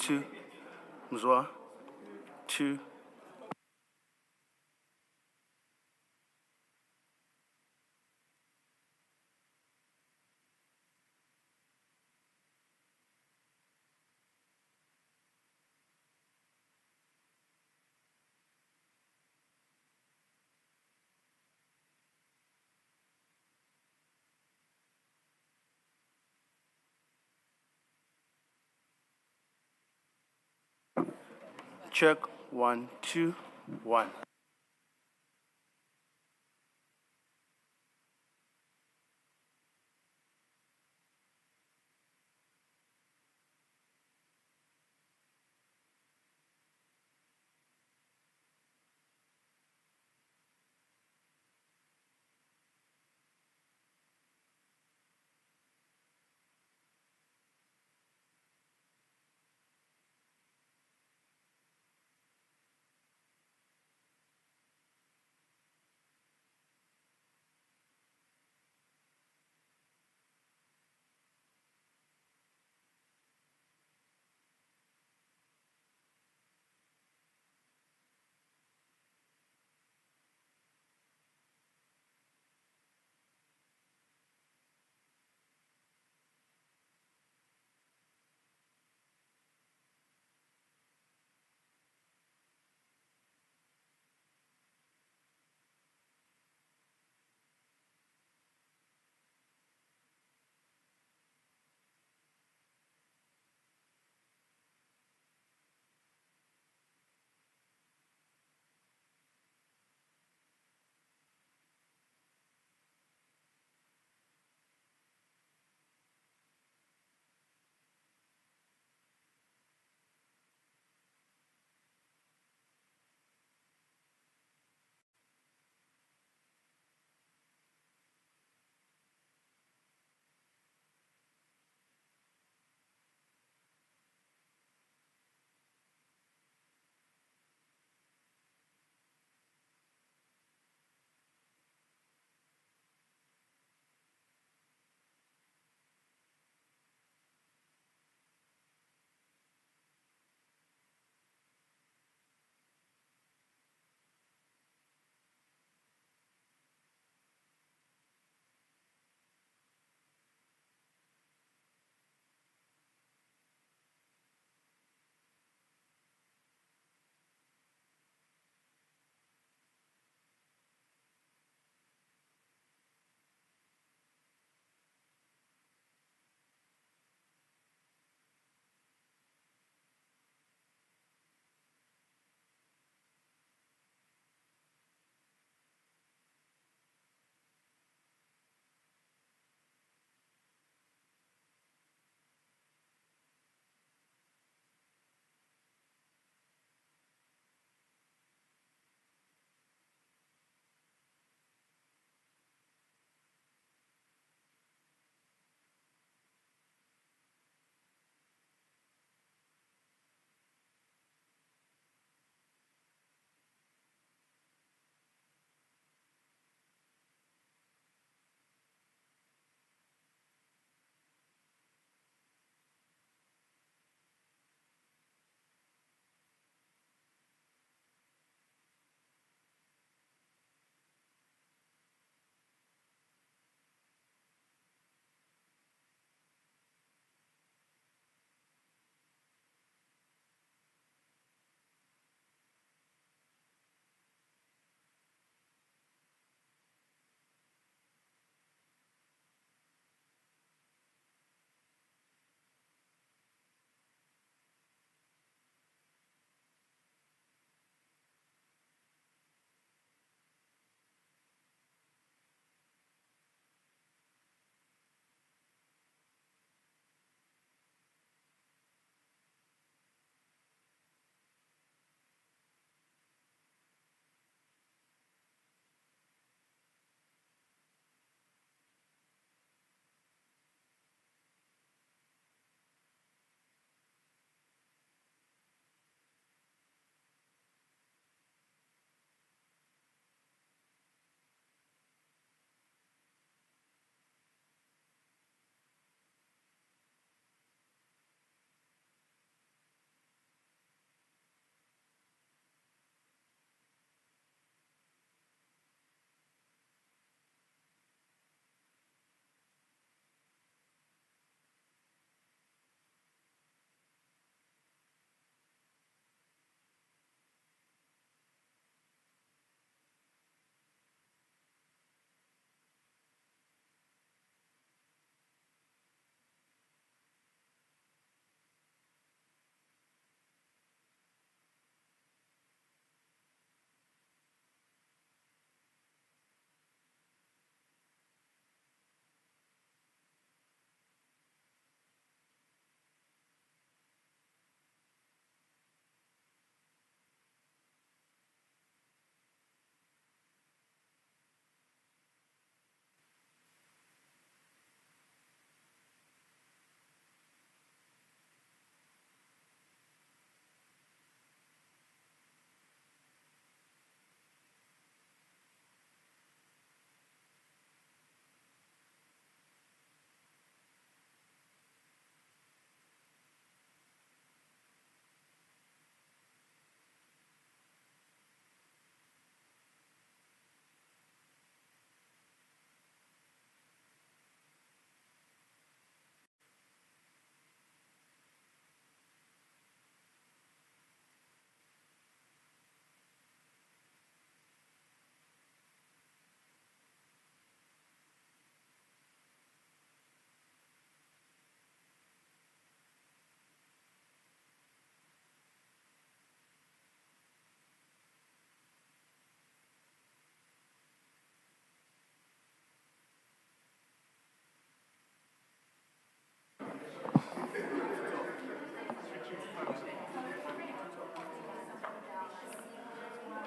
2, Mzwa, 2. Check 1, 2, 1.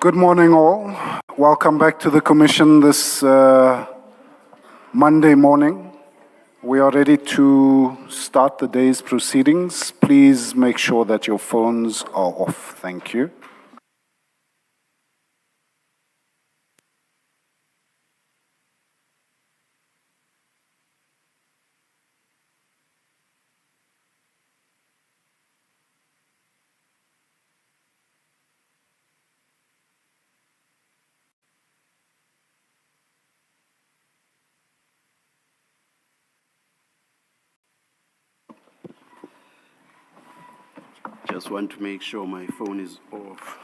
Good morning, all. Welcome back to the Commission this Monday morning. We are ready to start the day's proceedings. Please make sure that your phones are off. Thank you. Just want to make sure my phone is off.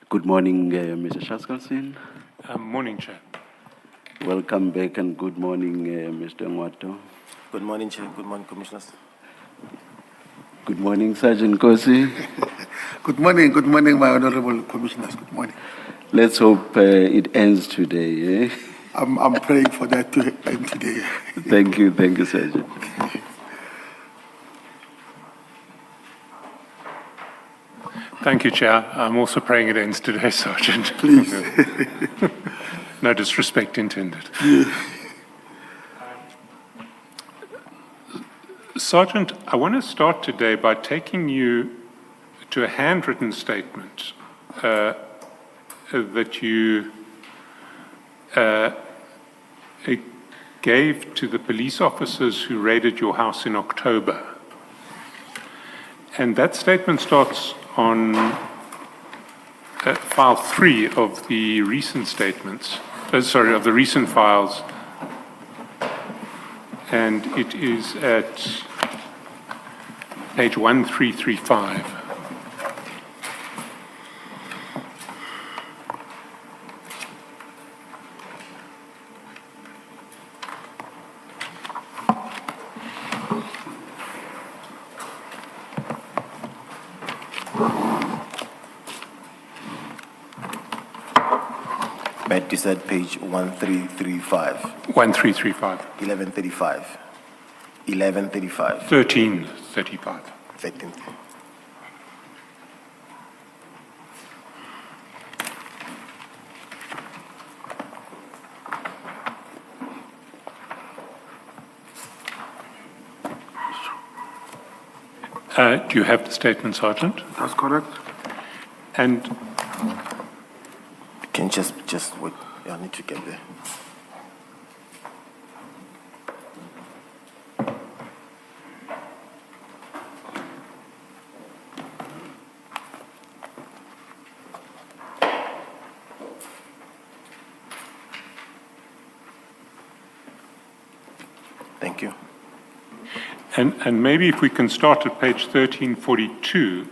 Good morning, Mr. Shaskalsin. Morning, Chair. Welcome back and good morning, Mr. Ngwato. Good morning, Chair. Good morning, Commissioners. Good morning, Sergeant Nkosi. Good morning, my honorable commissioners. Good morning. Let's hope it ends today. Eh? I'm praying for that to end today. Thank you, Sergeant. Thank you, Chair. I'm also praying it ends today, Sergeant. Please. No disrespect intended. Sergeant, I want to start today by taking you to a handwritten statement that you gave to the police officers who raided your house in October. And that statement starts on file 3 of the recent statements, of the recent files, and it is at page 1335. Matt, you said page 1335. 1335. 1135. 1135. 1335. 13. Do you have the statement, Sergeant? That's correct. And Can you just wait? I need to get there. Thank you. And maybe if we can start at page 1342,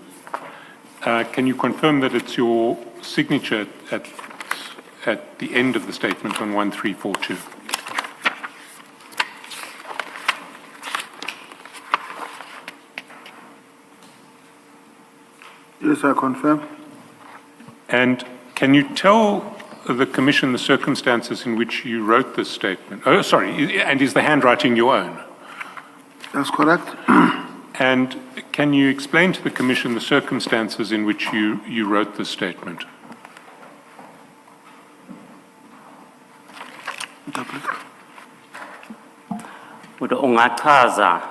can you confirm that it's your signature at the end of the statement on 1342? Yes, I confirm. And can you tell the Commission the circumstances in which you wrote this statement? Oh, sorry, and is the handwriting your own? That's correct. And can you explain to the Commission the circumstances in which you wrote this statement? Ungachaza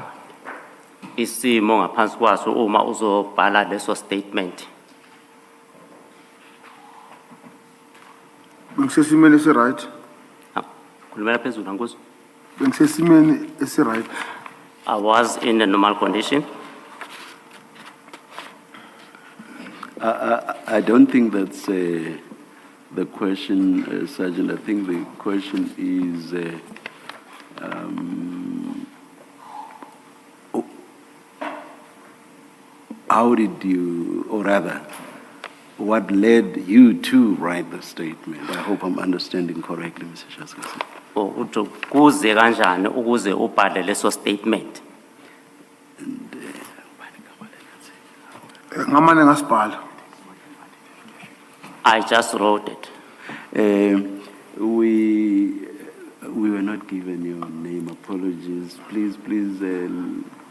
isimo ngaphansi kwaso uma uzobhala leso statement. Bengisesimeni esi-right. Khulumela phezulu Nkosi. Bengisesimeni esi-right. I was in a normal condition. I don't think that's the question, Sergeant. I think the question is, how did you, or rather, what led you to write the statement? I hope I'm understanding correctly, Mr. Shaskasi. ukuthi kuze kanjani ukuze ubhale leso statement. Ngamane ngasibhala. I just wrote it. We were not given your name. Apologies. Please,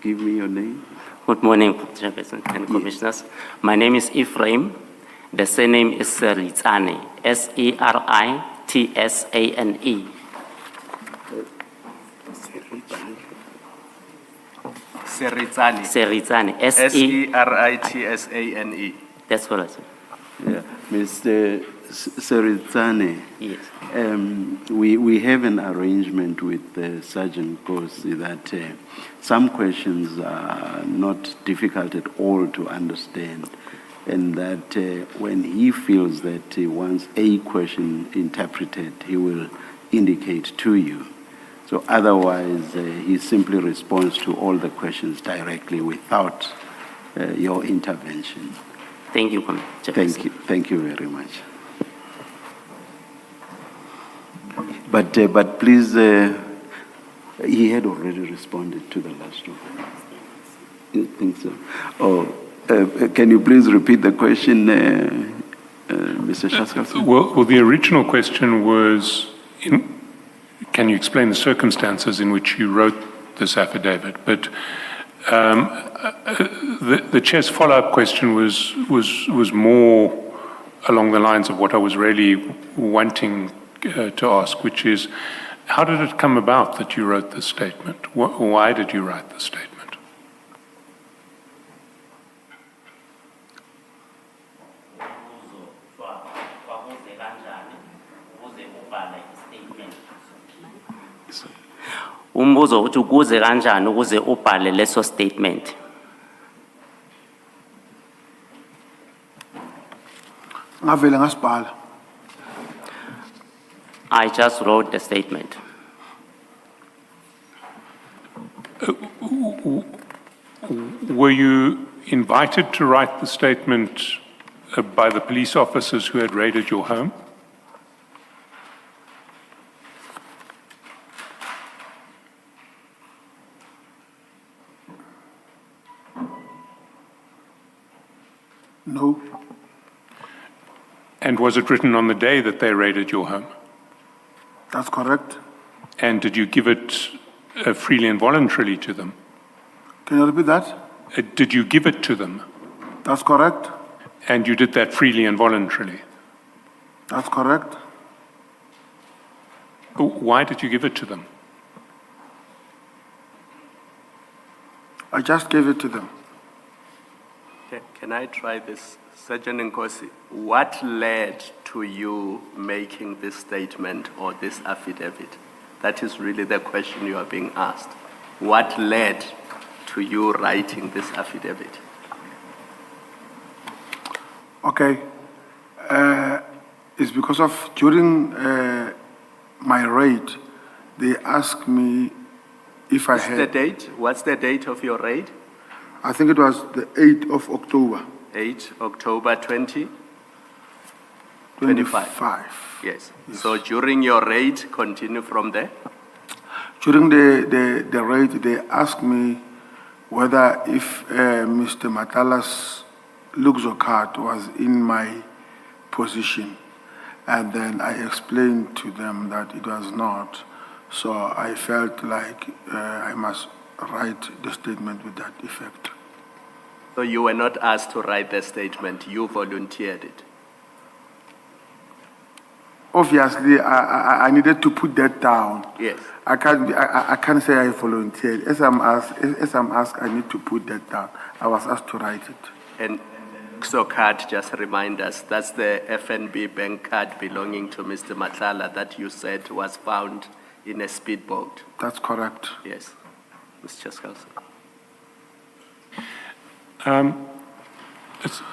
give me your name. Good morning, Chairperson and Commissioners. My name is Ephraim. The surname is Seritsane, Seritsane. Seritsane. Seritsane, Seritsane. That's what I said. Yeah, Mr. Seritsane. Yes. We have an arrangement with Sergeant Nkosi that some questions are not difficult at all to understand, and that when he feels that he wants a question interpreted, he will indicate to you. So otherwise, he simply responds to all the questions directly without your intervention. Thank you, Chairperson. Thank you very much. But please, he had already responded to the last one. You think so? Oh, can you please repeat the question, Mr. Shaskasi? Well, the original question was, can you explain the circumstances in which you wrote this affidavit? But the chair's follow-up question was more along the lines of what I was really wanting to ask, which is, how did it come about that you wrote this statement? Why did you write this statement? Umbuzo uthi kuze kanjani ukuze ubhale leso statement. Ngavele ngasibhala. I just wrote the statement. Were you invited to write the statement by the police officers who had raided your home? No. And was it written on the day that they raided your home? That's correct. And did you give it freely and voluntarily to them? Can you repeat that? Did you give it to them? That's correct. And you did that freely and voluntarily? That's correct. Why did you give it to them? I just gave it to them. Can I try this? Sergeant Nkosi, what led to you making this statement or this affidavit? That is really the question you are being asked. What led to you writing this affidavit? Okay. It's because of during my raid, they asked me if I What's the had. date? What's the date of your raid? I think it was the 8th of October. 8 October 20? 25. Yes. So during your raid, continue from there? During the raid, they asked me whether if Mr. Matala's Luxor card was in my possession. And then I explained to them that it was not. So I felt like I must write the statement with that effect. So you were not asked to write the statement, you volunteered it? Obviously, I needed to put that down. Yes. I can't say I volunteered. As I'm asked, I need to put that down. I was asked to write it. And so card, just remind us, that's the FNB bank card belonging to Mr. Matlala that you said was found in a speedboat. That's correct. Yes. Mr. Chaskowski.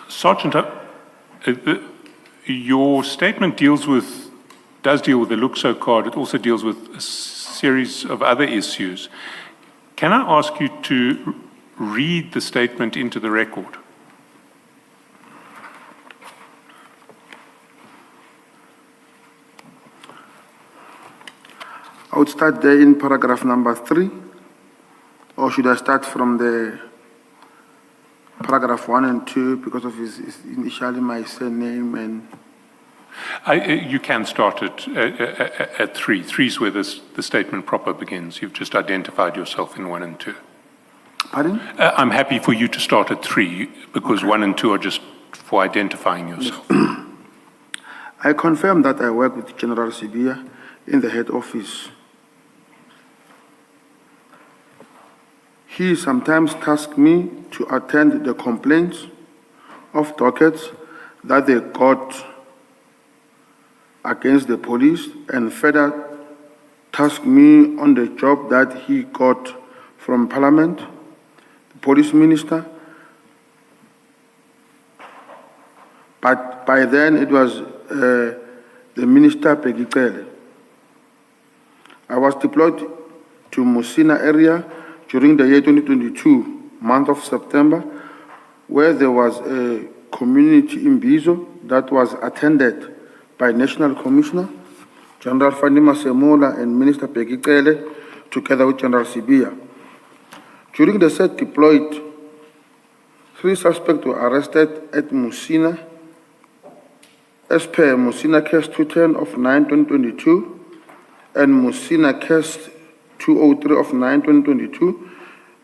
Sergeant, your statement does deal with the Luxo card. It also deals with a series of other issues. Can I ask you to read the statement into the record? I would start there in paragraph number 3, or should I start from the paragraph 1 and 2 because of his initially my surname and... You can start at 3. 3 is where the statement proper begins. You've just identified yourself in 1 and 2. Pardon? I'm happy for you to start at 3 because 1 and 2 are just for identifying yourself. I confirm that I work with General Sibia in the head office. He sometimes tasks me to attend the complaints of dockets that they got against the police, and further tasked me on the job that he got from Parliament, the police minister. But by then it was the minister Pegicele. I was deployed to Musina area during the year 2022, month of September, where there was a community in Bizo that was attended by National Commissioner, General Fannie Nkosi and Minister Pegicele, together with General Sibia. During the said deployed, 3 suspects were arrested at Musina, as per Musina Case 210 of 9/2022 and Musina Case 203 of 9/2022.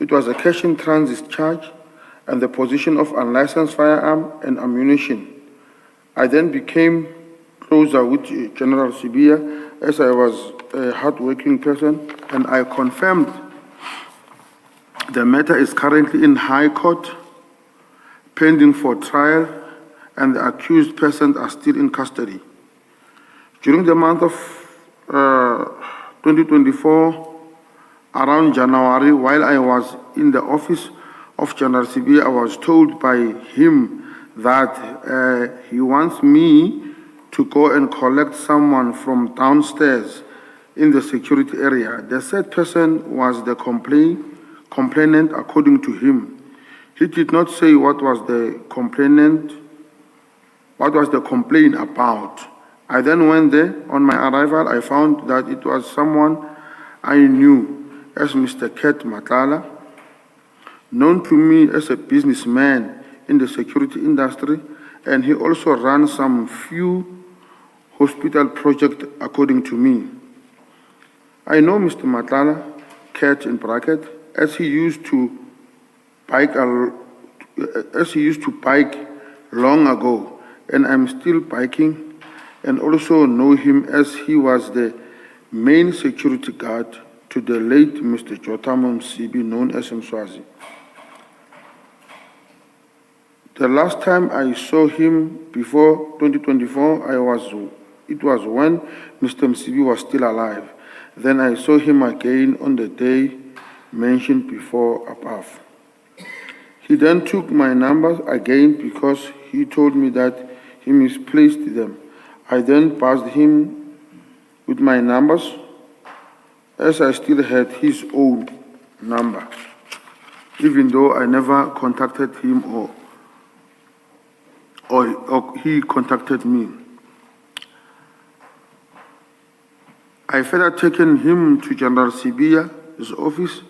It was a cash in transit charge and the possession of unlicensed firearm and ammunition. I then became closer with General Sibia as I was a hard-working person, and I confirmed the matter is currently in High Court, pending for trial, and the accused persons are still in custody. During the month of 2024, around January, while I was in the office of General Sibia, I was told by him that he wants me to go and collect someone from downstairs in the security area. The said person was the complainant according to him. He did not say what was the complaint about. I then went there. On my arrival, I found that it was someone I knew as Mr. Ket Matala, known to me as a businessman in the security industry, and he also ran some few hospital projects according to me. I know Mr. Matala, Ket in bracket, as he used to bike long ago, and I'm still biking, and also know him as he was the main security guard to the late Mr. Jotham Msibi, known as Mswazi. The last time I saw him before 2024, it was when Mr. Msibi was still alive. Then I saw him again on the day mentioned before above. He then took my numbers again because he told me that he misplaced them. I then passed him with my numbers as I still had his own number, even though I never contacted him or he contacted me. I further taken him to General Sibia's office,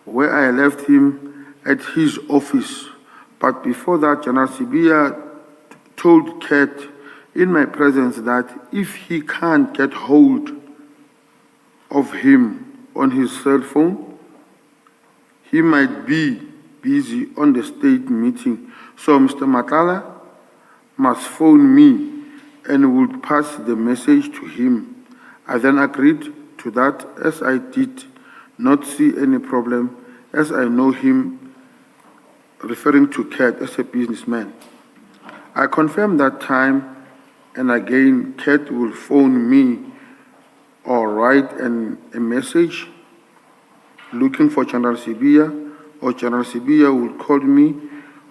where I left him at his office. But before that, General Sibia told Ket in my presence that if he can't get hold of him on his cell phone, he might be busy on the state meeting. So Mr. Matala must phone me and would pass the message to him. I then agreed to that, as I did not see any problem, as I know him, referring to Ket as a businessman. I confirmed that time, and again, Ket will phone me or write a message looking for General Sibia, or General Sibia will call me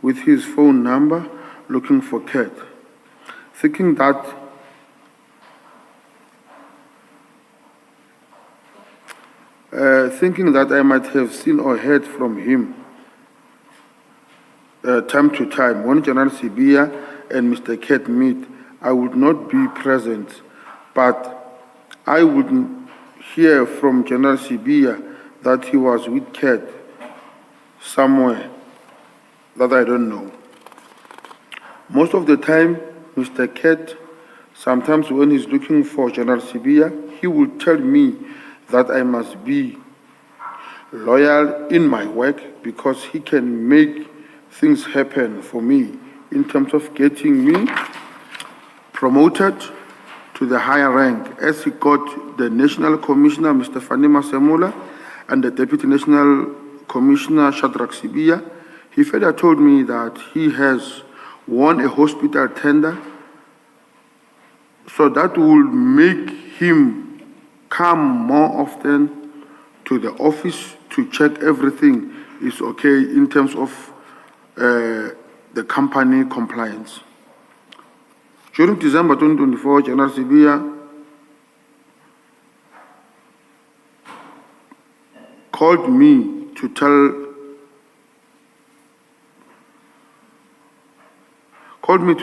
with his phone number looking for Ket. Thinking that I might have seen or heard from him time to time. When General Sibia and Mr. Ket meet, I would not be present, but I would hear from General Sibia that he was with Cat somewhere that I don't know. Most of the time, Mr. Cat, sometimes when he's looking for General Sibia, he will tell me that I must be loyal in my work because he can make things happen for me in terms of getting me promoted to the higher rank as he got the National Commissioner, Mr. Fannie Nkosi, and the Deputy National Commissioner, Shadrach Sibia. He further told me that he has won a hospital tender, so that will make him come more often to the office to check everything is okay in terms of the company compliance. During December 2024, General Sibia called me to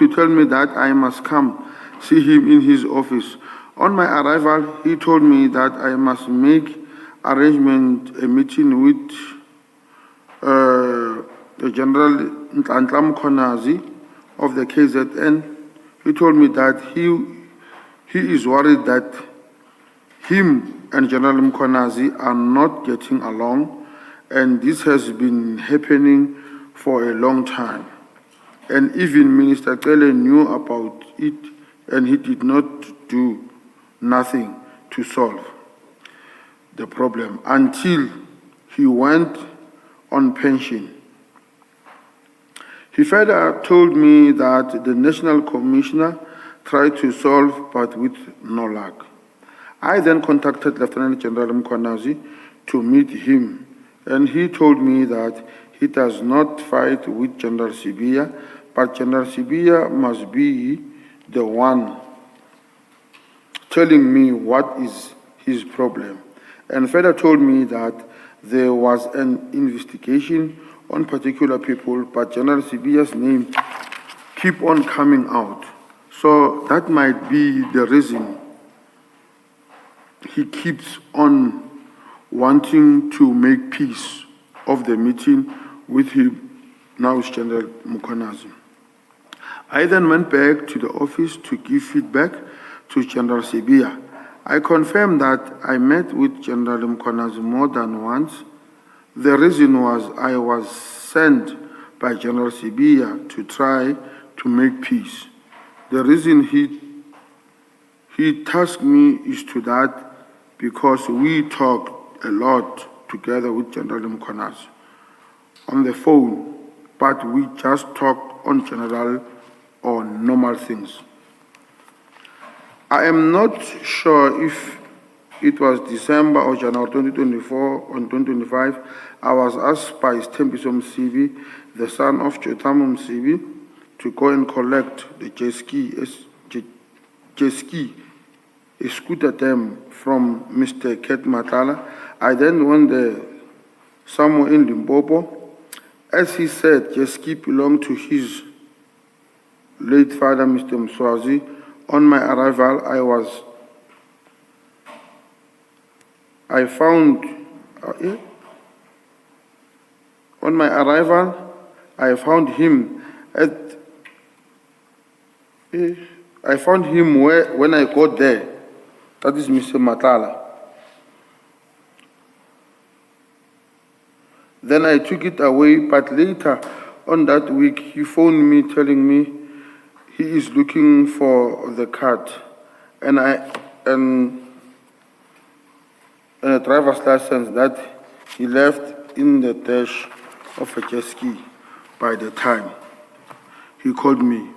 tell me that I must come see him in his office. On my arrival, he told me that I must make a meeting with the General Mkhwanazi of the KZN. He told me that he is worried that him and General Mkhwanazi are not getting along, and this has been happening for a long time. And even Minister Cele knew about it, and he did not do nothing to solve the problem until he went on pension. He further told me that the National Commissioner tried to solve, but with no luck. I then contacted Lieutenant General Mkhwanazi to meet him, and he told me that he does not fight with General Sibia, but General Sibia must be the one telling me what is his problem, and further told me that there was an investigation on particular people, but General Sibia's name keep on coming out. So that might be the reason he keeps on wanting to make peace of the meeting with him, now is General Mkhwanazi. I then went back to the office to give feedback to General Sibia. I confirmed that I met with General Mkhwanazi more than once. The reason was I was sent by General Sibia to try to make peace. The reason he tasked me is to that because we talked a lot together with General Mkhwanazi on the phone, but we just talked on general or normal things. I am not sure if it was December or January 2024 or 2025, I was asked by Stembiso Msibi, the son of Jotamu Msibi, to go and collect the jet ski, a scooter dam from Mr. Ket Matala. I then went there somewhere in Limpopo. As he said, jet ski belonged to his late father, Mr. Mswazi. On my arrival, I found him when I got there. That is Mr. Matala. Then I took it away, but later on that week, he phoned me telling me he is looking for the card and a driver's license that he left in the dash of a jet ski by the time he called me.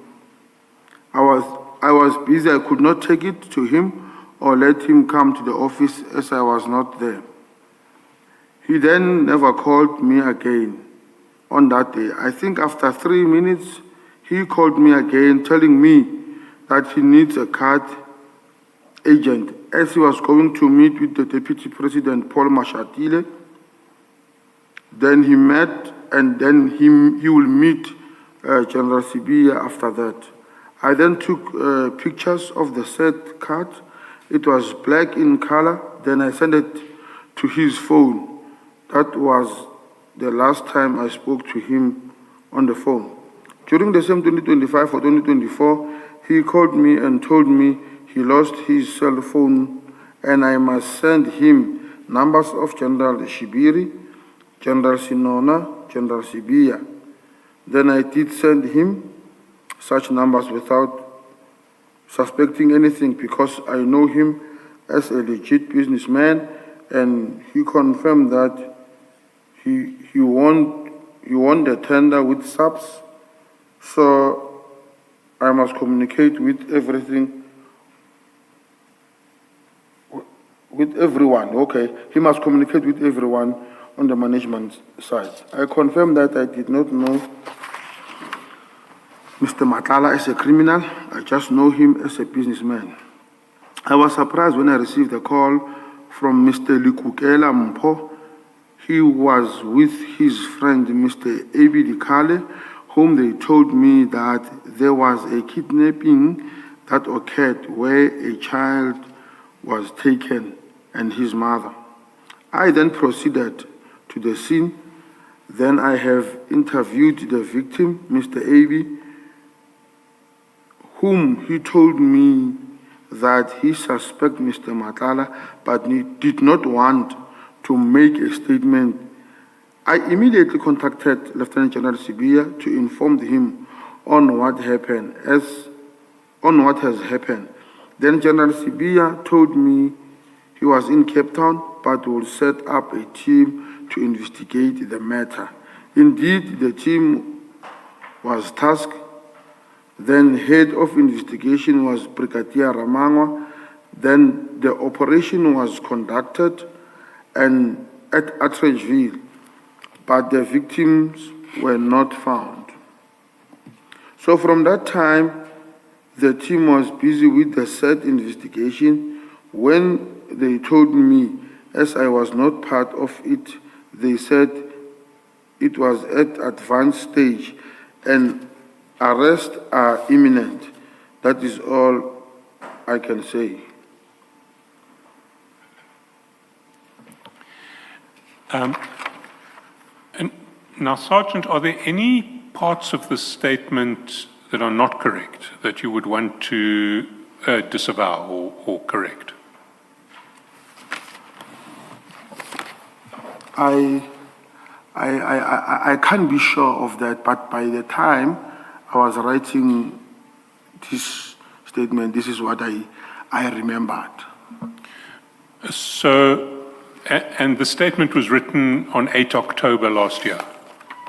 I was busy, I could not take it to him or let him come to the office as I was not there. He then never called me again on that day. I think after 3 minutes, he called me again telling me that he needs a card agent as he was going to meet with the Deputy President Paul Mashatile. Then he met and then he will meet General Sibia after that. I then took pictures of the said card It was black in color. Then I sent it to his phone. That was the last time I spoke to him on the phone. During the same 2025 or 2024, he called me and told me he lost his cell phone and I must send him numbers of General Shibiri, General Sinona, General Sibia. Then I did send him such numbers without suspecting anything because I know him as a legit businessman, and he confirmed that he won the tender with subs. So I must communicate with everyone. Okay, he must communicate with everyone on the management side. I confirm that I did not know Mr. Matlala as a criminal. I just know him as a businessman. I was surprised when I received a call from Mr. Likukela Mpho. He was with his friend, Mr. Abi Dikale, whom they told me that there was a kidnapping that occurred where a child was taken and his mother. I then proceeded to the scene. Then I have interviewed the victim, Mr. Abi, whom he told me that he suspects Mr. Matlala, but he did not want to make a statement. I immediately contacted Lieutenant General Sibia to inform him on what has happened. Then General Sibia told me he was in Cape Town, but will set up a team to investigate the matter. Indeed, the team was tasked. Then head of investigation was Brigadier Ramangwa. Then the operation was conducted and at Atteridgeville, but the victims were not found. So from that time, the team was busy with the said investigation. When they told me, as I was not part of it, they said it was at advanced stage and arrests are imminent. That is all I can say. And now, Sergeant, are there any parts of the statement that are not correct that you would want to disavow or correct? I can't be sure of that, but by the time I was writing this statement, this is what I remembered. So, and the statement was written on 8 October last year?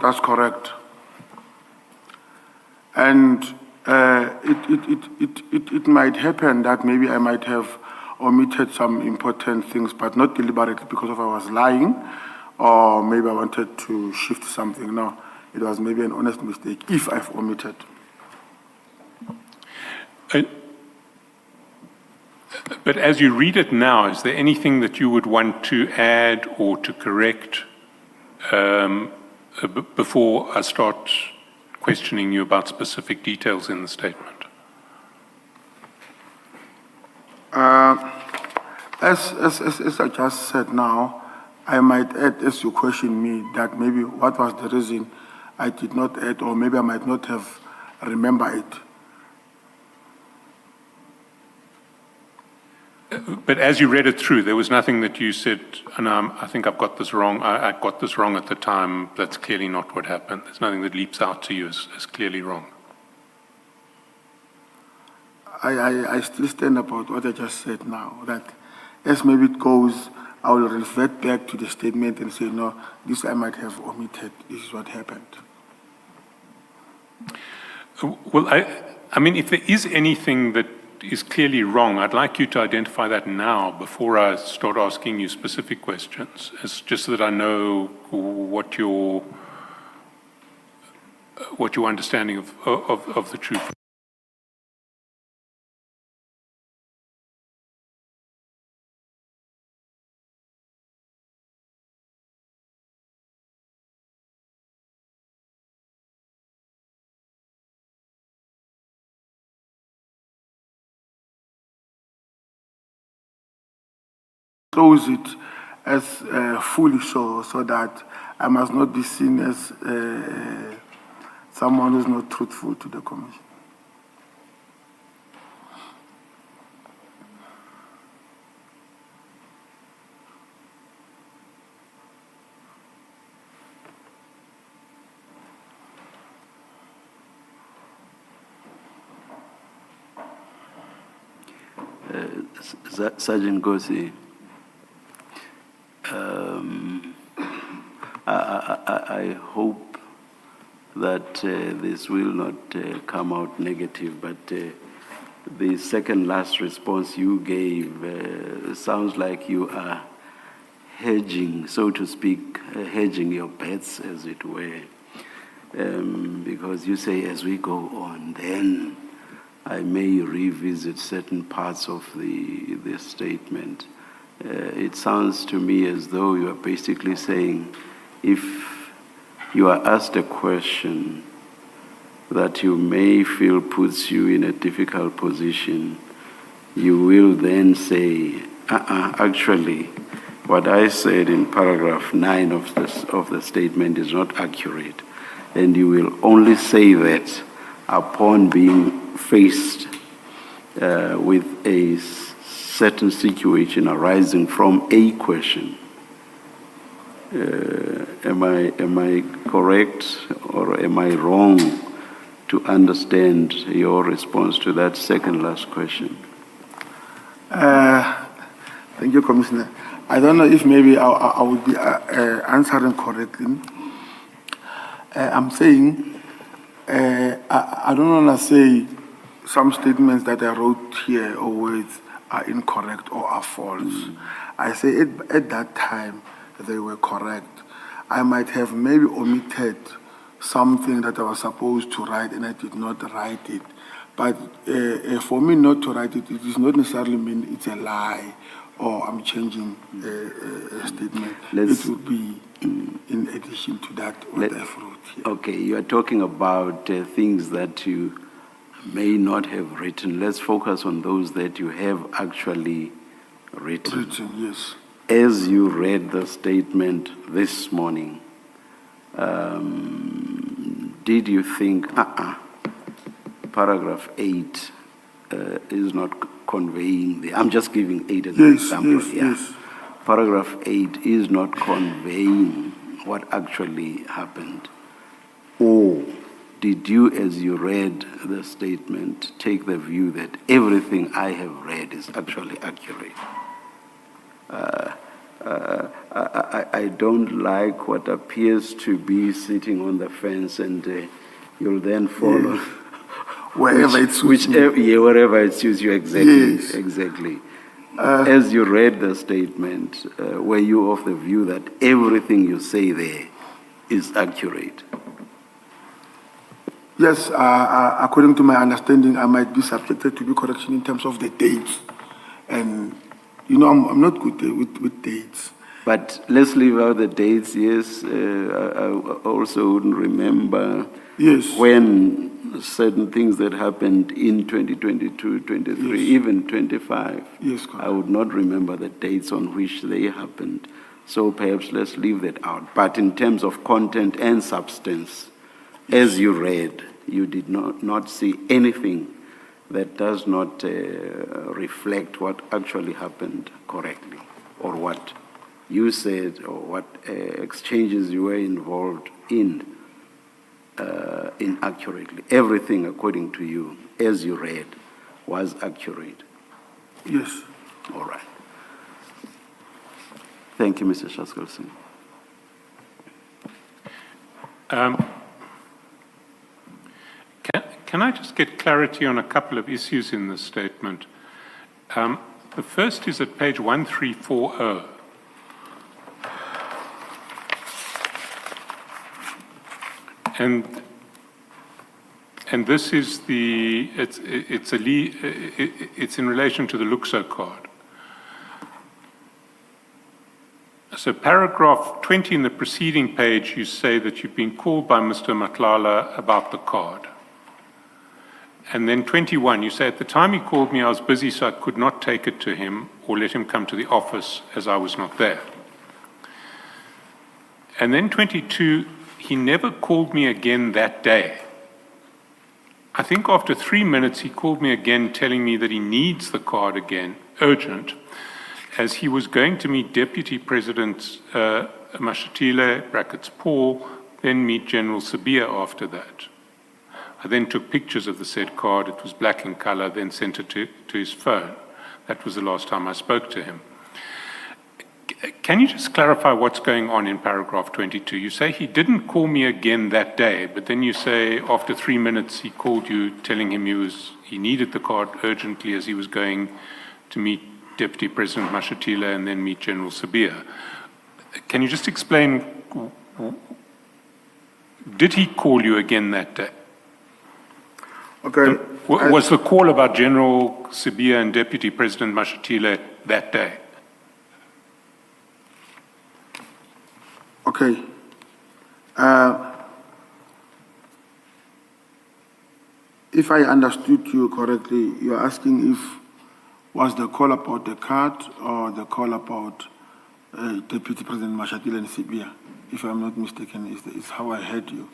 That's correct. And it might happen that maybe I might have omitted some important things, but not deliberately because of I was lying, or maybe I wanted to shift something. No, it was maybe an honest mistake if I've omitted. But as you read it now, is there anything that you would want to add or to correct before I start questioning you about specific details in the statement? As I just said now, I might add, as you question me, that maybe what was the reason I did not add, or maybe I might not have remembered it. But as you read it through, there was nothing that you said, and I think I've got this wrong, I got this wrong at the time, that's clearly not what happened. There's nothing that leaps out to you as clearly wrong. I still stand about what I just said now, that as maybe it goes, I will revert back to the statement and say, no, this I might have omitted, this is what happened. Well, I mean, if there is anything that is clearly wrong, I'd like you to identify that now before I start asking you specific questions. It's just so that I know what your understanding of the truth close it as fully so that I must not be seen as someone who's not truthful to the commission. Sergeant Nkosi, I hope that this will not come out negative, but the second last response you gave sounds like you are hedging, so to speak, hedging your bets, as it were, because you say as we go on, then I may revisit certain parts of the statement. It sounds to me as though you are basically saying if you are asked a question that you may feel puts you in a difficult position, you will then say, actually, what I said in paragraph 9 of the statement is not accurate. And you will only say that upon being faced with a certain situation arising from a question. Am I correct or am I wrong to understand your response to that second last question? Thank you, Commissioner. I don't know if maybe I would be answering correctly. I'm saying I don't want to say some statements that I wrote here or words are incorrect or are false. I say at that time they were correct. I might have maybe omitted something that I was supposed to write and I did not write it. But for me not to write it, it does not necessarily mean it's a lie or I'm changing a statement. It would be in addition to that what I've wrote here. Okay, you are talking about things that you may not have written. Let's focus on those that you have actually written. Yes. As you read the statement this morning, did you think, paragraph 8 is not conveying the, I'm just giving 8 as an example. Yes. Paragraph 8 is not conveying what actually happened? Or did you, as you read the statement, take the view that everything I have read is actually accurate? I don't like what appears to be sitting on the fence, and you'll then follow wherever it suits wherever it suits you. Exactly. Yes. Exactly. As you read the statement, were you of the view that everything you say there is accurate? Yes, according to my understanding, I might be subjected to be correction in terms of the dates. And, you know, I'm not good with dates. But let's leave out the dates, yes. I also wouldn't remember when certain things that happened in 2022, 23, even 25. Yes, correct. I would not remember the dates on which they happened. So perhaps let's leave that out. But in terms of content and substance, as you read, you did not see anything that does not reflect what actually happened correctly, or what you said, or what exchanges you were involved in inaccurately. Everything, according to you, as you read, was accurate. Yes. All right. Thank you, Mr. Shaskalson. Can I just get clarity on a couple of issues in this statement? The first is at page 1340. And this is it's in relation to the Luxo card. So paragraph 20 in the preceding page, you say that you've been called by Mr. Matlala about the card. And then 21, you say, at the time he called me, I was busy, so I could not take it to him or let him come to the office as I was not there. And then 22, he never called me again that day. I think after 3 minutes, he called me again, telling me that he needs the card again, urgent, as he was going to meet Deputy President Mashatile, brackets Paul, then meet General Sabia after that. I then took pictures of the said card. It was black in color, then sent it to his phone. That was the last time I spoke to him. Can you just clarify what's going on in paragraph 22? You say he didn't call me again that day, but then you say after 3 minutes he called you telling him he needed the card urgently as he was going to meet Deputy President Mashatile and then meet General Sabia. Can you just explain, did he call you again that day? Okay. Was the call about General Sabia and Deputy President Mashatile that day? Okay. If I understood you correctly, you're asking if was the call about the card or the call about Deputy President Mashatile and Sabia? If I'm not mistaken, is how I heard you.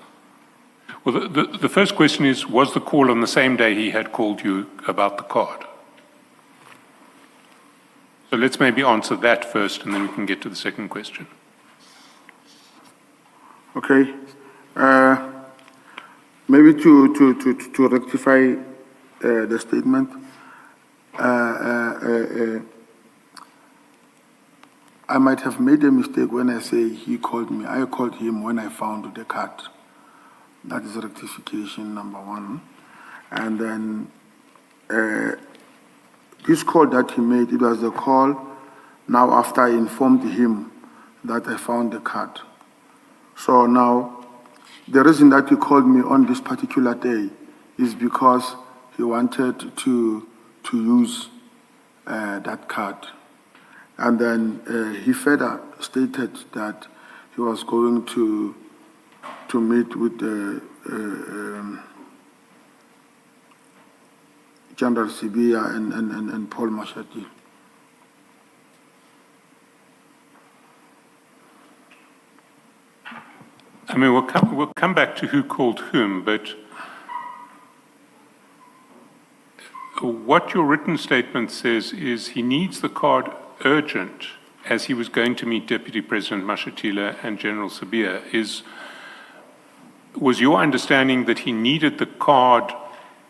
Well, the first question is, was the call on the same day he had called you about the card? So let's maybe answer that first, and then we can get to the second question. Okay. Maybe to rectify the statement, I might have made a mistake when I say he called me. I called him when I found the card. That is rectification number one. And then this call that he made, it was the call now after I informed him that I found the card. So now, the reason that he called me on this particular day is because he wanted to use that card. And then he further stated that he was going to meet with the General Sabia and Paul Mashatile. I mean, we'll come back to who called whom, but what your written statement says is he needs the card urgent as he was going to meet Deputy President Mashatile and General Sabia. Was your understanding that he needed the card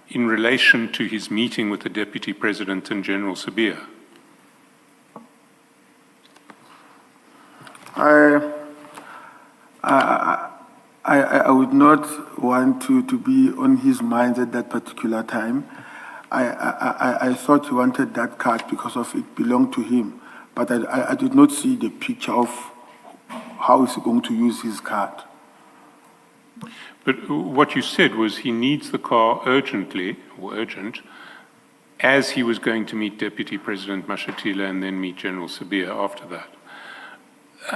in relation to his meeting with the Deputy President and General Sabia? I would not want to be on his mind at that particular time. I thought he wanted that card because of it belonged to him, but I did not see the picture of how he's going to use his card. But what you said was he needs the car urgently, or urgent, as he was going to meet Deputy President Mashatile and then meet General Sabia after that.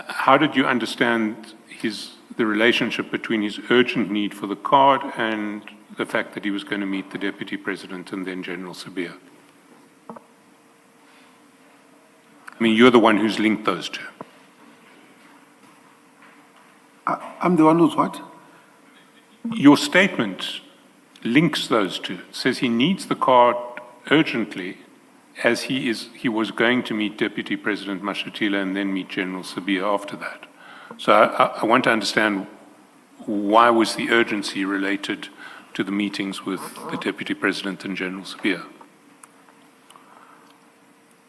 How did you understand the relationship between his urgent need for the card and the fact that he was going to meet the Deputy President and then General Sabia? I mean, you're the one who's linked those two. I'm the one who's what? Your statement links those two. It says he needs the card urgently as he was going to meet Deputy President Mashatile and then meet General Sabia after that. So I want to understand, why was the urgency related to the meetings with the Deputy President and General Sabia?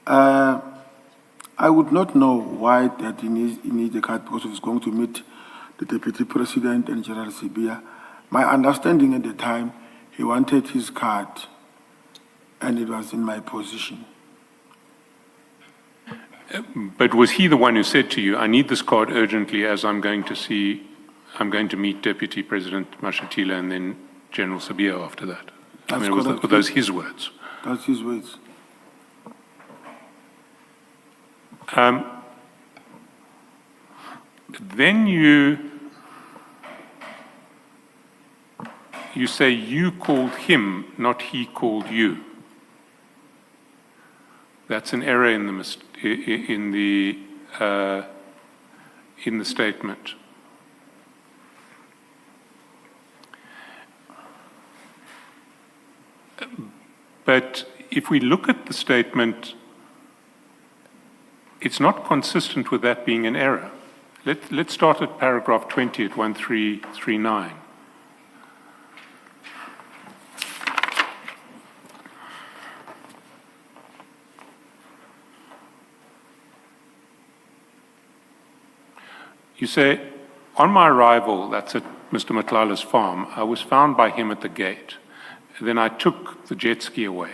I would not know why that he needs the card, because he was going to meet the Deputy President and General Sabia. My understanding at the time, he wanted his card, and it was in my possession. But was he the one who said to you, I need this card urgently as I'm going to meet Deputy President Mashatile and then General Sabia after that? That's were those his words? That's his words. Then you say you called him, not he called you. That's an error in the statement. But if we look at the statement, it's not consistent with that being an error. Let's start at paragraph 20 at 1339. You say, on my arrival, that's at Mr. Matlala's farm, I was found by him at the gate. Then I took the jet ski away.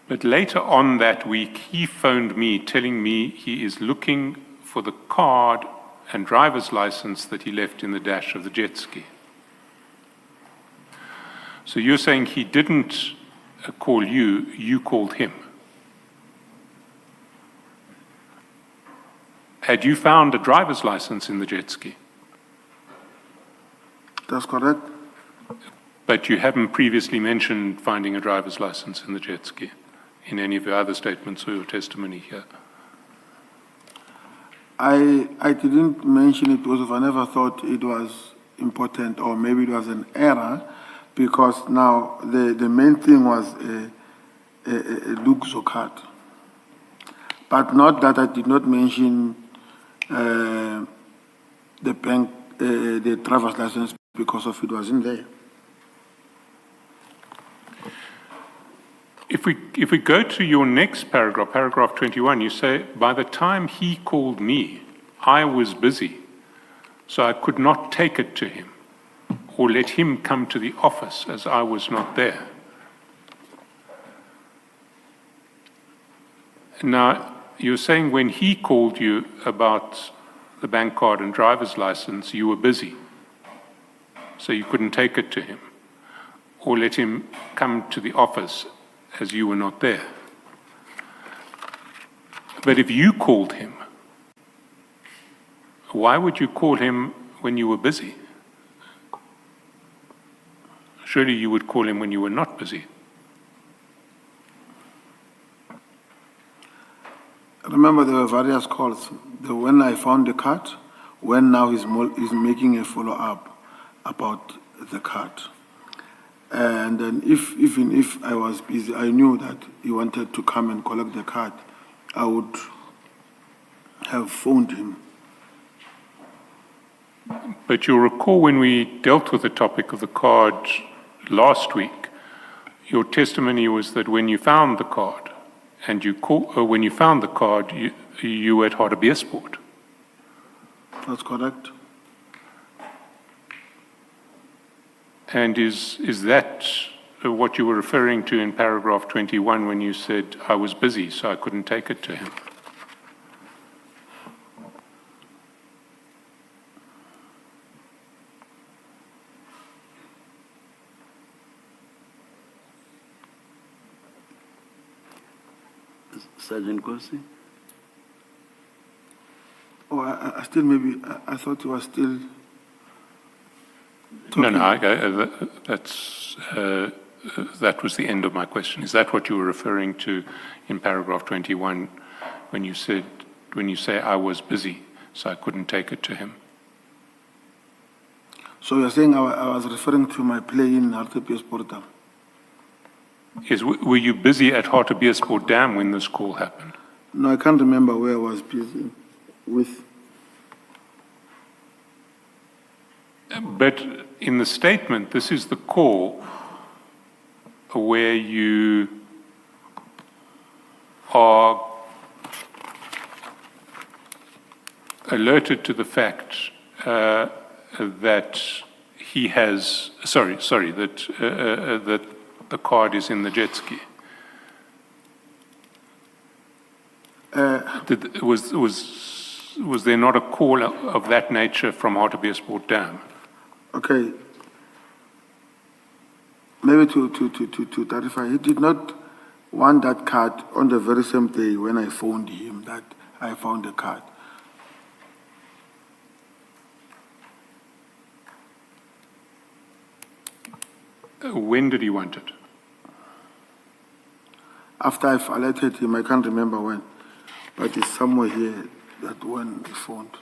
But later on that week, he phoned me telling me he is looking for the card and driver's license that he left in the dash of the jet ski. So you're saying he didn't call you, you called him. Had you found a driver's license in the jet ski? That's correct. But you haven't previously mentioned finding a driver's license in the jet ski in any of your other statements or your testimony here. I didn't mention it because I never thought it was important, or maybe it was an error, because now the main thing was a Luxo card. But not that I did not mention the bank, the driver's license, because of it wasn't there. If we go to your next paragraph, paragraph 21, you say, by the time he called me, I was busy, so I could not take it to him or let him come to the office as I was not there. Now, you're saying when he called you about the bank card and driver's license, you were busy, so you couldn't take it to him or let him come to the office as you were not there. But if you called him, why would you call him when you were busy? Surely you would call him when you were not busy. Remember, there were various calls. When I found the card, when now he's making a follow-up about the card. And then even if I was busy, I knew that he wanted to come and collect the card. I would have phoned him. But you'll recall when we dealt with the topic of the card last week, your testimony was that when you found the card, and when you found the card, you were at Hartbeespoort. That's correct. And is that what you were referring to in paragraph 21 when you said, I was busy, so I couldn't take it to him? Sergeant Nkosi? Oh, I still maybe, I thought he was still talking. No, that was the end of my question. Is that what you were referring to in paragraph 21 when you say I was busy, so I couldn't take it to him? So you're saying I was referring to my play in Hartbeespoort Dam? Yes, were you busy at Hartbeespoort Dam when this call happened? No, I can't remember where I was busy with. But in the statement, this is the call where you are alerted to the fact that he has, that the card is in the jet ski. Was there not a call of that nature from Hartbeespoort Dam? Okay. Maybe to clarify, he did not want that card on the very same day when I phoned him that I found the card. When did he want it? After I've alerted him, I can't remember when, but it's somewhere here that when he phoned.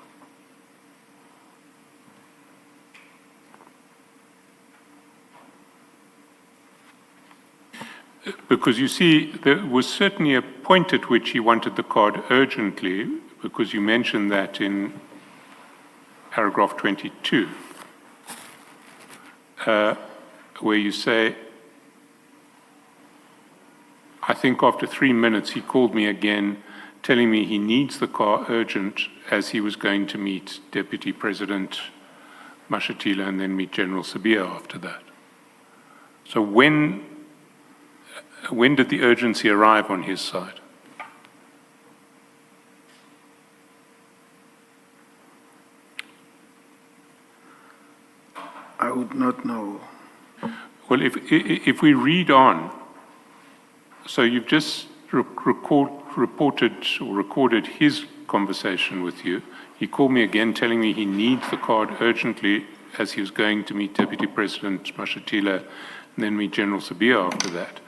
Because you see, there was certainly a point at which he wanted the card urgently, because you mentioned that in paragraph 22, where you say, I think after 3 minutes he called me again, telling me he needs the car urgent as he was going to meet Deputy President Mashatile and then meet General Sabia after that. So when did the urgency arrive on his side? I would not know. Well, if we read on, so you've just recorded his conversation with you. He called me again telling me he needs the card urgently as he was going to meet Deputy President Mashatile and then meet General Sabia after that.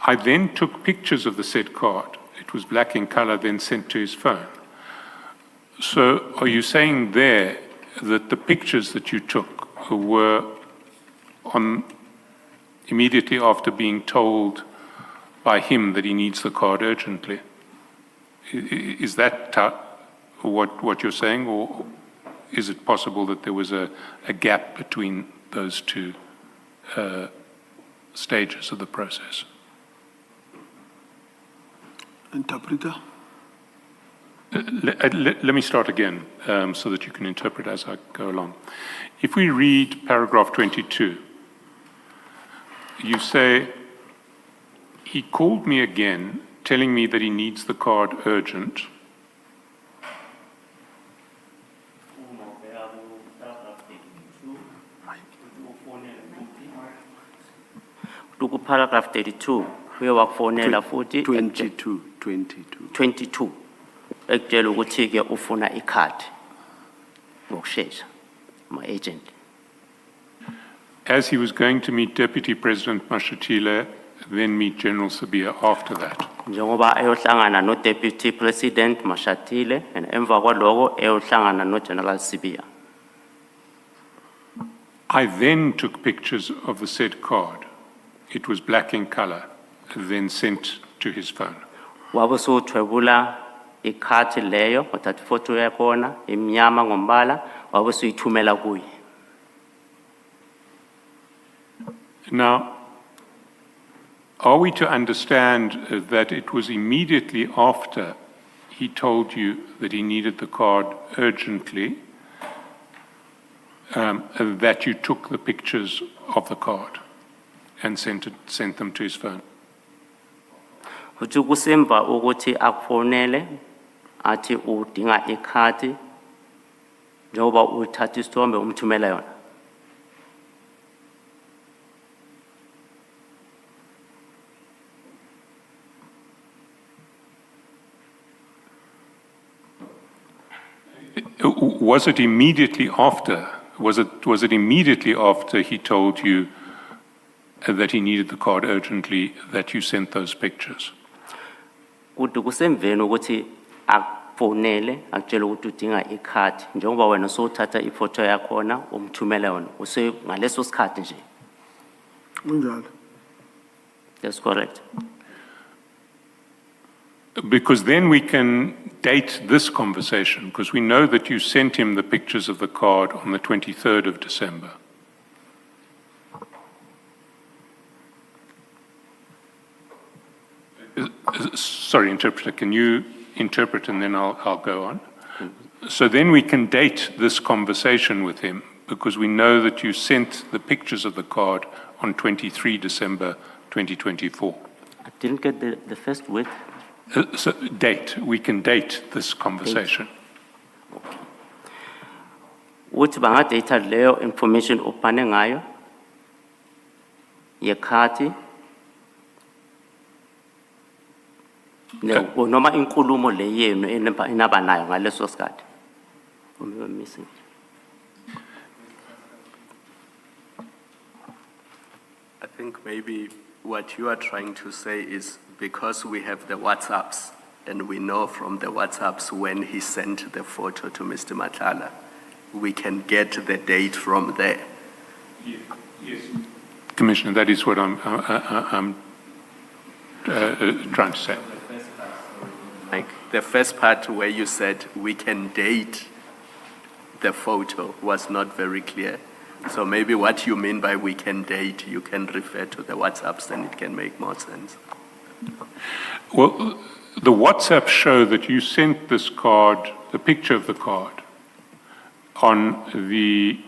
I then took pictures of the said card. It was black in color, then sent to his phone. So are you saying there that the pictures that you took were on immediately after being told by him that he needs the card urgently? Is that what you're saying, or is it possible that there was a gap between those two stages of the process? Interpreter? Let me start again so that you can interpret as I go along. If we read paragraph 22, you say, he called me again telling me that he needs the card urgent. Paragraph 32, we work for Nela 40. 22. 22. Ekutshela ukuthi ke ufuna ikhadi ngokusheshsha my agent. As he was going to meet Deputy President Mashatile, then meet General Sabia after that. Njengoba eyohlangana no Deputy President Mashatile and emva kwaloko eyohlangana no General Sabia. I then took pictures of the said card. It was black in color, then sent to his phone. Wabusuthwebula ikhadi leyo wathatha ifoto yakhona imnyama ngombala wabusuyithumela kuye. Now, are we to understand that it was immediately after he told you that he needed the card urgently that you took the pictures of the card and sent them to his phone? Uthi kusemva ukuthi akufonele athi udinga ikhadi njengoba uthatha isithombe umthumela yona. Was it immediately after? Was it immediately after he told you that he needed the card urgently that you sent those pictures? Kuthi kusemveni ukuthi akufonele akutshela ukuthi udinga ikhadi njengoba wena sowuthatha ifoto yakhona umthumela yona use ngaleso sikhathi nje. Unjalo. That's correct. Because then we can date this conversation, because we know that you sent him the pictures of the card on the 23rd of December. Sorry, interpreter, can you interpret and then I'll go on? So then we can date this conversation with him, because we know that you sent the pictures of the card on 23 December 2024. I didn't get the first word. So date, we can date this conversation. Uthi bangadata leyo information opane ngayo yekhadi noma inkulumo le yenu enaba nayo ngaleso sikhathi. think maybe what you are trying to say is because we have the WhatsApps and we know from the WhatsApps when he sent the photo to Mr. Matlala, we can get the date from there. Yes. Commissioner, that is what I'm trying to say. Like the first part where you said we can date the photo was not very clear. So maybe what you mean by we can date, you can refer to the WhatsApps, then it can make more sense. Well, the WhatsApp show that you sent this card, the picture of the card, on the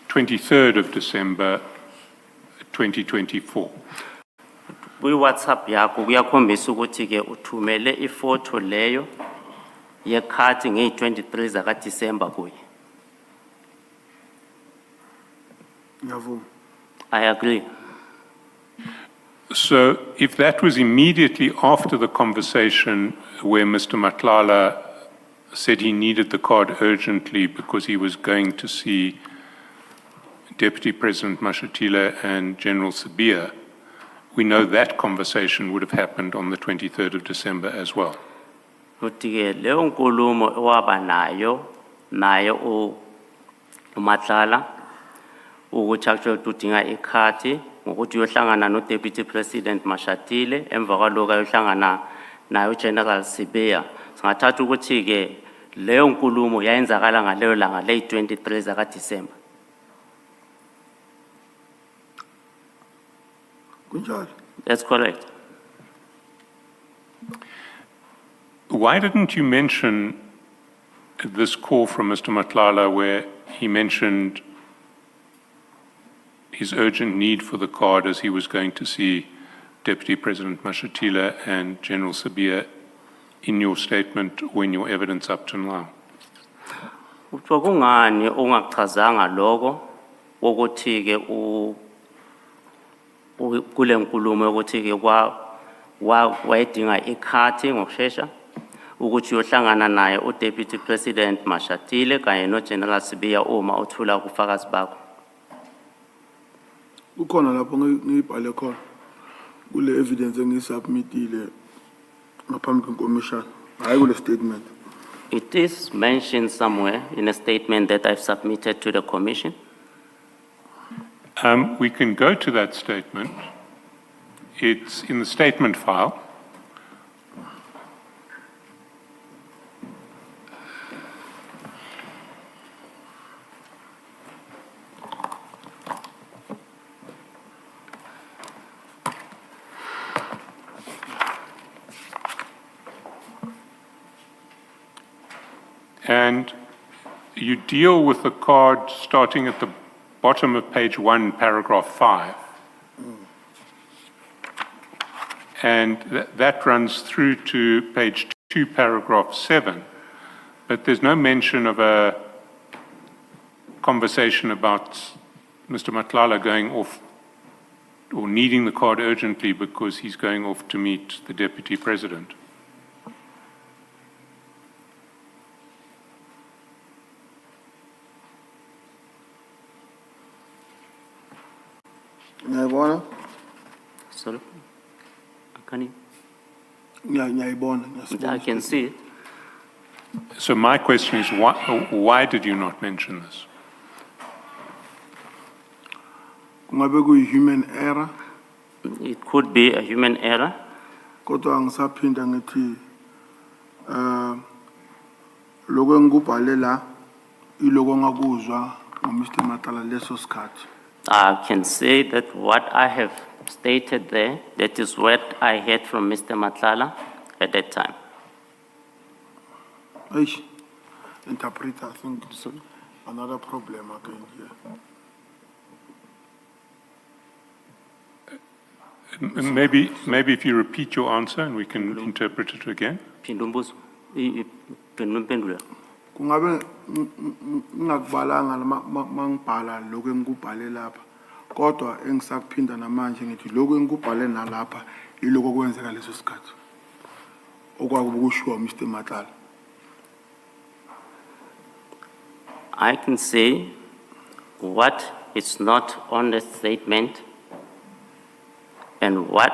23rd of December, 2024. WhatsApp yakho kuyakhombisa ukuthi ke uthumele ifoto leyo yekhati nge-23 zaka December kuye. Ngiyavuma. I agree. So if that was immediately after the conversation where Mr. Matlala said he needed the card urgently because he was going to see Deputy President Mashatile and General Sabia, we know that conversation would have happened on the 23rd of December as well. Ukuthi ke leyo nkulumo owaba nayo uMatlala ukuthi actually udinga ikhati ngokuthi uyohlangana no Deputy President Mashatile emva kwaloko ayohlangana nayo General Sabia. Singathatha ukuthi ke leyo nkulumo yayenzakala ngaleyo langa le 23 zaka December. Kunjalo. That's correct. Why didn't you mention this call from Mr. Matlala where he mentioned his urgent need for the card as he was going to see Deputy President Mashatile and General Sabia in your statement or in your evidence up to now? Uthiwa kungani ungachazanga lokho ukuthi ke kule nkulumo ukuthi ke wayedinga ikhati ngokusheshsha ukuthi uyohlangana naye uDeputy President Mashatile kanye noGeneral Sabia uma uthula ubufakazi bakho. Kukhona lapho ngiyibhale khona kule evidence engiyisubmitile ngaphambi kweCommission, hayi kule statement. It is mentioned somewhere in a statement that I've submitted to the Commission. We can go to that statement. It's in the statement file. And you deal with the card starting at the bottom of page 1, paragraph 5. And that runs through to page 2, paragraph 7. But there's no mention of a conversation about Mr. Matlala going off or needing the card urgently because he's going off to meet the Deputy President. Ngiyayibona? Sorry? Can you? Ngiyayibona. I can see it. So my question is, why did you not mention this? Kungabe kuyi-human error, It could be a human error. kodwa ngisaphinda ngithi lokho engikubhale la iloko ngakuzwa ngoMr. Matlala leso sikhathi. I can say that what I have stated there, that is what I heard from Mr. Matlala at that time. Eish, interpreter, I think another problem again here. Maybe if you repeat your answer and we can interpret it again. Phinda umbuzo. Phendula impendulo. Kungabe ngingakubhalanga mangibhala lokho engikubhale lapha, kodwa engisakuphinda namanje ngithi lokho engikubhale nalapha iloko kwenzeka leso sikhathi okwakukushiwo Mr. Matlala. I can say what is not on the statement And what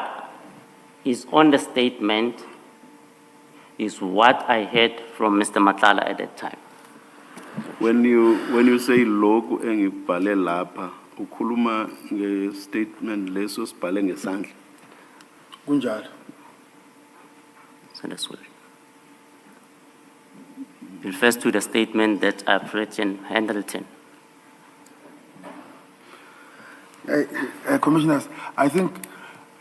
is on the statement is what I heard from Mr. Matlala at that time. When you say loku engibhale lapha, ukhuluma nge-statement leso sibhale ngesandla. Kunjalo. So that's what it refers to the statement that I've written, handwritten. Commissioners, I think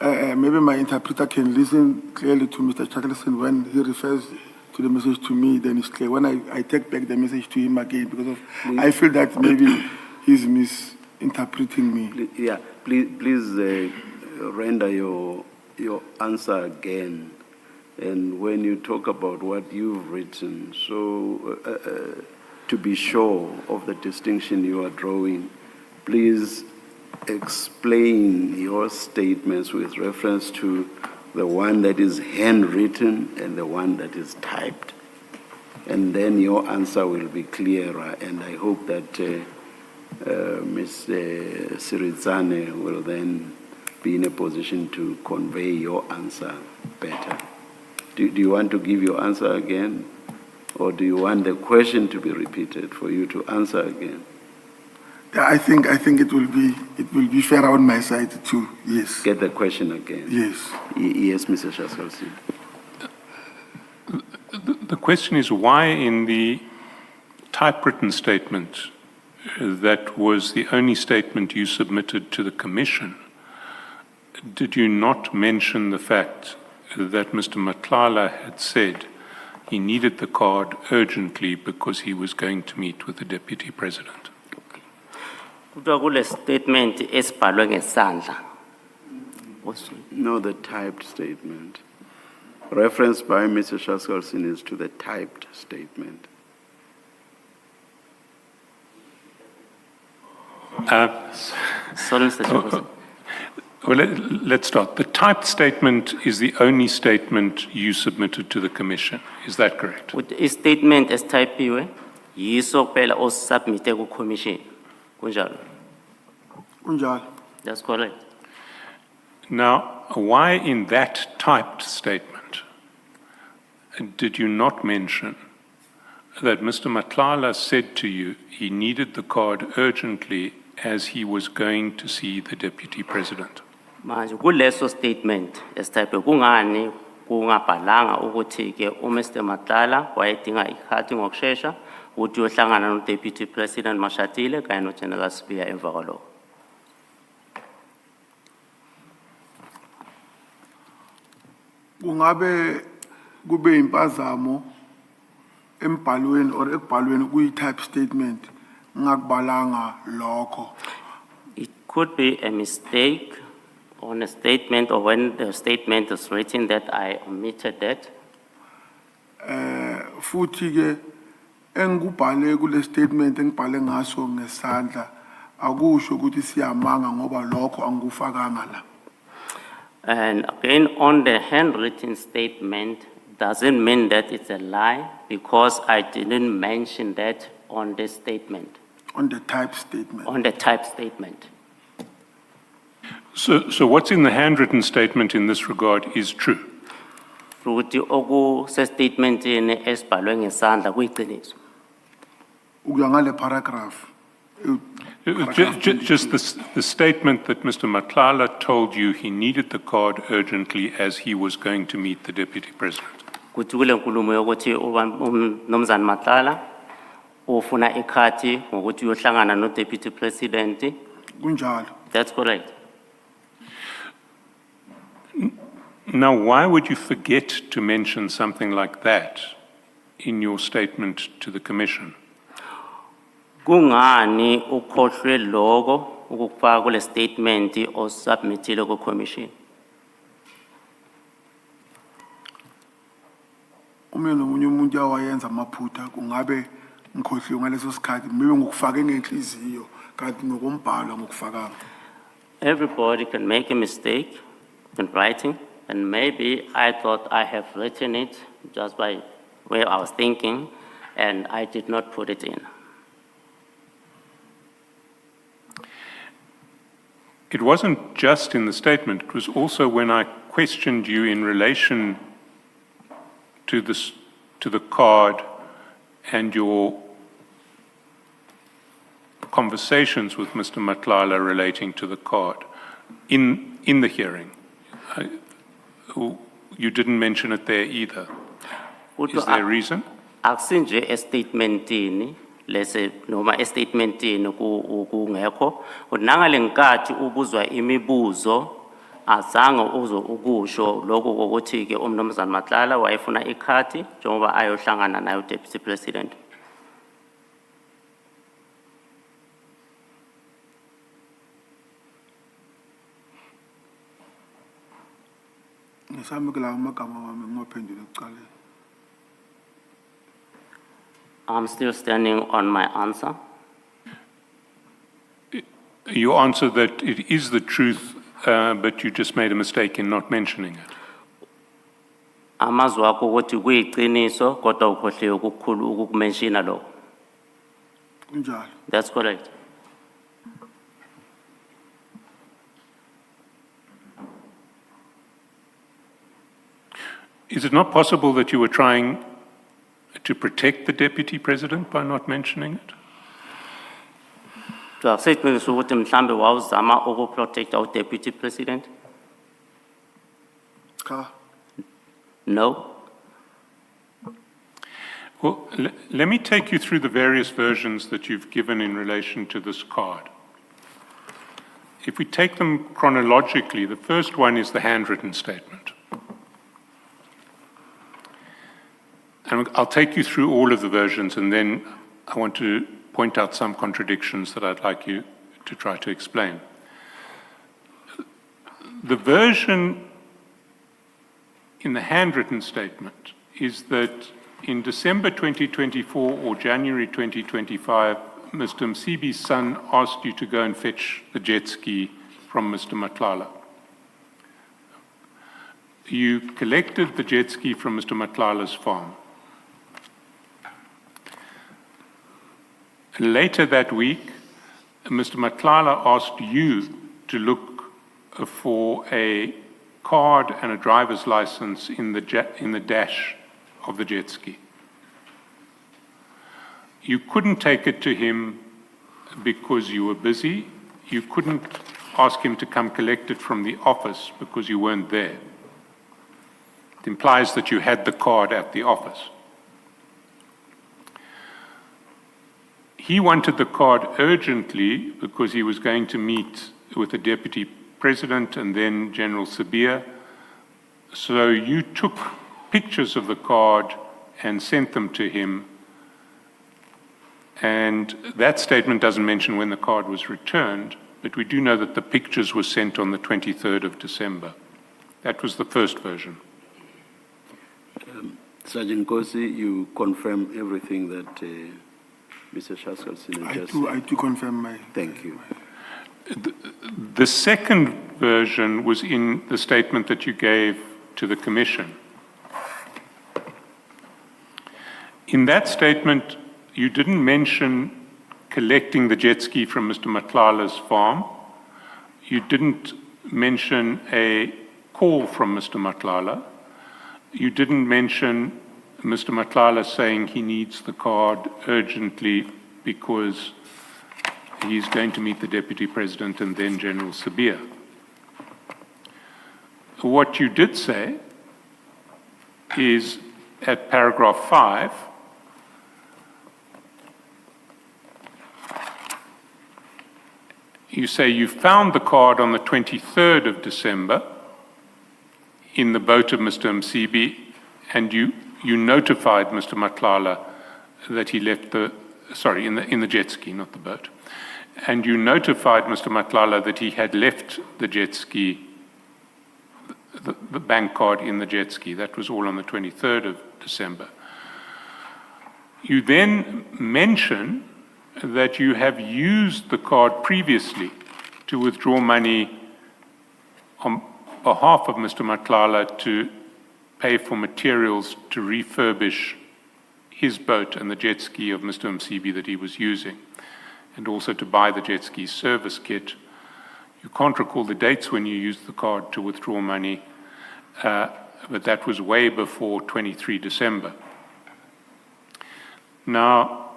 maybe my interpreter can listen clearly to Mr. Charleson when he refers to the message to me, then it's clear. When I take back the message to him again, because I feel that maybe he's misinterpreting me. Yeah, please render your answer again. And when you talk about what you've written, so to be sure of the distinction you are drawing, please explain your statements with reference to the one that is handwritten and the one that is typed. And then your answer will be clearer, and I hope that Ms. Siritsane will then be in a position to convey your answer better. Do you want to give your answer again? Or do you want the question to be repeated for you to answer again? Yeah, I think it will be fair on my side too. Yes. Get the question again. Yes. Yes, Mr. Shaskalsi. The question is why in the typewritten statement that was the only statement you submitted to the Commission, did you not mention the fact that Mr. Matlala had said he needed the card urgently because he was going to meet with the Deputy President? Kuthiwa kule statement esibhalwe ngesandla. No, the typed statement. Reference by Mr. Shaskalsin is to the typed statement. Sorry, Mr. Chairperson. Well, let's start. The typed statement is the only statement you submitted to the Commission. Is that correct? With a statement esithayipiwe yiso kuphela osubmite ku commission. Kunjalo. Kunjalo. That's correct. Now, why in that typed statement did you not mention that Mr. Matlala said to you he needed the card urgently as he was going to see the Deputy President? Manje kuleso statement esithayipiwe kungani kungabhalanga ukuthi ke uMr. Matlala wayedinga ikhadi ngokusheshsha ukuthi uyohlangana no Deputy President Mashatile kanye no General Spear emva kwalokho. Kungabe kube impazamo embhalweni or ekubhalweni kuyi-type statement ngakubalanga lokho. It could be a mistake on a statement or when the statement is written that I omitted that. Futhi ke engikubhale kule statement engibhale ngaso ngesandla akusho ukuthi siyamanga ngoba lokho angikufakanga la. And again, on the handwritten statement, doesn't mean that it's a lie because I didn't mention that on this statement, On the type statement. on the type statement. So what's in the handwritten statement in this regard is true. Futhi okusestatementini esibhalwe ngesandla kuyiqiniso. Ukuya ngale paragraph. Just the statement that Mr. Matlala told you he needed the card urgently as he was going to meet the Deputy President. Kuthi kule nkulumo yokuthi uMnumzane Matlala ufuna ikhadi ngokuthi uyohlangana no Deputy President. Kunjalo. That's correct. Now, why would you forget to mention something like that in your statement to the Commission? Kungani ukhohlwe lokho ukufaka kule statement osubmitile ku commission? Uma nomunye umuntu awayenza amaphutha kungabe ngikhohliwe ngaleso sikhathi maybe ngokufake ngenhliziyo kanti ngokumbhalo ngokufakanga. Everybody can make a mistake in writing, and maybe I thought I have written it just by where I was thinking, and I did not put it in. It wasn't just in the statement, it was also when I questioned you in relation to the card and your conversations with Mr. Matlala relating to the card in the hearing. You didn't mention it there either. Is there a reason? Akusinje estatementini lese noma estatementini kungekho unangale nkathi ubuzwa imibuzo azange ukusho lokho kokuthi ke umnumzana Matlala wayefuna ikhati njengoba ayohlangana nayo deputy president. Ngisamukela amagama wami ngophendula ekuqaleni. I'm still standing on my answer. You answered that it is the truth, but you just made a mistake in not mentioning it. Amazwi akho ukuthi kuyiqiniso kodwa ukhohle ukukhulu ukukumenshina lokho. Kunjalo. That's correct. Is it not possible that you were trying to protect the deputy president by not mentioning it? Akusetshenziswa ukuthi mhlambe wawuzama ukuprotect our deputy president? Cha. No. Well, let me take you through the various versions that you've given in relation to this card. If we take them chronologically, the first one is the handwritten statement. And I'll take you through all of the versions, and then I want to point out some contradictions that I'd like you to try to explain. The version in the handwritten statement is that in December 2024 or January 2025, Mr. Msibi's son asked you to go and fetch the jet ski from Mr. Matlala. You collected the jet ski from Mr. Matlala's farm. Later that week, Mr. Matlala asked you to look for a card and a driver's license in the dash of the jet ski. You couldn't take it to him because you were busy. You couldn't ask him to come collect it from the office because you weren't there. It implies that you had the card at the office. He wanted the card urgently because he was going to meet with the deputy president and then General Sabia. So you took pictures of the card and sent them to him. And that statement doesn't mention when the card was returned, but we do know that the pictures were sent on the 23rd of December. That was the first version. Sergeant Nkosi, you confirm everything that Mr. Shaskalsina just said. I do confirm my... Thank you. The second version was in the statement that you gave to the Commission. In that statement, you didn't mention collecting the jet ski from Mr. Matlala's farm. You didn't mention a call from Mr. Matlala. You didn't mention Mr. Matlala saying he needs the card urgently because he's going to meet the Deputy President and then General Sabia. What you did say is at paragraph 5, you say you found the card on the 23rd of December in the boat of Mr. Msibi, and you notified Mr. Matlala that he left in the jet ski, not the boat. And you notified Mr. Matlala that he had left the jet ski, the bank card in the jet ski. That was all on the 23rd of December. You then mention that you have used the card previously to withdraw money on behalf of Mr. Matlala to pay for materials to refurbish his boat and the jet ski of Mr. Msibi that he was using, and also to buy the jet ski service kit. You can't recall the dates when you used the card to withdraw money, but that was way before 23 December. Now,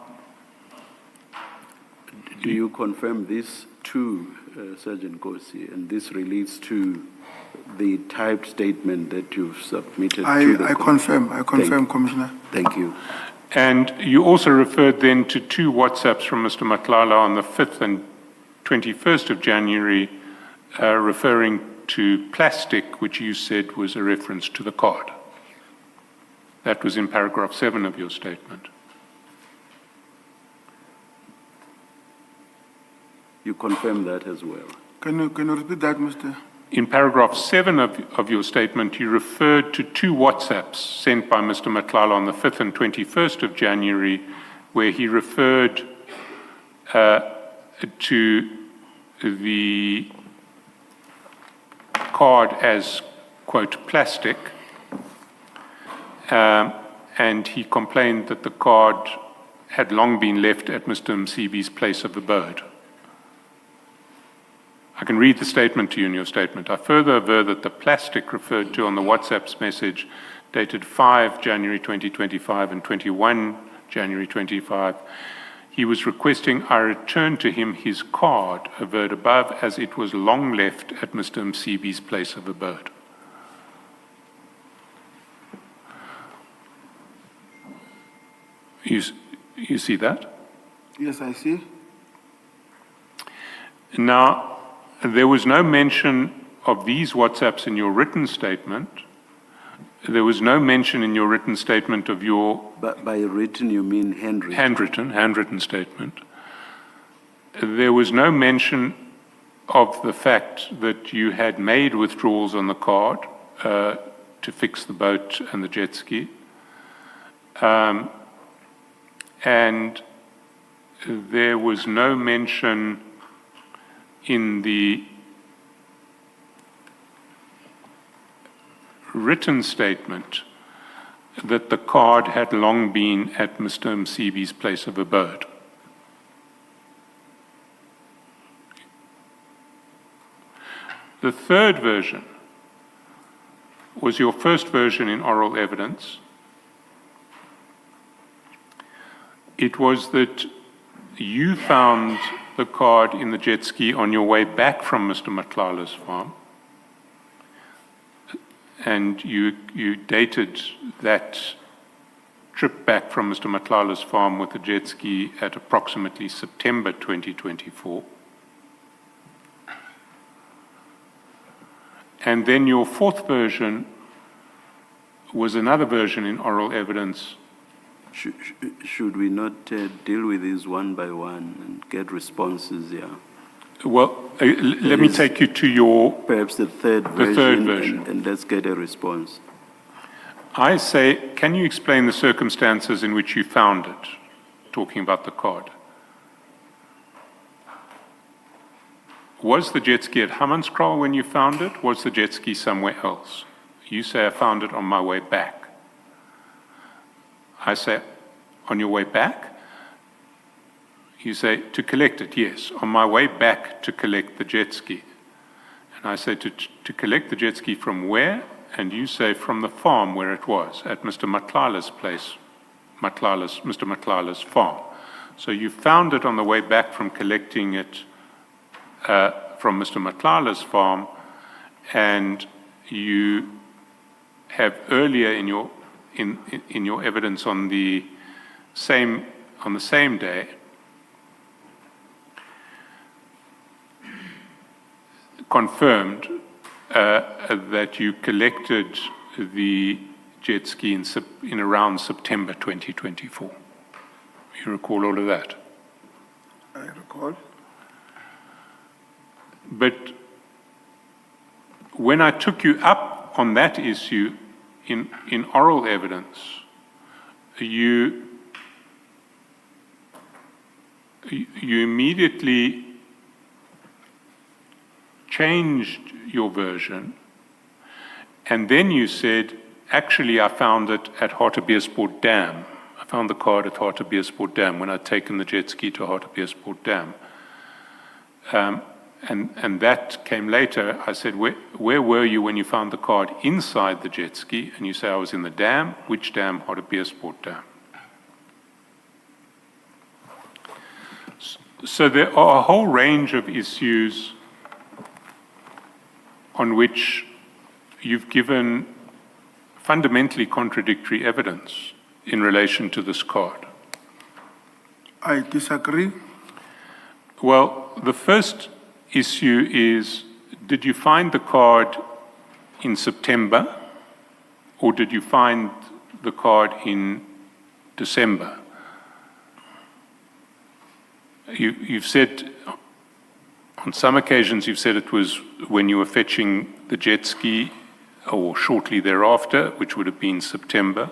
Do you confirm this too, Sergeant Nkosi, and this relates to the typed statement that you've submitted to the I confirm, Commissioner. Thank you. and you also referred then to 2 WhatsApps from Mr. Matlala on the 5th and 21st of January, referring to plastic, which you said was a reference to the card. That was in paragraph 7 of your statement. You confirm that as well. Can you repeat that, Mr.? In paragraph 7 of your statement, you referred to 2 WhatsApps sent by Mr. Matlala on the 5th and 21st of January, where he referred to the card as, quote, plastic, and he complained that the card had long been left at Mr. Msibi's place of abode. I can read the statement to you in your statement. I further aver that the plastic referred to on the WhatsApp's message dated 5 January 2025 and 21 January 25, he was requesting I return to him his card, averred above, as it was long left at Mr. Msibi's place of abode. You see that? Yes, I see. Now, there was no mention of these WhatsApps in your written statement. There was no mention in your written statement of your... By written, you mean handwritten? Handwritten statement. There was no mention of the fact that you had made withdrawals on the card to fix the boat and the jet ski. And there was no mention in the written statement that the card had long been at Mr. Msibi's place of abode. The third version was your first version in oral evidence. It was that you found the card in the jet ski on your way back from Mr. Matlala's farm, and you dated that trip back from Mr. Matlala's farm with the jet ski at approximately September 2024. And then your fourth version was another version in oral evidence. Should we not deal with these one by one and get responses here? Well, let me take you to your... Perhaps the third version. And let's get a response. I say, can you explain the circumstances in which you found it, talking about the card? Was the jet ski at Hammanskraal when you found it? Was the jet ski somewhere else? You say, I found it on my way back. I say, on your way back? You say, to collect it, yes. On my way back to collect the jet ski. And I say, to collect the jet ski from where? And you say, from the farm where it was, at Mr. Matlala's place, Mr. Matlala's farm. So you found it on the way back from collecting it from Mr. Matlala's farm, and you have earlier in your evidence on the same day confirmed that you collected the jet ski in around September 2024. You recall all of that? I recall. But when I took you up on that issue in oral evidence, you immediately changed your version, and then you said, actually I found it at Hartbeespoort Dam. I found the card at Hartbeespoort Dam when I'd taken the jet ski to Hartbeespoort Dam. and that came later. I said, where were you when you found the card inside the jet ski? And you say, I was in the dam. Which dam? Hartbeespoort Dam. So there are a whole range of issues on which you've given fundamentally contradictory evidence in relation to this card. I disagree. Well, the first issue is, did you find the card in September, or did you find the card in December? You've said, on some occasions you've said it was when you were fetching the jet ski or shortly thereafter, which would have been September.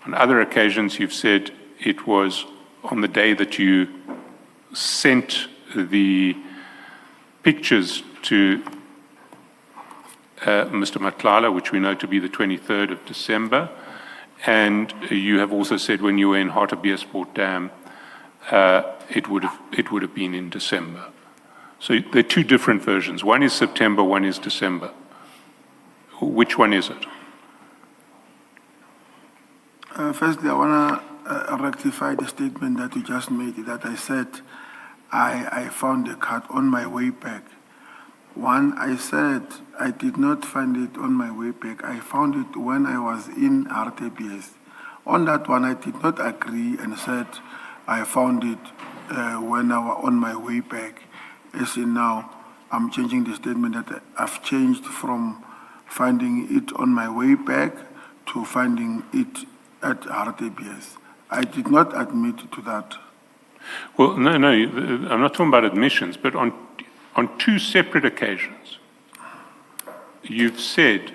On other occasions you've said it was on the day that you sent the pictures to Mr. Matlala, which we know to be the 23rd of December. And you have also said when you were in Hartbeespoort Dam, it would have been in December. So there are two different versions. One is September, one is December. Which one is it? Firstly, I want to rectify the statement that you just made, that I said I found the card on my way back. One, I said I did not find it on my way back. I found it when I was in RTBS. On that one, I did not agree and said I found it when I was on my way back. As in now, I'm changing the statement that I've changed from finding it on my way back to finding it at RTBS. I did not admit to that. Well, no, I'm not talking about admissions, but on two separate occasions, you've said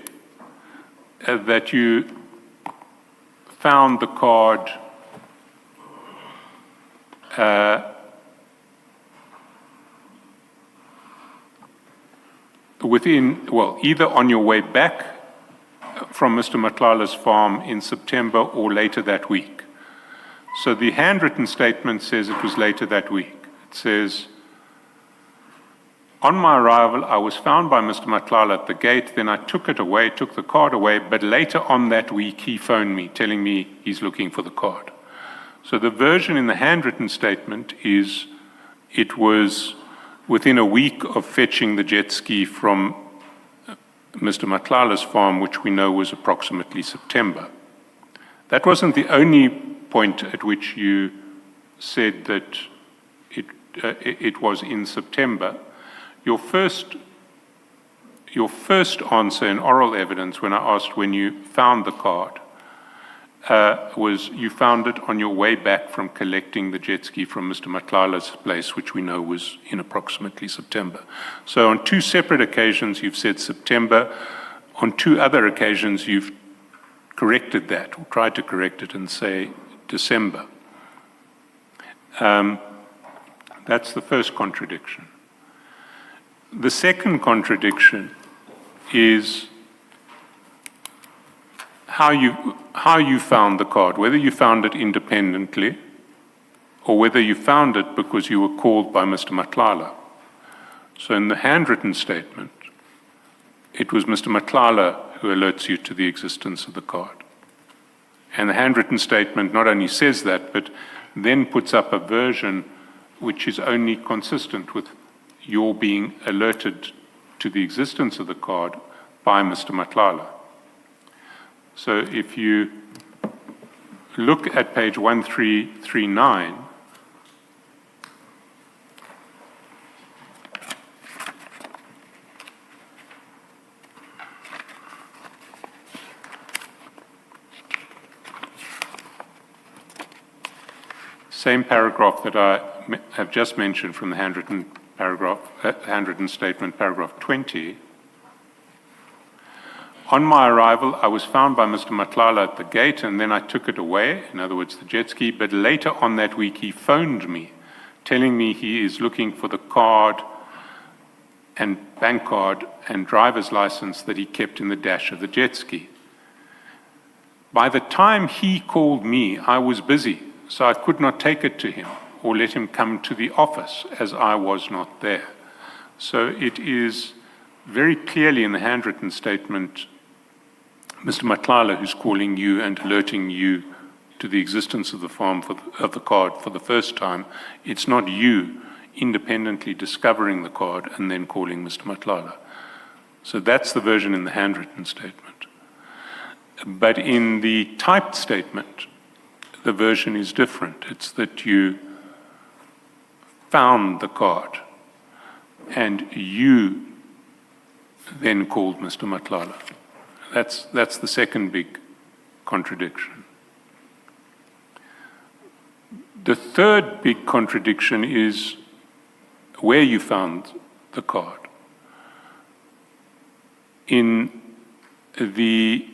that you found the card either on your way back from Mr. Matlala's farm in September or later that week. So the handwritten statement says it was later that week. It says, on my arrival, I was found by Mr. Matlala at the gate, then I took the card away, but later on that week he phoned me, telling me he's looking for the card. So the version in the handwritten statement is it was within a week of fetching the jet ski from Mr. Matlala's farm, which we know was approximately September. That wasn't the only point at which you said that it was in September. Your first answer in oral evidence when I asked when you found the card was you found it on your way back from collecting the jet ski from Mr. Matlala's place, which we know was in approximately September. So on two separate occasions you've said September. On two other occasions you've corrected that, or tried to correct it and say December. That's the first contradiction. The second contradiction is how you found the card, whether you found it independently or whether you found it because you were called by Mr. Matlala. So in the handwritten statement, it was Mr. Matlala who alerts you to the existence of the card. And the handwritten statement not only says that, but then puts up a version which is only consistent with your being alerted to the existence of the card by Mr. Matlala. So if you look at page 1339, same paragraph that I have just mentioned from the handwritten statement, paragraph 20. On my arrival, I was found by Mr. Matlala at the gate, and then I took it away, in other words, the jet ski, but later on that week he phoned me, telling me he is looking for the card and bank card and driver's license that he kept in the dash of the jet ski. By the time he called me, I was busy, so I could not take it to him or let him come to the office as I was not there. So it is very clearly in the handwritten statement, Mr. Matlala who's calling you and alerting you to the existence of the card for the first time. It's not you independently discovering the card and then calling Mr. Matlala. So that's the version in the handwritten statement. But in the typed statement, the version is different. It's that you found the card and you then called Mr. Matlala. That's the second big contradiction. The third big contradiction is where you found the card. In the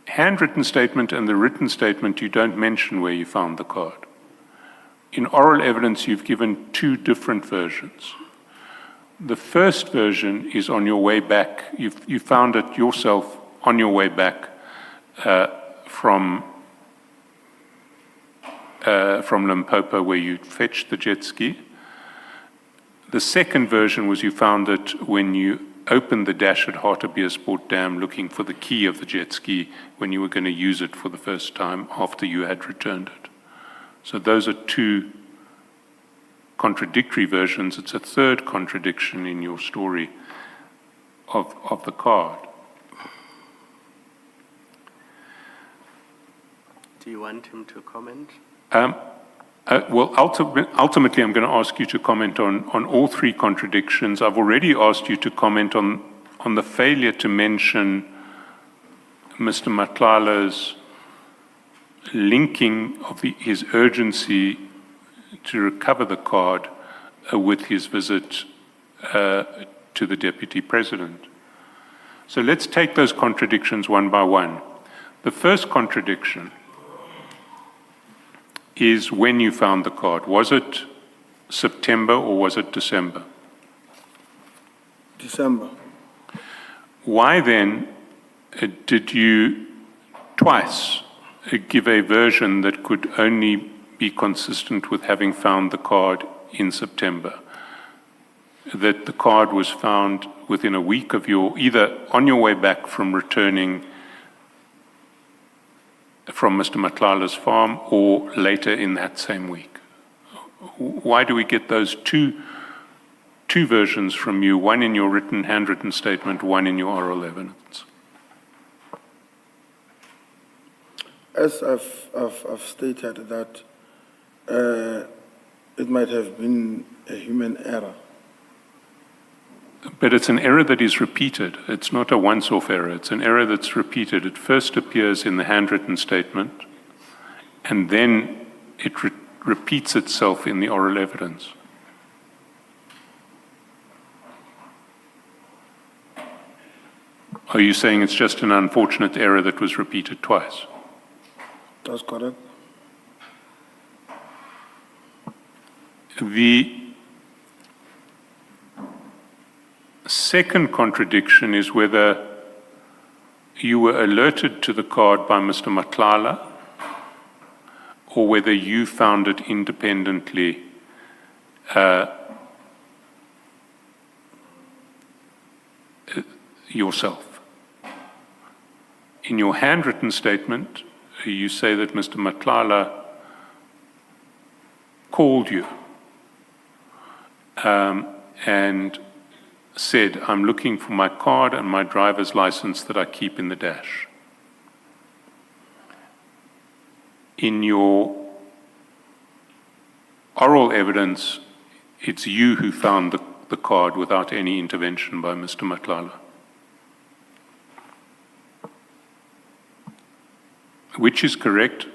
handwritten statement and the written statement, you don't mention where you found the card. In oral evidence, you've given two different versions. The first version is on your way back. You found it yourself on your way back from Limpopo, where you fetched the jet ski. The second version was you found it when you opened the dash at Hartebeespoort Dam looking for the key of the jet ski when you were going to use it for the first time after you had returned it. So those are two contradictory versions. It's a third contradiction in your story of the card. Do you want him to comment? Well, ultimately, I'm going to ask you to comment on all three contradictions. I've already asked you to comment on the failure to mention Mr. Matlala's linking of his urgency to recover the card with his visit to the Deputy President. So let's take those contradictions one by one. The first contradiction is when you found the card. Was it September or was it December? December. Why then did you twice give a version that could only be consistent with having found the card in September? That the card was found within a week of either on your way back from returning from Mr. Matlala's farm or later in that same week. Why do we get those two versions from you, one in your handwritten statement, one in your oral evidence? As I've stated that it might have been a human error. But it's an error that is repeated. It's not a once-off error. It's an error that's repeated. It first appears in the handwritten statement, and then it repeats itself in the oral evidence. Are you saying it's just an unfortunate error that was repeated twice? That's correct. The second contradiction is whether you were alerted to the card by Mr. Matlala or whether you found it independently yourself. In your handwritten statement, you say that Mr. Matlala called you and said, I'm looking for my card and my driver's license that I keep in the dash. In your oral evidence, it's you who found the card without any intervention by Mr. Matlala. Which is correct?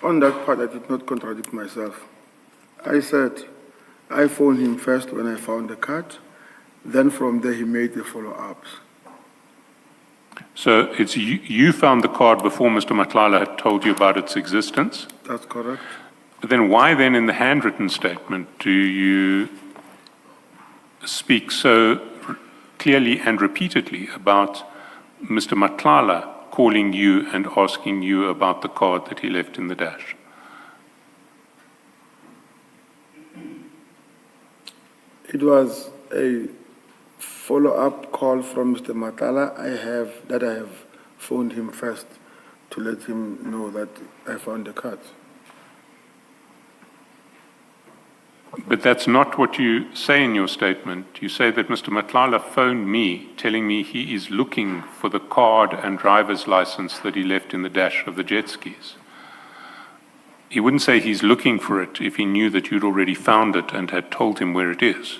On that part, I did not contradict myself. I said, I phoned him first when I found the card, then from there he made the follow-ups. So it's you found the card before Mr. Matlala had told you about its existence? That's correct. But then why then in the handwritten statement do you speak so clearly and repeatedly about Mr. Matlala calling you and asking you about the card that he left in the dash? It was a follow-up call from Mr. Matala. I have phoned him first to let him know that I found the cards. But that's not what you say in your statement. You say that Mr. Matlala phoned me, telling me he is looking for the card and driver's license that he left in the dash of the jet skis. He wouldn't say he's looking for it if he knew that you'd already found it and had told him where it is.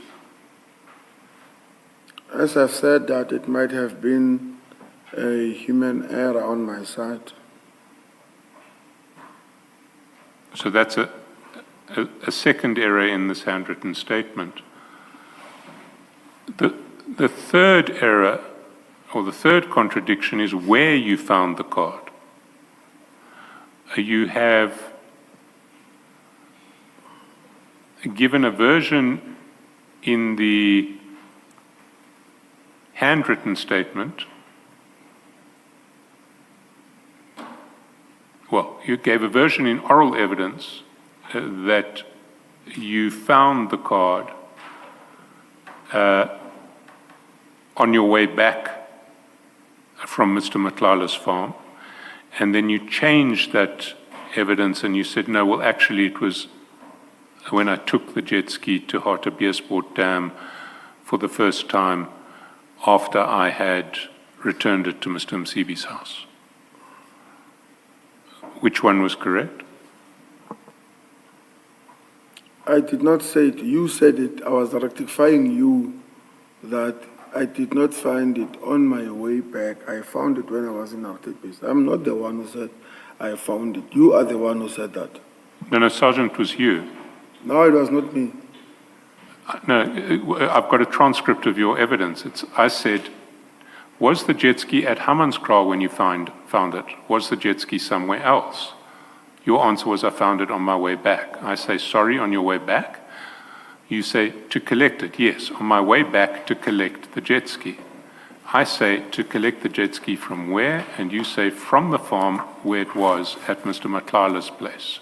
As I said, that it might have been a human error on my side. So that's a second error in this handwritten statement. The third error, or the third contradiction, is where you found the card. You have given a version in the handwritten statement. Well, you gave a version in oral evidence that you found the card on your way back from Mr. Matlala's farm, and then you changed that evidence and you said, no, well, actually it was when I took the jet ski to Hartebeespoort Dam for the first time after I had returned it to Mr. Msibi's house. Which one was correct? I did not say it. You said it. I was rectifying you that I did not find it on my way back. I found it when I was in Hartebees. I'm not the one who said I found it. You are the one who said that. No, Sergeant, it was you. No, it was not me. No, I've got a transcript of your evidence. I said, was the jet ski at Hammanskraal when you found it? Was the jet ski somewhere else? Your answer was, I found it on my way back. I say, sorry, on your way back? You say, to collect it. Yes, on my way back to collect the jet ski. I say, to collect the jet ski from where? And you say, from the farm where it was at Mr. Matlala's place.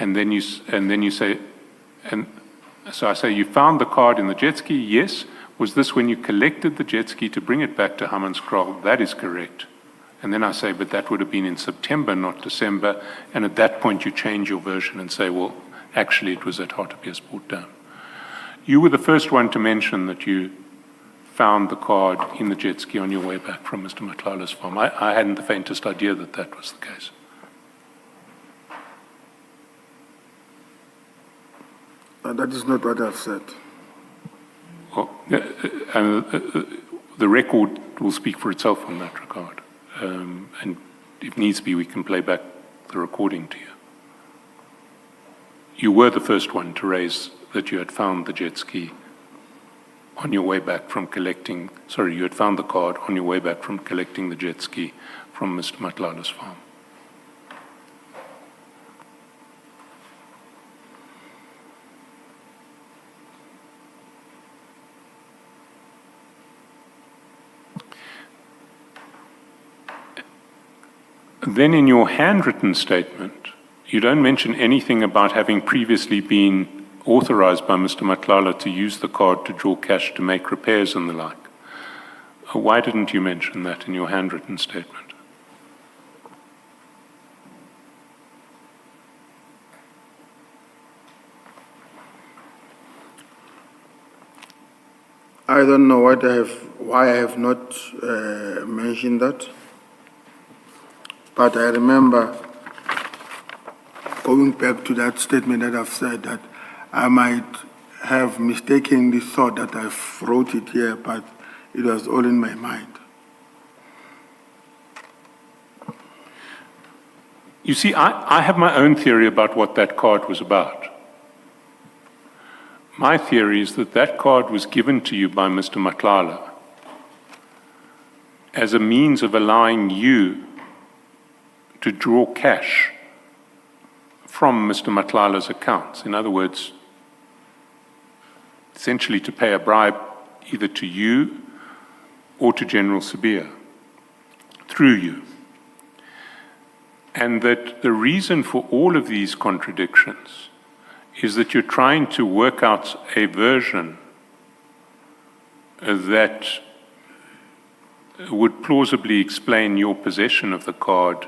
And then you say, and so I say, you found the card in the jet ski? Yes. Was this when you collected the jet ski to bring it back to Hammanskraal? That is correct. And then I say, but that would have been in September, not December. And at that point, you change your version and say, well, actually, it was at Hartebeespoort Dam. You were the first one to mention that you found the card in the jet ski on your way back from Mr. Matlala's farm. I hadn't the faintest idea that that was the case. That is not what I've said. Well, the record will speak for itself in that regard. And if needs be, we can play back the recording to you. You were the first one to raise that you had found the jet ski on your way back from collecting, sorry, you had found the card on your way back from collecting the jet ski from Mr. Matlala's farm. Then in your handwritten statement, you don't mention anything about having previously been authorized by Mr. Matlala to use the card to draw cash to make repairs and the like. Why didn't you mention that in your handwritten statement? I don't know why I have not mentioned that. But I remember going back to that statement that I've said that I might have mistakenly thought that I wrote it here, but it was all in my mind. You see, I have my own theory about what that card was about. My theory is that that card was given to you by Mr. Matlala as a means of allowing you to draw cash from Mr. Matlala's accounts. In other words, essentially to pay a bribe either to you or to General Sabia, through you. and that the reason for all of these contradictions is that you're trying to work out a version that would plausibly explain your possession of the card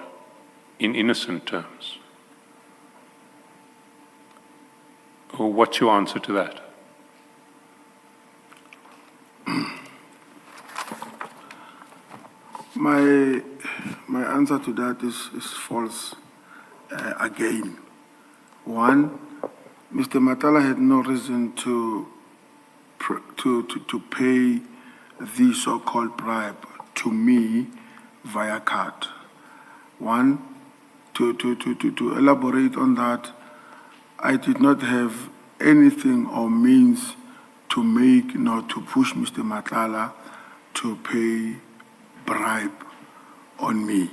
in innocent terms. Or what's your answer to that? My answer to that is false again. One, Mr. Matala had no reason to pay the so-called bribe to me via card. One, to elaborate on that, I did not have anything or means to make nor to push Mr. Matala to pay bribe on me.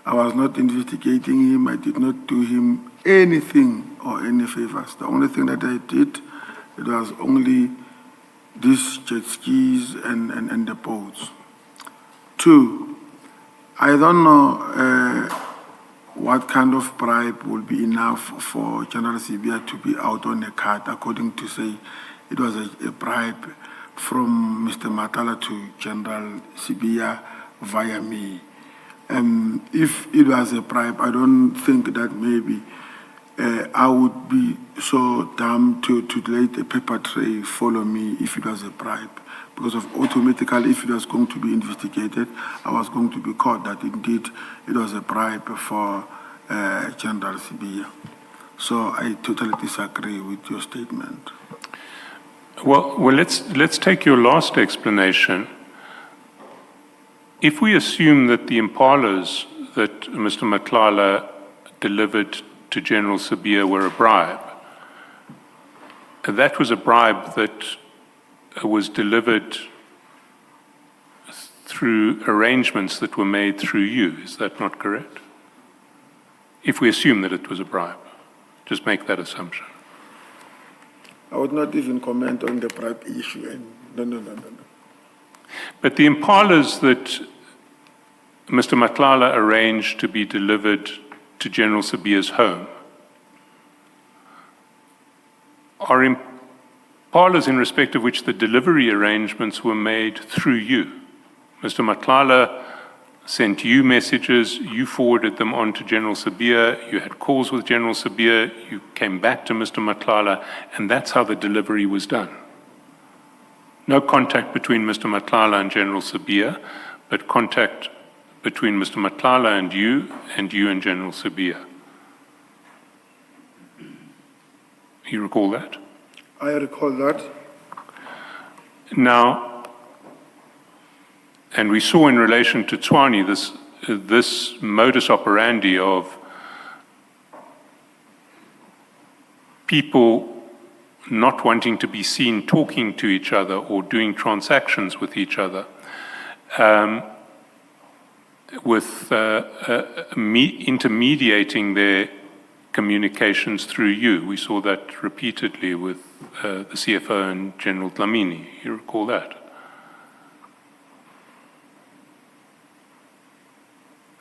I was not investigating him. I did not do him anything or any favors. The only thing that I did, it was only these jet skis and the boats. Two, I don't know what kind of bribe will be enough for General Sibia to be out on a card, according to say it was a bribe from Mr. Matala to General Sibia via me. If it was a bribe, I don't think that maybe I would be so dumb to let a paper trail follow me if it was a bribe. Because of automatically, if it was going to be investigated, I was going to be caught that indeed it was a bribe for General Sibia. So I totally disagree with your statement. Well, let's take your last explanation. If we assume that the impalas that Mr. Matlala delivered to General Sibia were a bribe, that was a bribe that was delivered through arrangements that were made through you. Is that not correct? If we assume that it was a bribe, just make that assumption. I would not even comment on the bribe issue. No. But the impalas that Mr. Matlala arranged to be delivered to General Sibia's home are impalas in respect of which the delivery arrangements were made through you. Mr. Matlala sent you messages, you forwarded them on to General Sibia, you had calls with General Sibia, you came back to Mr. Matlala, and that's how the delivery was done. No contact between Mr. Matlala and General Sibia, but contact between Mr. Matlala and you and General Sibia. You recall that? I recall that. Now, and we saw in relation to Tshwane this modus operandi of people not wanting to be seen talking to each other or doing transactions with each other, with intermediating their communications through you. We saw that repeatedly with the CFO and General Dlamini. You recall that?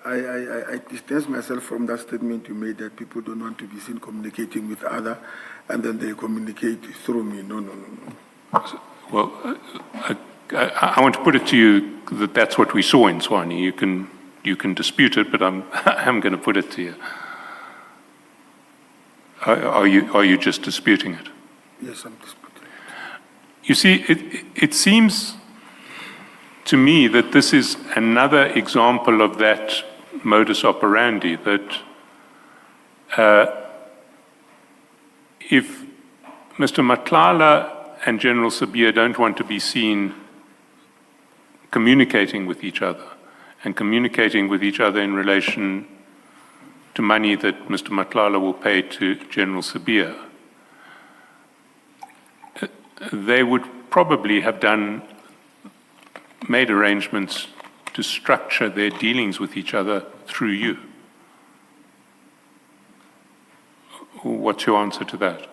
I distance myself from that statement you made that people don't want to be seen communicating with others, and then they communicate through me. No. Well, I want to put it to you that that's what we saw in Tshwane. You can dispute it, but I'm going to put it to you. Are you just disputing it? Yes, I'm disputing it. You see, it seems to me that this is another example of that modus operandi, that if Mr. Matlala and General Sibia don't want to be seen communicating with each other, and communicating with each other in relation to money that Mr. Matlala will pay to General Sibia, they would probably have made arrangements to structure their dealings with each other through you. What's your answer to that?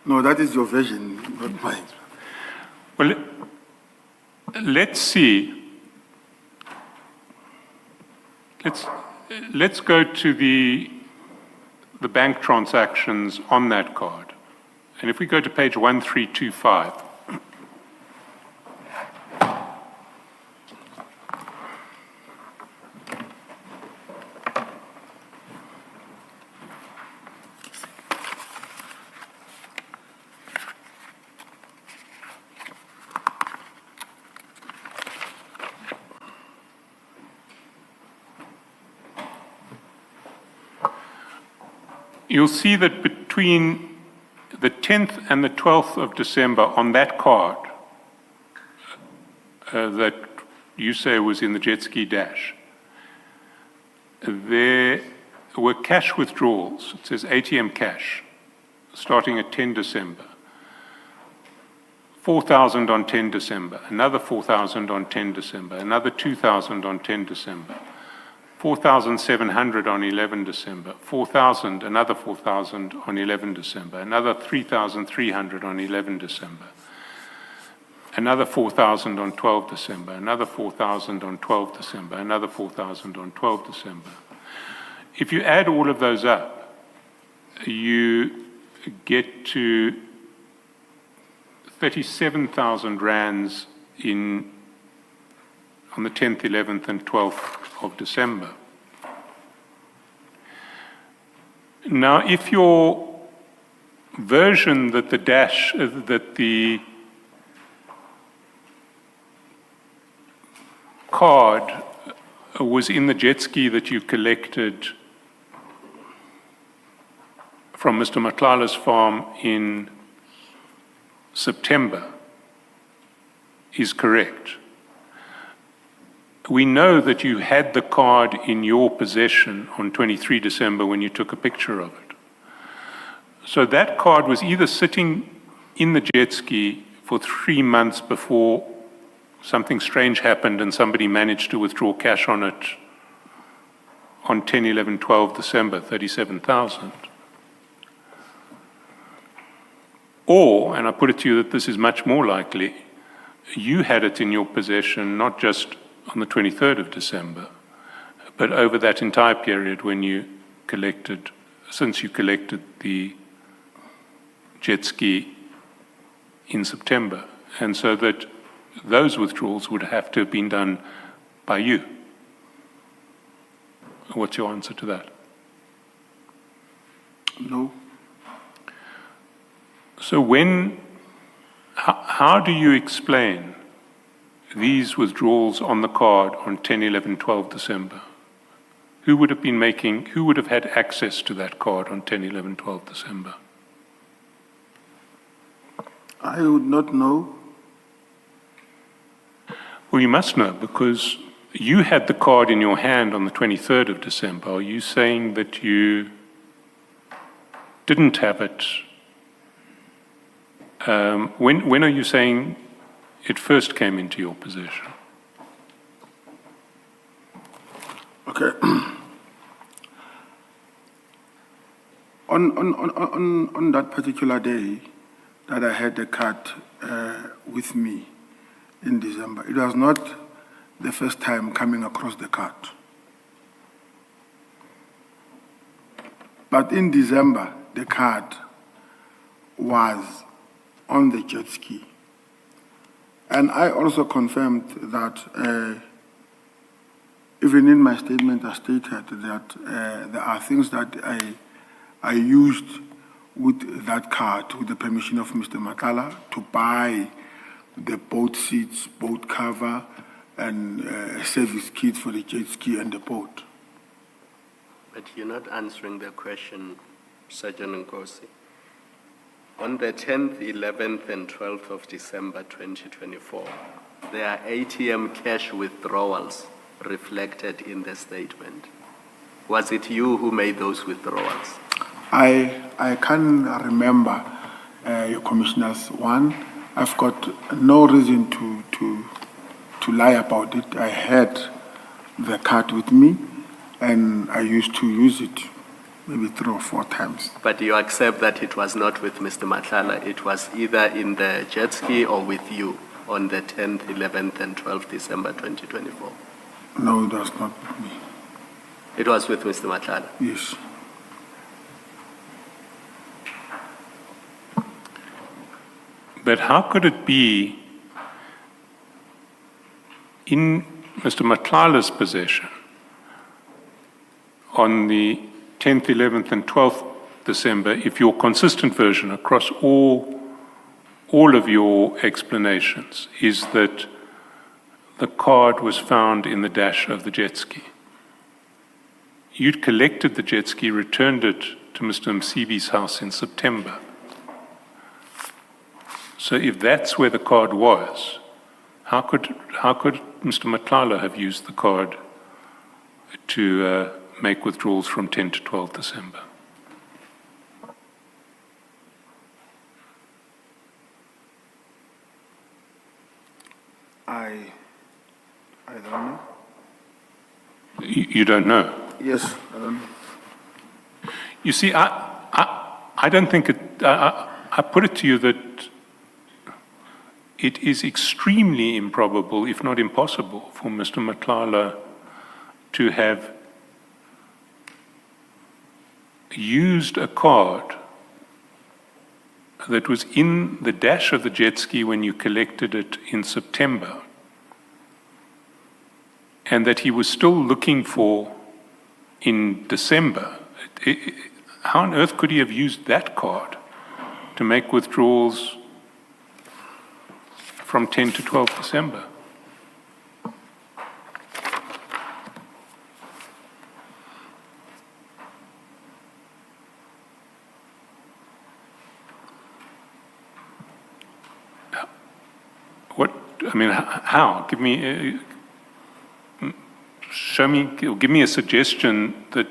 No, that is your version, not mine. Well, let's see let's go to the bank transactions on that card. And if we go to page 1325, you'll see that between the 10th and the 12th of December on that card that you say was in the jet ski dash, there were cash withdrawals. It says ATM cash, starting at 10 December. 4,000 on 10 December, another 4,000 on 10 December, another 2,000 on 10 December. 4,700 on 11 December, 4,000, another 4,000 on 11 December, another 3,300 on 11 December, another 4,000 on 12 December, another 4,000 on 12 December, another 4,000 on 12 December. If you add all of those up, you get to 37,000 rands on the 10th, 11th, and 12th of December. Now, if your version that the card was in the jet ski that you collected from Mr. Matlala's farm in September is correct, we know that you had the card in your possession on 23 December when you took a picture of it. So that card was either sitting in the jet ski for 3 months before something strange happened and somebody managed to withdraw cash on it on 10, 11, 12 December, 37,000. Or, and I put it to you that this is much more likely, you had it in your possession not just on the 23rd of December, but over that entire period when you collected, since you collected the jet ski in September. And so that those withdrawals would have to have been done by you. What's your answer to that? No. So how do you explain these withdrawals on the card on 10, 11, 12 December? Who would have had access to that card on 10, 11, 12 December? I would not know. Well, you must know, because you had the card in your hand on the 23rd of December. Are you saying that you didn't have it? When are you saying it first came into your possession? Okay. On that particular day that I had the card with me in December, it was not the first time coming across the card. But in December, the card was on the jet ski. And I also confirmed that even in my statement I stated that there are things that I used with that card, with the permission of Mr. Matlala, to buy the boat seats, boat cover, and service kit for the jet ski and the boat. But you're not answering the question, Sergeant Nkosi. On the 10th, 11th, and 12th of December 2024, there are ATM cash withdrawals reflected in the statement. Was it you who made those withdrawals? I can remember, your commissioners. One, I've got no reason to lie about it. I had the card with me, and I used to use it maybe 3 or 4 times. But you accept that it was not with Mr. Matlala, it was either in the jet ski or with you on the 10th, 11th, and 12th December 2024? No, it was not with me. It was with Mr. Matlala. Yes. But how could it be in Mr. Matlala's possession on the 10th, 11th, and 12th December if your consistent version across all of your explanations is that the card was found in the dash of the jet ski? You'd collected the jet ski, returned it to Mr. Msibi's house in September. So if that's where the card was, how could Mr. Matlala have used the card to make withdrawals from 10 to 12 December? I don't know. You don't know? Yes, I don't know. You see, I don't think it, I put it to you that it is extremely improbable, if not impossible, for Mr. Matlala to have used a card that was in the dash of the jet ski when you collected it in September, and that he was still looking for in December. How on earth could he have used that card to make withdrawals from 10 to 12 December? What, I mean, how? Give me, give me a suggestion that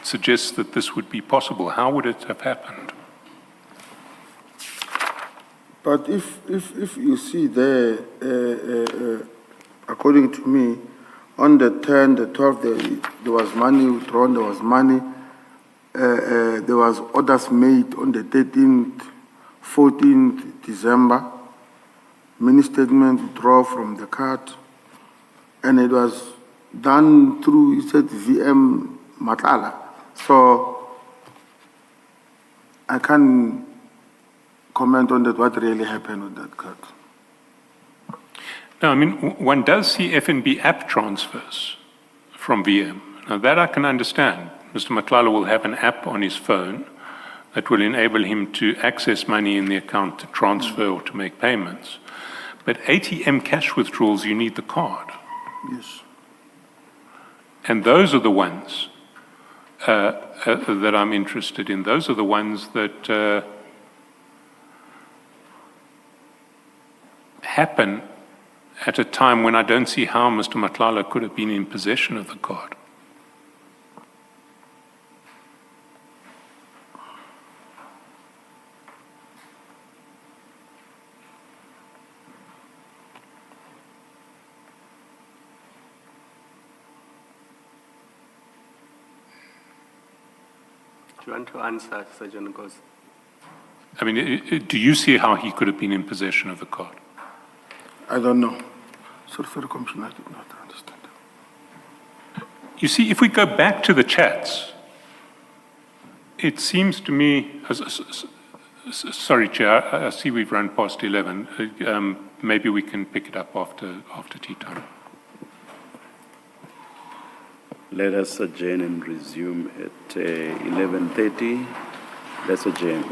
suggests that this would be possible. How would it have happened? But if you see there, according to me, on the 10th, the 12th, there was money withdrawn, there was money, there was orders made on the 13th, 14th December, mini statement withdraw from the card, and it was done through, he said, VM Matlala. So I can't comment on that, what really happened with that card. No, I mean, one does see FNB app transfers from VM. Now that I can understand. Mr. Matlala will have an app on his phone that will enable him to access money in the account to transfer or to make payments. But ATM cash withdrawals, you need the card. Yes. And those are the ones that I'm interested in. Those are the ones that happen at a time when I don't see how Mr. Matlala could have been in possession of the card. Do you want to answer, Sergeant Nkosi? I mean, do you see how he could have been in possession of the card? I don't know. Sorry for the confusion, I did not understand. You see, if we go back to the chats, it seems to me, sorry, Chair, I see we've run past 11. Maybe we can pick it up after tea time. Let us adjourn and resume at 11:30. Let's adjourn.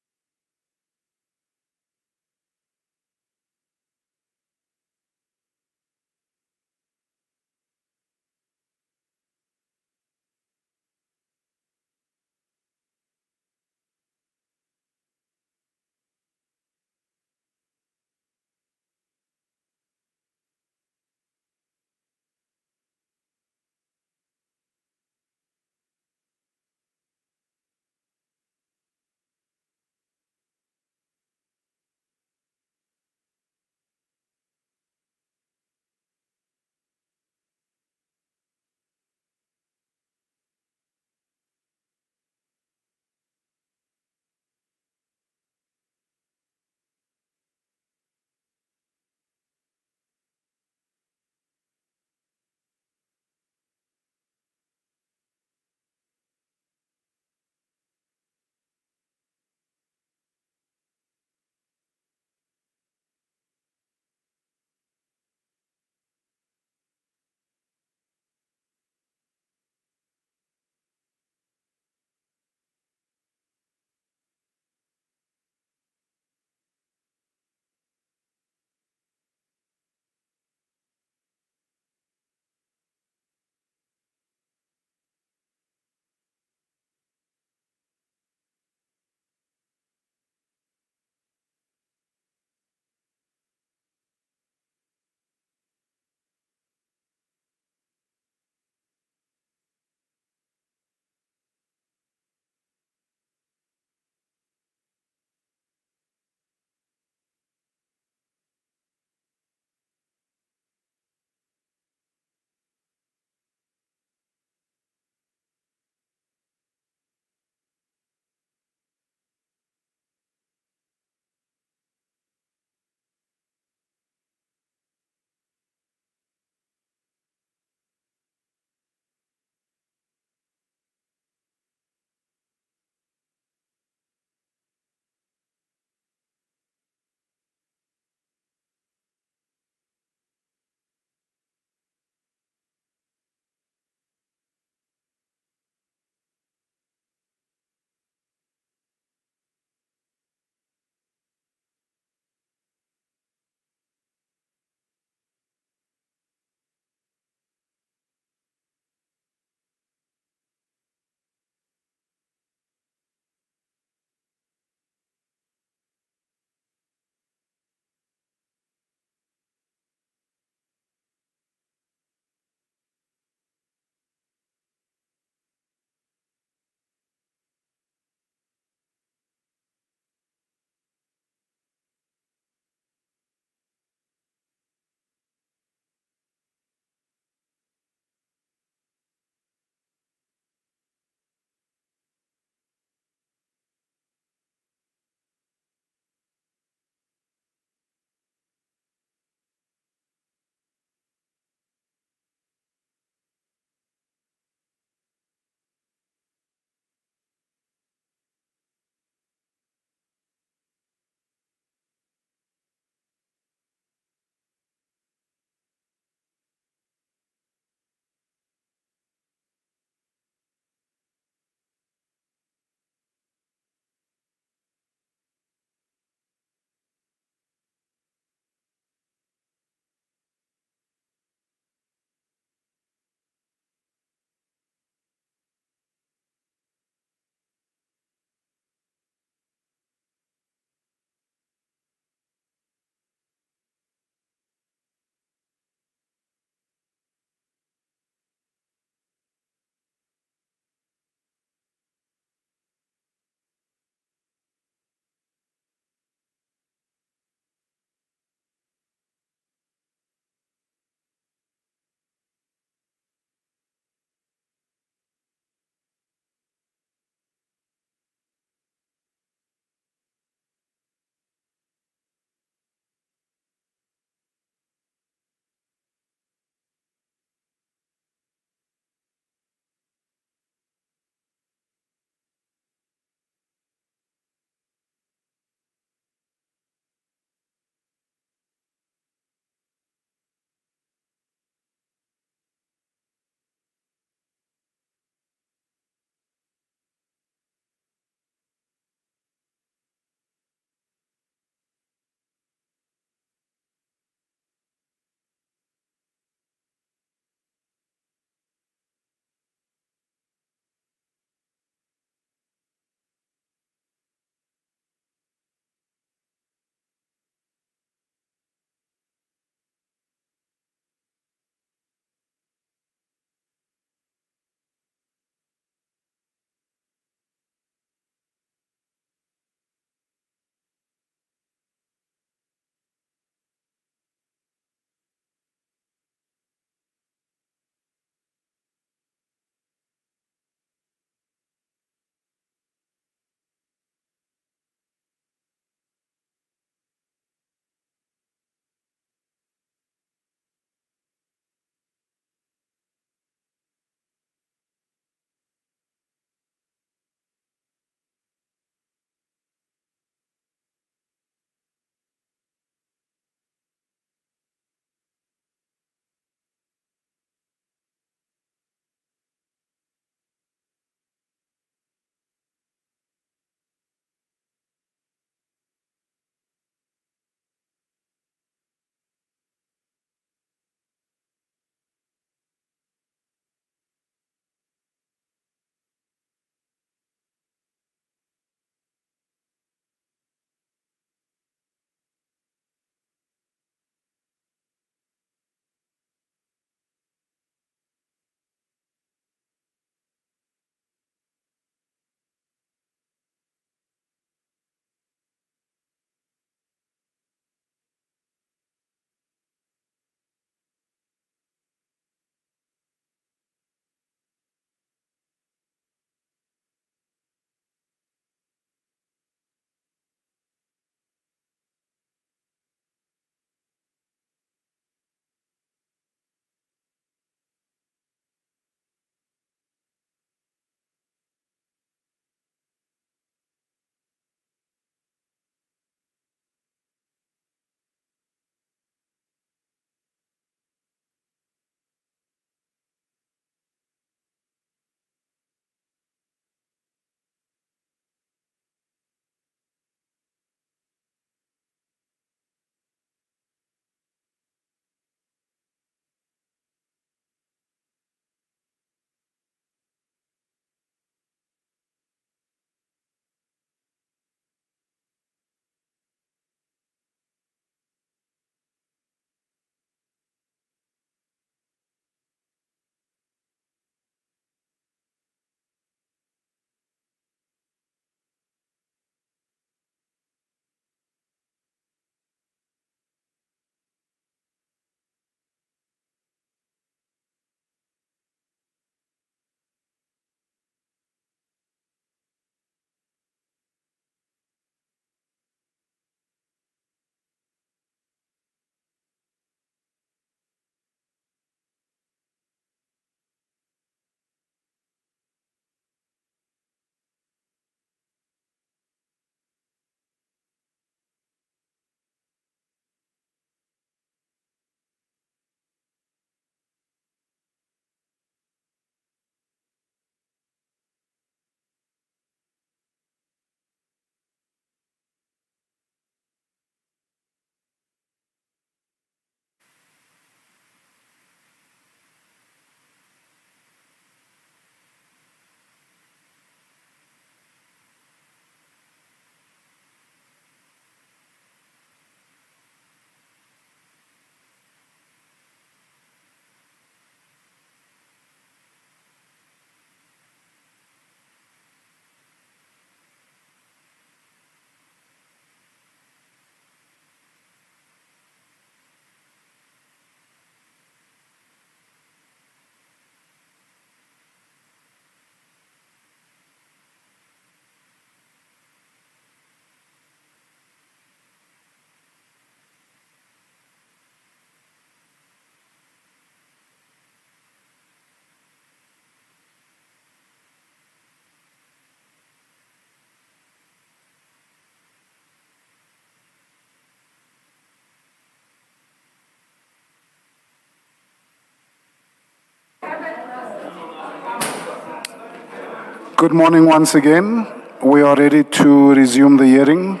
Good morning once again. We are ready to resume the hearing.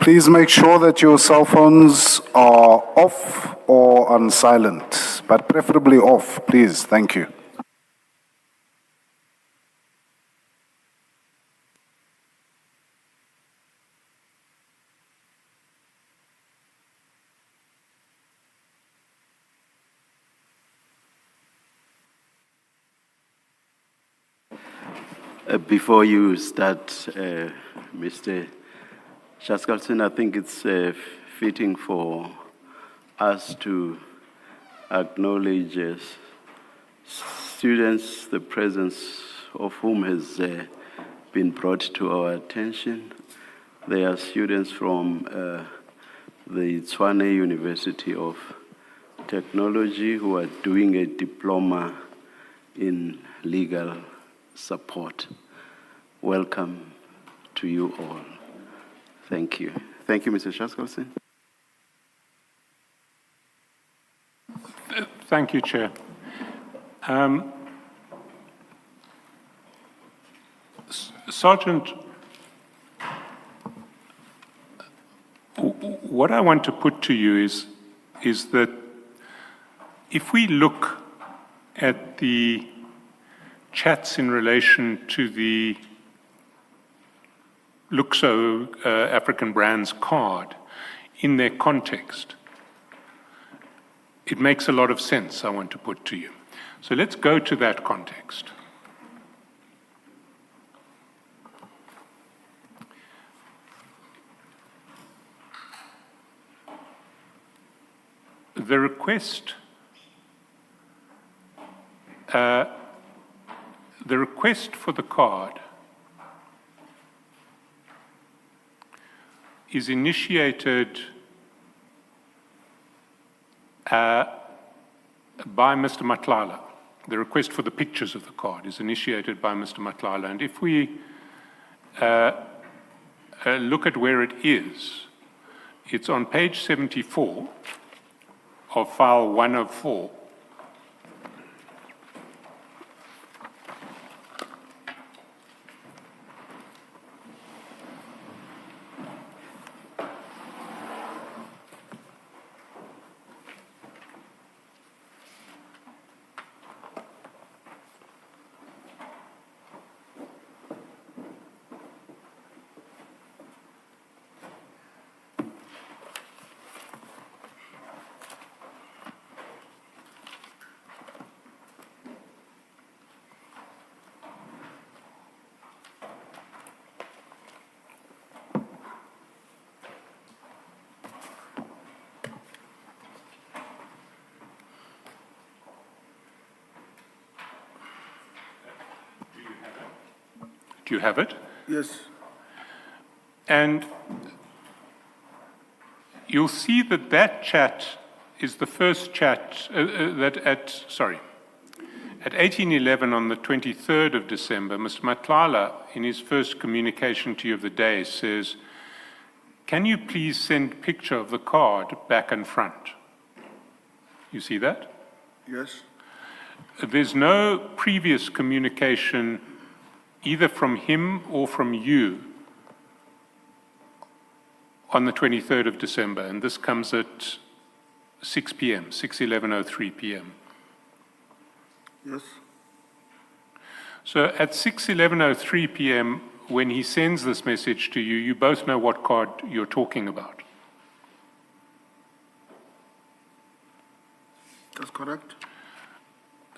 Please make sure that your cell phones are off or on silent, but preferably off, please. Thank you. Before you start, Mr. Shaskalson, I think it's fitting for us to acknowledge students, the presence of whom has been brought to our attention. They are students from the Tshwane University of Technology who are doing a diploma in legal support. Welcome to you all. Thank you. Thank you, Mr. Shaskalson. Thank you, Chair. Sergeant, what I want to put to you is that if we look at the chats in relation to the Luxo African Brands card in their context, it makes a lot of sense, I want to put to you. So let's go to that context. The request for the card is initiated by Mr. Matlala. The request for the pictures of the card is initiated by Mr. Matlala. And if we look at where it is, it's on page 74 of file 104. Do you have it? Yes. And you'll see that that chat is the first chat at 18:11 on the 23rd of December, Mr. Matlala, in his first communication to you of the day, says, "Can you please send picture of the card back and front?" You see that? Yes. There's no previous communication either from him or from you on the 23rd of December, and this comes at 6 p.m., 6:11:03 p.m. Yes. So at 6:11:03 p.m., when he sends this message to you, you both know what card you're talking about. That's correct.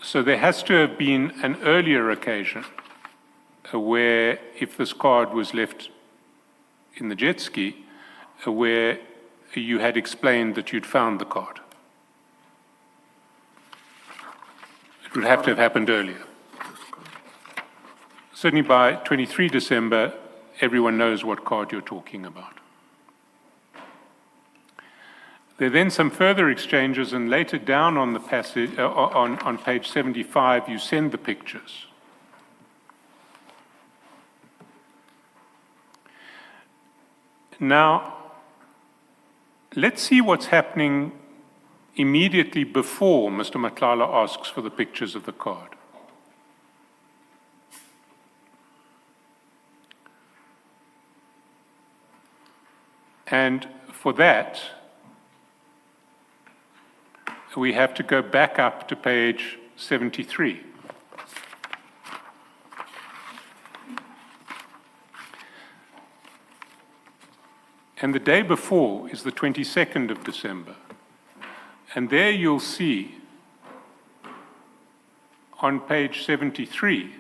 So there has to have been an earlier occasion where, if this card was left in the jet ski, where you had explained that you'd found the card. It would have to have happened earlier. Certainly by 23 December, everyone knows what card you're talking about. There are then some further exchanges, and later down on the passage, on page 75, you send the pictures. Now, let's see what's happening immediately before Mr. Matlala asks for the pictures of the card. And for that, we have to go back up to page 73. And the day before is the 22nd of December. And there you'll see on page 73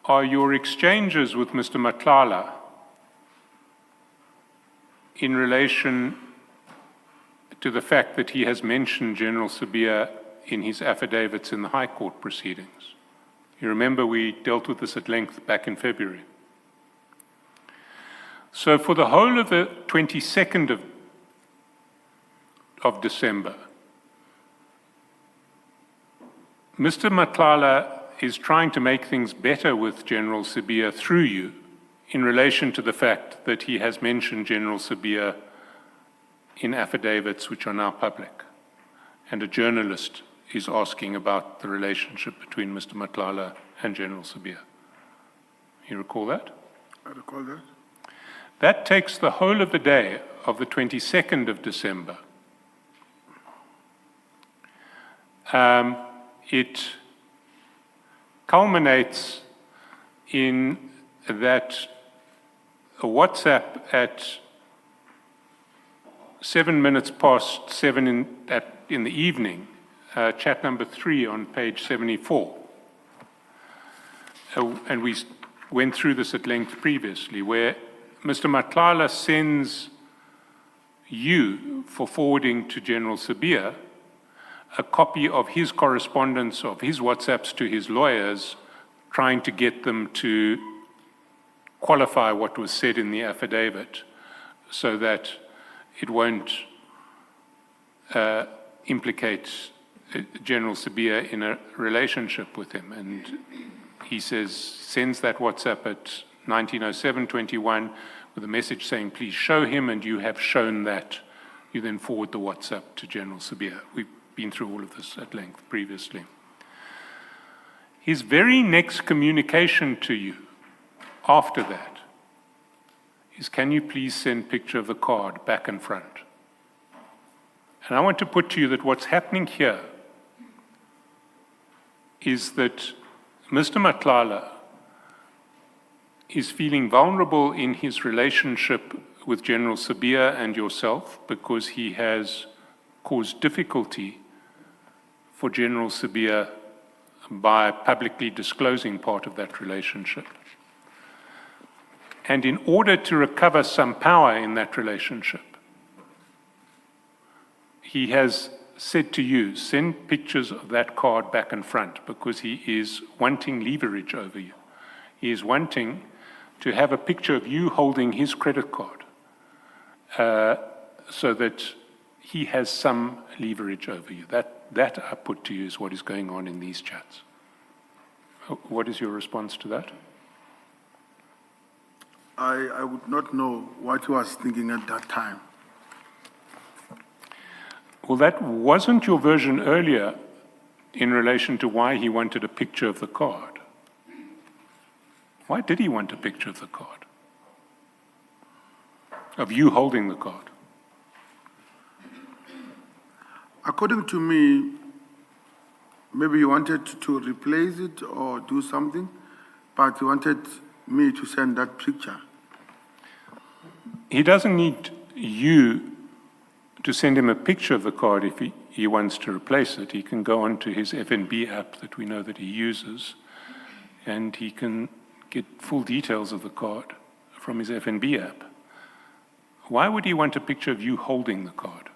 are your exchanges with Mr. Madlanga in relation to the fact that he has mentioned General Sibiya in his affidavits in the High Court proceedings. You remember we dealt with this at length back in February. So for the whole of the 22nd of December, Mr. Madlanga is trying to make things better with General Sibiya through you in relation to the fact that he has mentioned General Sibiya in affidavits which are now public. And a journalist is asking about the relationship between Mr. Madlanga and General Sibiya. You recall that? I recall that. That takes the whole of the day of the 22nd of December. It culminates in that a WhatsApp at 7 minutes past 7 in the evening, chat number 3 on page 74. And we went through this at length previously, where Mr. Madlanga sends you, for forwarding to General Sibiya, a copy of his correspondence, of his WhatsApps to his lawyers, trying to get them to qualify what was said in the affidavit so that it won't implicate General Sibiya in a relationship with him. And he sends that WhatsApp at 19:07:21 with a message saying, please show him, and you have shown that. You then forward the WhatsApp to General Sibiya. We've been through all of this at length previously. His very next communication to you after that is, can you please send picture of the card back and front? And I want to put to you that what's happening here is that Mr. Madlanga is feeling vulnerable in his relationship with General Sibiya and yourself because he has caused difficulty for General Sibiya by publicly disclosing part of that relationship. And in order to recover some power in that relationship, he has said to you, send pictures of that card back and front, because he is wanting leverage over you. He is wanting to have a picture of you holding his credit card so that he has some leverage over you. That I put to you is what is going on in these chats. What is your response to that? I would not know what he was thinking at that time. Well, that wasn't your version earlier in relation to why he wanted a picture of the card. Why did he want a picture of the card? Of you holding the card? According to me, maybe he wanted to replace it or do something, but he wanted me to send that picture. He doesn't need you to send him a picture of the card if he wants to replace it. He can go onto his FNB app that we know that he uses, and he can get full details of the card from his FNB app. Why would he want a picture of you holding the card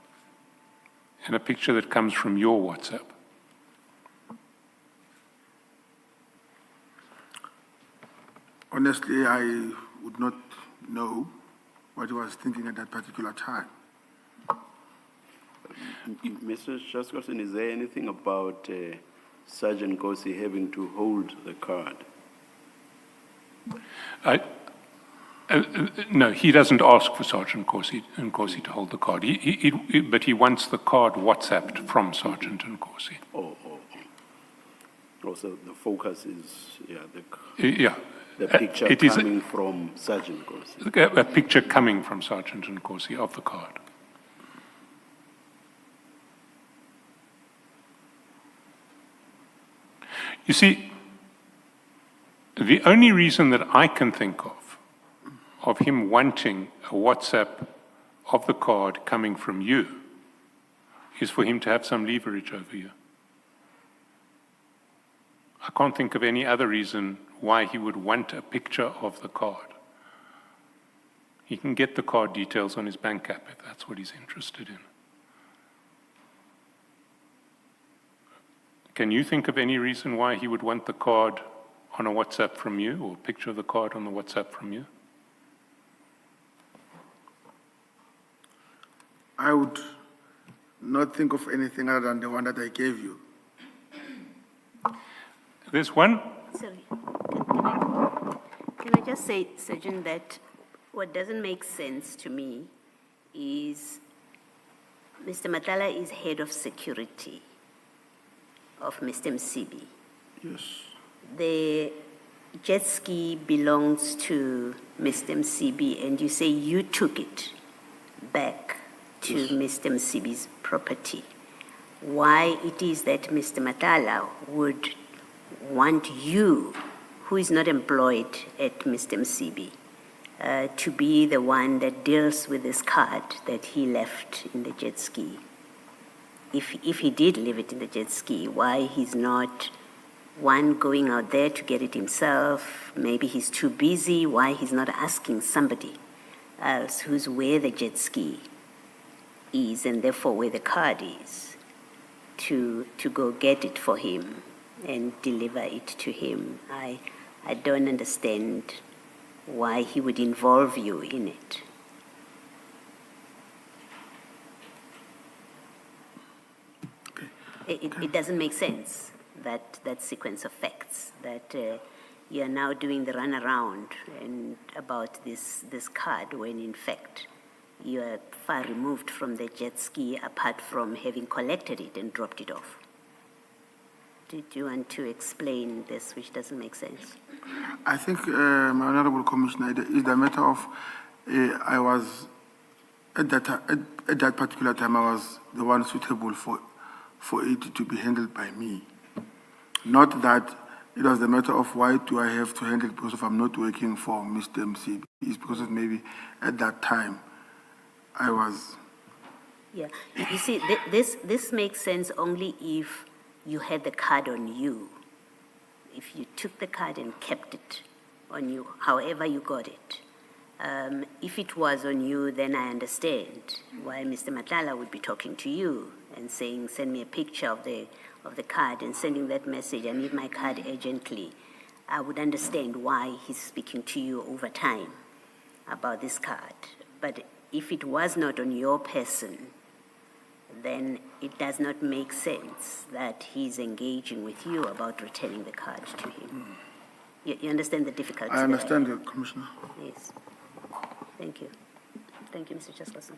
and a picture that comes from your WhatsApp? Honestly, I would not know what he was thinking at that particular time. Mr. Shaskowson, is there anything about Sergeant Nkosi having to hold the card? No, he doesn't ask for Sergeant Nkosi to hold the card. But he wants the card WhatsApped from Sergeant Nkosi. Oh. Also, the focus is, Yeah. the picture It is coming from Sergeant Nkosi. a picture coming from Sergeant Nkosi of the card. You see, the only reason that I can think of him wanting a WhatsApp of the card coming from you is for him to have some leverage over you. I can't think of any other reason why he would want a picture of the card. He can get the card details on his bank app if that's what he's interested in. Can you think of any reason why he would want the card on a WhatsApp from you, or a picture of the card on the WhatsApp from you? I would not think of anything other than the one that I gave you. There's one. Sorry, can I just say, Sergeant, that what doesn't make sense to me is Mr. Matala is head of security of Mr. Msibi. Yes. The jet ski belongs to Mr. Msibi, and you say you took it back to Mr. Msibi's property. Why it is that Mr. Matala would want you, who is not employed at Mr. Msibi, to be the one that deals with this card that he left in the jet ski. If he did leave it in the jet ski, why he's not one going out there to get it himself? Maybe he's too busy. Why he's not asking somebody else who's where the jet ski is and therefore where the card is to go get it for him and deliver it to him. I don't understand why he would involve you in it. It doesn't make sense, that sequence of facts, that you are now doing the runaround and about this card when in fact you are far removed from the jet ski apart from having collected it and dropped it off. Do you want to explain this, which doesn't make sense? I think, my Honorable Commissioner, it is the matter of I was, at that particular time, I was the one suitable for it to be handled by me. Not that it was the matter of why do I have to handle it because if I'm not working for Mr. MC. It's because of maybe at that time I was. Yeah, you see, this makes sense only if you had the card on you. If you took the card and kept it on you, however you got it. If it was on you, then I understand why Mr. Matala would be talking to you and saying, send me a picture of the card and sending that message, I need my card urgently. I would understand why he's speaking to you over time about this card. But if it was not on your person, then it does not make sense that he's engaging with you about returning the card to him. You understand the difficulty? I understand, Commissioner. Yes. Thank you. Thank you, Mr. Chaskerson.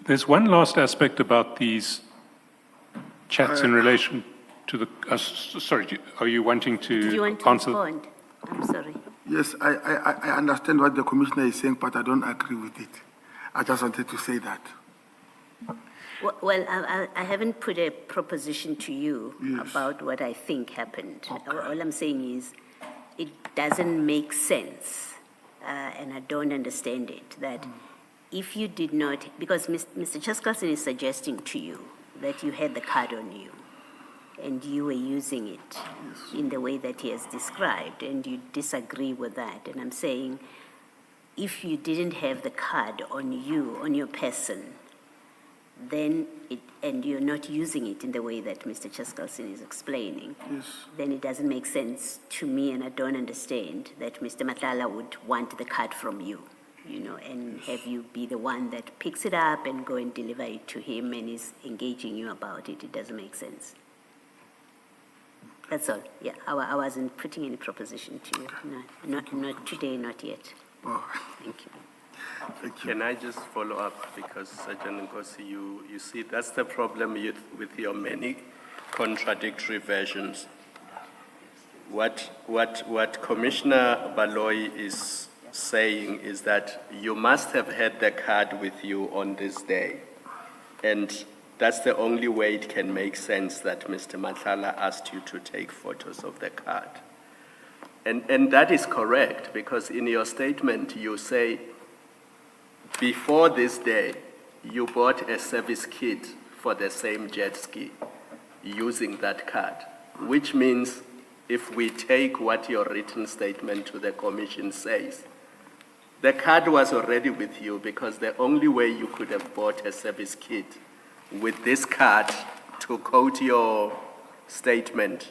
There's one last aspect about these chats in relation to the. Sorry, are you wanting to Do you want to answer? respond? I'm sorry. Yes, I understand what the Commissioner is saying, but I don't agree with it. I just wanted to say that. Well, I haven't put a proposition to you Yes. about what I think happened. All I'm saying is it doesn't make sense, and I don't understand it, that if you did not, because Mr. Chaskerson is suggesting to you that you had the card on you and you were using it in the way that he has described, and you disagree with that. And I'm saying if you didn't have the card on you, on your person, then and you're not using it in the way that Mr. Chaskerson is explaining, then it doesn't make sense to me, and I don't understand that Mr. Matala would want the card from you, and have you be the one that picks it up and go and deliver it to him and is engaging you about it. It doesn't make sense. That's all. Yeah, I wasn't putting any proposition to you. No, not today, not yet. Oh, Thank you. thank you. Can I just follow up? Because Sergeant Nkosi, you see, that's the problem with your many contradictory versions. What Commissioner Baloyi is saying is that you must have had the card with you on this day. And that's the only way it can make sense that Mr. Matlala asked you to take photos of the card. And that is correct, because in your statement you say, before this day, you bought a service kit for the same jet ski using that card, which means if we take what your written statement to the commission says, the card was already with you, because the only way you could have bought a service kit with this card, to quote your statement,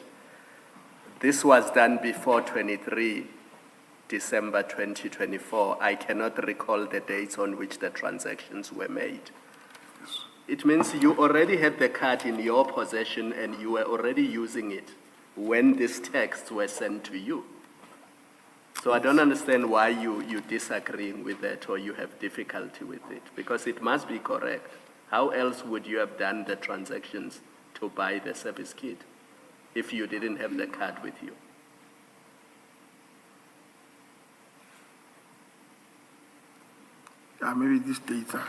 this was done before 23 December 2024. I cannot recall the dates on which the transactions were made. It means you already had the card in your possession and you were already using it when these texts were sent to you. So I don't understand why you're disagreeing with that, or you have difficulty with it, because it must be correct. How else would you have done the transactions to buy the service kit if you didn't have the card with you? Maybe these dates are.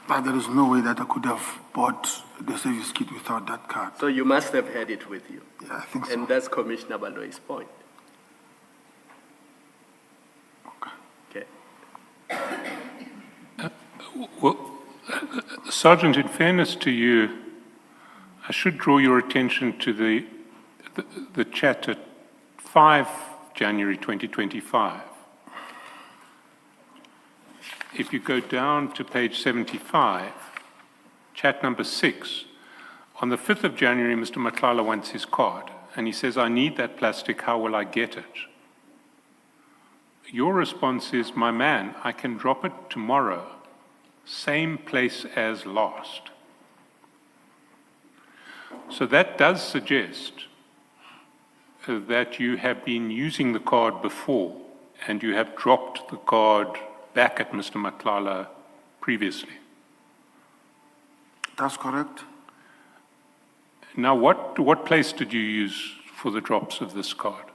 But there is no way that I could have bought the service kit without that card. So you must have had it with you. Yeah, I think so. And that's Commissioner Baloyi's point. Okay. Well, Sergeant, in fairness to you, I should draw your attention to the chat at 5 January 2025. If you go down to page 75, chat number 6, on the 5th of January, Mr. Matlala wants his card, and he says, I need that plastic, how will I get it? Your response is, my man, I can drop it tomorrow, same place as lost. So that does suggest that you have been using the card before, and you have dropped the card back at Mr. Matlala previously. That's correct. Now, what place did you use for the drops of this card?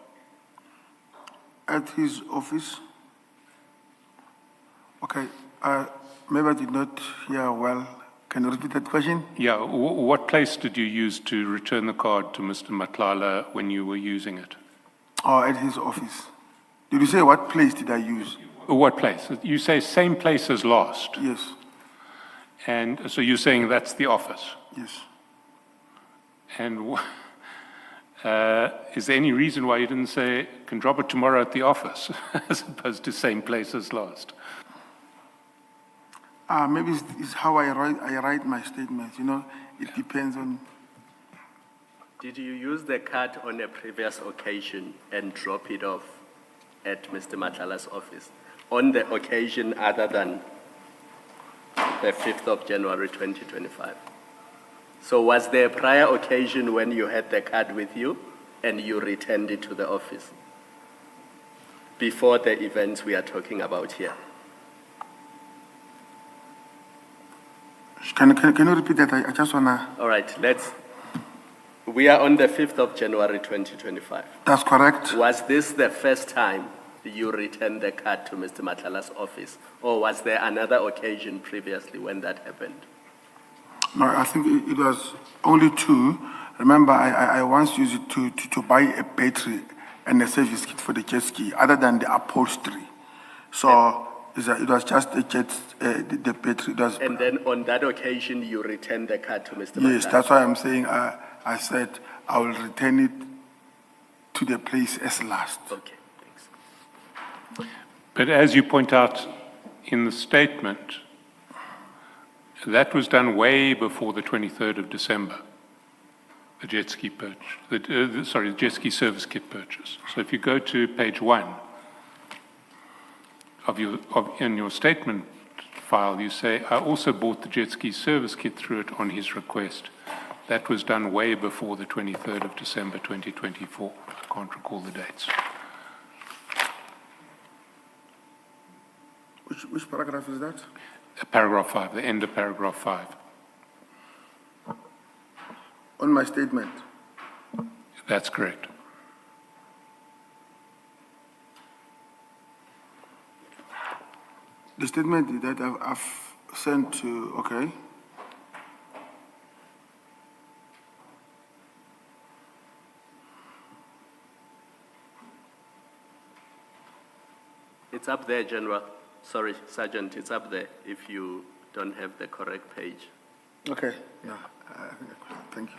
At his office. Okay, maybe I did not hear well. Can you repeat that question? Yeah, what place did you use to return the card to Mr. Matlala when you were using it? Oh, at his office. Did you say what place did I use? What place? You say same place as lost. Yes, And so you're saying that's the office. yes. And is there any reason why you didn't say, can drop it tomorrow at the office, as opposed to same place as lost? Maybe it's how I write my statements, you know, it depends on. Did you use the card on a previous occasion and drop it off at Mr. Matlala's office on the occasion other than the 5th of January 2025? So was there a prior occasion when you had the card with you and you returned it to the office before the events we are talking about here? Can you repeat that? I just wanna. All right, we are on the 5th of January 2025. That's correct. Was this the first time you returned the card to Mr. Matlala's office, or was there another occasion previously when that happened? No, I think it was only two. Remember, I once used it to buy a battery and a service kit for the jet ski, other than the upholstery. So it was just the battery. And then on that occasion, you returned the card to Mr. Yes, Matlala? that's why I'm saying I said I will return it to the place as last. Okay, thanks. But as you point out in the statement, that was done way before the 23rd of December, the jet ski purchase, the jet ski service kit purchase. So if you go to page 1 in your statement file, you say, I also bought the jet ski service kit through it on his request. That was done way before the 23rd of December 2024. I can't recall the dates. Which paragraph is that? Paragraph 5, the end of paragraph 5. on my statement. That's correct. The statement that I've sent to, okay. It's up there, General. Sorry, Sergeant, it's up there if you don't have the correct page. Okay, yeah, thank you.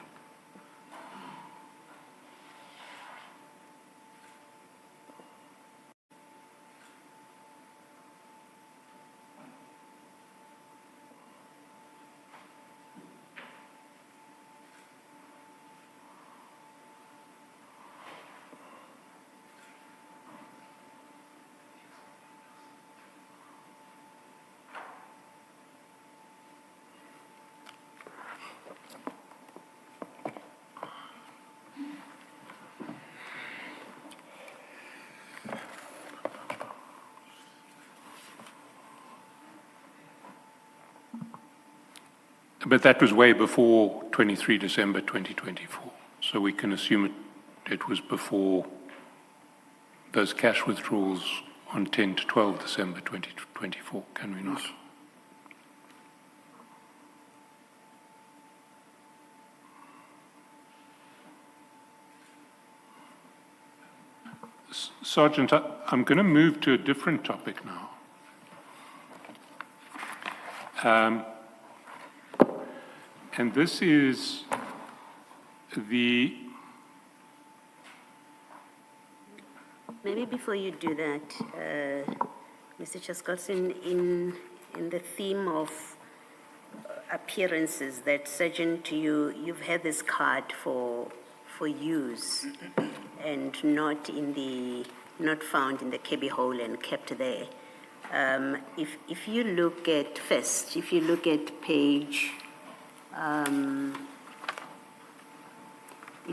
But that was way before 23 December 2024. So we can assume it was before those cash withdrawals on 10 to 12 December 2024, can we not? Sergeant, I'm going to move to a different topic now. And this is the... Maybe before you do that, Mr. Chaskalson, in the theme of appearances that Sergeant, you've had this card for use and not found in the cubby hole and kept there. If you look at page, if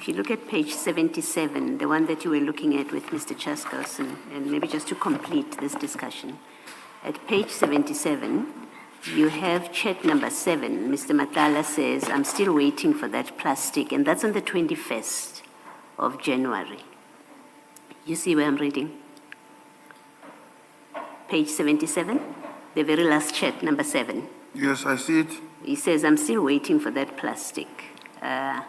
you look at page 77, the one that you were looking at with Mr. Chaskalson, and maybe just to complete this discussion, at page 77, you have chat number 7. Mr. Matala says, I'm still waiting for that plastic, and that's on the 21st of January. You see where I'm reading? Page 77, the very last chat, number 7. Yes, I see it. He says, I'm still waiting for that plastic. I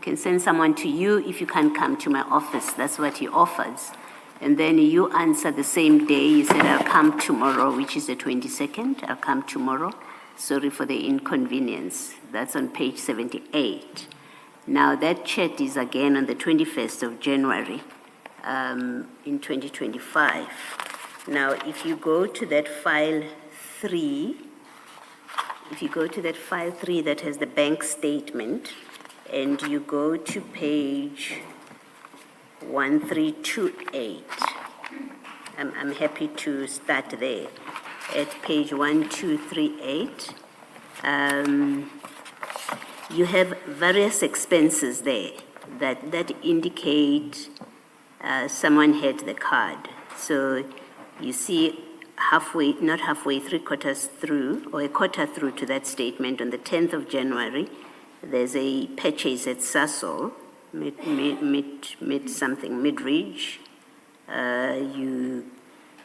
can send someone to you if you can't come to my office. That's what he offers. And then you answer the same day. You said, I'll come tomorrow, which is the 22nd. I'll come tomorrow. Sorry for the inconvenience. That's on page 78. Now, that chat is again on the 21st of January in 2025. Now, if you go to that file 3, that has the bank statement, and you go to page 1328, I'm happy to start there. At page 1238, you have various expenses there that indicate someone had the card. So you see halfway, not halfway, 3/4 through, or a quarter through to that statement, on the 10th of January, there's a purchase at Sasol, mid-ridge,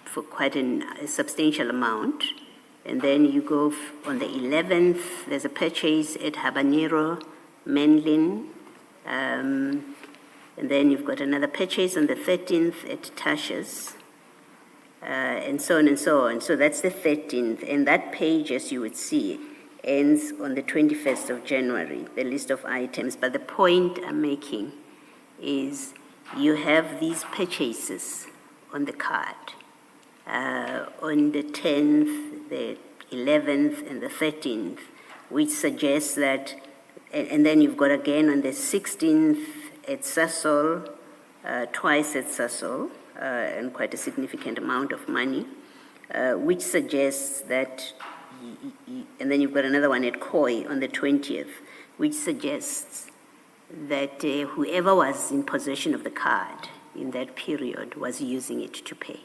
for quite a substantial amount. And then you go on the 11th, there's a purchase at Habanero, Menlin, and then you've got another purchase on the 13th at Tasha's, and so on and so on. So that's the 13th, and that page, as you would see, ends on the 21st of January, the list of items. But the point I'm making is you have these purchases on the card, on the 10th, the 11th, and the 13th, which suggests that, and then you've got again on the 16th at Sasol, twice at Sasol, and quite a significant amount of money, which suggests that, and then you've got another one at Koi on the 20th, which suggests that whoever was in possession of the card in that period was using it to pay.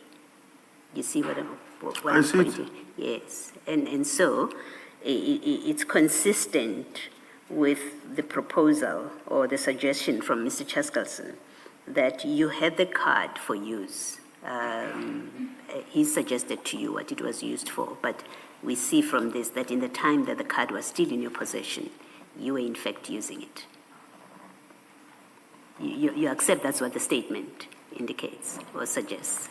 You see what I'm I see it. pointing? Yes, and so it's consistent with the proposal or the suggestion from Mr. Chaskalson that you had the card for use. He suggested to you what it was used for, but we see from this that in the time that the card was still in your possession, you were in fact using it. You accept that's what the statement indicates or suggests?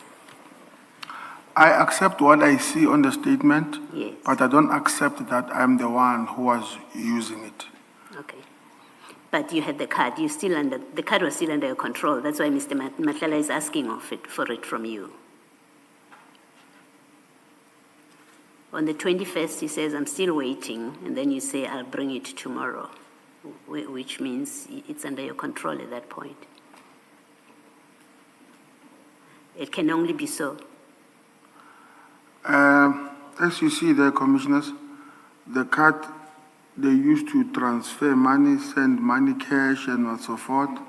I accept what I see on the statement, Yes. but I don't accept that I'm the one who was using it. Okay. But you had the card, the card was still under your control. That's why Mr. Matlala is asking for it from you. On the 21st, he says, I'm still waiting, and then you say, I'll bring it tomorrow, which means it's under your control at that point. It can only be so. As you see there, commissioners, the card they used to transfer money, send money, cash, and so forth.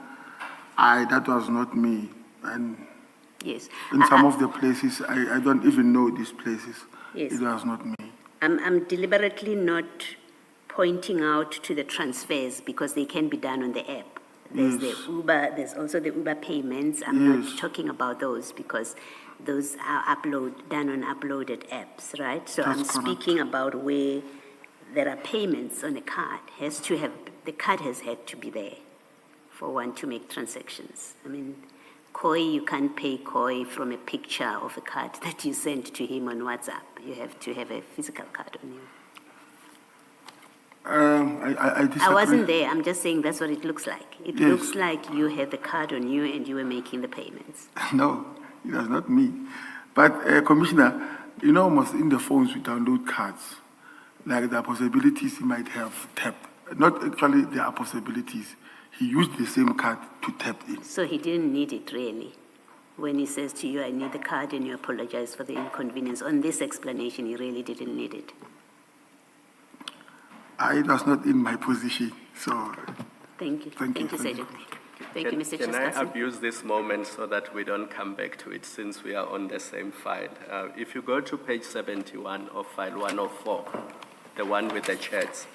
That was not me. And Yes. in some of the places, I don't even know these places. Yes. It was not me. I'm deliberately not pointing out to the transfers because they can be done on the app. There's Yes. the Uber, there's also the Uber payments. I'm Yes. not talking about those because those are done on uploaded apps, right? So I'm That's correct. speaking about where there are payments on a card. The card has had to be there for one to make transactions. I mean, KOI, you can't pay KOI from a picture of a card that you sent to him on WhatsApp. You have to have a physical card on you. I disagree. I wasn't there. I'm just saying that's what it looks like. It Yes. looks like you had the card on you and you were making the payments. No, it was not me. But, Commissioner, you know, almost in the phones we download cards, like the possibilities he might have tapped. Not actually, there are possibilities. He used the same card to tap in. So he didn't need it really. When he says to you, I need the card and you apologize for the inconvenience. On this explanation, he really didn't need it. It was not in my position, so Thank you. Thank you, Sergeant. Thank you, Mr. Can I Chaskasan. abuse this moment so that we don't come back to it since we are on the same file? If you go to page 71 of file 104, the one with the chats.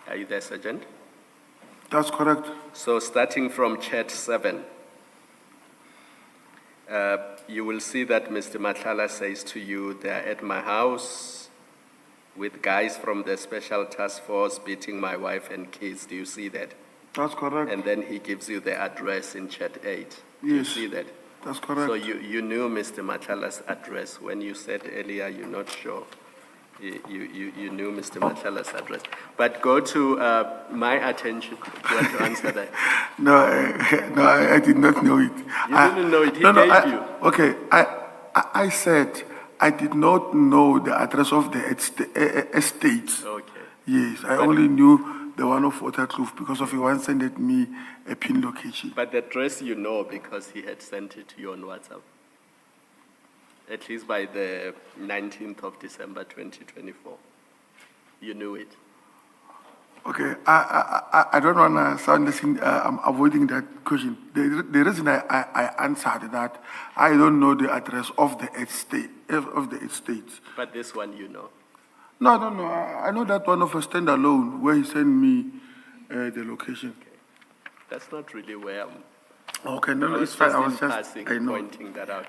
Are you there, Sergeant? that's correct. So starting from chat 7, you will see that Mr. Matlala says to you, they're at my house with guys from the special task force beating my wife and kids. Do you see that? That's correct. And then he gives you the address in chat 8. Do you Yes. see that? That's correct. So you knew Mr. Matlala's address when you said earlier you're not sure. You knew Mr. Matlala's address. But go to my attention. You want to answer that? No, I did not know it. You didn't know it. He gave you. Okay, I said I did not know the address of the estates. Okay. Yes, I only knew the one of Waterkloof because of he once sent me a pin location. But the address you know because he had sent it to you on WhatsApp. At least by the 19th of December 2024. You knew it. Okay, I don't want to sound listening, I'm avoiding that question. The reason I answered that, I don't know the address of the estate, But this one you know. No, I know that one of a standalone where he sent me the location. That's not really where I'm. Okay, no, I it's fine, I was in just, passing, I know. pointing that out.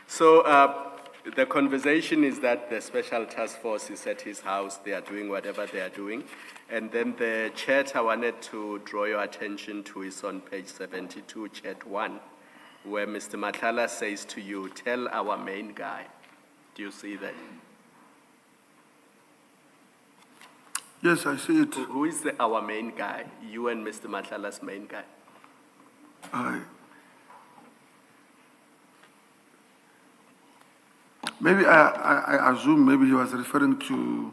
So the conversation is that the special task force is at his house. They are doing whatever they are doing. And then the chat I wanted to draw your attention to is on page 72, chat 1, where Mr. Matlala says to you, tell our main guy. Do you see that? Yes, I see it. Who is our main guy? You and Mr. Matlala's main guy. Maybe I assume maybe he was referring to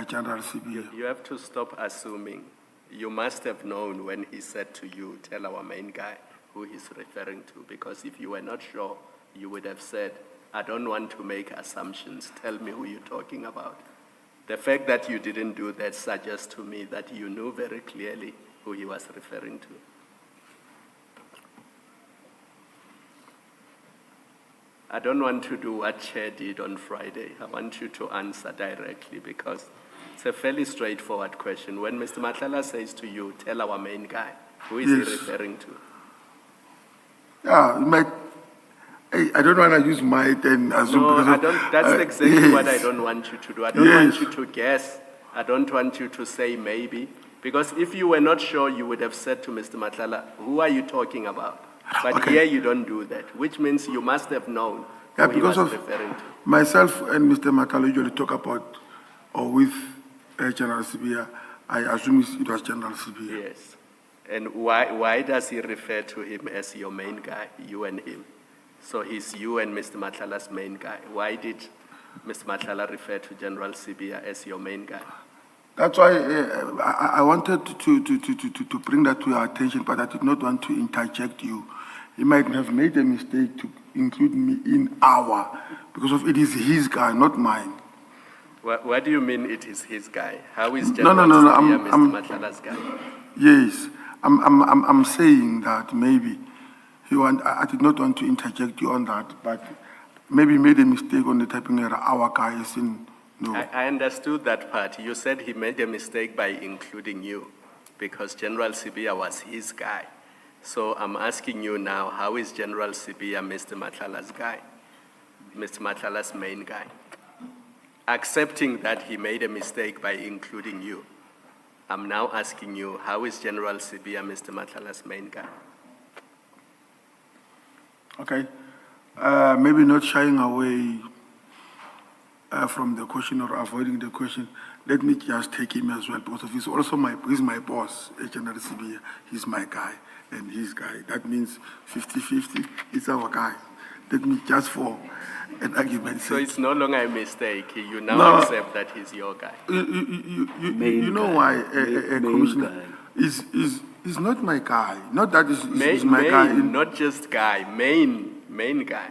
General CBA. You have to stop assuming. You must have known when he said to you, tell our main guy who he's referring to, because if you were not sure, you would have said, I don't want to make assumptions. Tell me who you're talking about. The fact that you didn't do that suggests to me that you knew very clearly who he was referring to. I don't want to do what Chair did on Friday. I want you to answer directly because it's a fairly straightforward question. When Mr. Matlala says to you, tell our main guy, who is he referring to? Yeah, I don't want to use might and assume. No, because I of- don't, that's exactly yes. what I don't want you to do. I don't want you to guess. I don't want you to say maybe. Because if you were not sure, you would have said to Mr. Matlala, who are you talking about? But Okay. here you don't do that, which means you must have known Yeah, who he was because of referring to. myself and Mr. Matala usually talk about, or with General Sibia, I assume it was General Sibia. Yes. And why does he refer to him as your main guy, you and him? So he's you and Mr. Matlala's main guy. Why did Mr. Matlala refer to General Sibia as your main guy? That's why I wanted to bring that to your attention, but I did not want to interject you. He might have made a mistake to include me in our, because of it is his guy, not mine. What do you mean it is his guy? How is No, General no, Sibia I'm- Mr. Matlala's guy? Yes, I'm saying that maybe I did not want to interject you on that, but maybe he made a mistake on the typing error. Our guy is in, no. I understood that part. You said he made a mistake by including you because General Sibia was his guy. So I'm asking you now, how is General Sibia Mr. Matlala's guy? Mr. Matlala's main guy? Accepting that he made a mistake by including you, I'm now asking you, how is General Sibia Mr. Matlala's main guy? Okay, maybe not shying away from the question or avoiding the question. Let me just take him as well because he's also he's my boss, General Sibia. He's my guy and his guy. That means 50-50. It's our guy. Let me just for an argument So sake. it's no longer a mistake. You now No. accept that he's your guy. You know guy. why Main Commissioner guy. is not my guy. Not that is Main, my guy. not just guy, main guy.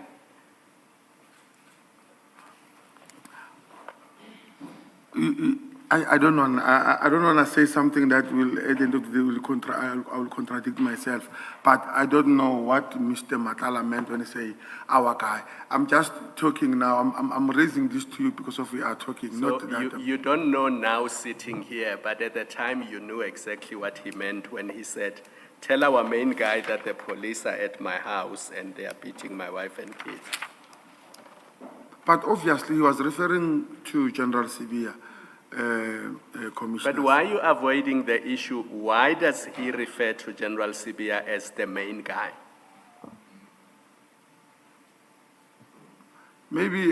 I don't want. I don't want to say something that will at the end of the day I will contradict myself. But I don't know what Mr. Matala meant when he say our guy. I'm just talking now. I'm raising this to you because of we are talking. So not that. you don't know now sitting here, but at the time you knew exactly what he meant when he said, tell our main guy that the police are at my house and they are beating my wife and kids. But obviously he was referring to General Sibia, Commissioner. But why are you avoiding the issue? Why does he refer to General Sibia as the main guy? Maybe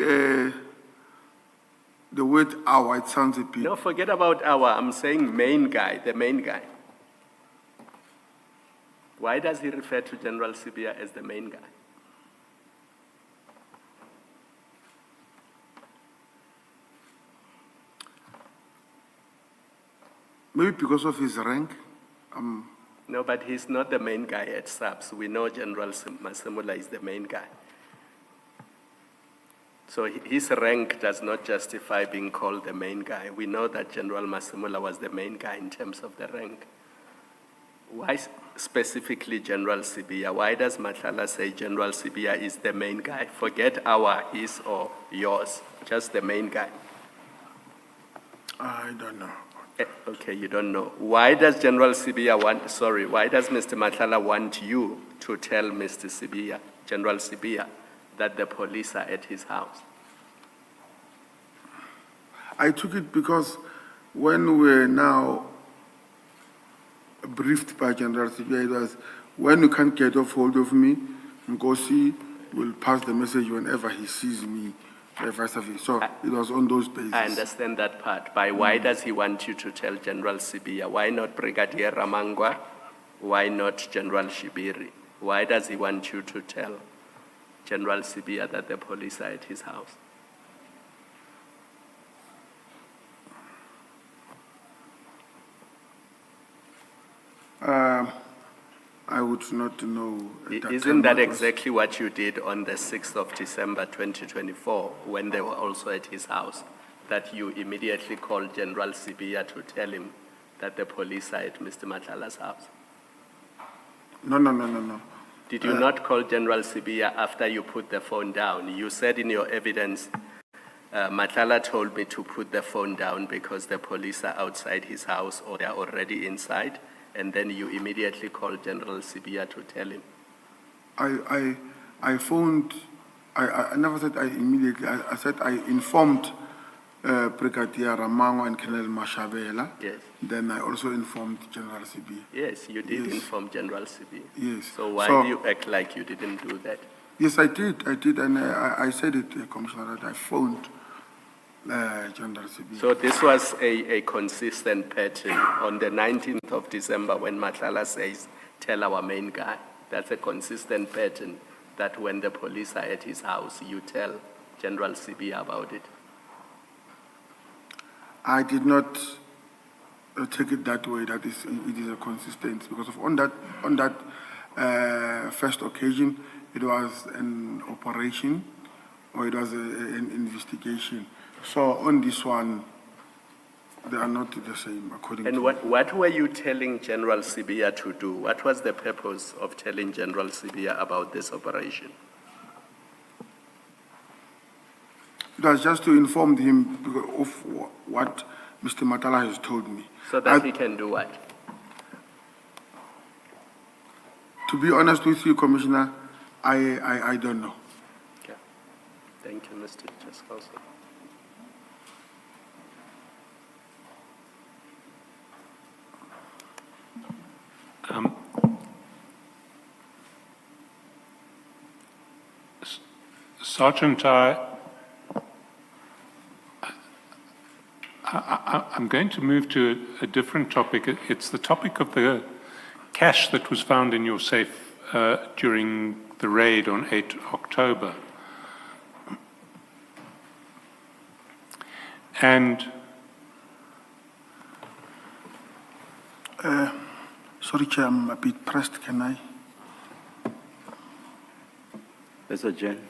the word our, it sounds a bit. No, forget about our, I'm saying main guy, the main guy. Why does he refer to General Sibia as the main guy? Maybe because of his rank. No, but he's not the main guy at SAPS. We know General Masemula is the main guy. So his rank does not justify being called the main guy. We know that General Masemula was the main guy in terms of the rank. Why specifically General Sibia? Why does Matlala say General Sibia is the main guy? Forget our, his, or yours, just the main guy. I don't know. Okay, you don't know. Why does General Sibia why does Mr. Matlala want you to tell Mr. Sibia, General Sibia, that the police are at his house? I took it because when we're now briefed by General Sibia, it was when you can't get off hold of me, Nkosi will pass the message whenever he sees me. Vice versa. So it was on those bases. I understand that part. But why does he want you to tell General Sibia? Why not Brigadier Ramangwa? Why not General Shibiri? Why does he want you to tell General Sibia that the police are at his house? I would not know. at that Isn't time that what was- exactly what you did on the 6th of December 2024 when they were also at his house? that you immediately called General Sibia to tell him that the police are at Mr. Matlala's house? No. Did you not call General Sibia after you put the phone down? You said in your evidence, Matlala told me to put the phone down because the police are outside his house or they are already inside, and then you immediately called General Sibia to tell him. I phoned, I never said I immediately, I said I informed Brigadier Ramango and Colonel Mashavela. Yes. Then I also informed General CB. Yes, you did inform General Sibia. Yes. So why do you act like you didn't do that? Yes, I did, and I said it, Commissioner, that I phoned General CB. So this was a consistent pattern on the 19th of December when Matlala says, tell our main guy. That's a consistent pattern that when the police are at his house, you tell General CB about it. I did not take it that way, that it is a consistency, because on that first occasion, it was an operation, or it was an investigation. So on this one, they are not the same, according to And what were you telling General Sibia to do? What was the purpose of telling General Sibia about this operation? It was just to inform him of what Mr. Matala has told me. So that he can do what? To be honest with you, Commissioner, I don't know. Okay. Thank you, Mr. Chaskoso. Sergeant, I'm going to move to a different topic. It's the topic of the cash that was found in your safe during the raid on 8 October. And Sorry, Chair, I'm a bit pressed. Can I? Mr. Jen.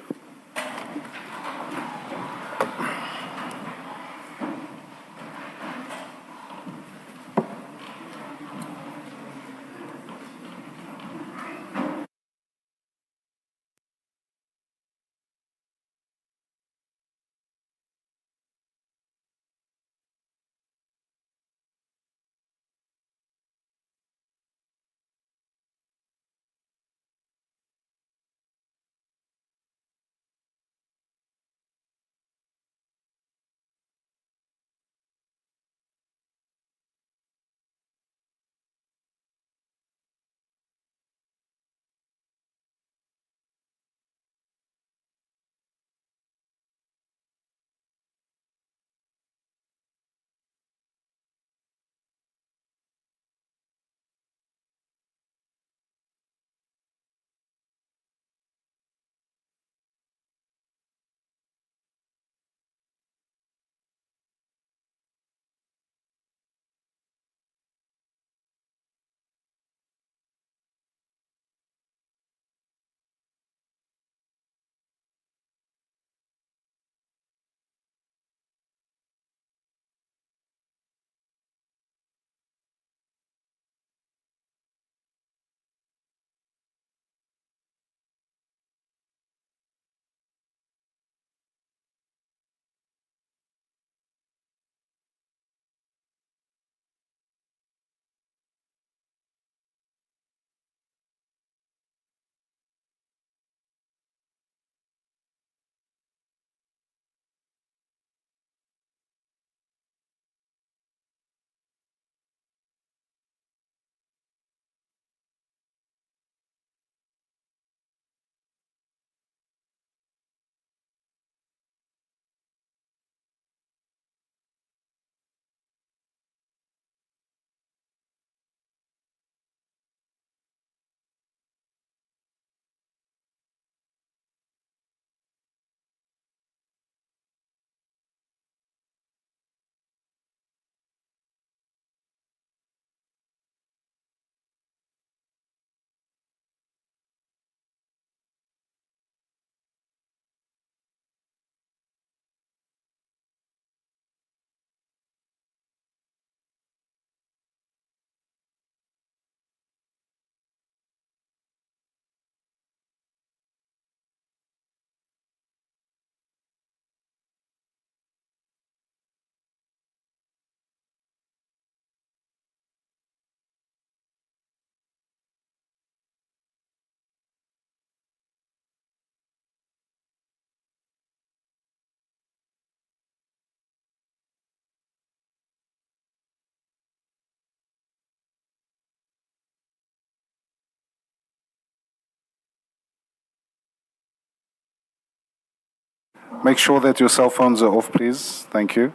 Make sure that your cell phones are off, please. Thank you.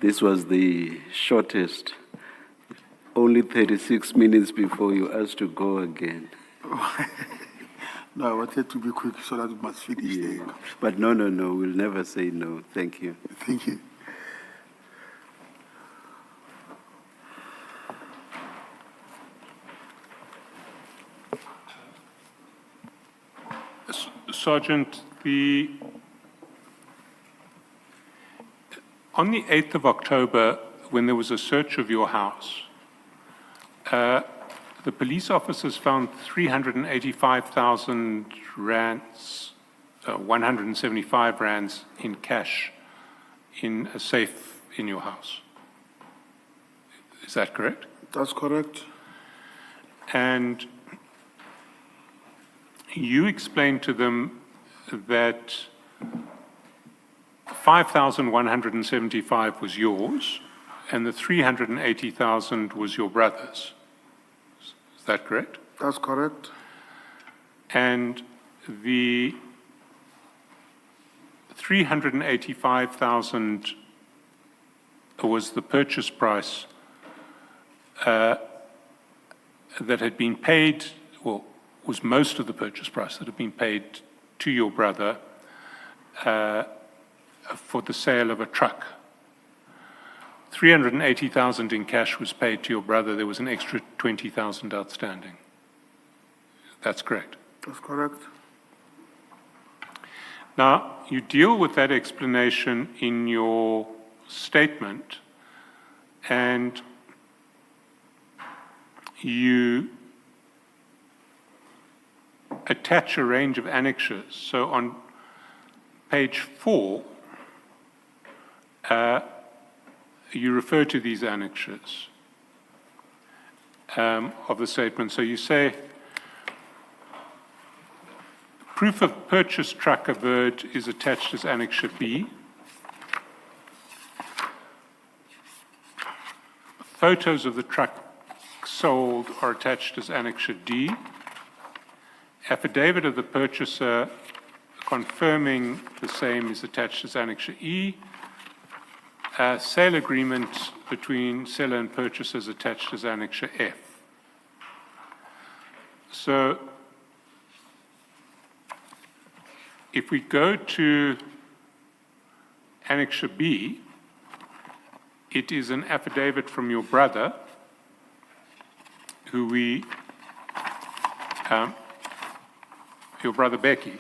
This was the shortest, only 36 minutes before you asked to go again. No, I wanted to be quick so that we must finish there. But no, we'll never say no. Thank you. Thank you. Sergeant, on the 8th of October, when there was a search of your house, the police officers found 385,000 rands, 175 rands in cash in a safe in your house. Is that correct? That's correct. And you explained to them that 5,175 was yours and the 380,000 was your brother's. Is that correct? That's correct. And the 385,000 was the purchase price that had been paid, well, was most of the purchase price that had been paid to your brother for the sale of a truck. 380,000 in cash was paid to your brother. There was an extra 20,000 outstanding. That's correct. That's correct. Now, you deal with that explanation in your statement, and you attach a range of annexures. So on page 4, you refer to these annexures of the statement. So you say, proof of purchase truck averred is attached as annexure B. Photos of the truck sold are attached as annexure D. Affidavit of the purchaser confirming the same is attached as annexure E. Sale agreement between seller and purchaser is attached as annexure F. So if we go to annexure B, it is an affidavit from your brother, who your brother Becky,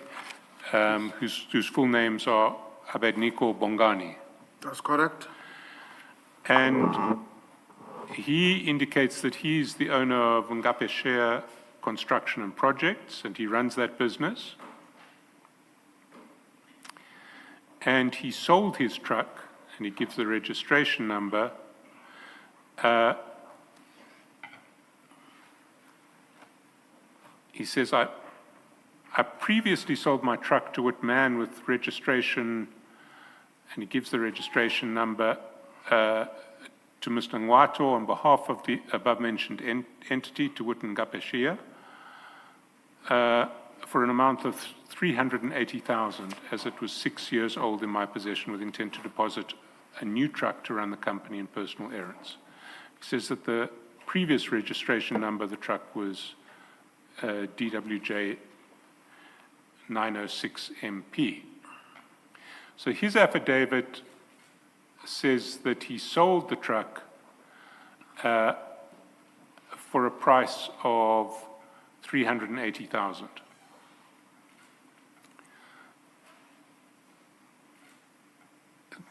whose full names are Abednego Bongani. That's correct. And he indicates that he's the owner of Ngape Share Construction and Projects, and he runs that business. And he sold his truck, and he gives the registration number. He says, I previously sold my truck to a man with registration, and he gives the registration number to Mr. Ngwato on behalf of the above-mentioned entity to Witten Ngapeshia for an amount of 380,000, as it was 6 years old in my possession with intent to deposit a new truck to run the company in personal errands. He says that the previous registration number of the truck was DWJ 906MP. So his affidavit says that he sold the truck for a price of 380,000.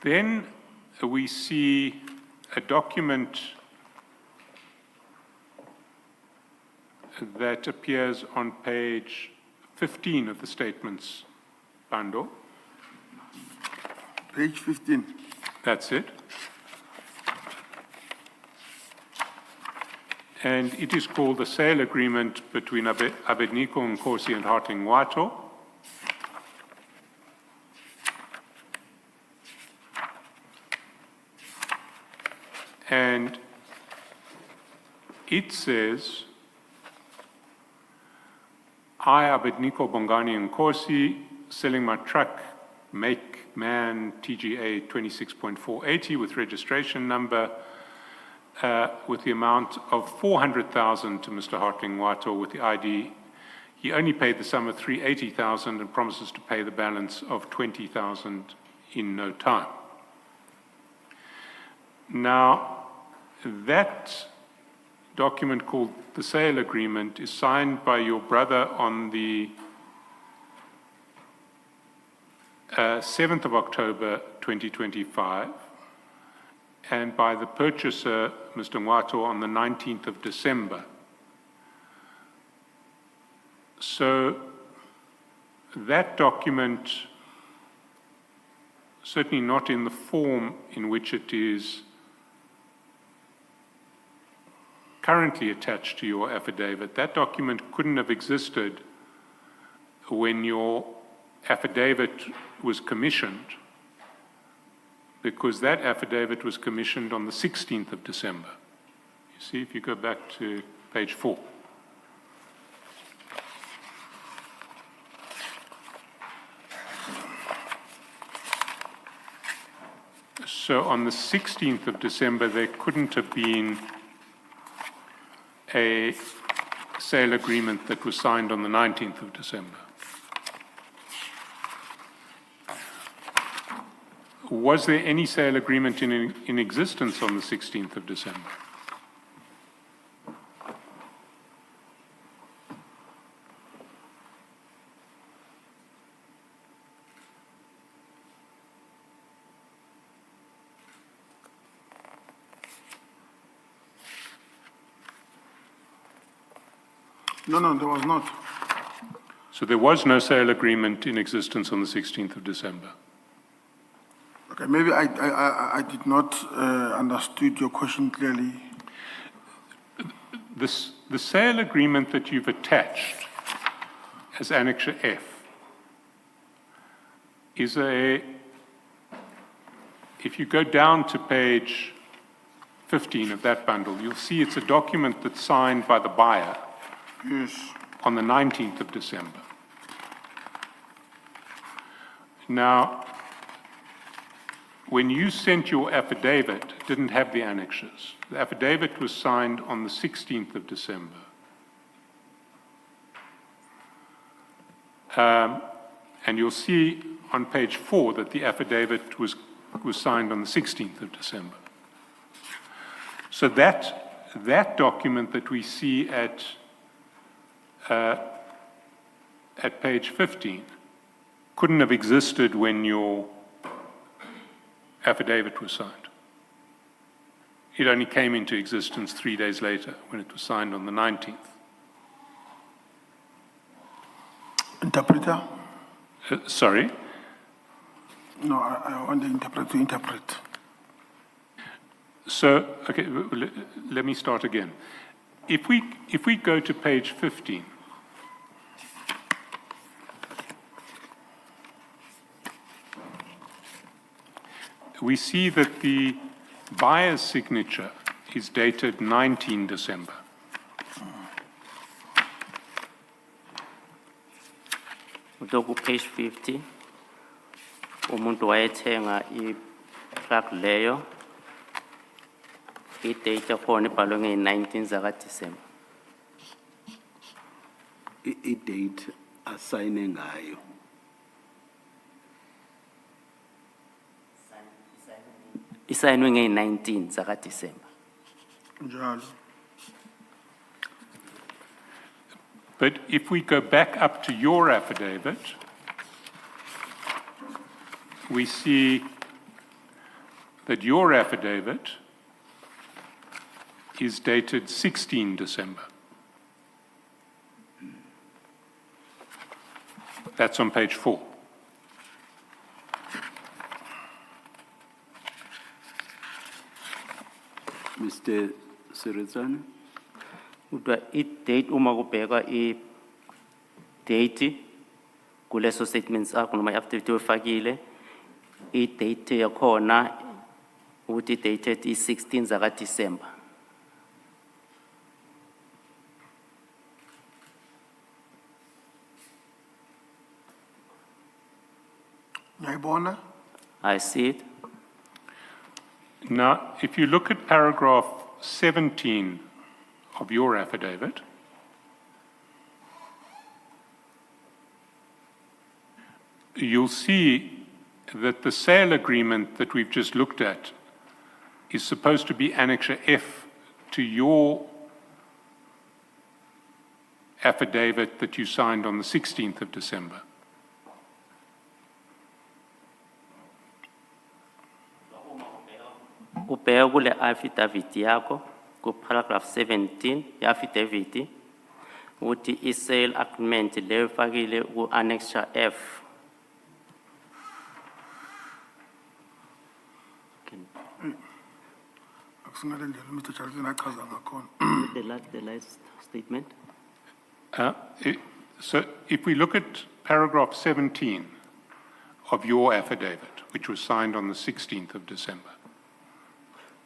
Then we see a document that appears on page 15 of the statements bundle. Page 15. That's it. and it is called the sale agreement between Abednego Nkosi and Hartling Wato. And it says, I, Abednego Bongani Nkosi, selling my truck, make man TGA 26.480 with registration number, with the amount of 400,000 to Mr. Hartling Wato with the ID. He only paid the sum of 380,000 and promises to pay the balance of 20,000 in no time. Now, that document called the sale agreement is signed by your brother on the 7th of October 2025 and by the purchaser, Mr. Ngwato, on the 19th of December. So that document, certainly not in the form in which it is currently attached to your affidavit, that document couldn't have existed when your affidavit was commissioned, because that affidavit was commissioned on the 16th of December. You see, if you go back to page 4. So on the 16th of December, there couldn't have been a sale agreement that was signed on the 19th of December. Was there any sale agreement in existence on the 16th of December? No, there was not. So there was no sale agreement in existence on the 16th of December. Okay, maybe I did not understood your question clearly. The sale agreement that you've attached as Annexure F is if you go down to page 15 of that bundle, you'll see it's a document that's signed by the buyer. Yes. On the 19th of December. Now, when you sent your affidavit, it didn't have the annexures. The affidavit was signed on the 16th of December. And you'll see on page 4 that the affidavit was signed on the 16th of December. So that document that we see at page 15 couldn't have existed when your affidavit was signed. It only came into existence 3 days later when it was signed on the 19th. Interpreter? Sorry? No, I want the interpreter to interpret. So, okay, let me start again. If we go to page 15, we see that the buyer's signature is dated 19 December. Utoku page 50, umuntu wayethenga i-truck leyo, i-date yakhona ibhalwe ngeyi-19 zaka-December. I-date asayine ngayo. Isayinwe ngeyi-19 zaka-December. Njalo. But if we go back up to your affidavit, we see that your affidavit is dated 16 December. That's on page 4. Mr. Siritsana? Kutwa i-date uma kubhekwa i-date kuleso statement sakho noma i-affidavit oyifakile, i-date yakhona ukuthi dated i-16 zaka December. Ngiyayibona? I see it. Now, if you look at paragraph 17 of your affidavit, you'll see that the sale agreement that we've just looked at is supposed to be Annexure F to your affidavit that you signed on the 16th of December. Ubheka kule affidavit yakho ku paragraph 17 ye-affidavit ukuthi i-sale agreement leyo ifakile ku annexure F. Akusingalendlela Mr. Charles achaza ngakhona. The last statement. So if we look at paragraph 17 of your affidavit, which was signed on the 16th of December,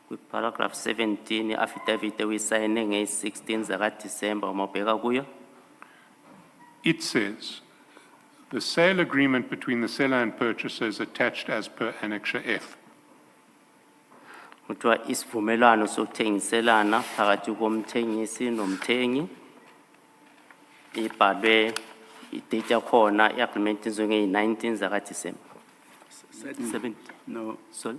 Ku paragraph 17 ye-affidavit uyisayine nge-16 zaka December uma ubheka kuyo. it says, the sale agreement between the seller and purchaser is attached as per Annexure F. Kuthiwa isivumelwano sokuthengiselana phakathi komthengisi nomthengi ibhalwe i-date yakhona i-agreement njengeyi-19 zaka December. 17. No, Sorry.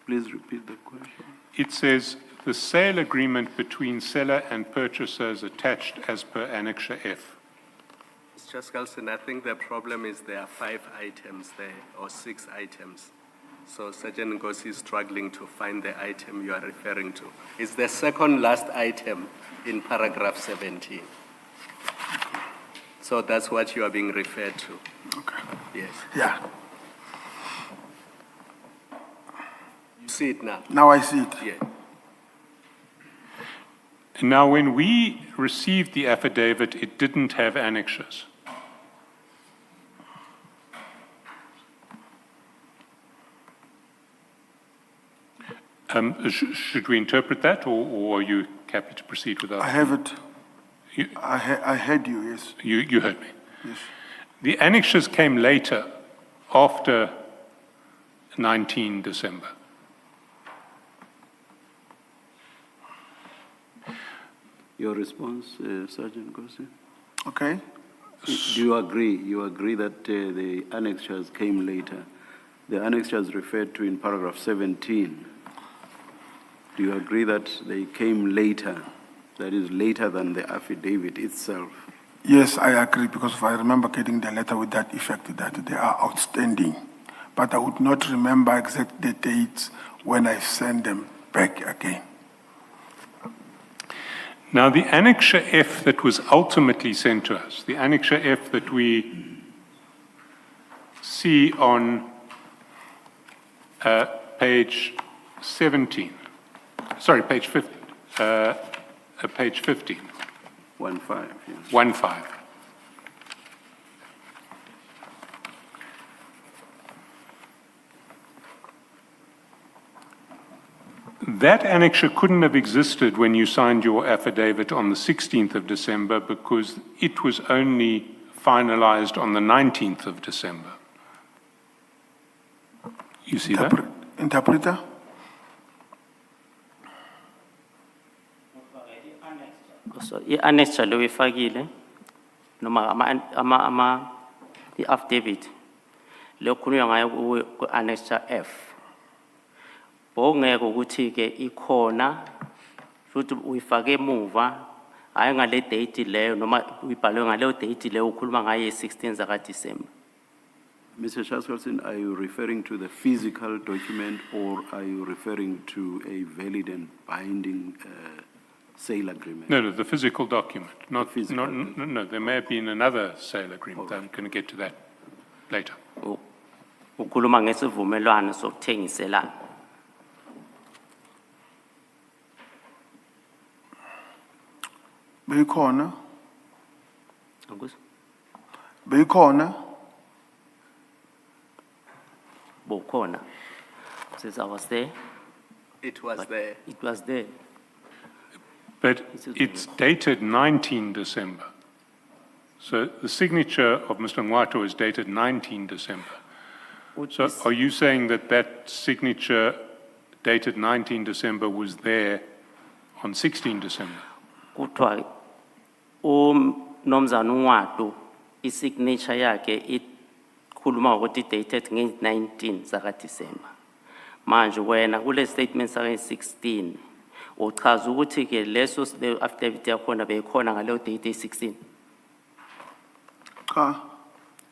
please repeat the question. It says, the sale agreement between seller and purchaser is attached as per Annexure F. Mr. Skelton, I think the problem is there are 5 items there, or 6 items. So Sergeant Nkosi is struggling to find the item you are referring to. It's the second last item in paragraph 17. So that's what you are being referred to. Okay. Yes. Yeah, You see it now? now I see it. Yeah. Now, when we received the affidavit, it didn't have annexures. Should we interpret that, or are you happy to proceed without? I have it. You, I heard you, yes. you heard me. Yes. The annexures came later, after 19 December. Your response, Sergeant Nkosi? Okay. Do you agree? You agree that the annexures came later? The annexures referred to in paragraph 17. Do you agree that they came later? That is later than the affidavit itself? Yes, I agree, because if I remember getting the letter with that effect, that they are outstanding. But I would not remember exact the dates when I send them back again. Now, the Annexure F that was ultimately sent to us, the Annexure F that we see on page 17, sorry, page 15, page 15, 1.5, yes. 1.5. That annexure couldn't have existed when you signed your affidavit on the 16th of December because it was only finalized on the 19th of December. You see that? Interpreter? So i-annexure leyo ifakile noma i-affidavit leyo khulunywa ngayo ku-annexure F. Bongeke ukuthi ke ikhona futhi uyifake emuva hayi ngale date leyo noma uyibhalwe ngaleyo date leyo ukhuluma ngayo 16 zaka December. Mr. Shaskelson, are you referring to the physical document or are you referring to a valid and binding sale agreement? No, the physical document. Not, physical no, there may have been another sale agreement. I'm going to get to that later. Ukhuluma ngesivumelwano Beyikhona? Angikuzwa? Beyikhona? Bukhona. Since I was there, It was there. it was there. But it's dated 19 December. So the signature of Mr. Ngwato is dated 19 December. So are you saying that that signature dated 19 December was there on 16 December? Kuthiwa Nomzana uNgwato isignature yakhe ikhuluma ukuthi dated nge-19 zaka December. Manje wena kule statement saka 16 uchaza ukuthi ke leso affidavit yakhona beyikhona ngaleyo date 16. Cha.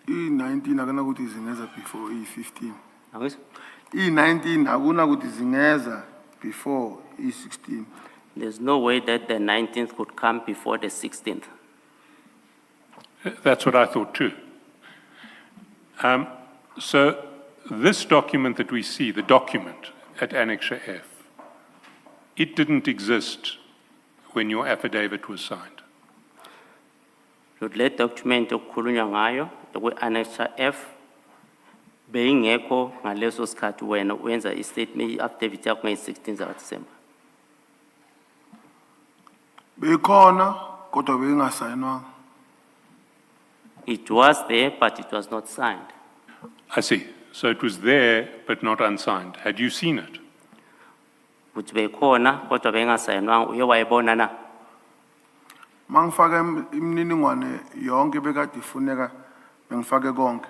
I-19 akuna ukuthi zingeza before i-15. Angizwa? I-19 akuna ukuthi zingeza before i-16. There's no way that the 19th could come before the 16th. That's what I thought too. So this document that we see, the document at Annexure F, it didn't exist when your affidavit was signed. Le document okukhulunywa ngayo kwi-Annexure F beyingekho ngaleso sikhathi wena wenza i-statement i-affidavit yakho nge-16 zaka December. Beyikhona kodwa beyingasayinwanga. It was there, but it was not signed. I see. So it was there, but not unsigned. Had you seen it? Ukuthi beyikhona kodwa beyingasayinwanga uye wayibona na? Mangifaka imininingwane yonke bekade ifuneka bengifake konke.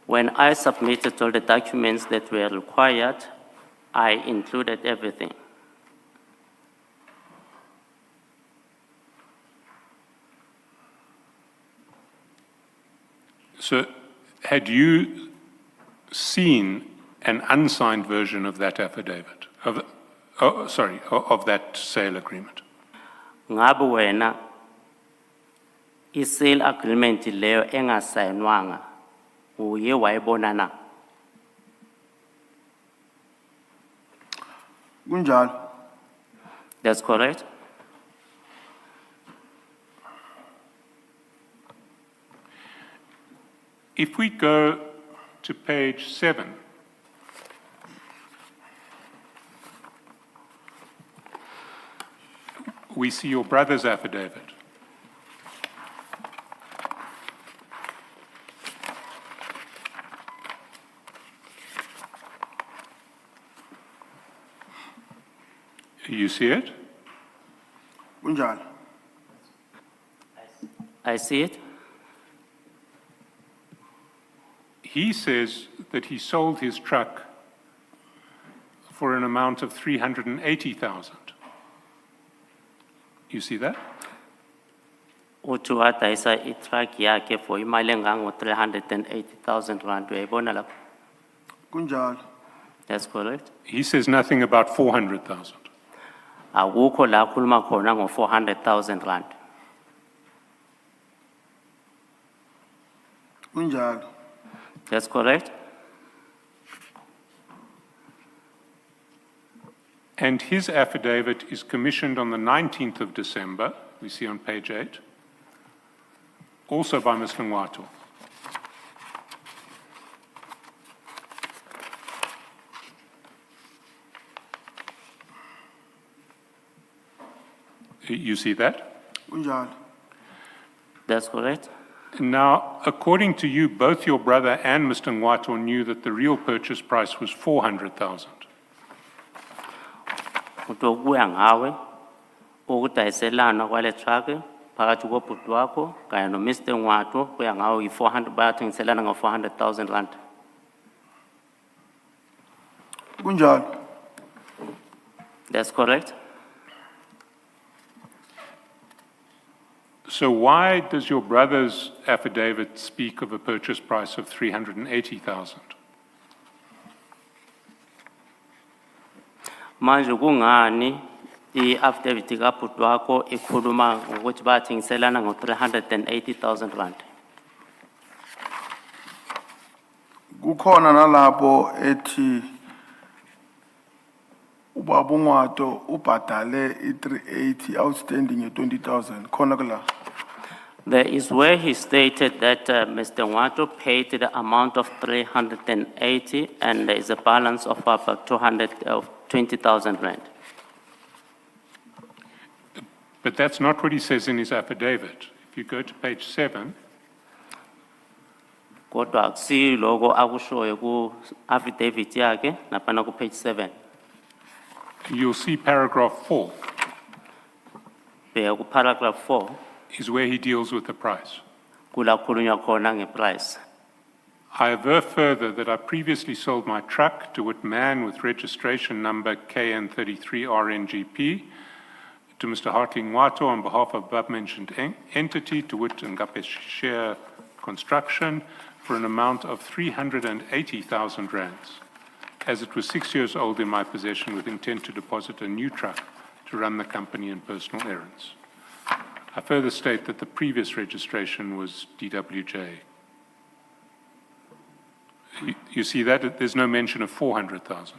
When I submitted all the documents that were required, I included everything. So had you seen an unsigned version of that affidavit, of that sale agreement? Ngabe wena i-sale agreement leyo engasayinwanga uye wayibona na? Kunjalo. That's correct? If we go to page 7, we see your brother's affidavit. You see it? Kunjalo. I see it. He says that he sold his truck for an amount of 380,000. You see that? Uthi wadayisa i-truck yakhe for imali engango 380,000 rand. Uyayibona lapho? Kunjalo. That's correct. He says nothing about 400,000. Akukho la khuluma khona ngo 400,000 rand. Kunjalo. That's correct. And his affidavit is commissioned on the 19th of December, we see on page 8, also by Mr. Ngwato. You see that? Kunjalo. That's correct. Now, according to you, both your brother and Mr. Ngwato knew that the real purchase price was 400,000. Uthi ukuya ngawe ukudayiselana kwale truck phakathi kobhuti wakho kanye no Mr. Ngwato kuya ngawe i-400 bayathengiselana ngo 400,000 rand. Kunjalo. That's correct. So why does your brother's affidavit speak of a purchase price of 380,000? Manje kungani i-affidavit kabhuti wakho ikhuluma ngokuthi bathengiselana ngo 380,000 rand? Kukhona nalapho ethi ubaba uNgwato ubhadale i-380 outstanding ye-20,000 khona kula. There is where he stated that Mr. Nwato paid the amount of 380 and there is a balance of about 20,000 rand. But that's not what he says in his affidavit. If you go to page 7, Kodwa akusiyo lokho akushoyo ku affidavit yakhe napana ku page 7. you'll see paragraph 4 Bheka ku paragraph 4 is where he deals with the price. kula khulunywa khona ngeprice. I aver further that I previously sold my truck to Whitman with registration number KN33RNGP to Mr. Hartley Nwato on behalf of above-mentioned entity to wit Ngape Share Construction for an amount of 380,000 rands, as it was 6 years old in my possession with intent to deposit a new truck to run the company in personal errands. I further state that the previous registration was DWJ. You see that? There's no mention of 400,000.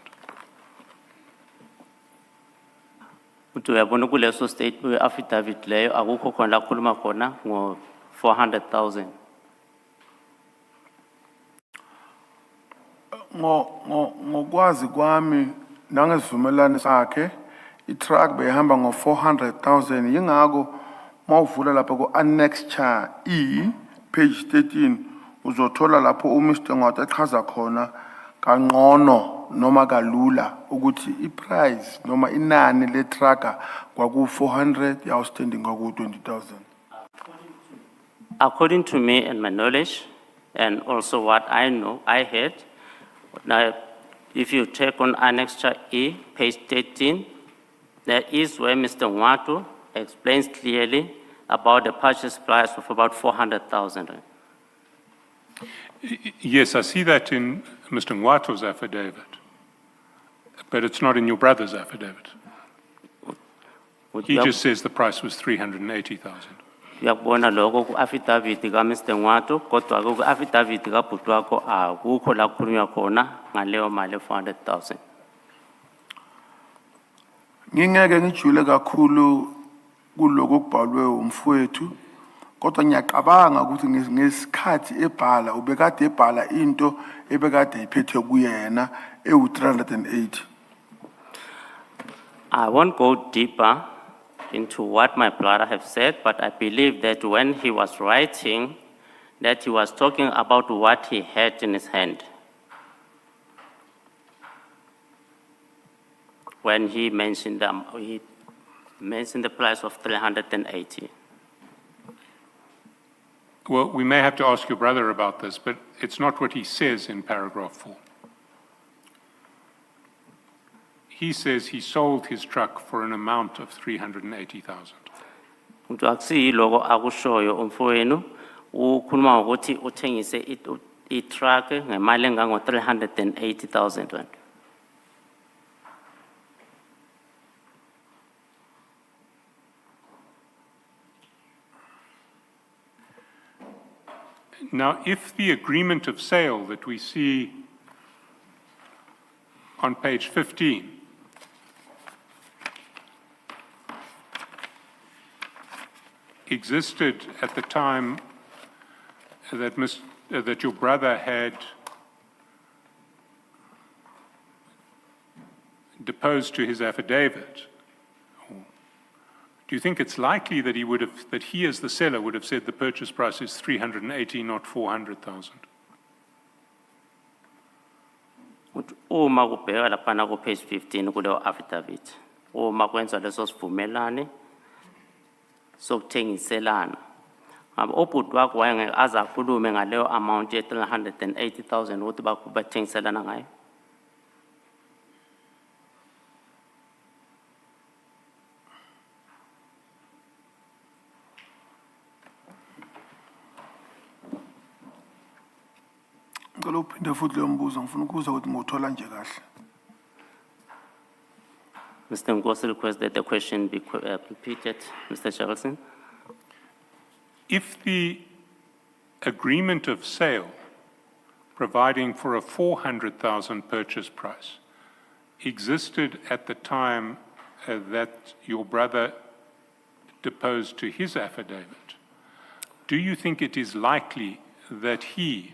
Uthi uyabona kuleso statement affidavit leyo akukho khona la khuluma khona ngo 400,000. Ngokwazi kwami nangesivumelwano sakhe i-truck behamba ngo-400,000 yingako mawuvula lapha ku-annexure E page 13 uzothola lapho uMr. Nwato echaza khona kangcono noma kalula ukuthi i-price noma inani le-trucker kwaku-400 outstanding kwaku-20,000. According to me and my knowledge, and also what I know, I heard, now if you check on Annexure E, page 13, there is where Mr. Nwato explains clearly about the purchase price of about 400,000. Yes, I see that in Mr. Nwato's affidavit, but it's not in your brother's affidavit. He just says the price was 380,000. Uyakubona lokho ku affidavit ka Mr. Nwato kodwa ku affidavit ka bhuti wakho akukho la kukhulunywa khona ngaleyo mali 400,000. Ngingeke ngijule kakhulu kuloko okubhalwe umfowethu kodwa ngiyaqabanga ukuthi ngesikhathi ebhala ubekade ebhala into ebekade iphethe kuyena ewu-380. I won't go deeper into what my brother have said, but I believe that when he was writing, that he was talking about what he had in his hand. When he mentioned the price of 380. Well, we may have to ask your brother about this, but it's not what he says in paragraph 4. He says he sold his truck for an amount of 380,000. Uthi akusiyiloko akushoyo umfowenu ukhuluma ukuthi uthengise i-truck ngemali engango 380,000 rand. Now, if the agreement of sale that we see on page 15 existed at the time that your brother had deposed to his affidavit, do you think it's likely that he as the seller would have said the purchase price is 380, not 400,000? Uma kubheka lapha ku page 15 kuleyo affidavit, uma kwenza leso sivumelane sokuthengiselana, ngabe obhuti wakho wayengeke aze akhulume ngaleyo amount ye 380,000 ukuthi bathengiselana ngayo? Ngicela uphinde futhi leyo mbuzo ngifuna ukuzwa ukuthi ngothola nje kahle. Mr. Nkosi requests that the question be repeated. Mr. Charlson? If the agreement of sale providing for a 400,000 purchase price existed at the time that your brother deposed to his affidavit, do you think it is likely that he,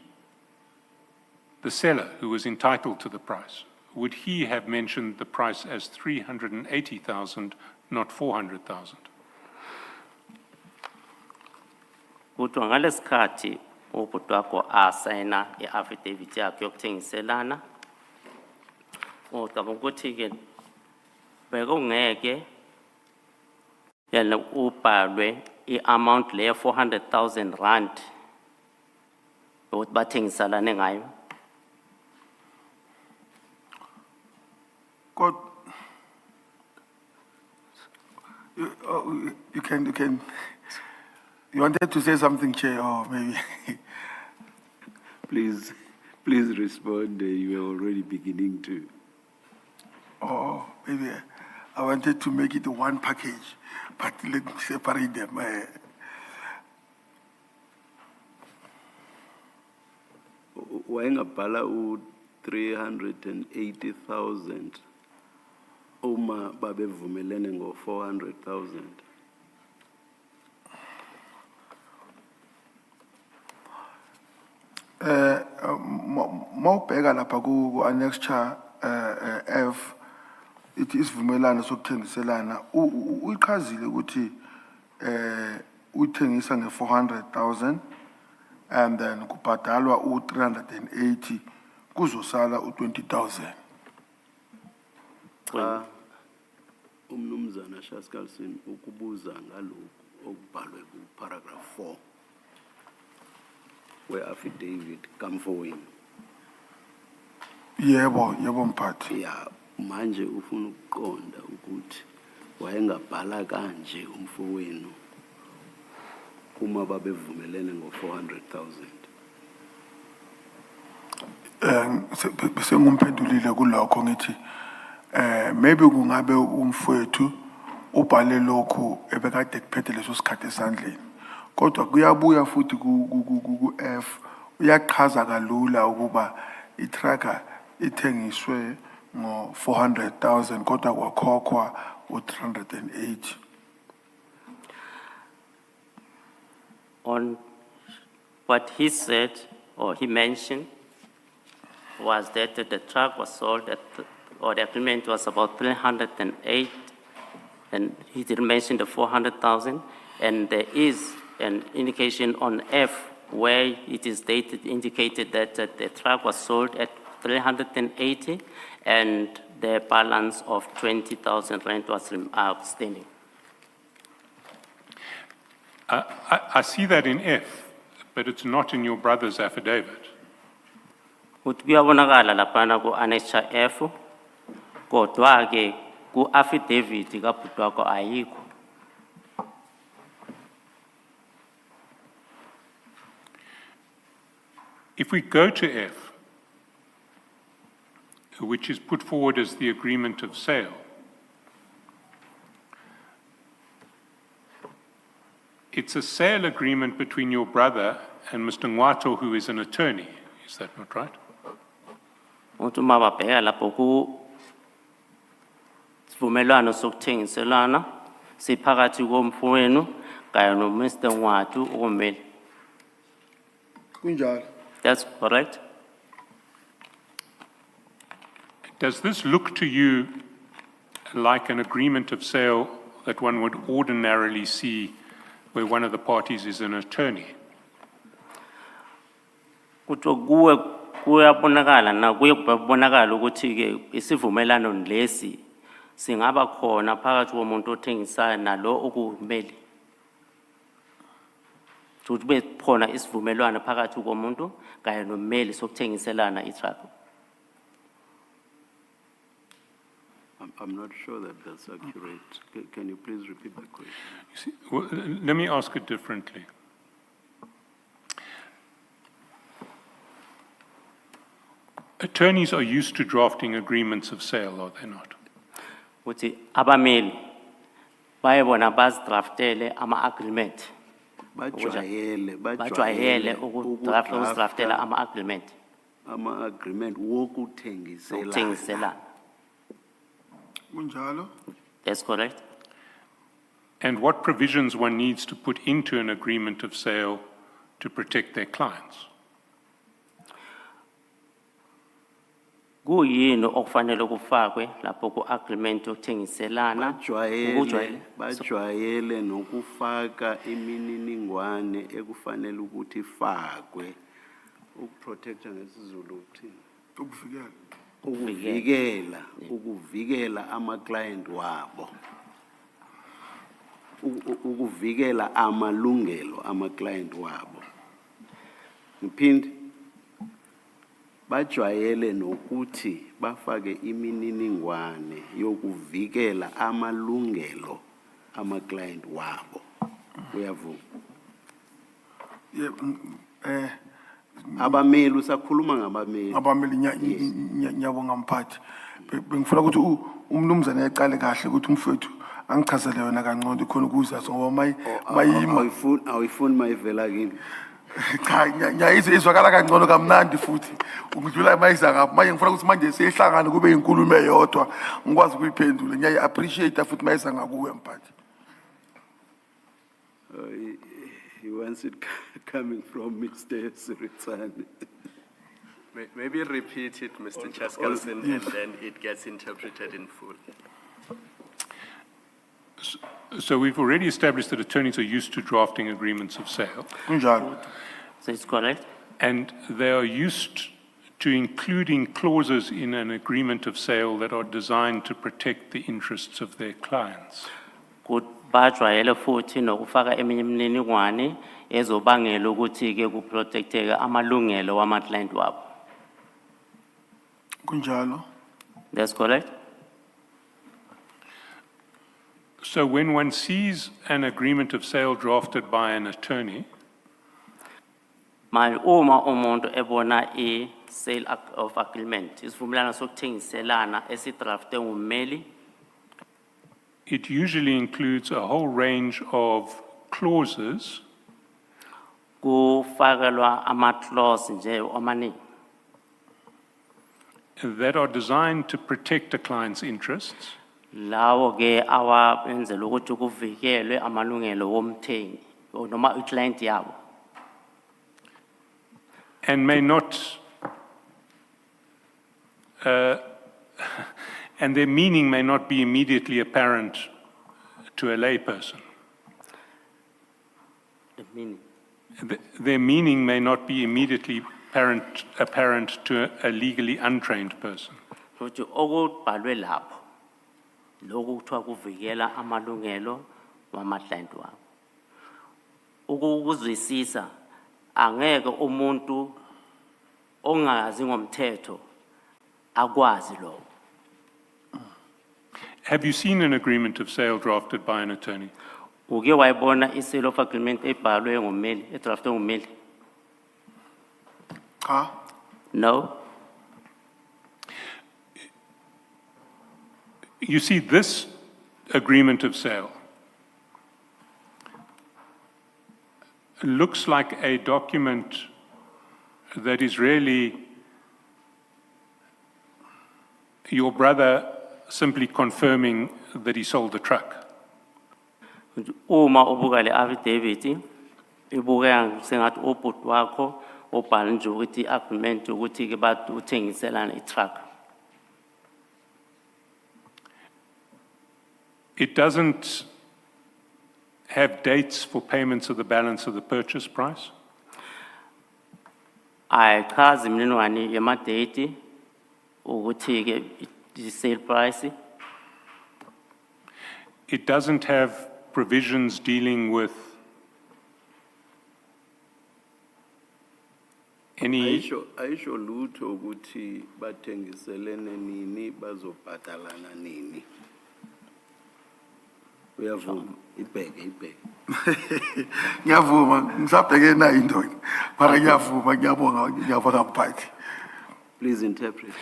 the seller who was entitled to the price, would he have mentioned the price as 380,000, not 400,000? Kuthiwa ngalesikhathi ubhuti wakho asayina i-affidavit yakhe yokuthengiselana, ucabanga ukuthi-ke bekungeke yena ubhalwe i-amount leyo 400,000 rand ukuthi bathengiselane ngayo? God, you can, you wanted to say something, Chair, or maybe. Please respond. You are already beginning to. Oh, maybe I wanted to make it one package, but let me separate them. Wayengabhala u-380,000 uma babevumelene ngo-400,000. Mawubheka lapha ku annexure F, it is vumelano sokuthengiselana, uyichazile ukuthi uthengisa nge-400,000 and then kubhadalwa u-380 kuzosala u-20,000. Umnumzana Shaskalson ukubuza ngalokhu okubhalwe ku-paragraph 4 we-affidavit kamfowenu. Yebo mphathi. Ya manje ufuna ukuqonda ukuthi wayengabhala kanje umfowenu uma babevumelene ngo-400,000. Bese ngumphendulile kulokho ngithi maybe kungabe umfowethu ubhale lokhu ebekade kuphethe leso sikhathi esandleni, kodwa kuyabuya futhi ku F uyachaza kalula ukuba itracker ithengiswe ngo-400,000 kodwa kwakhokhwa u-380. On what he said or he mentioned was that the truck was sold at, or the agreement was about 308, and he didn't mention the 400,000, and there is an indication on F where it is stated, indicated that the truck was sold at 380, and the balance of 20,000 rand was outstanding. I see that in F, but it's not in your brother's affidavit. Ukuthi kuyabonakala laphana ku annexure F, kodwa ke ku affidavit kabhuti wakho ayikho. If we go to F, which is put forward as the agreement of sale, it's a sale agreement between your brother and Mr. Ngwato, who is an attorney. Is that not right? Ukuthi uma babheka lapho ku sivumelwano sokuthengiselana siphakathi komfowenu kanye no Mr. Ngwato ukumeli. Kunjalo. That's correct. Does this look to you like an agreement of sale that one would ordinarily see where one of the parties is an attorney? Kuthi kuyabonakala na kuyabonakala ukuthi ke isivumelano lesi singaba khona phakathi komuntu othengisayo nalo okumeli. Ukuthi be khona isivumelwano phakathi komuntu kanye nomeli sokuthengiselana i-truck. I'm not sure that that's accurate. Can you please repeat the question? You see, well, let me ask it differently. Attorneys are used to drafting agreements of sale, are they not? Ukuthi abameli bayebona bazidraftele ama-agreement. Bajwayele ukudraftela ama-agreement. Ama-agreement wokuthengiselana. Ukuthengiselana. Kunjalo? That's correct. And what provisions one needs to put into an agreement of sale to protect their clients? Kuyini okufanele kufakwe lapho ku-agreement yokuthengiselana? Bajwayele nokufaka imininingwane ekufanele ukuthi ifakwe ukuprotecta ngesizulu ukuthini? Ukuvikela. Ukuvikela ama-client wabo. Ukuvikela amalungelo ama-client wabo. Ngiphinde bajwayele nokuthi bafake imininingwane yokuvikela amalungelo ama-client wabo. Uyavuma? Abameli usakhuluma ngabameli. Abameli ngiyabonga mphathi. Bengifuna ukuthi umnumzane yaqale kahle ukuthi umfowethu angichazele yona kangcono khona ukuza ngoba mayima Awuyifuni mayivela kimi. cha ngiyizwakala kangcono kamnandi futhi ungidlula mayiza ngapha manje ngifuna ukuthi manje siyehlangana kube inkulumo eyodwa ngikwazi ukuyiphendula ngiyayi appreciate futhi mayiza ngakuwe mphathi. He wants it coming from Mr. Siritsani. Maybe repeat it, Mr. Chaskalson, and then it gets interpreted in full. So we've already established that attorneys are used to drafting agreements of sale, Kunjalo. So it's correct. and they are used to including clauses in an agreement of sale that are designed to protect the interests of their clients. Bajwayele futhi nokufaka eminye imininingwane ezobangela ukuthi-ke kuprotecteke amalungelo wama-client wabo. Kunjalo. That's correct. So when one sees an agreement of sale drafted by an attorney, Manje uma umuntu ebona i-sale of agreement, isivumelwano sokuthengiselana esidrafte ngummeli, it usually includes a whole range of clauses kufakelwa ama-clause nje amaningi that are designed to protect a client's interests lawo ke awenzela ukuthi kuvikelwe amalungelo womthengi noma i-client yabo, and may not, and their meaning may not be immediately apparent to a layperson. the meaning. Their meaning may not be immediately apparent to a legally untrained person. Ukuthi okubhalwe lapho lokhu kuthiwa kuvikela amalungelo wama-client wabo. Ukuzwisisa angeke umuntu ongazi ngomthetho akwazi lokho. Have you seen an agreement of sale drafted by an attorney? Uke wayibona i-sale of agreement ebhalwe ngummeli, edraftwe ngummeli? Cha. No. You see, this agreement of sale looks like a document that is really your brother simply confirming that he sold the truck. Uma ubuka le affidavit ibukeka sengathi ubhuti wakho obhala nje ukuthi i-agreement ukuthi ke bathi uthengiselana i-truck. It doesn't have dates for payments of the balance of the purchase price. Ayichazi imininingwane yama-date ukuthi ke i-sale price. It doesn't have provisions dealing with any, Ayisho lutho ukuthi bathengiselene nini bazobhatalana nini. Uyavuma ibheke. Ngiyavuma ngisabheke nayo into mara ngiyavuma ngiyabonga mphathi. Please interpret.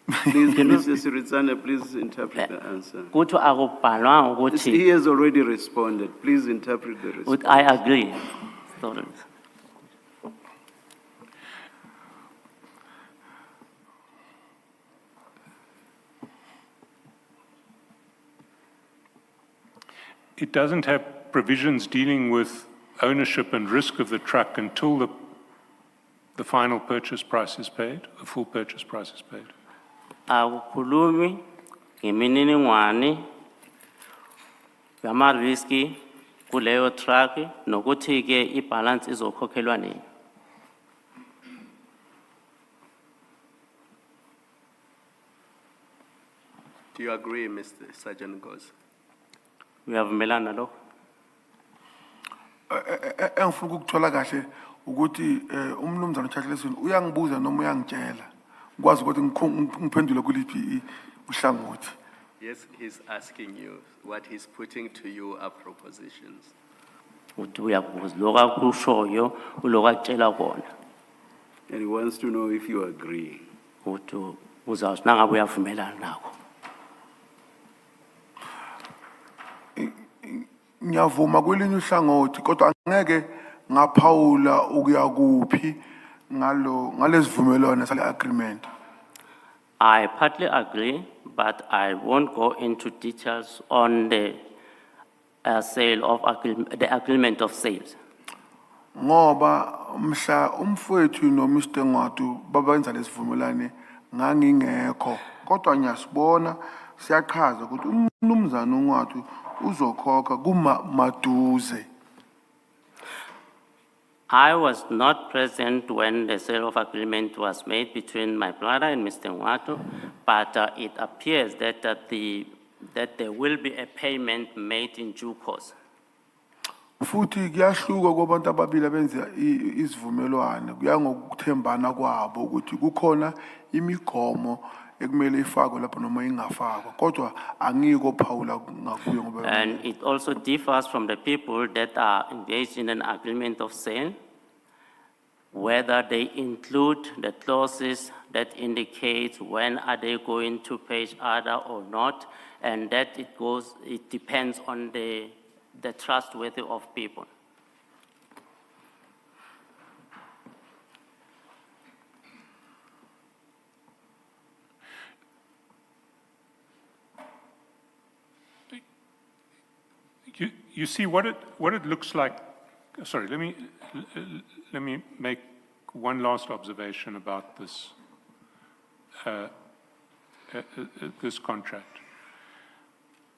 Please, Mr. Siritsane, please interpret the answer. Kuthi akubhalwanga ukuthi He has already responded. Please interpret the response. I agree. Sorry. it doesn't have provisions dealing with ownership and risk of the truck until the final purchase price is paid, the full purchase price is paid. Akukhulumi ngemininingwane yama-riski kuleyo truck nokuthi ke ibalance izokhokhelwa nini. Do you agree, Mr. Sergeant Nkosi? Uyavumelana lokho? Engifuna ukuthola kahle ukuthi umnumzana uCharleston uyangibuza noma uyangitshela ngikwazi ukuthi ngiphendule kuliphi uhlangothi. Yes, he's asking you. What he's putting to you are propositions. Uthi uyabuza lokho akushoyo uloko akutshela kona. And he wants to know if you agree. Uthi uzawuthi nangabe uyavumelana nakho. Ngiyavuma kwelinye uhlangothi kodwa angeke ngaphawula ukuya kuphi ngalesivumelwano sale agreement. I partly agree, but I won't go into details on the sale of the agreement of sales. Ngoba mhla umfowethu no Mr. Ngwatu babenza lesivumelwano ngangingekho kodwa ngiyasibona siyachaza ukuthi umnumzana uNgwatu uzokhokha kumaduze. I was not present when the sale of agreement was made between my brother and Mr. Ngwatu, but it appears that that there will be a payment made in due course. Futhi kuyahluka kwabantu ababili abenza isivumelwano kuya ngokuthembana kwabo ukuthi kukhona imigomo ekumele ifakwe lapho noma ingafakwa kodwa angiko phawula ngakuyo ngoba. And it also differs from the people that are engaged in an agreement of sale, whether they include the clauses that indicate when are they going to pay each other or not, and that it depends on the trustworthy of people. You see what it looks like. Sorry, let me make one last observation about this this contract.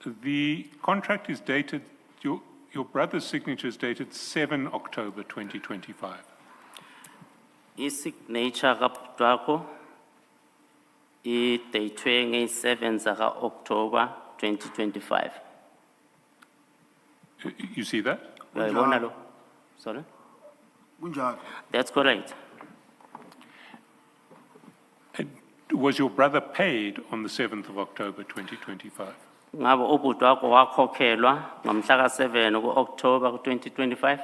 The contract is dated. Your brother's signature is dated 7 October 2025. I-signature kabutwako i-datwe nge-7 October 2025. You see that? Uyayibona lo? Sorry? Kunjalo. That's correct. Was your brother paid on the 7th of October 2025? Ngabe ubhuti wakho wakhokhelwa ngomhla ka-7 ku-October 2025?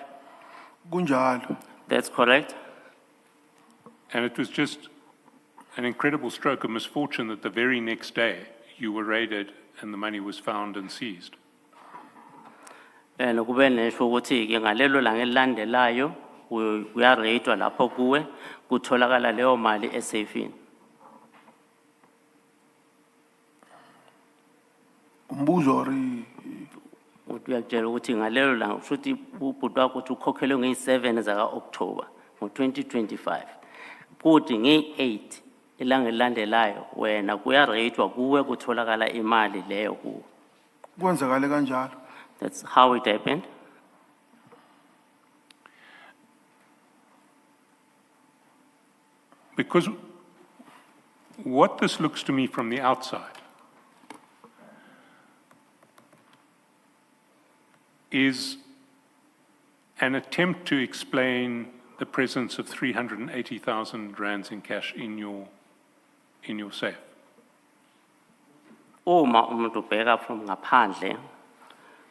Kunjalo. That's correct. And it was just an incredible stroke of misfortune that the very next day you were raided and the money was found and seized. And kube nesho ukuthi ke ngalelo langa elilandelayo uyareyitwa lapho kuwe kutholakala leyo mali esafini. Umbuzo ri Uyakutshela ukuthi ngalelo langa futhi ubhuti wakho uthi ukhokhelwe nge-7 October ngo-2025. Kuthi nge-8 ilanga elilandelayo wena kuyareyitwa kuwe kutholakala imali leyo kuwe. kwenzakale kanjalo. That's how it happened. Because what this looks to me from the outside is an attempt to explain the presence of 380,000 rands in cash in your safe. Uma umuntu ubheka from ngaphandle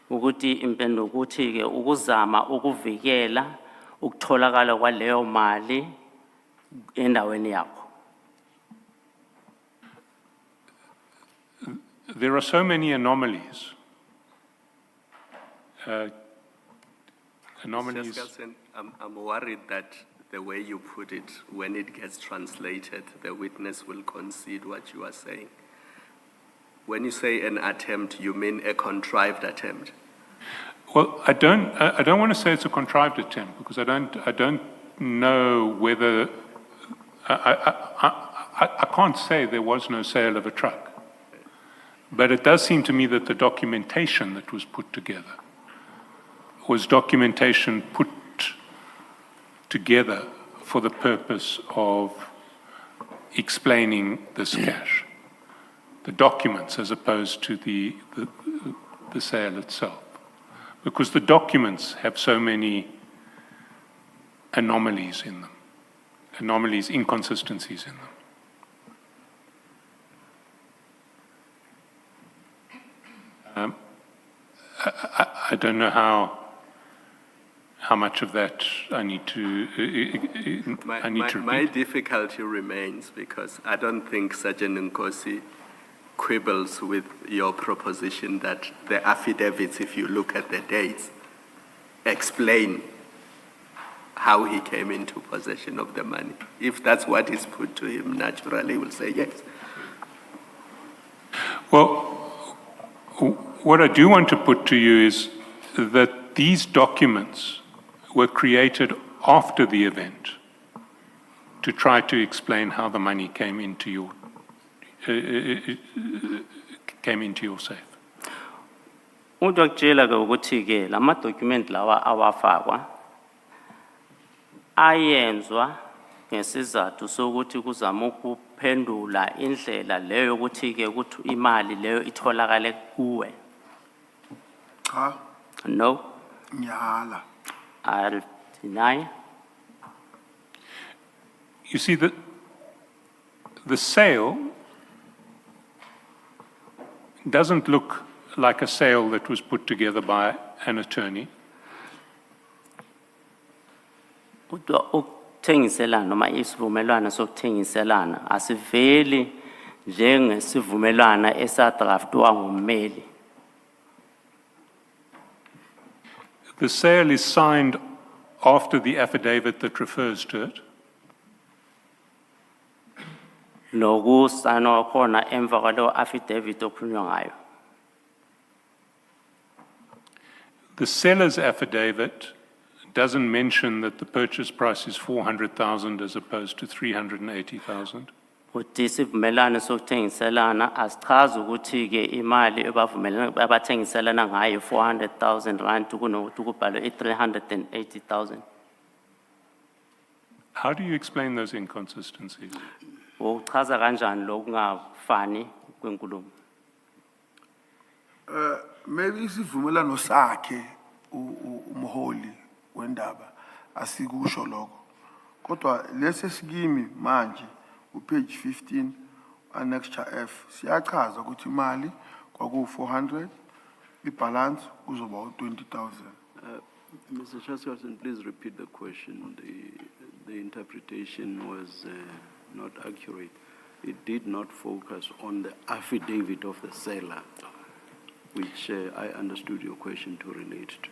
ukuthi impendulo ukuthi ke ukuzama ukuvikela ukutholakala kwaleyo mali endaweni yakho. There are so many anomalies. Anomalies. Mr. Skelton, I'm worried that the way you put it, when it gets translated, the witness will concede what you are saying. When you say an attempt, you mean a contrived attempt? Well, I don't want to say it's a contrived attempt because I don't know whether, I can't say there was no sale of a truck. But it does seem to me that the documentation that was put together was documentation put together for the purpose of explaining this cash. The documents as opposed to the sale itself. Because the documents have so many anomalies in them, inconsistencies in them. I don't know how much of that I need to repeat. My difficulty remains because I don't think Sergeant Nkosi quibbles with your proposition that the affidavits, if you look at the dates, explain how he came into possession of the money. If that's what is put to him, naturally he will say yes. Well, what I do want to put to you is that these documents were created after the event to try to explain how the money came into your safe. Udokutshela ke ukuthi ke lama document lawa awafakwa ayenzwa ngesizathu sokuthi kuzama ukuphendula indlela leyo ukuthi ke ukuthi imali leyo itholakale kuwe. Cha, No, ngiyala. I'll deny. You see, the sale doesn't look like a sale that was put together by an attorney. Kodwa ukuthengiselana noma isivumelwano sokuthengiselana asiveli njengesivumelwano esadraftwa ngummeli. The sale is signed after the affidavit that refers to it. Nokusana khona emva kwalo affidavit okukhulunywa ngayo. The seller's affidavit doesn't mention that the purchase price is 400,000 as opposed to 380,000. Uthi isivumelwano sokuthengiselana asichazi ukuthi ke imali abathengiselana ngayo 400,000 rand kunokuthi kubhalwe 380,000. How do you explain those inconsistencies? Uchaza kanjani lokungafani kwenkulumo? Maybe isivumelano sakhe umholi wendaba asikusho lokho. Kodwa lesi sikimi manje page 15 annexure F siyachaza ukuthi imali kwaku 400 ibalance kuzoba 20,000. Mr. Chairperson, please repeat the question. The interpretation was not accurate. It did not focus on the affidavit of the seller, which I understood your question to relate to.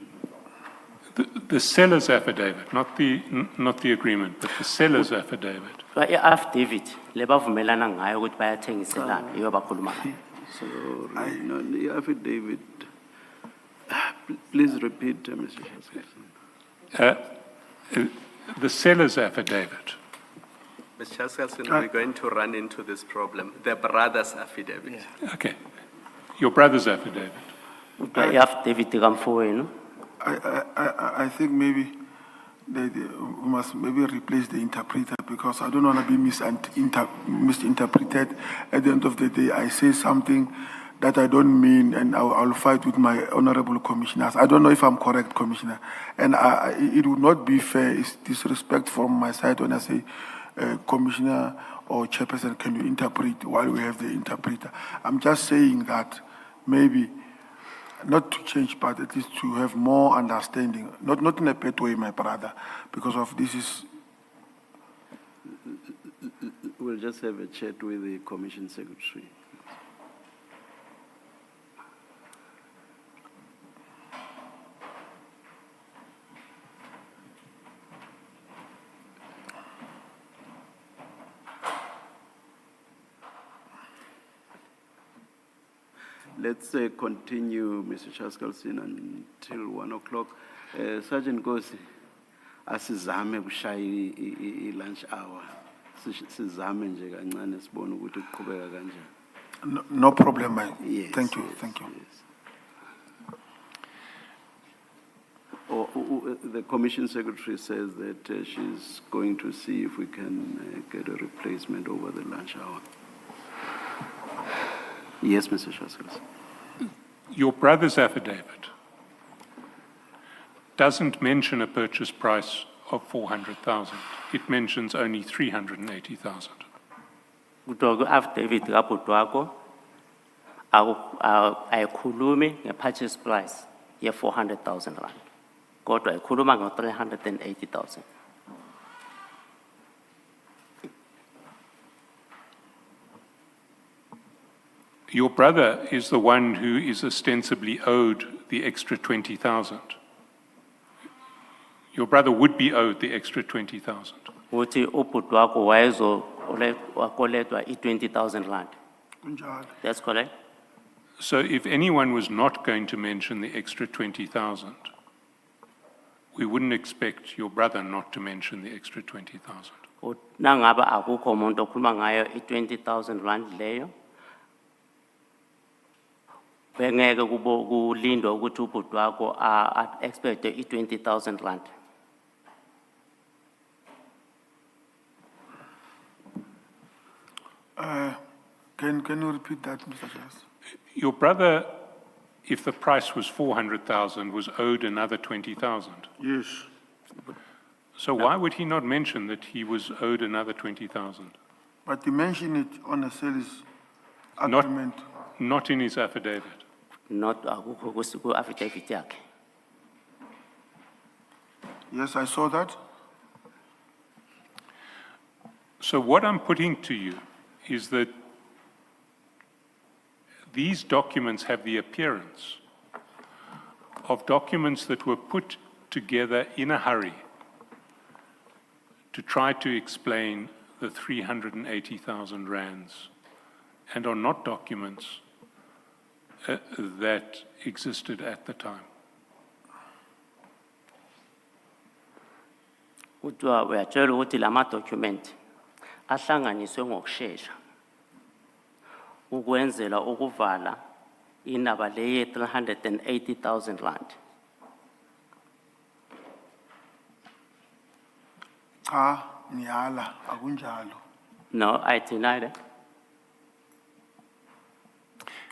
The seller's affidavit, not the agreement, but the seller's affidavit. I-affidavit lebavumelana ngayo ukuthi bayathengiselana iyo bakhuluma ngayo. Sorry, no, the affidavit. Please repeat, Mr. Chairperson. The seller's affidavit. Mr. Chairperson, we're going to run into this problem. The brother's affidavit. Okay. Your brother's affidavit. I-affidavit kamfowenu. I think maybe we must maybe replace the interpreter because I don't want to be misinterpreted. At the end of the day, I say something that I don't mean, and I'll fight with my honorable commissioners. I don't know if I'm correct, Commissioner. And it would not be fair. It's disrespect from my side when I say, Commissioner or Chairperson, can you interpret while we have the interpreter? I'm just saying that maybe not to change, but at least to have more understanding. Not in a bad way, my brother, because of this is. We'll just have a chat with the Commission Secretary. Let's continue, Mr. Chaskalsin, until 1 o'clock. Sergeant Nkosi, asizame kushaya i-lunch hour. Sizame nje kancane sibone ukuthi kuqhubeka kanjani. No problem, man. Yes, Thank you, yes, thank you. yes. The Commission Secretary says that she's going to see if we can get a replacement over the lunch hour. Yes, Mr. Chaskalsin. Your brother's affidavit doesn't mention a purchase price of 400,000. It mentions only 380,000. Kuthiwa ku-affidavit kabhuti wakho ayikhulumi nge-purchase price ye-400,000 rand. Kodwa ikhuluma ngo-380,000. Your brother is the one who is ostensibly owed the extra 20,000. Your brother would be owed the extra 20,000. Uthi ubhuti wakho wakoletwa i-20,000 rand. Kunjalo. That's correct? So if anyone was not going to mention the extra 20,000, we wouldn't expect your brother not to mention the extra 20,000. Nangaba akukho umuntu okhuluma ngayo i-20,000 rand leyo, bengeke kulindwa ukuthi ubhuti wakho a-expecte i-20,000 rand. Can you repeat that, Mr. Chas? Your brother, if the price was 400,000, was owed another 20,000. Yes. So why would he not mention that he was owed another 20,000? But you mentioned it on a sales Not- agreement. Not in his affidavit. Not akukho ku-affidavit yakhe. Yes, I saw that. So what I'm putting to you is that these documents have the appearance of documents that were put together in a hurry to try to explain the 380,000 rands, and are not documents that existed at the time. Kuthiwa uyatshela ukuthi lama document ahlanganiswe ngokushesha ukwenzela ukuvala indaba le ye 380,000 rand. Cha, ngiyala, akunjalo. No, I deny that.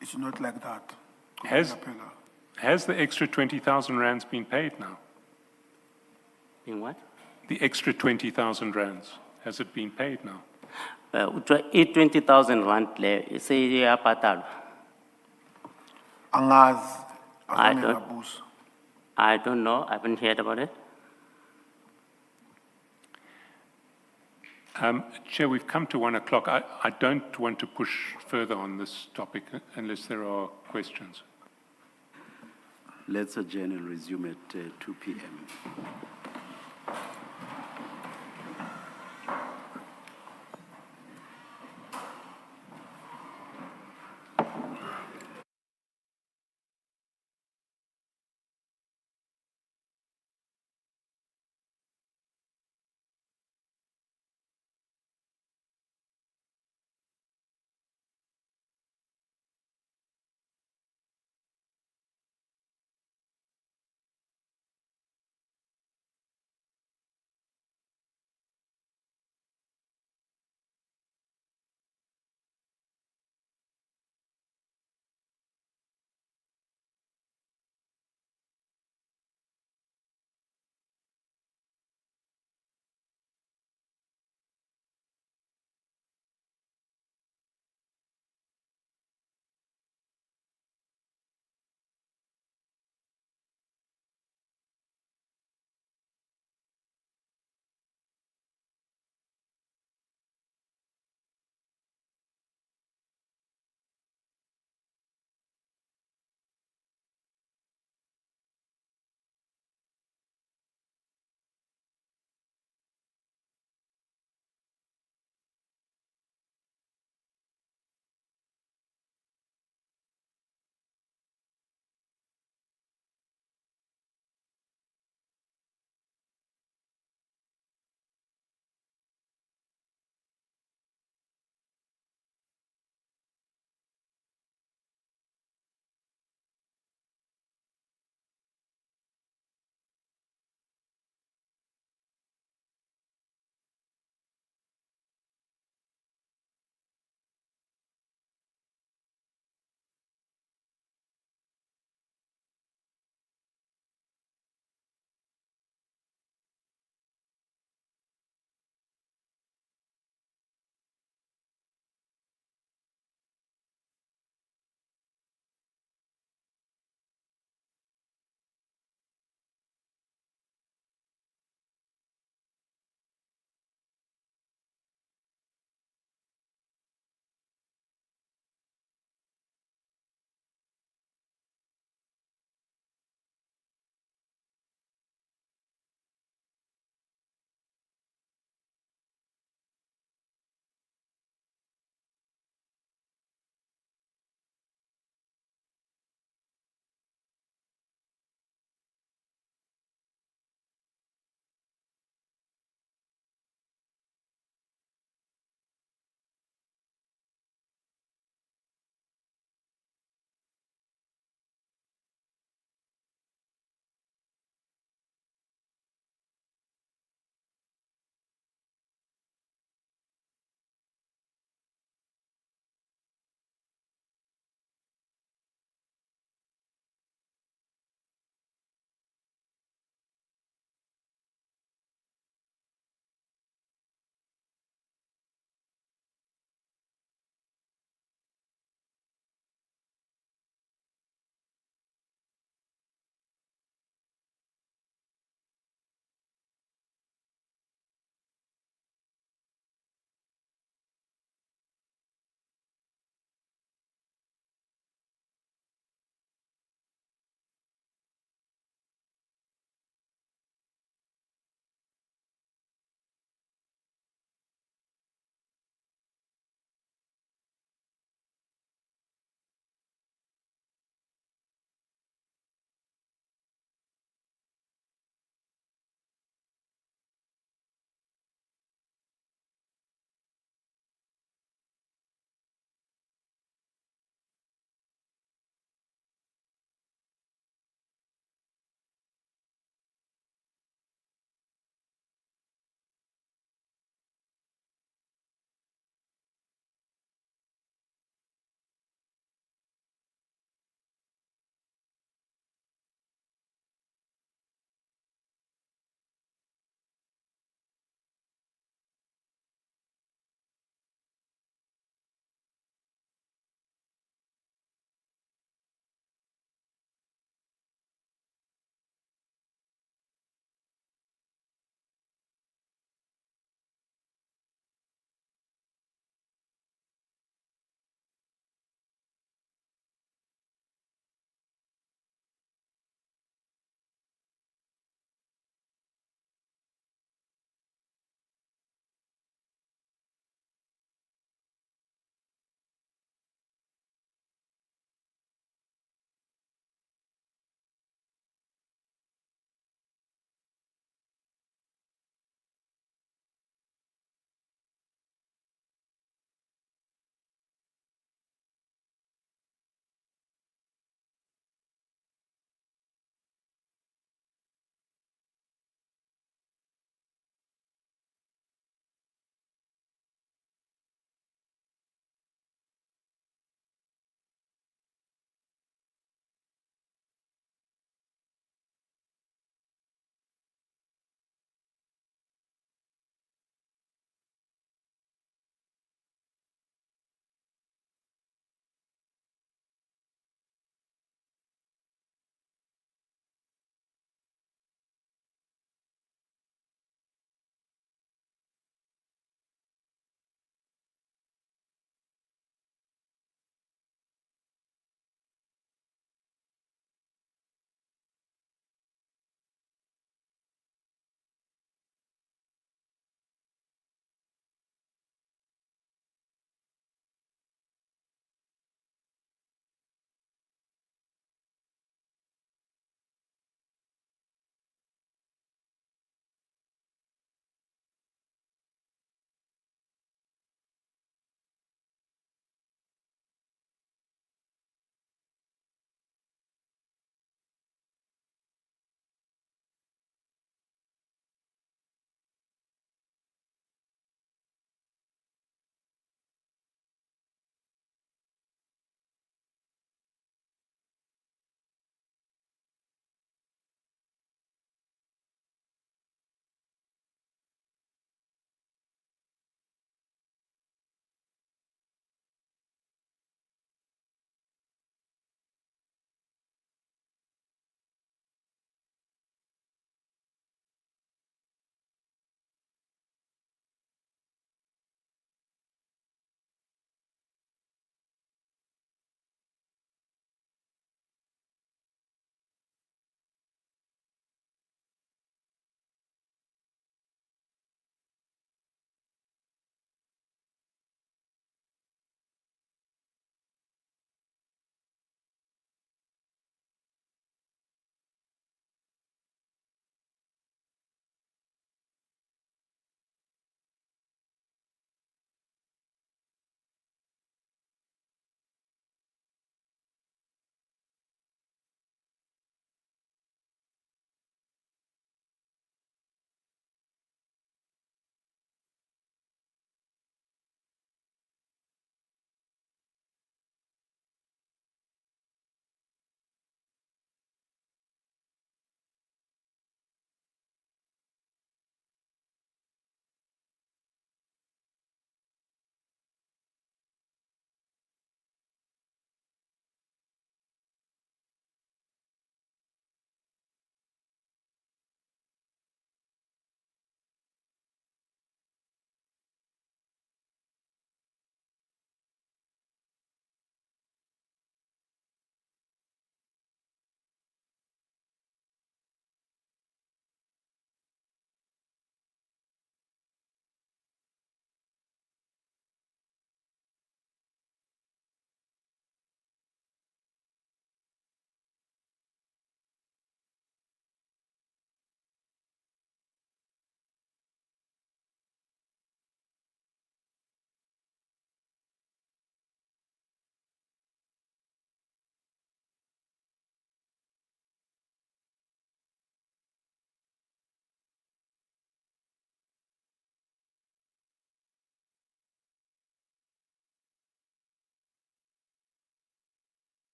It's not like that. Has the extra 20,000 rands been paid now? In what? The extra 20,000 rands, has it been paid now? Kuthiwa i-20,000 rand le seyiyabhatalwa. Angazi, I azange don't- ngabuza. I don't know, I haven't heard about it. Chair, we've come to 1 o'clock. I don't want to push further on this topic unless there are questions. Let's adjourn and resume at 2 p.m.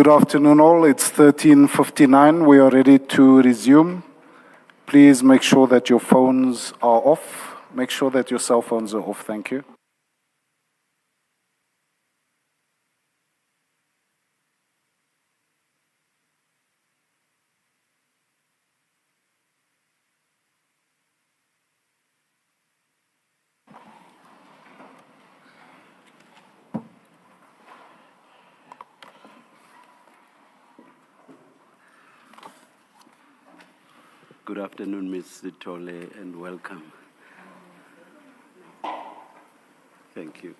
Good afternoon all. It's 13:59. We are ready to resume. Please make sure that your phones are off. Make sure that your cell phones are off. Thank you. Good afternoon, Ms. Tole, and welcome. Thank you.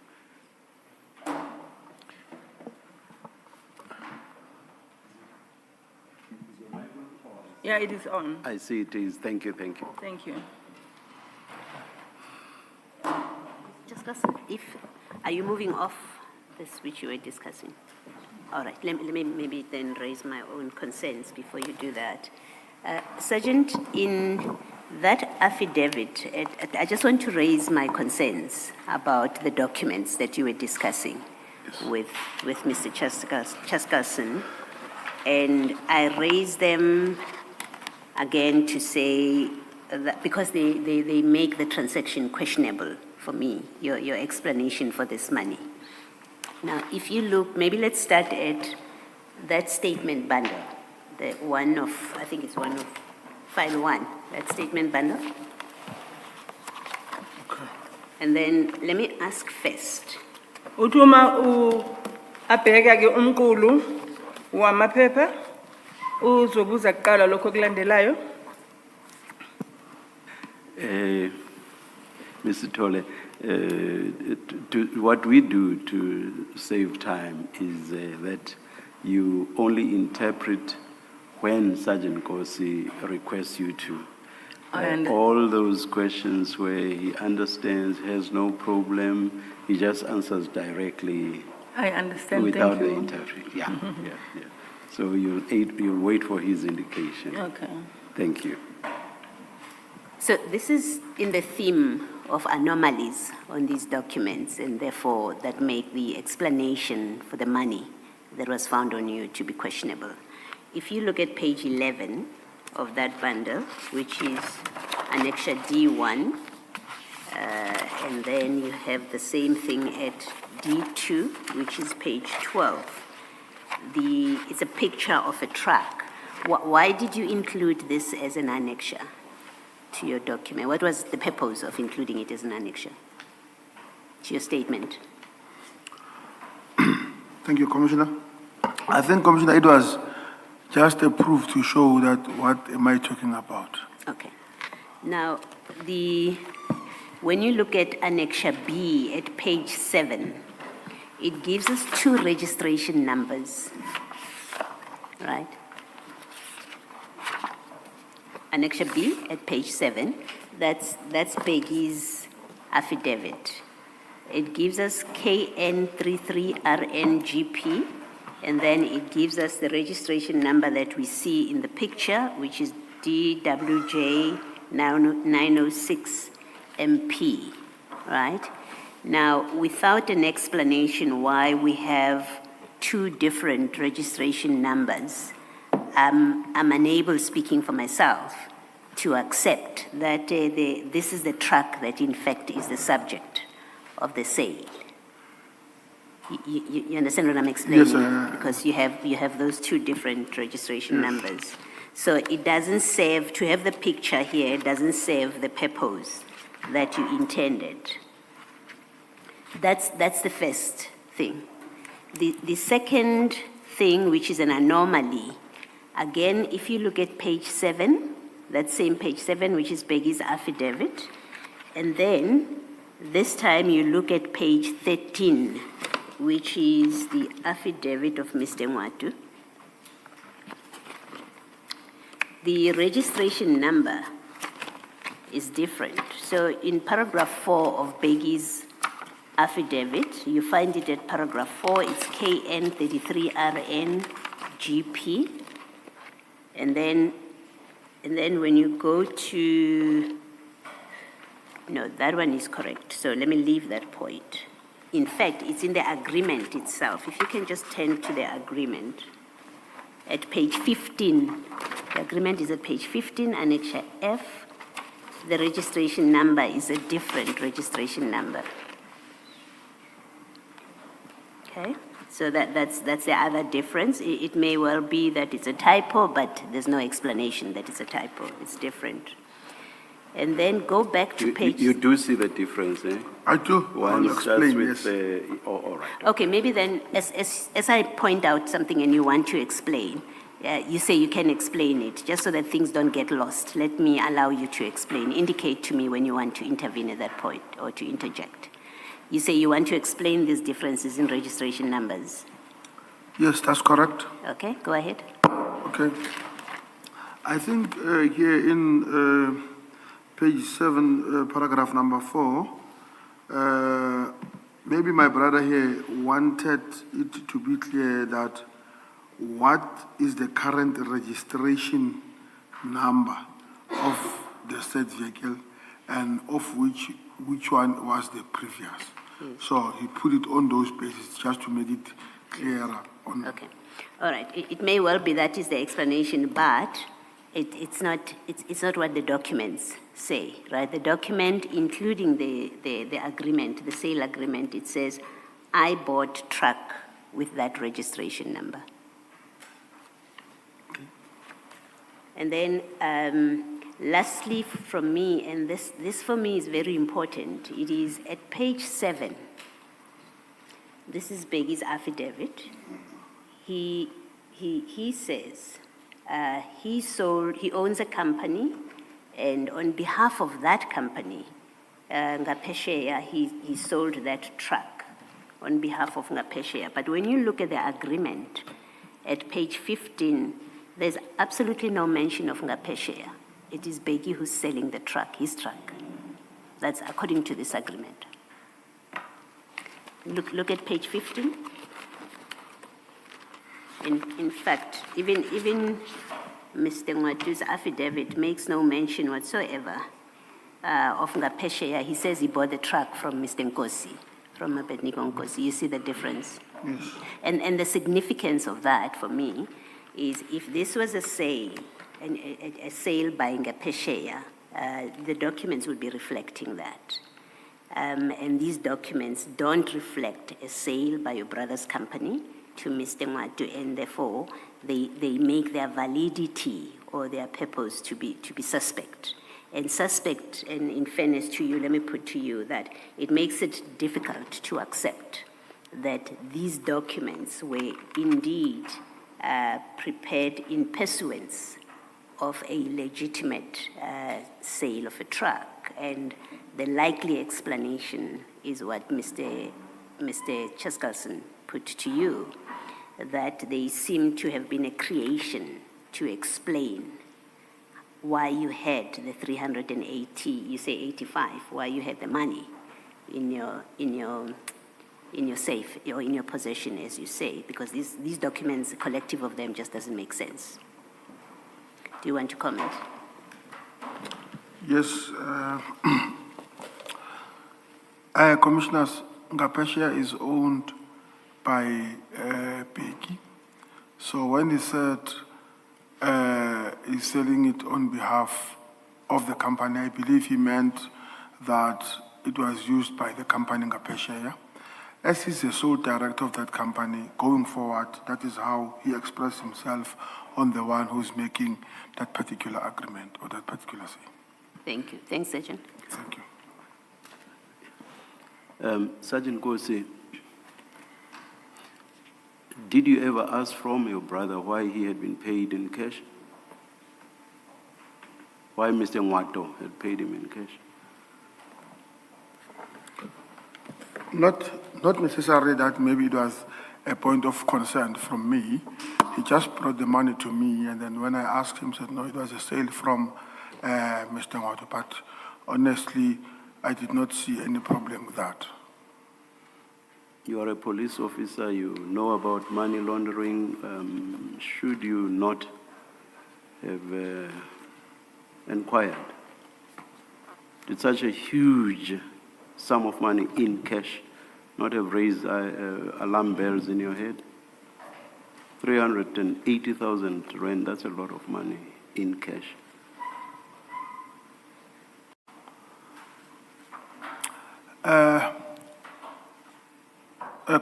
Yeah, it is on. I see it is. Thank you, thank you. Thank you. Discuss are you moving off this which you were discussing? All right, let me maybe then raise my own concerns before you do that. Sergeant, in that affidavit, I just want to raise my concerns about the documents that you were discussing with Mr. Chaskalson, and I raise them again to say that because they make the transaction questionable for me, your explanation for this money. Now, if you look, maybe let's start at that statement bundle, the one of, I think it's one of file 1, that statement bundle. Okay. And then let me ask first. Utuma abheka ke umqulu wamaphepha uzobuza kuqala lokho kulandelayo. Mr. Tole, what we do to save time is that you only interpret when Sergeant Nkosi requests you to. All those questions where he understands, has no problem, he just answers directly. I understand, without thank the you. interpreter. Yeah, yeah. So you'll wait for his indication. Okay. Thank you. So this is in the theme of anomalies on these documents, and therefore that make the explanation for the money that was found on you to be questionable. If you look at page 11 of that bundle, which is Annexure D1, and then you have the same thing at D2, which is page 12. It's a picture of a truck. Why did you include this as an annexure to your document? What was the purpose of including it as an annexure to your statement? Thank you, Commissioner. I think, Commissioner, it was just a proof to show that what am I talking about. Okay. Now, when you look at Annexure B at page 7, it gives us 2 registration numbers, right? Annexure B at page 7, that's Peggy's affidavit. It gives us KN33RNGP, and then it gives us the registration number that we see in the picture, which is DWJ906MP, right? Now, without an explanation why we have 2 different registration numbers, I'm unable, speaking for myself, to accept that this is the truck that in fact is the subject of the sale. You understand what I'm explaining? Yes, because you have those 2 different registration numbers. So it doesn't serve, to have the picture here, it doesn't serve the purpose that you intended. That's the first thing. The second thing, which is an anomaly, again, if you look at page 7, that same page 7, which is Peggy's affidavit, and then this time you look at page 13, which is the affidavit of Mr. Mwatu. The registration number is different. So in paragraph 4 of Peggy's affidavit, you find it at paragraph 4, it's KN33RNGP. And then when you go to, no, that one is correct. So let me leave that point. In fact, it's in the agreement itself. If you can just turn to the agreement. at page 15. The agreement is at page 15, Annexure F. The registration number is a different registration number. Okay, so that's the other difference. It may well be that it's a typo, but there's no explanation that it's a typo. It's different. And then go back to page... You do see the difference, eh? I do. One I'll starts explain, with yes. all right. Okay, maybe then, as I point out something and you want to explain, you say you can explain it, just so that things don't get lost. Let me allow you to explain. Indicate to me when you want to intervene at that point or to interject. You say you want to explain these differences in registration numbers. Yes, that's correct. Okay, go ahead. Okay. I think here in page 7, paragraph number 4, maybe my brother here wanted it to be clear that what is the current registration number of the said vehicle and of which one was the previous. So he put it on those bases just to make it clearer. Okay, all right. It may well be that is the explanation, but it's not what the documents say, right? The document, including the agreement, the sale agreement, it says, I bought truck with that registration number. Okay. And then lastly from me, and this for me is very important, it is at page 7. This is Beggy's affidavit. He says he owns a company, and on behalf of that company, Ngapesheya, he sold that truck on behalf of Ngapesheya. But when you look at the agreement at page 15, there's absolutely no mention of Ngapesheya. It is Beggy who's selling the truck, his truck. That's according to this agreement. Look at page 15. In fact, even Mr. Ngwatu's affidavit makes no mention whatsoever of Ngapesheya. He says he bought the truck from Mr. Nkosi, from Madlanga Nkosi. You see the difference? Yes. And the significance of that for me is if this was a sale, a sale by Ngapesheya, the documents would be reflecting that. And these documents don't reflect a sale by your brother's company to Mr. Ngwatu, and therefore they make their validity or their purpose to be suspect. And suspect, and in fairness to you, let me put to you that it makes it difficult to accept that these documents were indeed prepared in pursuance of a legitimate sale of a truck. And the likely explanation is what Mr. Cheskalson put to you, that they seem to have been a creation to explain why you had the 380, you say 85, why you had the money in your safe or in your possession, as you say, because these documents, the collective of them, just doesn't make sense. Do you want to comment? Yes. Commissioners, Ngapesheya is owned by Peggy. So when he said he's selling it on behalf of the company, I believe he meant that it was used by the company Ngapesheya. As he's the sole director of that company, going forward, that is how he expressed himself on the one who's making that particular agreement or that particular sale. Thank you. Thanks, Sergeant. Thank you. Sergeant Nkosi, did you ever ask from your brother why he had been paid in cash? Why Mr. Ngwato had paid him in cash? Not necessarily that maybe it was a point of concern from me. He just brought the money to me, and then when I asked him, he said, no, it was a sale from Mr. Ngwato. But honestly, I did not see any problem with that. You are a police officer, you know about money laundering. Should you not have inquired? Did such a huge sum of money in cash not have raised alarm bells in your head? 380,000 rand, that's a lot of money in cash.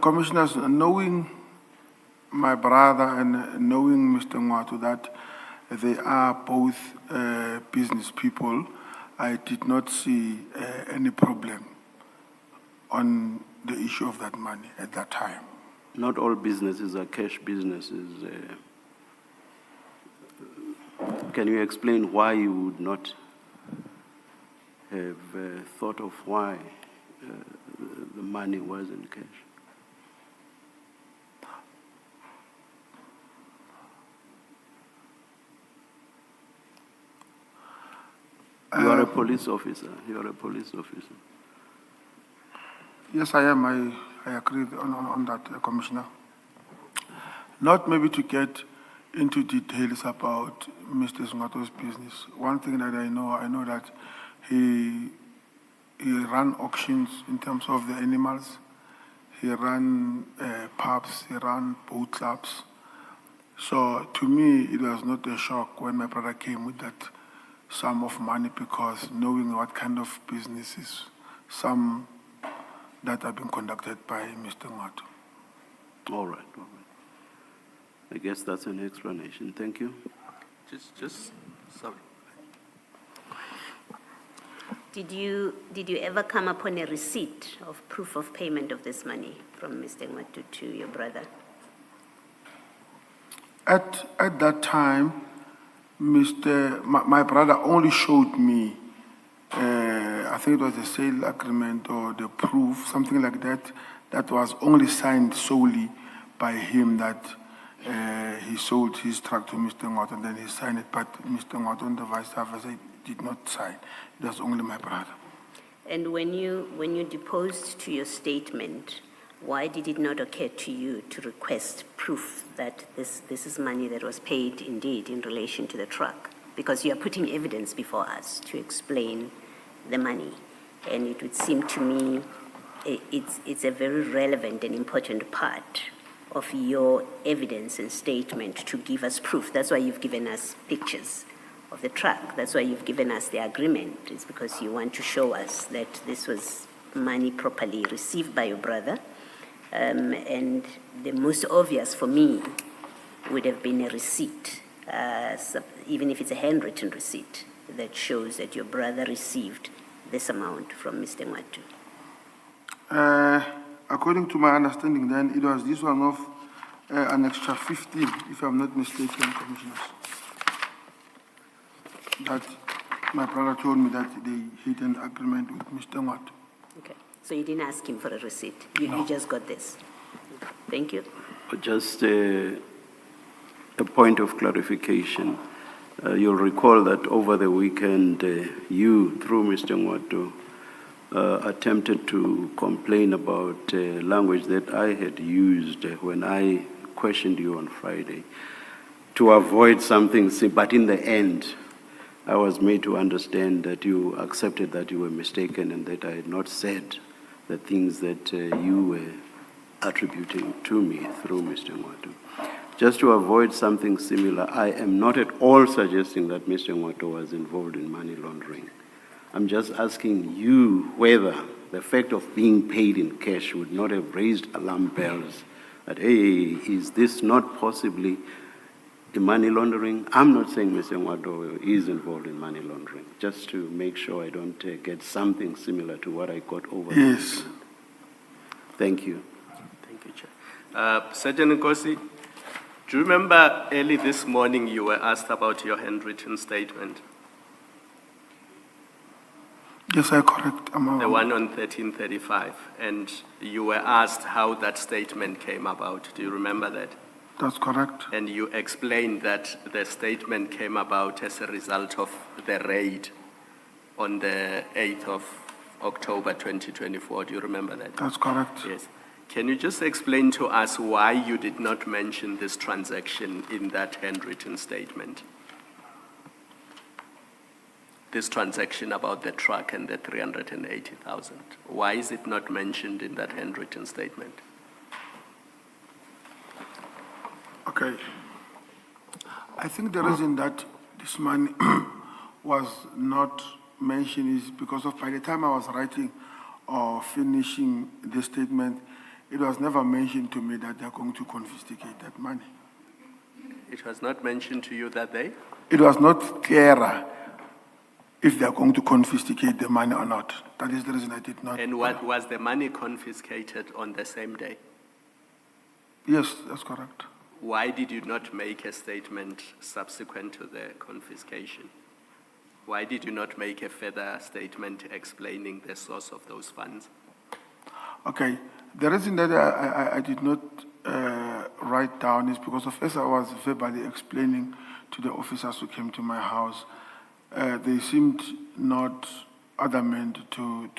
Commissioners, knowing my brother and knowing Mr. Ngwatu that they are both business people, I did not see any problem on the issue of that money at that time. Not all businesses are cash businesses. Can you explain why you would not have thought of why the money was in cash? You are a police officer. You are a police officer. Yes, I am. I agree on that, Commissioner. Not maybe to get into details about Mr. Ngwatu's business. One thing that I know that he ran auctions in terms of the animals. He ran pubs. He ran boat clubs. So to me, it was not a shock when my brother came with that sum of money, because knowing what kind of businesses, some that have been conducted by Mr. Ngwatu. All right, all right. I guess that's an explanation. Thank you. Sorry. Did you ever come upon a receipt of proof of payment of this money from Mr. Ngwatu to your brother? At that time, my brother only showed me, I think it was a sale agreement or the proof, something like that, that was only signed solely by him, that he sold his truck to Mr. Ngwatu and then he signed it, but Mr. Ngwatu and the vice versa did not sign. It was only my brother. And when you deposed to your statement, why did it not occur to you to request proof that this is money that was paid indeed in relation to the truck? Because you are putting evidence before us to explain the money. And it would seem to me it's a very relevant and important part of your evidence and statement to give us proof. That's why you've given us pictures of the truck. That's why you've given us the agreement. It's because you want to show us that this was money properly received by your brother. And the most obvious for me would have been a receipt, even if it's a handwritten receipt, that shows that your brother received this amount from Mr. Ngwatu. According to my understanding then, it was this one of an extra 15, if I'm not mistaken, Commissioners. That my brother told me that they hit an agreement with Mr. Ngwatu. Okay, so you didn't ask him for a receipt? You just got this? Thank you. Just a point of clarification. You'll recall that over the weekend, you, through Mr. Ngwatu, attempted to complain about language that I had used when I questioned you on Friday to avoid something, but in the end, I was made to understand that you accepted that you were mistaken and that I had not said the things that you were attributing to me through Mr. Ngwatu. Just to avoid something similar, I am not at all suggesting that Mr. Ngwatu was involved in money laundering. I'm just asking you whether the fact of being paid in cash would not have raised alarm bells that, hey, is this not possibly the money laundering? I'm not saying Mr. Ngwatu is involved in money laundering, just to make sure I don't get something similar to what I got over. Yes. Thank you. Thank you, Chair. Sergeant Nkosi, do you remember early this morning you were asked about your handwritten statement? Yes, I correct. The one on 1335, and you were asked how that statement came about. Do you remember that? That's correct. And you explained that the statement came about as a result of the raid on the 8th of October 2024. Do you remember that? That's correct. Yes. Can you just explain to us why you did not mention this transaction in that handwritten statement? This transaction about the truck and the 380,000. Why is it not mentioned in that handwritten statement? Okay. I think the reason that this money was not mentioned is because of by the time I was writing or finishing the statement, it was never mentioned to me that they're going to confiscate that money. It was not mentioned to you that day? It was not clearer if they're going to confiscate the money or not. That is the reason I did not. And what was the money confiscated on the same day? Yes, that's correct. Why did you not make a statement subsequent to the confiscation? Why did you not make a further statement explaining the source of those funds? Okay, the reason that I did not write down is because of as I was verbally explaining to the officers who came to my house, they seemed not adamant to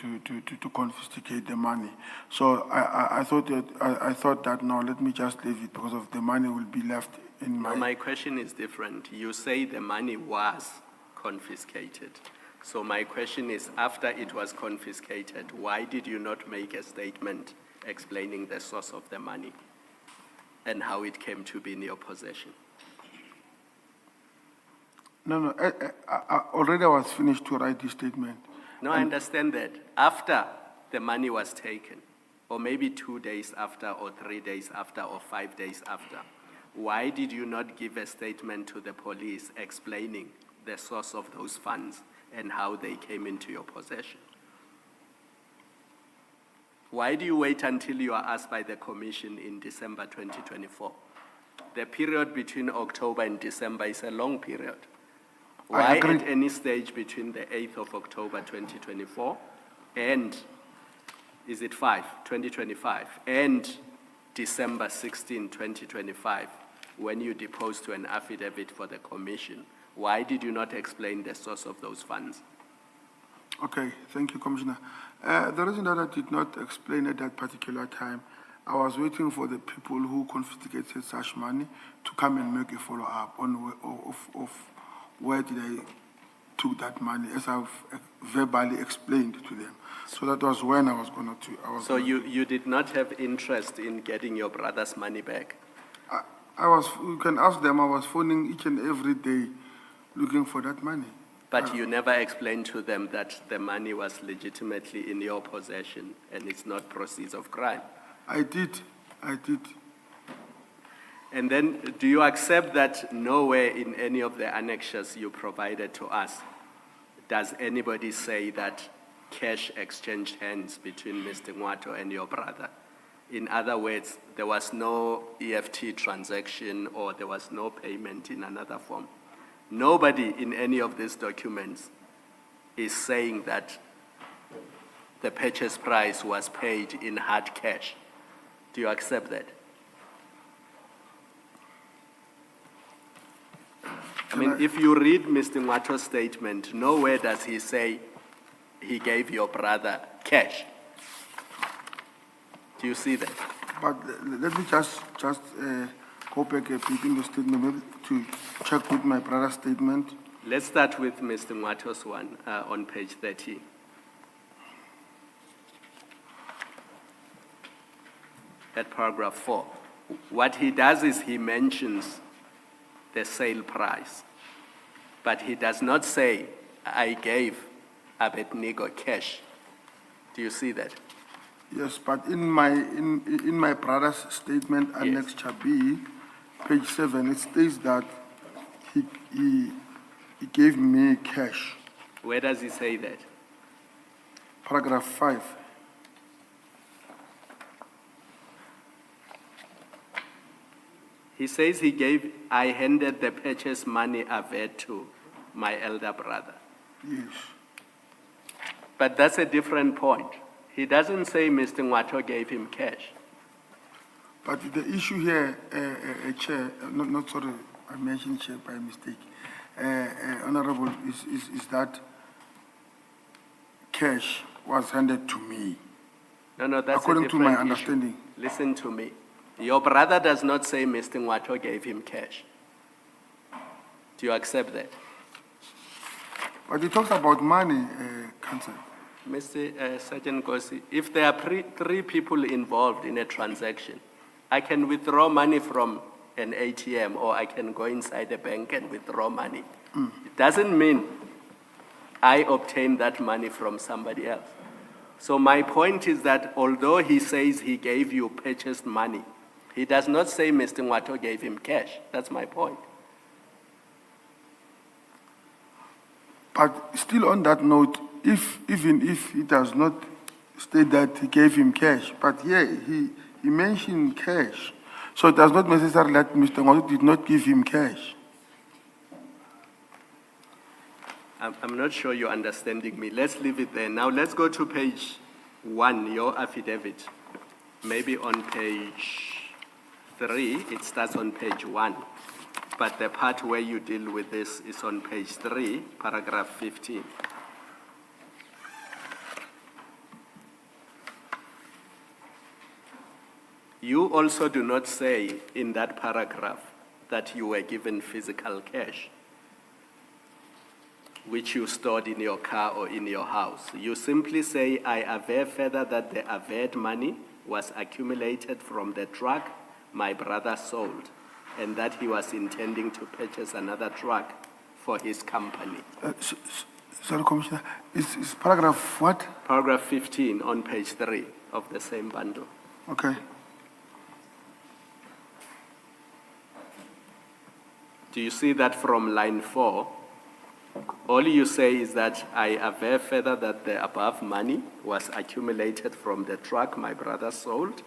confiscate the money. So I thought that no, let me just leave it because of the money will be left in No, my question is different. You say the money was confiscated. So my question is, after it was confiscated, why did you not make a statement explaining the source of the money and how it came to be in your possession? No, already I was finished to write this statement. No, I understand that. After the money was taken, or maybe 2 days after, or 3 days after, or 5 days after, why did you not give a statement to the police explaining the source of those funds and how they came into your possession? Why do you wait until you are asked by the commission in December 2024? The period between October and December is a long period. Why agree. at any stage between the 8th of October 2024 and, is it 2025, and December 16, 2025, when you deposed to an affidavit for the commission, why did you not explain the source of those funds? Okay, thank you, Commissioner. The reason that I did not explain at that particular time, I was waiting for the people who confiscated such money to come and make a follow-up on of where did I took that money, as I've verbally explained to them. So that was when I was going to. So you did not have interest in getting your brother's money back? You can ask them, I was phoning each and every day looking for that money. But you never explained to them that the money was legitimately in your possession and it's not proceeds of crime? I did. And then, do you accept that nowhere in any of the annexures you provided to us does anybody say that cash exchanged hands between Mr. Ngwato and your brother? In other words, there was no EFT transaction or there was no payment in another form. Nobody in any of these documents is saying that the purchase price was paid in hard cash. Do you accept that? I mean, if you read Mr. Ngwato's statement, nowhere does he say he gave your brother cash. Do you see that? But let me just go back a bit in the statement maybe to check with my brother's statement. Let's start with Mr. Ngwato's one on page 30. At paragraph 4. What he does is he mentions the sale price, but he does not say, I gave Abednego cash. Do you see that? Yes, but in my brother's statement, Yes. Annex B, page 7, it states that he gave me cash. Where does he say that? Paragraph 5. He says I handed the purchase money Aved to my elder brother. Yes. But that's a different point. He doesn't say Mr. Ngwato gave him cash. But the issue here, Chair, not sorry, I mentioned Chair by mistake. Honorable, is that cash was handed to me. No, that's According a to different my issue. understanding. Listen to me. Your brother does not say Mr. Ngwato gave him cash. Do you accept that? But he talks about money, Council. Mr. Sergeant Nkosi, if there are three people involved in a transaction, I can withdraw money from an ATM or I can go inside a bank and withdraw money. It doesn't mean I obtained that money from somebody else. So my point is that although he says he gave you purchased money, he does not say Mr. Ngwato gave him cash. That's my point. But still on that note, even if he does not state that he gave him cash, but here he mentioned cash. So it does not necessarily that Mr. Ngwato did not give him cash. I'm not sure you're understanding me. Let's leave it there. Now let's go to page 1, your affidavit. Maybe on page 3, it starts on page 1. But the part where you deal with this is on page 3, paragraph 15. You also do not say in that paragraph that you were given physical cash, which you stored in your car or in your house. You simply say, I aver further that the averred money was accumulated from the truck my brother sold, and that he was intending to purchase another truck for his company. Sorry, Commissioner, is paragraph what? Paragraph 15 on page 3 of the same bundle. Okay. Do you see that from line 4? All you say is that I aver further that the above money was accumulated from the truck my brother sold,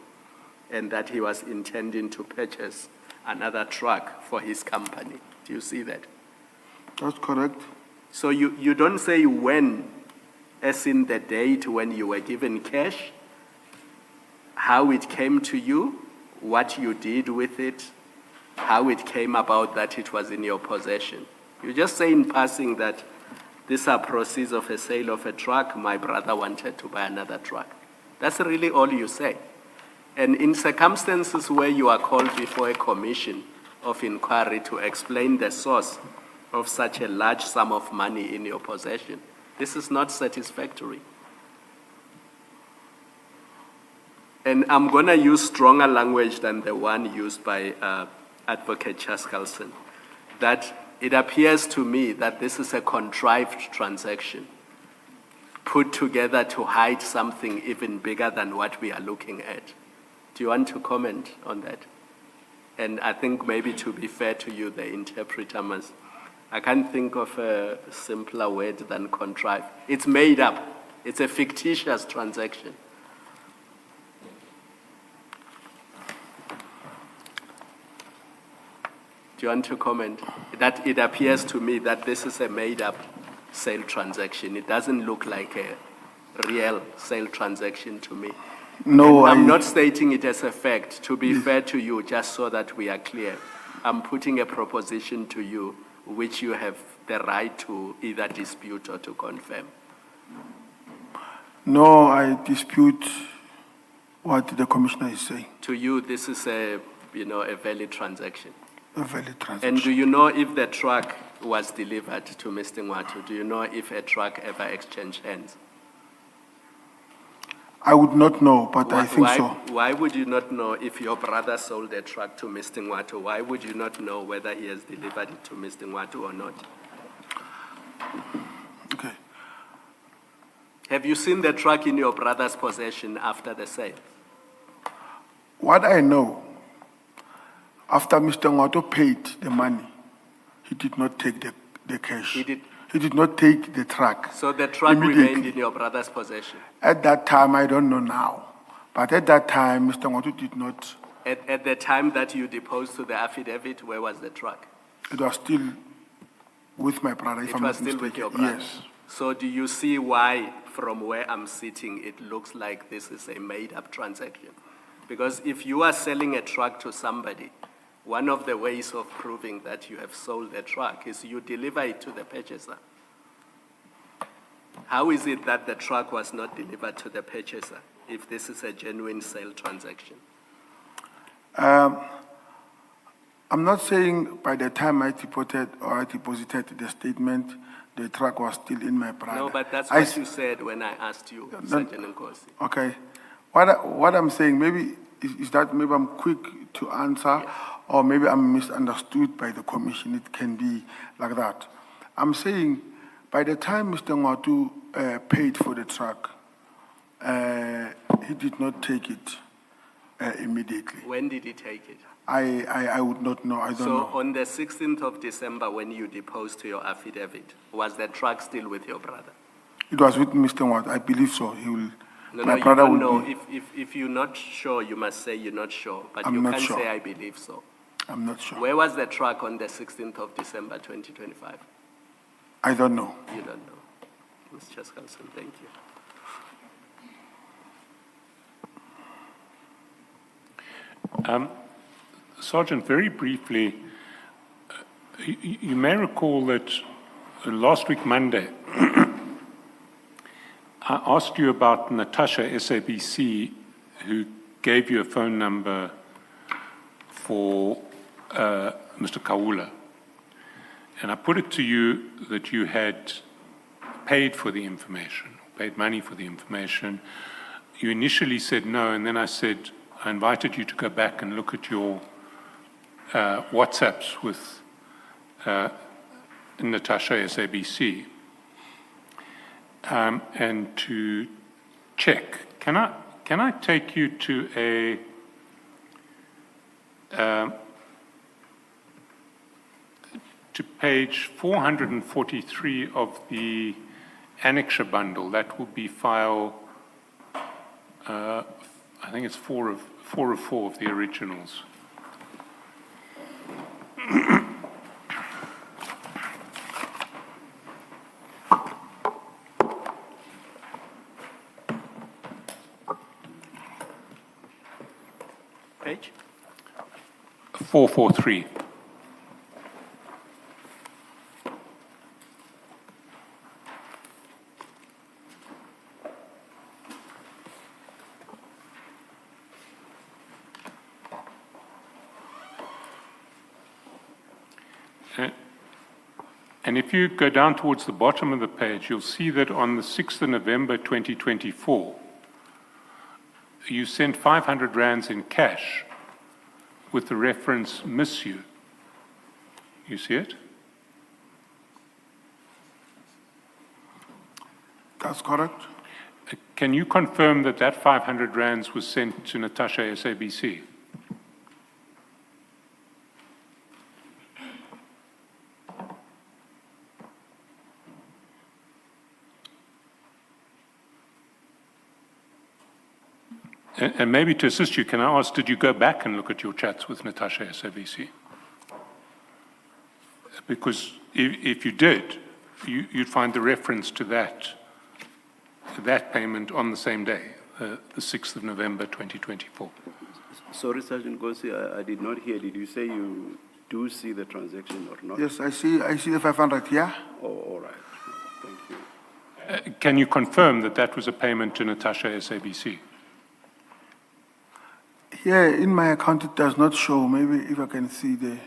and that he was intending to purchase another truck for his company. Do you see that? That's correct. So you don't say when, as in the date when you were given cash, how it came to you, what you did with it, how it came about that it was in your possession. You just say in passing that these are proceeds of a sale of a truck, my brother wanted to buy another truck. That's really all you say. And in circumstances where you are called before a commission of inquiry to explain the source of such a large sum of money in your possession, this is not satisfactory. And I'm going to use stronger language than the one used by Advocate Chaskalson, that it appears to me that this is a contrived transaction put together to hide something even bigger than what we are looking at. Do you want to comment on that? And I think maybe to be fair to you, the interpreter must, I can't think of a simpler word than contrived. It's made up. It's a fictitious transaction. Do you want to comment? That it appears to me that this is a made-up sale transaction. It doesn't look like a real sale transaction to me. No, I'm not stating it as a fact, to be fair to you, just so that we are clear. I'm putting a proposition to you, which you have the right to either dispute or to confirm. No, I dispute what the Commissioner is saying. To you, this is a valid transaction. A valid transaction. And do you know if the truck was delivered to Mr. Ngwato? Do you know if a truck ever exchanged hands? I would not know, but I think so. Why would you not know if your brother sold a truck to Mr. Ngwato? Why would you not know whether he has delivered it to Mr. Ngwato or not? Okay. Have you seen the truck in your brother's possession after the sale? What I know, after Mr. Ngwato paid the money, he did not take the cash. He did not take the truck. So the truck remained in your brother's possession? At that time, I don't know now. But at that time, Mr. Ngwato did not. At the time that you deposed to the affidavit, where was the truck? It was still with my brother, if I'm not mistaken. It was still with your brother? Yes. So do you see why, from where I'm sitting, it looks like this is a made-up transaction? Because if you are selling a truck to somebody, one of the ways of proving that you have sold a truck is you deliver it to the purchaser. How is it that the truck was not delivered to the purchaser if this is a genuine sale transaction? I'm not saying by the time I deposited the statement, the truck was still in my brother. No, but that's what you said when I asked you, Sergeant Nkosi. Okay. What I'm saying maybe is that maybe I'm quick to answer, or maybe I'm misunderstood by the commission. It can be like that. I'm saying by the time Mr. Ngwatu paid for the truck, he did not take it immediately. When did he take it? I would not know. I don't So know. on the 16th of December, when you deposed to your affidavit, was the truck still with your brother? It was with Mr. Ngwatu. I believe so. He will. No, my you brother don't will know. be. If you're not sure, you must say you're not sure. But I'm you not can't sure. say I believe so. I'm not sure. Where was the truck on the 16th of December, 2025? I don't know. You don't know. Mr. Chaskalson, thank you. Sergeant, very briefly, you may recall that last week, Monday, I asked you about Natasha SABC, who gave you a phone number for Mr. Kaula. And I put it to you that you had paid for the information, paid money for the information. You initially said no, and then I said, I invited you to go back and look at your WhatsApps with Natasha SABC and to check. Can I take you to to page 443 of the annexure bundle? That will be file, I think it's 4 of 4 of the originals. Page? 443. And if you go down towards the bottom of the page, you'll see that on the 6th of November 2024, you sent 500 rands in cash with the reference "miss you." You see it? That's correct. Can you confirm that that 500 rands was sent to Natasha SABC? And maybe to assist you, can I ask, did you go back and look at your chats with Natasha SABC? Because if you did, you'd find the reference to that payment on the same day, the 6th of November 2024. Sorry, Sergeant Nkosi, I did not hear. Did you say you do see the transaction or not? Yes, I see the 500 here. Oh, all right. Thank you. Can you confirm that that was a payment to Natasha SABC? Here in my account, it does not show. Maybe if I can see the.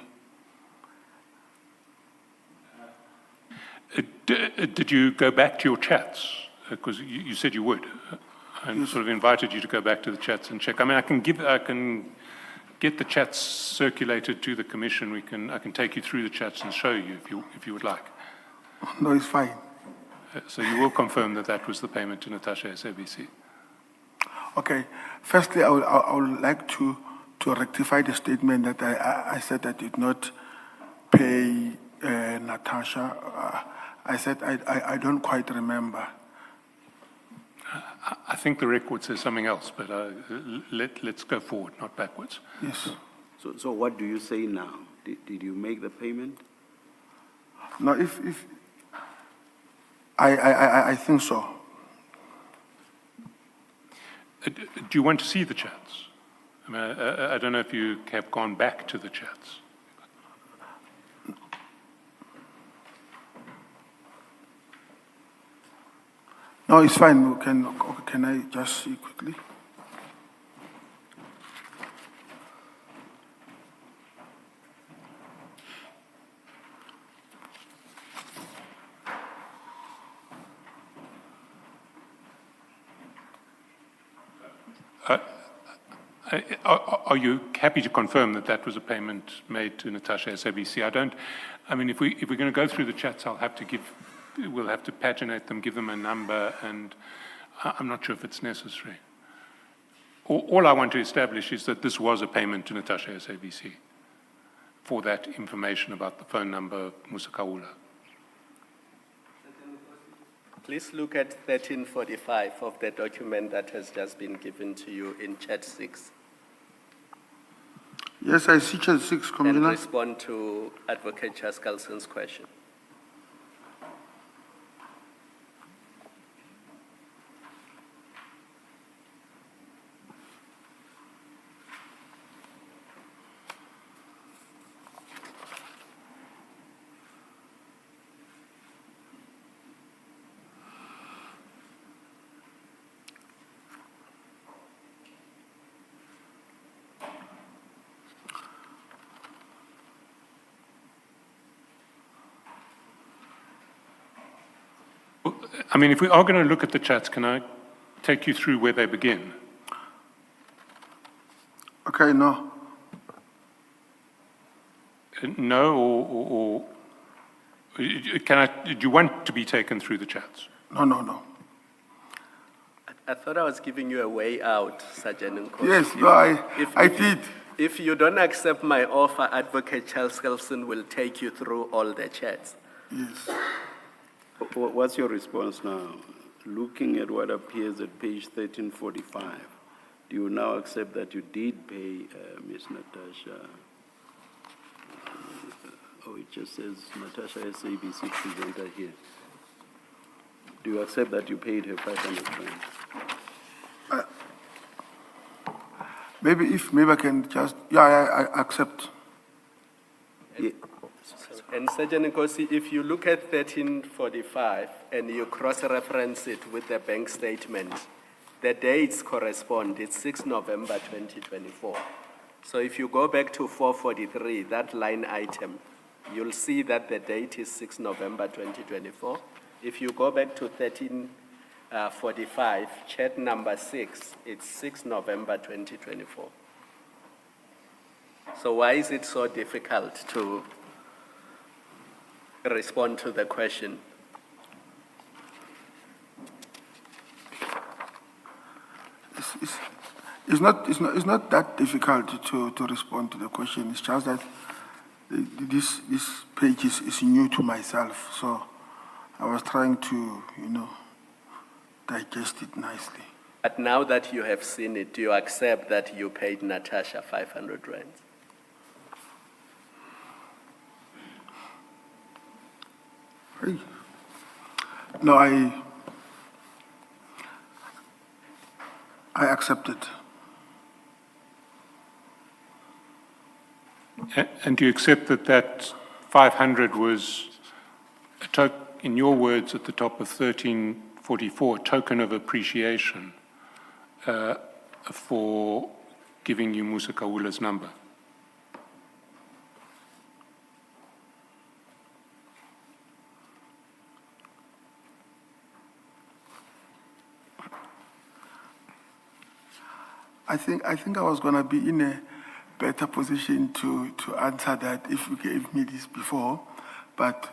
Did you go back to your chats? Because you said you would. I sort of invited you to go back to the chats and check. I mean, I can get the chats circulated to the commission. I can take you through the chats and show you if you would like. No, it's fine. So you will confirm that that was the payment to Natasha SABC? Okay. Firstly, I would like to rectify the statement that I said I did not pay Natasha. I said I don't quite remember. I think the record says something else, but let's go forward, not backwards. Yes. So what do you say now? Did you make the payment? No, if I think so. Do you want to see the chats? I mean, I don't know if you have gone back to the chats. No, it's fine. Can I just see quickly? Are you happy to confirm that that was a payment made to Natasha SABC? I mean, if we're going to go through the chats, we'll have to paginate them, give them a number, and I'm not sure if it's necessary. All I want to establish is that this was a payment to Natasha SABC for that information about the phone number of Musa Kaula. Please look at 1345 of the document that has just been given to you in chat 6 Yes, I see chat 6, and Commissioner. respond to Advocate Chaskalson's question. I mean, if we are going to look at the chats, can I take you through where they begin? Okay, no. No, or do you want to be taken through the chats? No. I thought I was giving you a way out, Sergeant Nkosi. Yes, no, I did. If you don't accept my offer, Advocate Chaskalson will take you through all the chats. Yes. What's your response now? Looking at what appears at page 1345, do you now accept that you did pay Ms. Natasha? It just says Natasha SABC presenter here. Do you accept that you paid her 500 rand? Maybe I can just, I accept. Yeah. And Sergeant Nkosi, if you look at 1345 and you cross-reference it with the bank statement, the dates correspond. It's 6 November 2024. So if you go back to 443, that line item, you'll see that the date is 6 November 2024. If you go back to 1345, chat number 6, it's 6 November 2024. So why is it so difficult to respond to the question? It's not that difficult to respond to the question. It's just that this page is new to myself, so I was trying to, digest it nicely. But now that you have seen it, do you accept that you paid Natasha 500 rand? Hey. No, I accept it. And do you accept that that 500 was, in your words at the top of 1344, a token of appreciation for giving you Musa Kaula's number? I think I was going to be in a better position to answer that if you gave me this before, but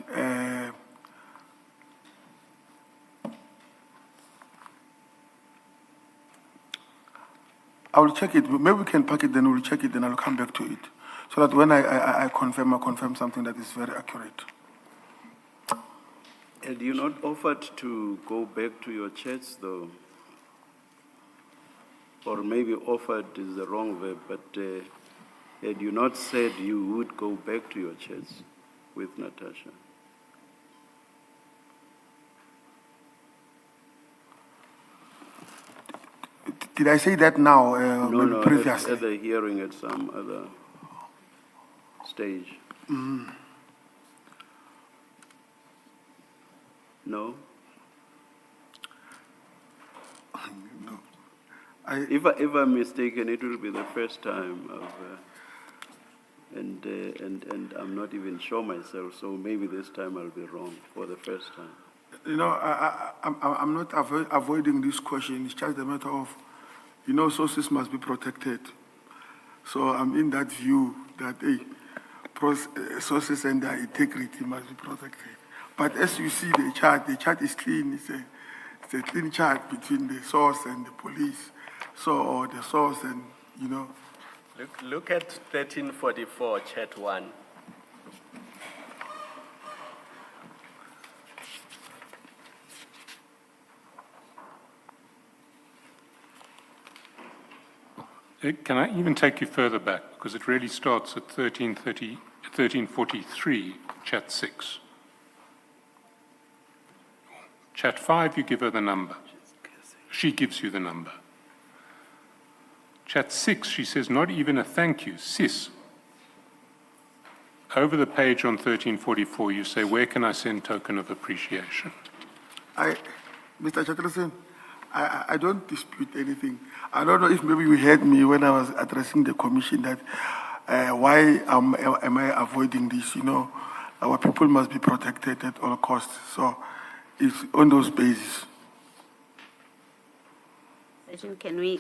I will check it. Maybe we can pack it, then we'll check it, then I'll come back to it, so that when I confirm something that is very accurate. Had you not offered to go back to your chats, though? Or maybe offered is the wrong verb, but had you not said you would go back to your chats with Natasha? Did I say that now, No, previously? at the hearing at some other stage. No? If I'm mistaken, it will be the first time and I'm not even sure myself, so maybe this time I'll be wrong for the first time. I'm not avoiding this question. It's just a matter of, sources must be protected. So I'm in that view that sources and their integrity must be protected. But as you see the chart is clean. It's a clean chart between the source and the police. So, or the source and, you know. Look at 1344, chat 1. Can I even take you further back? Because it really starts at 1343, chat 6. Chat 5, you give her the number. She gives you the number. Chat 6, she says, not even a thank you, sis. Over the page on 1344, you say, where can I send token of appreciation? Mr. Chatterson, I don't dispute anything. I don't know if maybe you heard me when I was addressing the commission that why am I avoiding this? You know, our people must be protected at all costs. So it's on those bases. Sergeant, can we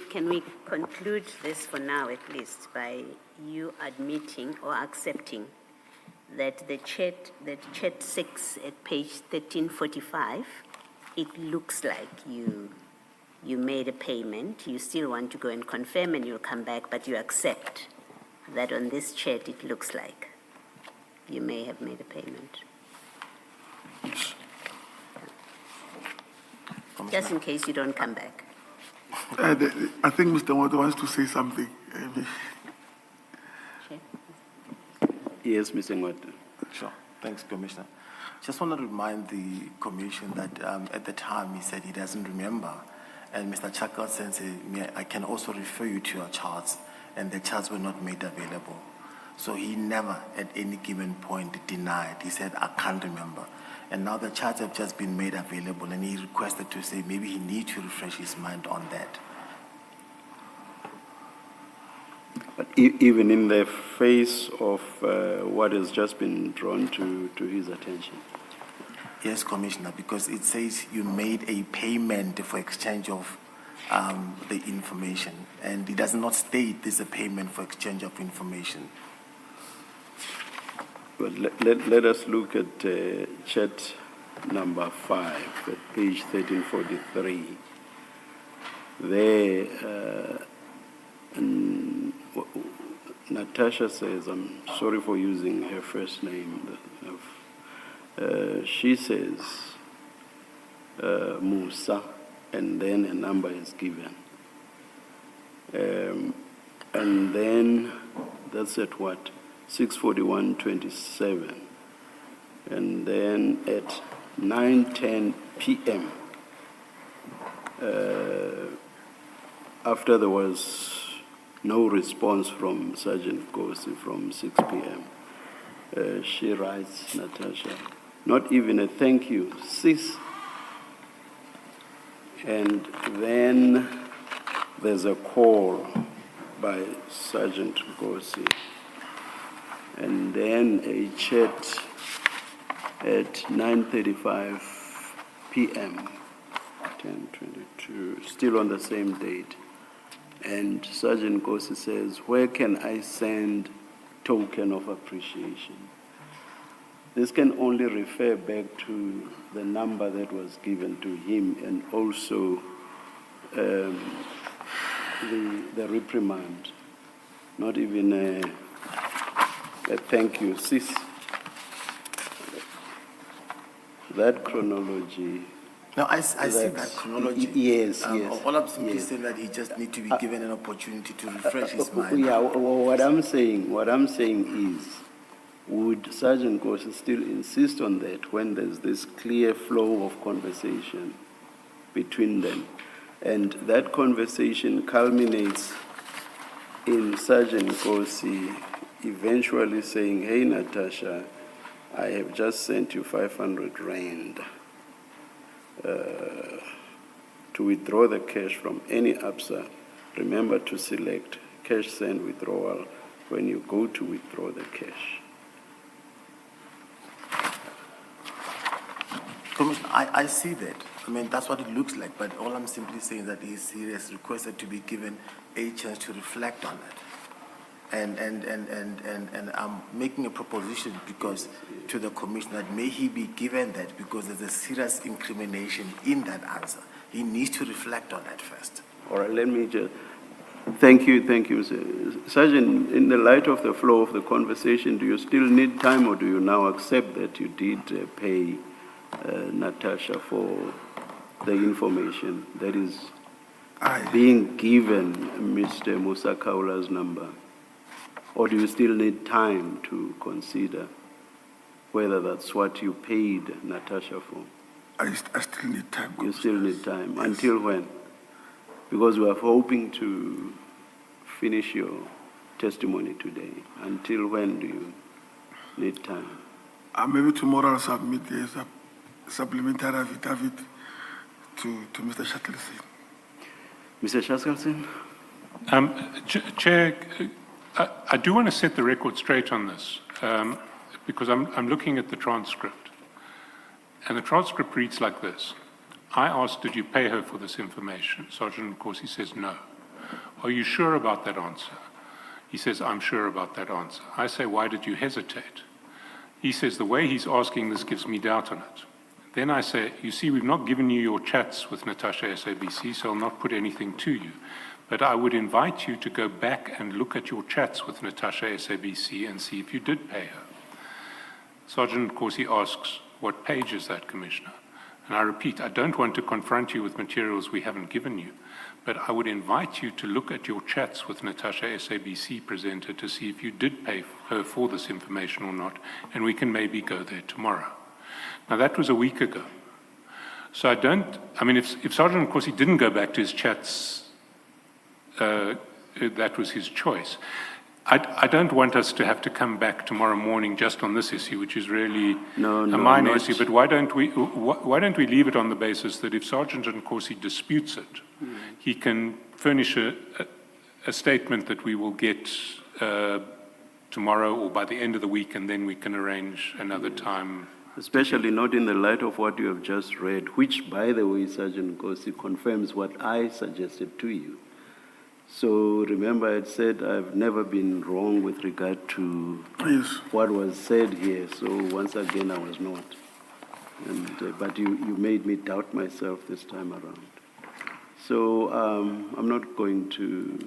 conclude this for now at least by you admitting or accepting that the chat 6 at page 1345, it looks like you made a payment, you still want to go and confirm and you'll come back, but you accept that on this chat it looks like you may have made a payment. Just in case you don't come back. I think Mr. Moto wants to say something. Yes, Mr. Ngwata. Sure. Thanks, Commissioner. Just want to remind the Commission that at the time he said he doesn't remember. And Mr. Chaka says, I can also refer you to your charts, and the charts were not made available. So he never, at any given point, denied. He said, I can't remember. And now the charts have just been made available, and he requested to say maybe he needs to refresh his mind on that. But even in the face of what has just been drawn to his attention. Yes, Commissioner, because it says you made a payment for exchange of the information, and it does not state this is a payment for exchange of information. But let us look at chat number 5 at page 1343. There, Natasha says, I'm sorry for using her first name. She says Musa, and then a number is given. And then that's at what? 6:41:27. And then at 9:10 p.m., after there was no response from Sergeant Nkosi from 6 p.m., she writes, Natasha, not even a thank you, sis. And then there's a call by Sergeant Nkosi. And then a chat at 9:35 p.m., 10:22, still on the same date. And Sergeant Nkosi says, where can I send token of appreciation? This can only refer back to the number that was given to him, and also the reprimand, not even a thank you, sis. That chronology. No, I see that chronology. Yes, yes. All I'm simply saying that he just needs to be given an opportunity to refresh his mind. Yeah, what I'm saying is, would Sergeant Nkosi still insist on that when there's this clear flow of conversation between them? And that conversation culminates in Sergeant Nkosi eventually saying, hey, Natasha, I have just sent you 500 rand to withdraw the cash from any ABSA. Remember to select cash send withdrawal when you go to withdraw the cash. Commissioner, I see that. I mean, that's what it looks like, but all I'm simply saying is that he has requested to be given a chance to reflect on it. And I'm making a proposition because to the commissioner that may he be given that because there's a serious incrimination in that answer. He needs to reflect on that first. All right, let me just, thank you, Mr. Sergeant. In the light of the flow of the conversation, do you still need time or do you now accept that you did pay Natasha for the information that is being given Mr. Musa Kaula's number? Or do you still need time to consider whether that's what you paid Natasha for? I still need time. You still need time. Until when? Because we are hoping to finish your testimony today. Until when do you need time? Maybe tomorrow I'll submit a supplementary affidavit to Mr. Shackleton. Mr. Shackleton? Chair, I do want to set the record straight on this, because I'm looking at the transcript. And the transcript reads like this. I asked, did you pay her for this information? Sergeant Nkosi says, no. Are you sure about that answer? He says, I'm sure about that answer. I say, why did you hesitate? He says, the way he's asking this gives me doubt on it. Then I say, you see, we've not given you your chats with Natasha SABC, so I'll not put anything to you. But I would invite you to go back and look at your chats with Natasha SABC and see if you did pay her. Sergeant Nkosi asks, what page is that, Commissioner? And I repeat, I don't want to confront you with materials we haven't given you, but I would invite you to look at your chats with Natasha SABC presenter to see if you did pay her for this information or not, and we can maybe go there tomorrow. Now, that was a week ago. So if Sergeant Nkosi didn't go back to his chats, that was his choice. I don't want us to have to come back tomorrow morning just on this issue, which is really a minor issue. But why don't we leave it on the basis that if Sergeant Nkosi disputes it, he can furnish a statement that we will get tomorrow or by the end of the week, and then we can arrange another time. Especially not in the light of what you have just read, which, by the way, Sergeant Nkosi confirms what I suggested to you. So remember, I said I've never been wrong with regard to what was said here. So once again, I was not. But you made me doubt myself this time around. So I'm not going to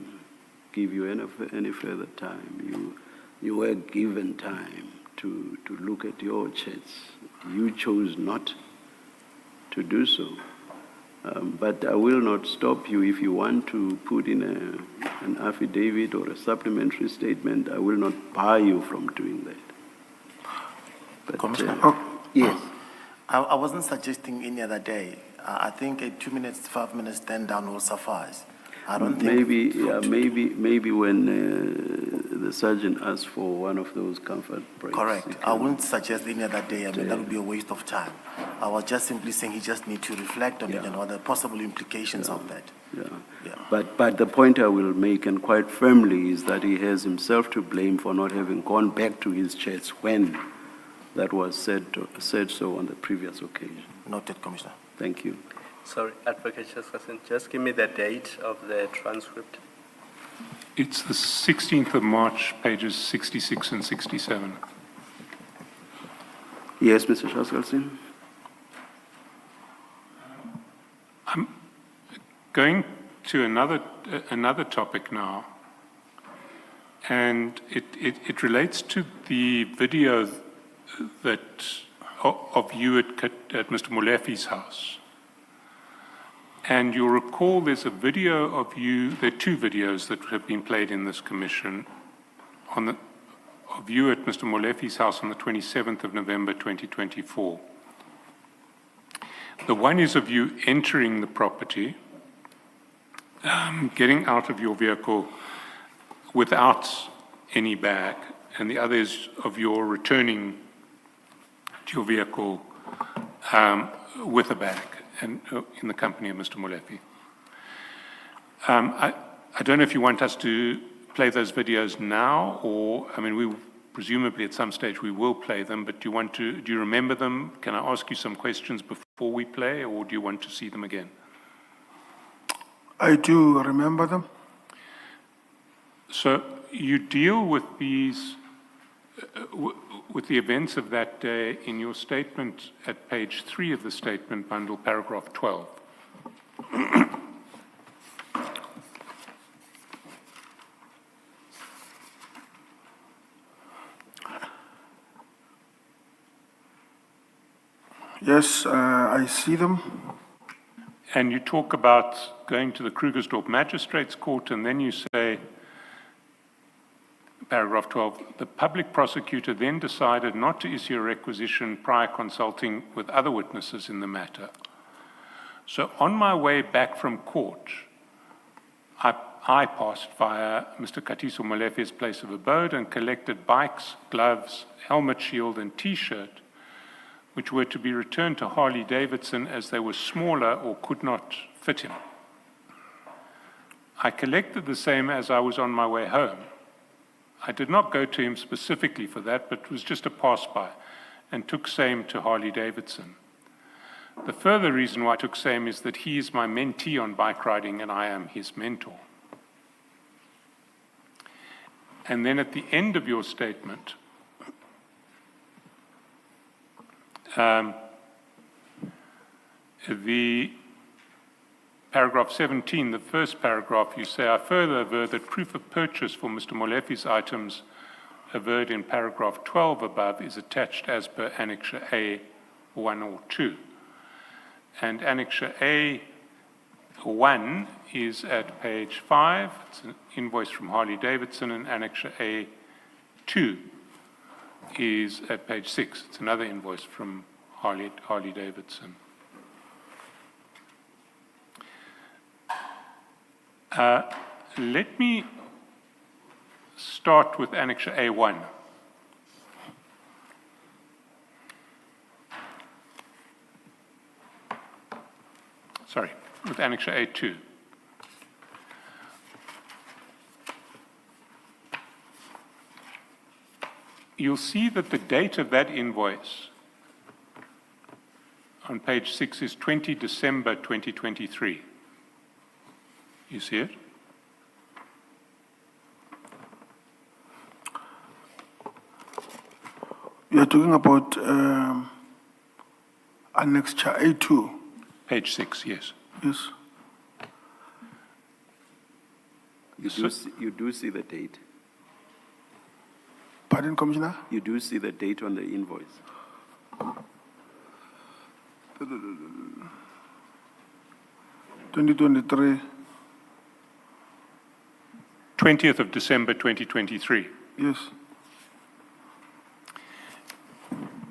give you any further time. You were given time to look at your chats. You chose not to do so. But I will not stop you if you want to put in an affidavit or a supplementary statement. I will not bar you from doing that. But, Commissioner? Yes. I wasn't suggesting any other day. I think a 2 minutes, 5 minutes stand down will suffice. I don't think... Maybe when the sergeant asks for one of those comfort breaks. Correct. I wouldn't suggest any other day. That would be a waste of time. I was just simply saying he just needs to reflect on it and what the possible implications of that. Yeah. But the point I will make, and quite firmly, is that he has himself to blame for not having gone back to his chats when that was said so on the previous occasion. Noted, Commissioner. Thank you. Sorry, Advocate Chesterton, just give me the date of the transcript. It's the 16th of March, pages 66 and 67. Yes, Mr. Shaskelsson. I'm going to another topic now, and it relates to the video of you at Mr. Molefi's house. And you'll recall there's a video of you, there are two videos that have been played in this commission of you at Mr. Molefi's house on the 27th of November 2024. The one is of you entering the property, getting out of your vehicle without any bag, and the other is of your returning to your vehicle with a bag, and in the company of Mr. Molefi. I don't know if you want us to play those videos now, or, we presumably at some stage we will play them, but do you remember them? Can I ask you some questions before we play, or do you want to see them again? I do remember them. So you deal with these, with the events of that day in your statement at page 3 of the statement bundle, paragraph 12. Yes, I see them. And you talk about going to the Krugersdorp Magistrates Court, and then you say, paragraph 12, the public prosecutor then decided not to issue a requisition prior consulting with other witnesses in the matter. So on my way back from court, I passed via Mr. Katiso Molefe's place of abode and collected bikes, gloves, helmet, shield, and T-shirt, which were to be returned to Harley Davidson as they were smaller or could not fit him. I collected the same as I was on my way home. I did not go to him specifically for that, but it was just a pass-by, and took same to Harley Davidson. The further reason why I took same is that he is my mentee on bike riding and I am his mentor. And then at the end of your statement, the paragraph 17, the first paragraph, you say, I further aver that proof of purchase for Mr. Molefe's items averred in paragraph 12 above is attached as per Annexure A 1 or 2. And Annexure A 1 is at page 5, it's an invoice from Harley Davidson, and Annexure A 2 is at page 6. It's another invoice from Harley Davidson. Let me start with Annexure A1. Sorry, with Annexure A2. You'll see that the date of that invoice on page 6 is 20 December 2023. You see it? You're talking about Annexure A2. Page 6, yes. Yes. You do see the date. Pardon, Commissioner? You do see the date on the invoice. 2023. 20th of December 2023. Yes.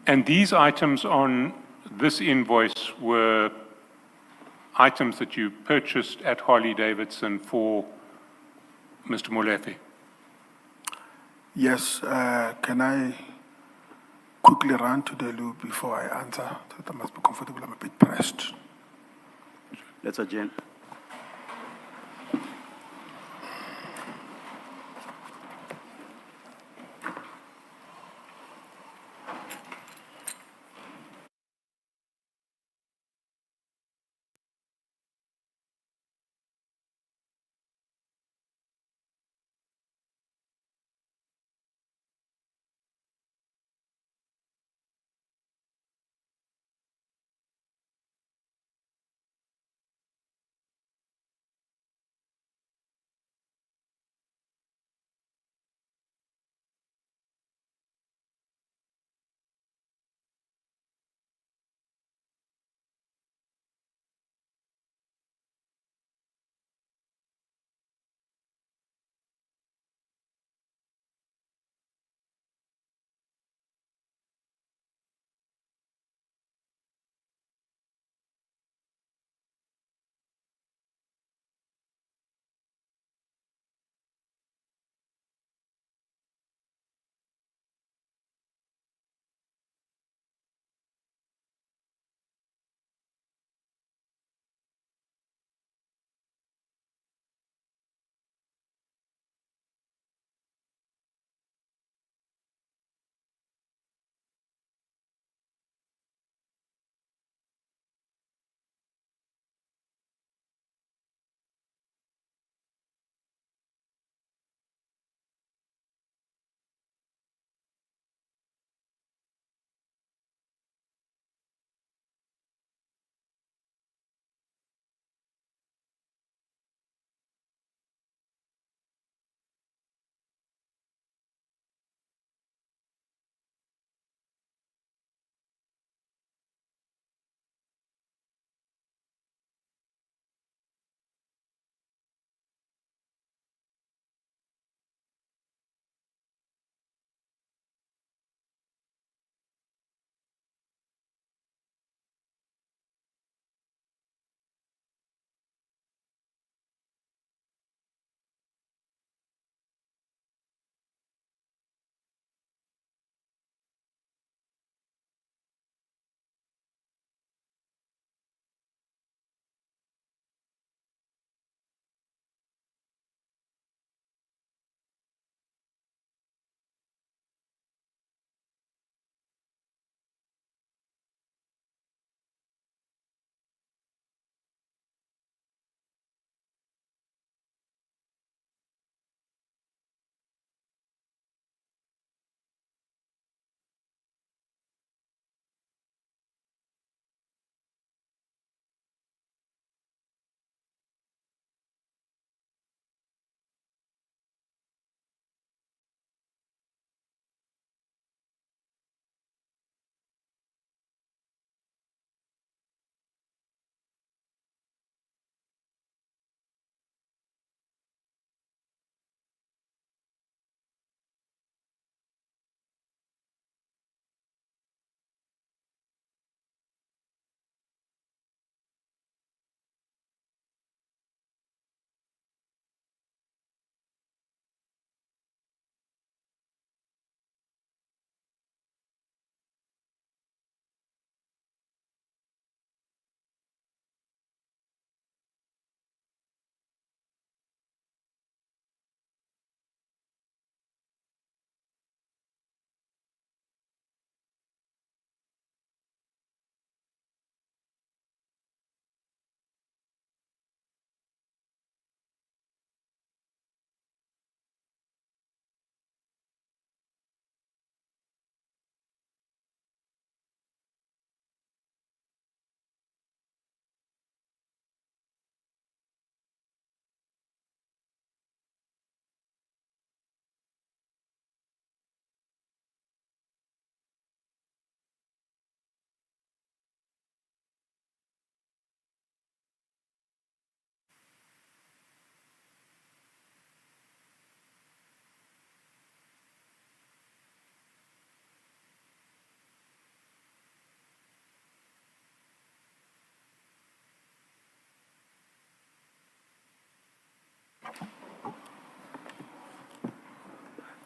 And these items on this invoice were items that you purchased at Harley Davidson for Mr. Molefe. Yes. Can I quickly run to the loop before I answer? That I must be comfortable. I'm a bit pressed. Let's adjourn.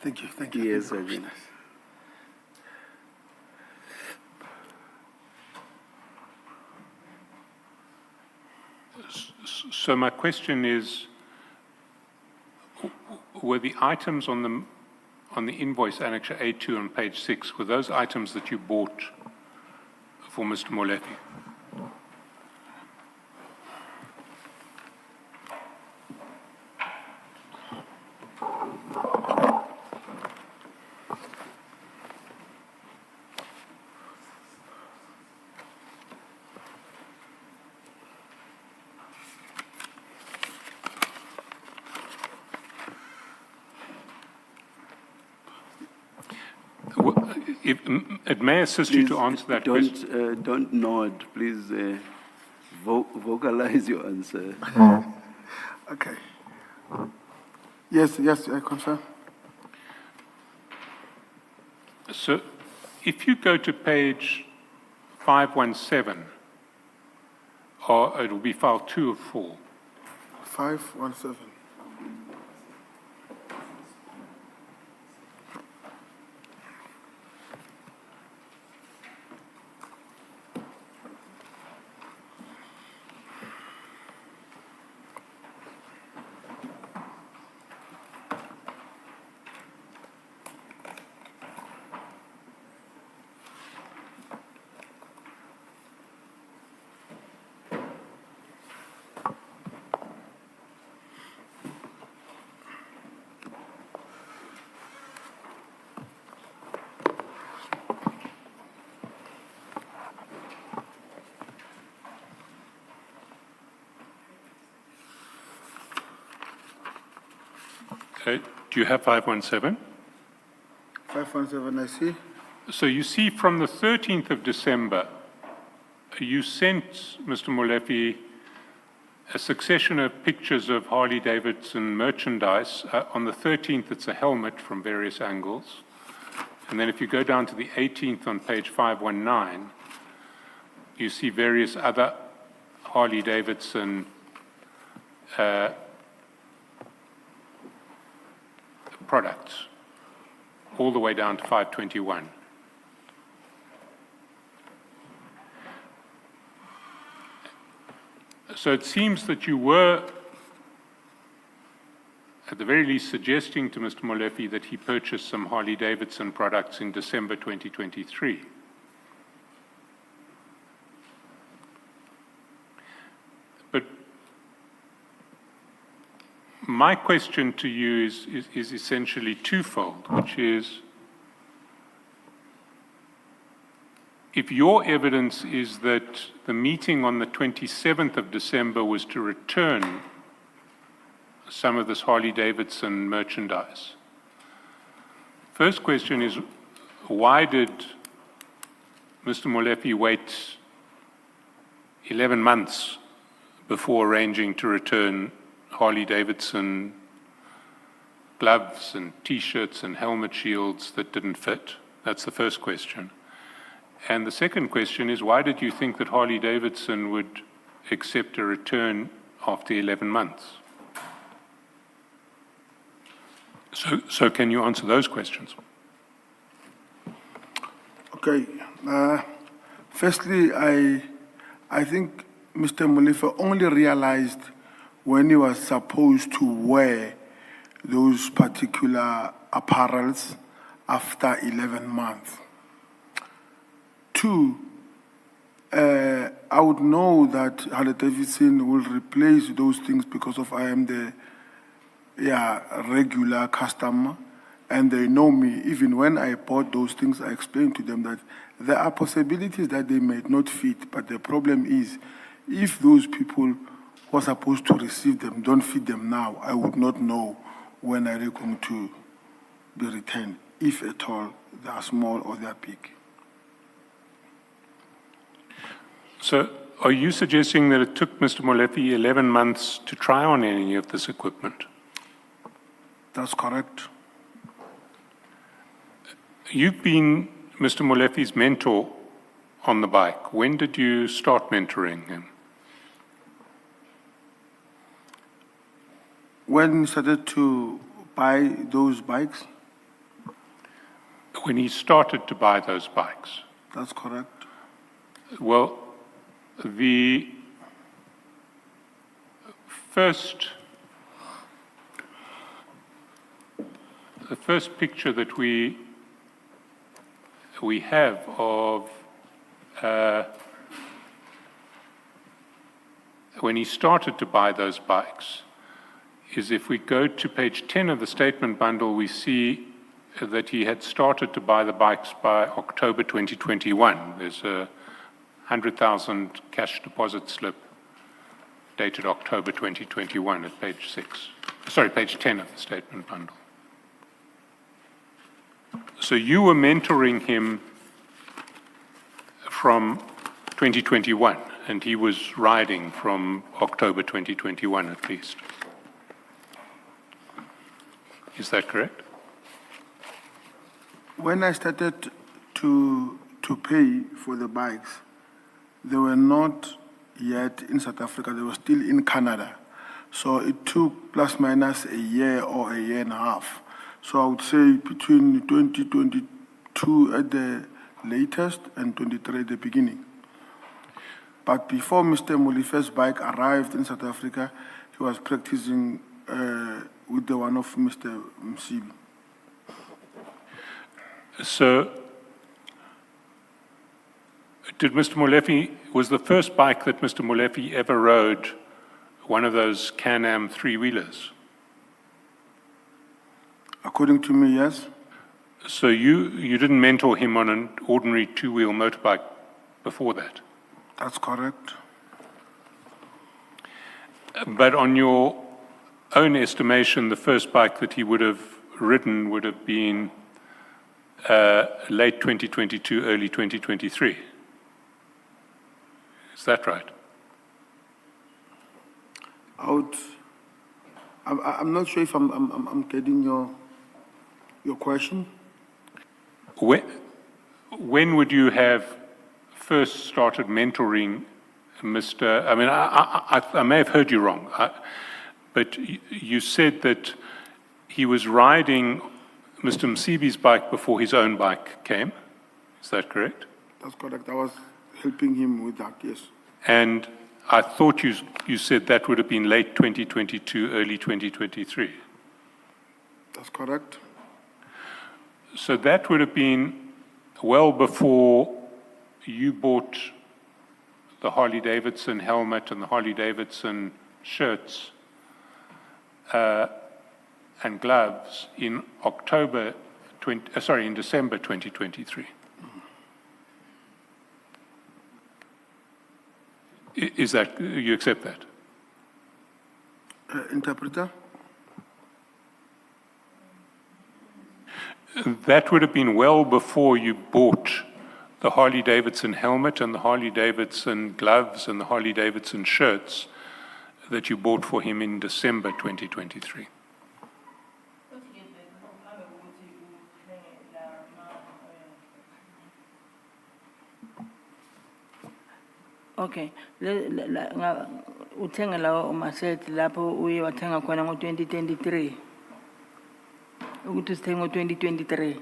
Thank you, thank you. Yes, Thank you, Sergeant. Commissioner. So my question is, were the items on the invoice annexure A2 on page 6, were those items that you bought for Mr. Molefe? If, it may assist you to answer that question. Don't nod, please vocalize your answer. Okay. Yes, I confirm. So if you go to page 517, or it will be file 2 of 4, 517. okay, do you have 517? 517, I see. So you see from the 13th of December, you sent Mr. Molefe a succession of pictures of Harley Davidson merchandise. On the 13th, it's a helmet from various angles. And then if you go down to the 18th on page 519, you see various other Harley Davidson products, all the way down to 521. So it seems that you were, at the very least, suggesting to Mr. Molefe that he purchased some Harley Davidson products in December 2023. But my question to you is essentially twofold, which is, if your evidence is that the meeting on the 27th of December was to return some of this Harley Davidson merchandise, first question is, why did Mr. Molefe wait 11 months before arranging to return Harley Davidson gloves and T-shirts and helmet shields that didn't fit? That's the first question. And the second question is, why did you think that Harley Davidson would accept a return after 11 months? So can you answer those questions? Okay. Firstly, I think Mr. Molefe only realized when he was supposed to wear those particular apparels after 11 months. Two, I would know that Harley Davidson will replace those things because of I am the regular customer, and they know me. Even when I bought those things, I explained to them that there are possibilities that they may not fit, but the problem is, if those people who are supposed to receive them don't fit them now, I would not know when I are going to be returned, if at all they are small or they are big. So are you suggesting that it took Mr. Molefe 11 months to try on any of this equipment? That's correct. You've been Mr. Molefe's mentor on the bike. When did you start mentoring him? When he started to buy those bikes? when he started to buy those bikes. That's correct. Well, the first picture that we have of when he started to buy those bikes is if we go to page 10 of the statement bundle, we see that he had started to buy the bikes by October 2021. There's a 100,000 cash deposit slip dated October 2021 at page 10 of the statement bundle. So you were mentoring him from 2021, and he was riding from October 2021 at least. Is that correct? When I started to pay for the bikes, they were not yet in South Africa, they were still in Canada. So it took plus minus a year or a year and a half. So I would say between 2022 at the latest and 23 at the beginning. But before Mr. Molife's bike arrived in South Africa, he was practicing with the one of Mr. Msibi. So, did Mr. Molefe, was the first bike that Mr. Molefe ever rode one of those Can-Am three-wheelers? According to me, yes. So you didn't mentor him on an ordinary two-wheel motorbike before that? That's correct. But on your own estimation, the first bike that he would have ridden would have been late 2022, early 2023. Is that right? I'm not sure if I'm getting your question. When would you have first started mentoring Mr. I mean, I may have heard you wrong, but you said that he was riding Mr. Msibi's bike before his own bike came. Is that correct? That's correct. I was helping him with that, yes. And I thought you said that would have been late 2022, early 2023. That's correct. So that would have been well before you bought the Harley-Davidson helmet and the Harley-Davidson shirts and gloves in in December 2023. Is that, you accept that? Interpreter? That would have been well before you bought the Harley-Davidson helmet and the Harley-Davidson gloves and the Harley-Davidson shirts that you bought for him in December 2023. Okay. Uthenga lawo umasethi lapho uye wathenga khona ngo-2023. Ukuthi sithenga ngo-2023.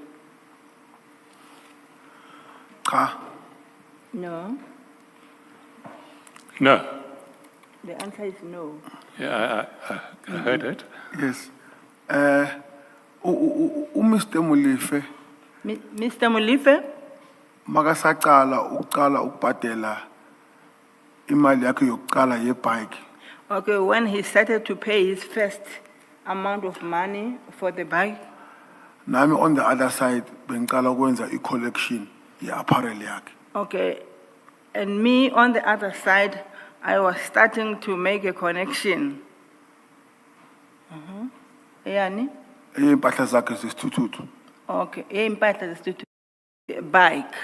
Cha. No. No. The answer is no. Yeah, I heard it. Yes. Mr. Molefe, Mr. Molefe, makasaqala ukubhadela imali yakhe yokuqala yebike. okay, when he started to pay his first amount of money for the bike, Nami on the other side bengicala ukwenza i-collection ye-apparel yakhe. okay, and me on the other side, I was starting to make a connection. Yani? Impahla zakhe zesithuthu. Okay, impahla zesithuthu, bike.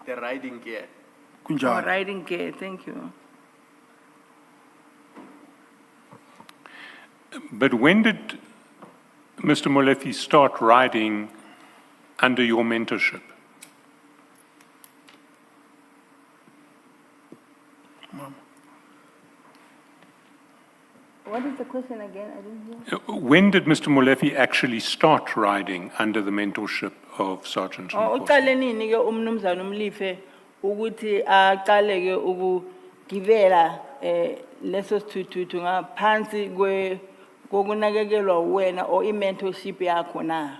The riding gear. Oh, Kunjalo. riding gear, thank you. But when did Mr. Molefe start riding under your mentorship? What is the question again? I didn't hear. When did Mr. Molefe actually start riding under the mentorship of Sergeant Nkosi? Uqale nini ke umnumzana uMlife ukuthi aqale ke ukugibela leso sithuthu ngaphansi kokunakekelwa wena or i-mentorship yakho na?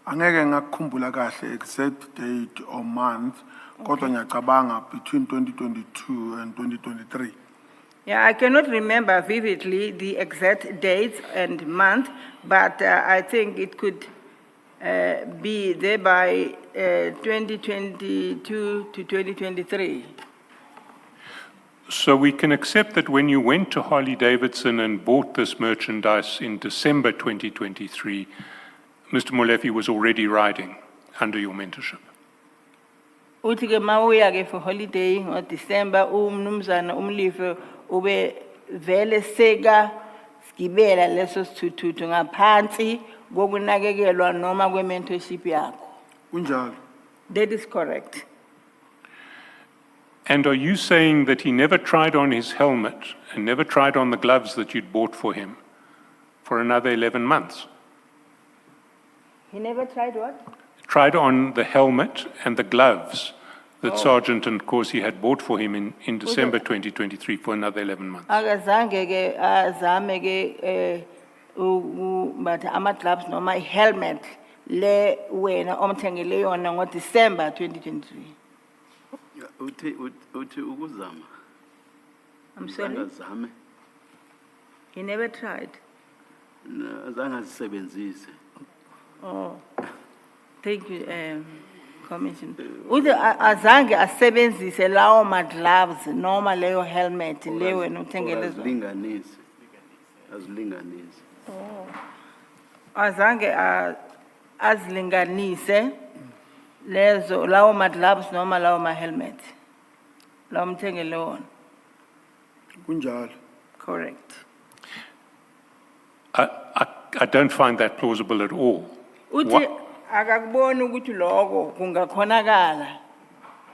Angeke ngakukhumbula kahle exact date or month, kodwa ngiyacabanga between 2022 and 2023. Yeah, I cannot remember vividly the exact dates and month, but I think it could be there by 2022 to 2023. So we can accept that when you went to Harley-Davidson and bought this merchandise in December 2023, Mr. Molefe was already riding under your mentorship. Uthi ke mawuya ke for holiday ngoDecember umnumzana uMlife ube vele seka sigibela leso sithuthu ngaphansi kokunakekelwa noma kwe-mentorship yakho. Kunjalo. That is correct. And are you saying that he never tried on his helmet and never tried on the gloves that you'd bought for him for another 11 months? He never tried what? Tried on the helmet and the gloves that Sergeant Nkosi had bought for him in December 2023 for another 11 months. Akazange ke azame ke but ama-gloves noma i-helmet le wena omthengele yona ngoDecember 2023. Uthi ukuzama. I'm sorry? Azame. He never tried. Azange azisebenzise. Oh, thank you, Commissioner. Uthi azange asebenzise lawo ma-gloves noma leyo helmet le wena uthengele zona. Azilinganise. Azange azilinganise lezo lawo ma-gloves noma lawo ma-helmet. Lawo mthengele wona. Kunjalo. Correct. I don't find that plausible at all. Uthi akakuboni ukuthi lokho kungakhonakala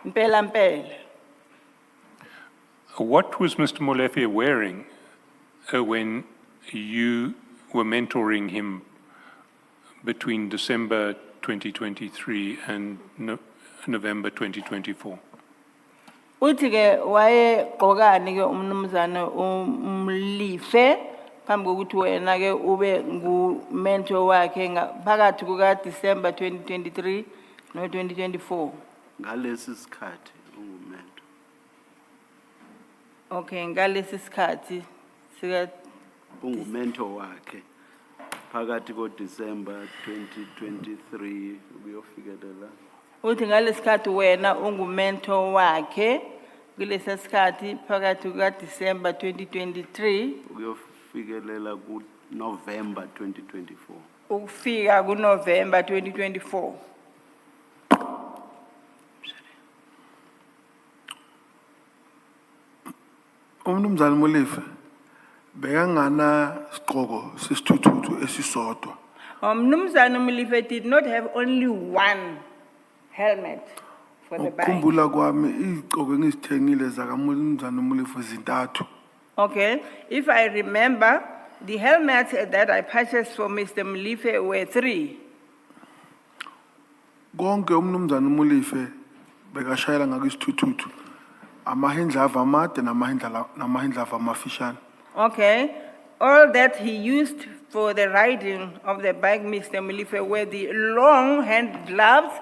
impela. What was Mr. Molefe wearing when you were mentoring him between December 2023 and November 2024? Uthi ke waye qokani ke umnumzana uMlife phambi kokuthi wena ke ube ngu-mentor wakhe phakathi kuka-December 2023 no-2024. Ngalesi sikhathi ungumento. Okay, ngalesi sikhathi sika Ungumento wakhe phakathi koDecember 2023 uyofikelela. uthi ngalesi sikhathi wena ungu-mentor wakhe kulesi sikhathi phakathi kuka-December 2023 Uyofikelela ku-November 2024. ukufika kuNovember 2024. Umnumzana Molefe bekangana sigqoko sesithuthu esisodwa. Mnumzana Molefe did not have only one helmet for the bike. Ukukhumbula kwami izigqoko engizithengile zakamnumzana Molefe zintathu. Okay, if I remember, the helmets that I purchased for Mr. Molefe were 3. Konke umnumzana Molefe bekashayela ngakwisithuthu. Amahindlava amade namahindlava amafishane. Okay, all that he used for the riding of the bike, Mr. Molefe, were the long hand gloves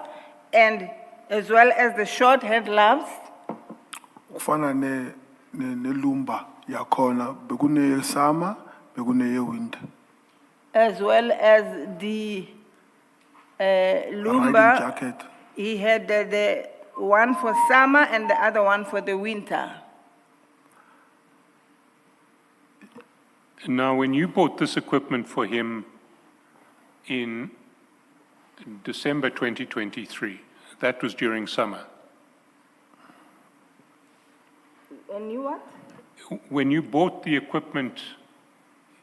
and as well as the short hand gloves. Kufana nelumba yakhona bekune summer bekune winter. As well as the Riding lumber, jacket. he had the one for summer and the other one for the winter. Now, when you bought this equipment for him in December 2023, that was during summer. And you what? When you bought the equipment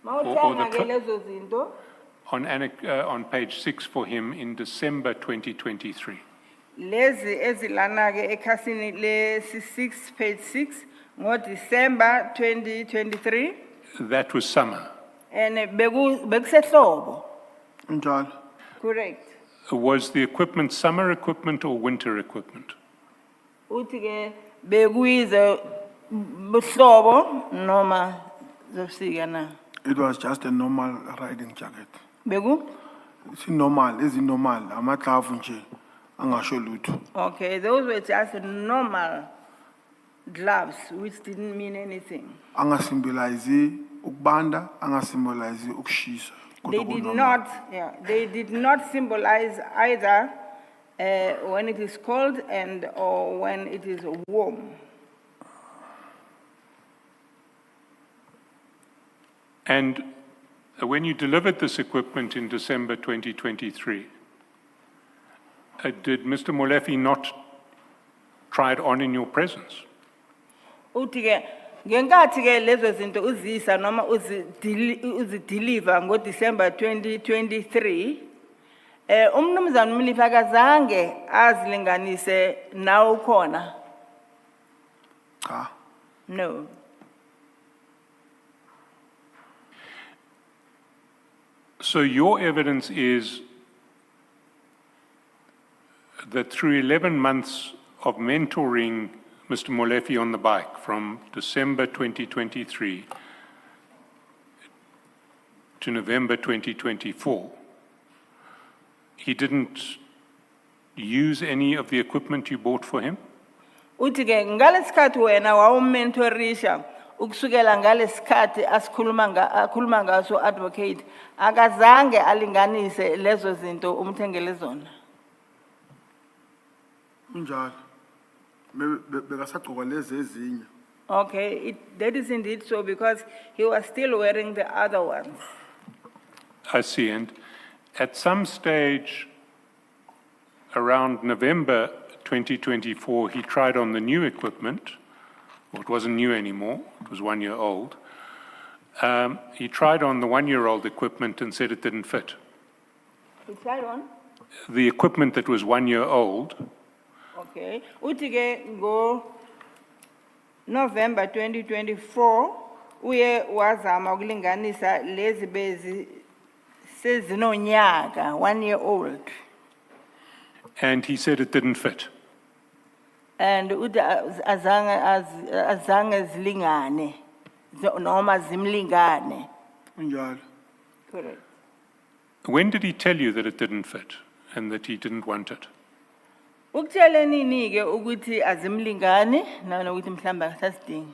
Mawuthenga ke lezo zinto, on page 6 for him in December 2023, lezi ezilana ke ekhasini lesi 6 page 6 ngo December 2023. that was summer. And bekusehlobo. Njalo. Correct. Was the equipment summer equipment or winter equipment? Uthi ke bekuyize buhlobo noma zobusika na. It was just a normal riding jacket. Beku? It's normal, amatlavu nje, angasho lutho. Okay, those were just normal gloves, which didn't mean anything. Angasymbolize ukubanda, angasymbolize ukushisa. They did not, yeah, they did not symbolize either when it is cold or when it is warm. And when you delivered this equipment in December 2023, did Mr. Molefe not try it on in your presence? Uthi ke ngenkathi ke lezo zinto uzisa noma uzideliver ngoDecember 2023 umnumzana uMlifa akazange azilinganise nawe ukhona. Cha. No. So your evidence is that through 11 months of mentoring Mr. Molefe on the bike from December 2023 to November 2024, he didn't use any of the equipment you bought for him? Uthi ke ngalesikhathi wena wawumentorisha ukusukela ngalesikhathi akhuluma ngaso advocate akazange alinganise lezo zinto umthengele zona. Njalo. Bekasagcoka lezi ezinye. Okay, that is indeed so because he was still wearing the other ones. I see. And at some stage around November 2024, he tried on the new equipment. Well, it wasn't new anymore. It was 1 year old. He tried on the 1 year old equipment and said it didn't fit. He tried on? The equipment that was 1 year old, Okay. Uthi ke ngo November 2024 uye wazama ukulinganisa lezi bezi sezinonyaka 1 year old. and he said it didn't fit. And uthi azange zilingane noma zimlingane. Njalo. Correct. When did he tell you that it didn't fit and that he didn't want it? Ukutshela nini ke ukuthi azimlingane nanokuthi mhlamba akasasidingi.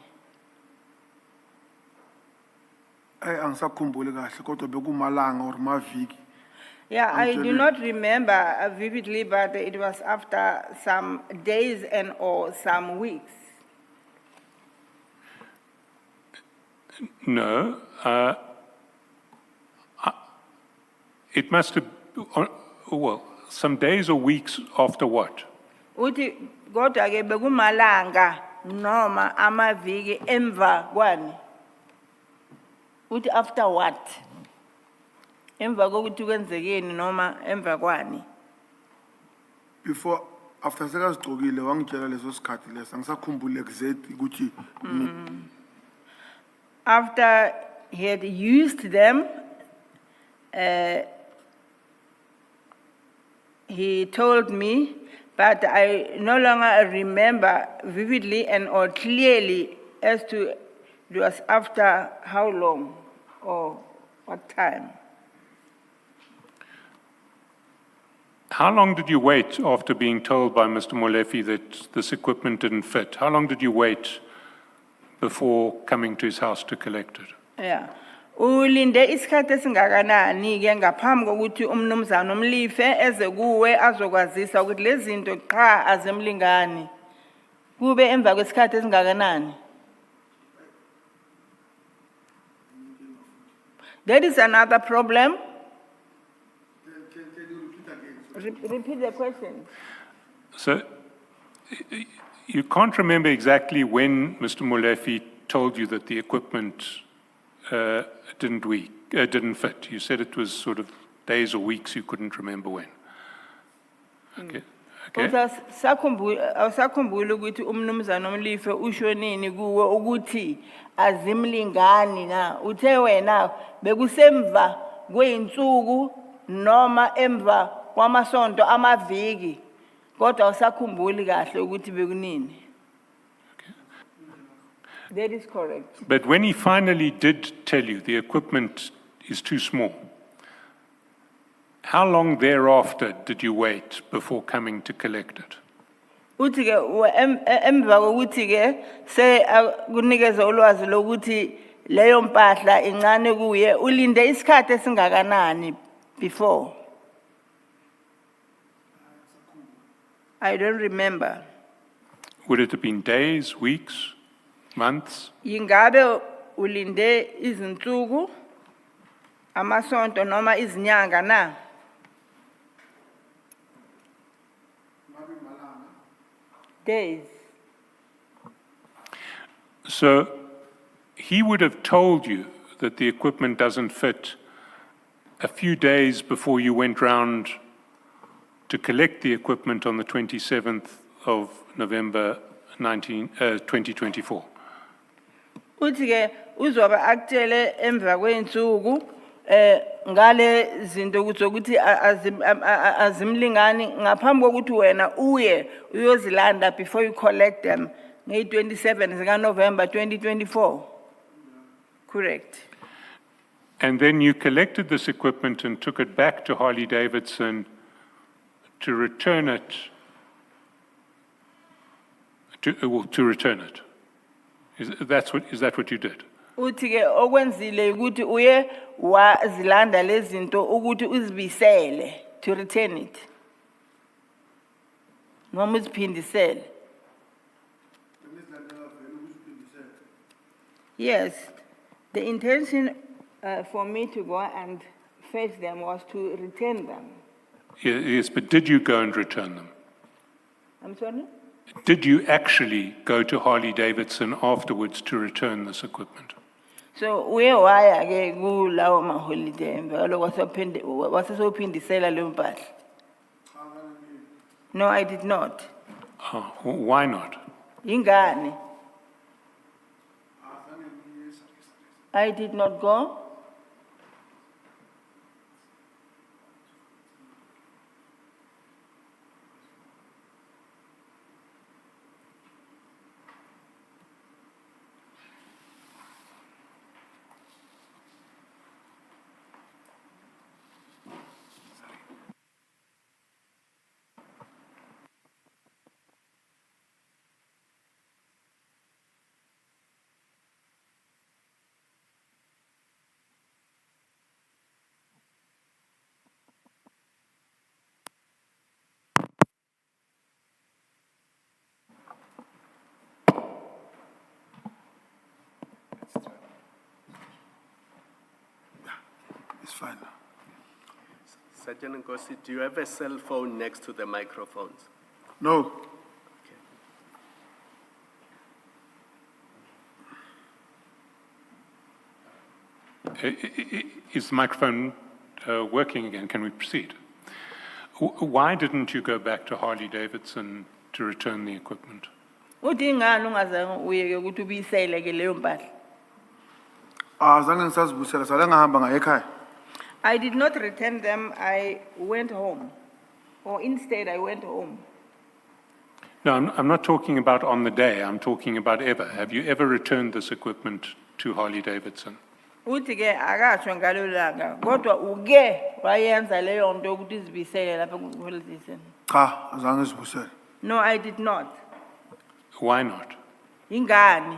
Angisakhumbuli kahle kodwa bekumalanga or maviki. Yeah, I do not remember vividly, but it was after some days or some weeks. No. It must have, well, some days or weeks after what? Uthi kodwa ke bekumalanga noma amaviki emva kwani. Uthi after what? Emva kokuthi kwenzekeni noma emva kwani. Before, after sekazigcokile wangitshela leso sikhathi leso angisakhumbuli exact ukuthi After he had used them, he told me, but I no longer remember vividly or clearly as to it was after how long or what time. How long did you wait after being told by Mr. Molefe that this equipment didn't fit? How long did you wait before coming to his house to collect it? Yeah. Ulinde isikhathi esingakanani ke ngaphambi kokuthi umnumzana uMlife eze kuwe azokwazisa ukuthi lezi zinto qha azemlingani. Kube emva kwesikhathi esingakanani? That is another problem. Repeat the question. So you can't remember exactly when Mr. Molefe told you that the equipment didn't fit. You said it was sort of days or weeks, you couldn't remember when. Okay. Okay? Awusakhumbuli ukuthi umnumzana uMlife usho nini kuwe ukuthi azimlingani na? Uthe wena bekusemva kweinsuku noma emva kwamasonto amaviki. Kodwa awusakhumbuli kahle ukuthi bekunini. That is correct. But when he finally did tell you the equipment is too small, how long thereafter did you wait before coming to collect it? Uthi ke emva kokuthi ke se kunikeza ulwazi lokuthi leyo mpahla incane kuye ulinde isikhathi esingakanani before? I don't remember. Would it have been days, weeks, months? Ingabe ulinde izinsuku amasonto noma izinyanga na? Days. So he would have told you that the equipment doesn't fit a few days before you went round to collect the equipment on the 27th of November 2024. Uthi ke uzoba akutshele emva kweinsuku ngale zinto ukuthi azimlingani ngaphambi kokuthi wena uye uyozilanda before you collect them nge-27 zika November 2024. Correct. And then you collected this equipment and took it back to Harley Davidson to return it, to return it. Is that what you did? Uthi ke okwenzile ukuthi uye wazilanda lezi zinto ukuthi uzibisele, to return it. Noma uziphindisele. Yes, the intention for me to go and fetch them was to return them. Yes, but did you go and return them? I'm sorry? Did you actually go to Harley Davidson afterwards to return this equipment? So we waya ke kulawo ma holiday emva lokho wasesophindisela le mpahla. No, I did not. Oh, why not? Ingani? I did not go. It's fine. Sergeant Nkosi, do you have a cell phone next to the microphones? No. Is the microphone working again? Can we proceed? Why didn't you go back to Harley Davidson to return the equipment? Uthi ngani ungazange uyeke ukuthi ubisele ke leyo mpahla? Azange ngisazibusela sale ngahamba ngaye ekhaya. I did not return them. I went home. Or instead, I went home. No, I'm not talking about on the day. I'm talking about ever. Have you ever returned this equipment to Harley Davidson? Uthi ke akatsho ngalo langa kodwa uke wayenza leyo nto ukuthi izibisele lapha ku-Holidayson. Cha, azange ngizibusele. No, I did not. Why not? Ingani?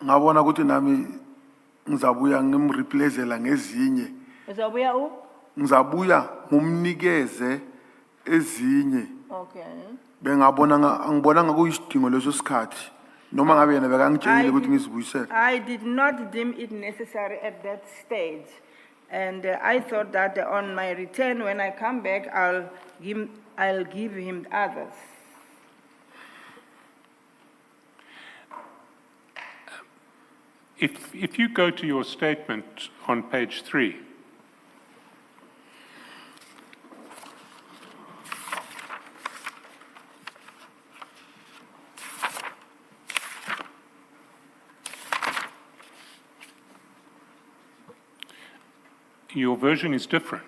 Ngabona ukuthi nami ngizabuya ngimreplaceela ngezinye. Uzabuya u? Ngizabuya ngumnikeze ezinye. Okay. Ngibona ngakuyisidingo leso sikhathi. Noma ngabe yena bekangitshela ukuthi ngizibuyisele. I did not deem it necessary at that stage. And I thought that on my return, when I come back, I'll give him others. If you go to your statement on page 3, Your version is different.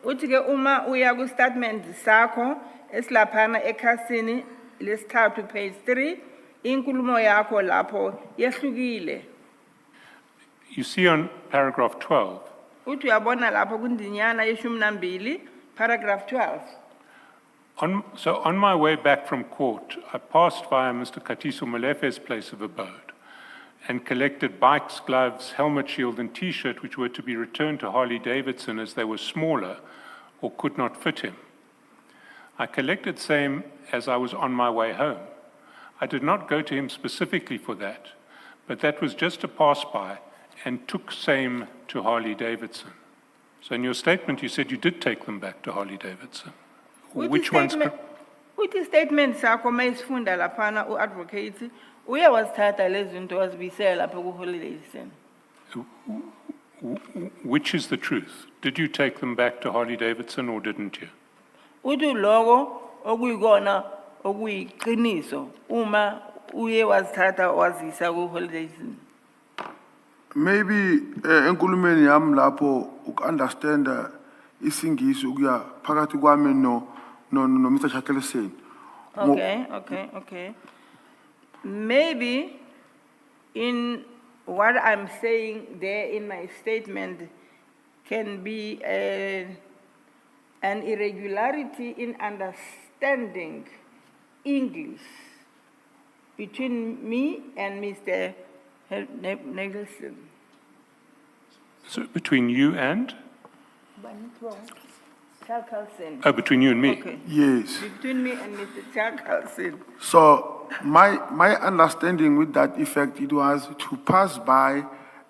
Uthi ke uma uya ku statement sakho esilaphana ekhasini lesithathu page 3 inkulumo yakho lapho yehlukile. You see on paragraph 12, Uthi uyabona lapho kundinyana yeshumi nambili paragraph 12. so on my way back from court, I passed via Mr. Katiso Molefe's place of abode and collected bikes, gloves, helmet shield, and T-shirt which were to be returned to Harley Davidson as they were smaller or could not fit him. I collected same as I was on my way home. I did not go to him specifically for that, but that was just a pass-by and took same to Harley Davidson. So in your statement, you said you did take them back to Harley Davidson. Which one's correct? Uthi statement sakho mayisifunda laphana uadvocate uye wazithatha lezi zinto wazibisela lapha ku Holiday Inn. Which is the truth? Did you take them back to Harley Davidson or didn't you? Uthi lokho okuyikona okuyiqiniso uma uye wazithatha wazisa ku Holiday Inn. Maybe enkulumeni yami lapho ukunderstand isingisi ukuya phakathi kwami no Mr. Chakalesen. Okay. Maybe in what I'm saying there in my statement can be an irregularity in understanding English between me and Mr. Nicholson. So between you and? Chakalsen. Oh, between you and me? Okay. Yes. Between me and Mr. Chakalsen. So my understanding with that effect, it was to pass by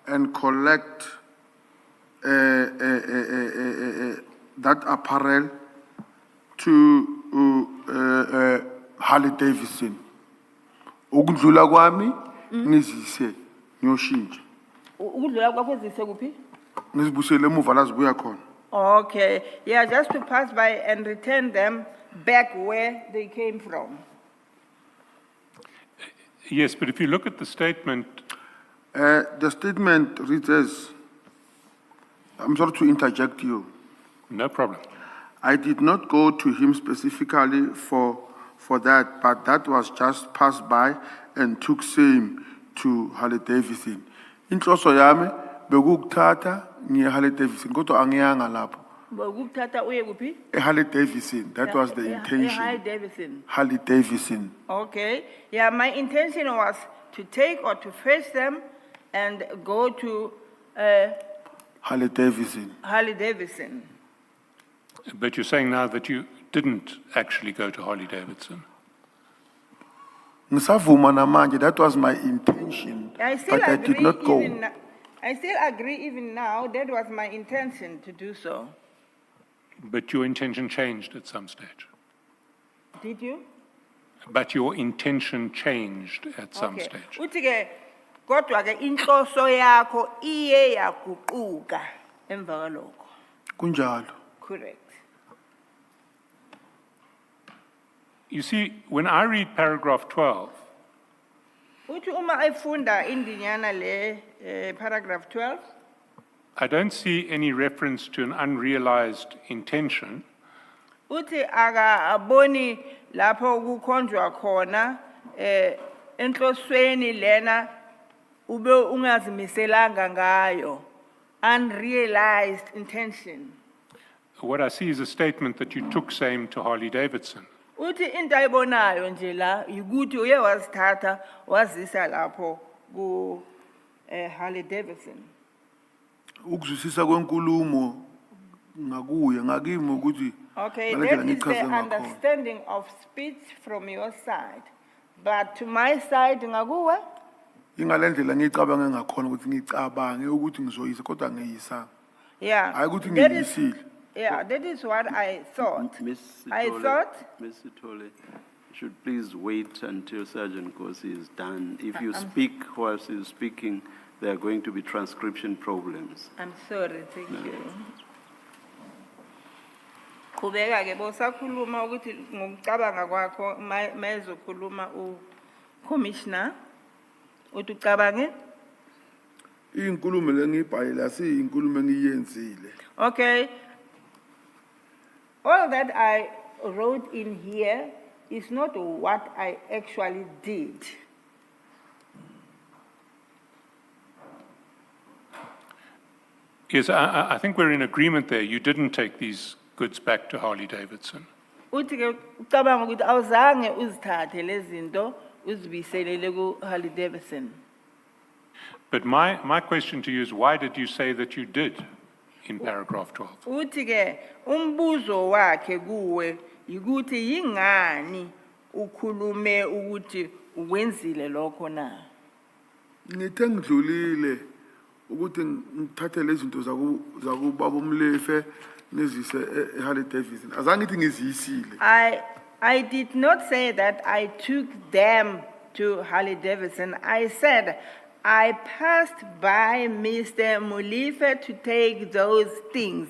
and collect that apparel to Harley Davidson. Ukudlula kwami ngizise ngiyoshintsha. Ukudlula kwakho zise kuphi? Ngizibusele emuva la zibuya khona. Okay, yeah, just to pass by and return them back where they came from. Yes, but if you look at the statement, The statement reads as, I'm sorry to interject you. no problem. I did not go to him specifically for that, but that was just passed by and took same to Harley Davidson. Inhloso yami bekukuthatha ngiye Harley Davidson kodwa angiyanga lapho. Ukuthatha uye kuphi? Harley Davidson, that was the intention. Harley Davidson. Harley Davidson. Okay, yeah, my intention was to take or to fetch them and go to Harley Davidson. Harley Davidson. But you're saying now that you didn't actually go to Harley Davidson. Ngisavuma namanje, that was my intention, I still but I agree did not go. I still agree even now, that was my intention to do so. But your intention changed at some stage. Did you? But your intention changed at some Okay. stage. Uthi ke kodwa ke inhloso yakho iye yaguquka emva kwalokho. Kunjalo. Correct. You see, when I read paragraph 12, Uthi uma efunda indinyana le paragraph 12 I don't see any reference to an unrealized intention. uthi akaboni lapho kukhonjwa khona enhlosweni lena ube ungazimiselanga ngayo, unrealized intention. What I see is a statement that you took same to Harley Davidson. Uthi into ayibonayo nje la ukuthi uye wazithatha wazisa lapho ku Harley Davidson. Ukuzwisisa kwenkulumo ngakuye ngakimi ukuthi Okay, ngalendlela that is ngichaze the ngakhona. understanding of speech from your side. But to my side ngakuwe Ingalendlela ngicabanga ngakhona ukuthi ngicabange ukuthi ngizoyisa kodwa ngiyisanga. yeah. Hayi ukuthi that is- ngiyisile. Yeah, that is what I thought. Ms. I Sithole- thought Ms. Sithole, you should please wait until Sergeant Nkosi is done. If you speak whilst he's speaking, there are going to be transcription problems. I'm sorry, thank you. Qhubeka ke bosakhuluma ukuthi ngokucabanga kwakho mayezokhuluma uCommissioner uthi ucabange inkulumo lengiyibhalile asiyinkulumo engiyenzile. Okay. All that I wrote in here is not what I actually did. Yes, I think we're in agreement there. You didn't take these goods back to Harley Davidson. Uthi ke ucabanga ukuthi awuzange uzithathe lezi zinto uzibiselele ku Harley Davidson. But my question to you is, why did you say that you did in paragraph 12? Uthi ke umbuzo wakhe kuwe yikuthi yingani ukhulume ukuthi ukwenzile lokho na. Ngithe ngidlulile ukuthi ngithathe lezi zinto zakubaba umlefe nezise eHarley Davidson. Azange ngithi ngiziyisile. I did not say that I took them to Harley Davidson. I said I passed by Mr. Molefe to take those things.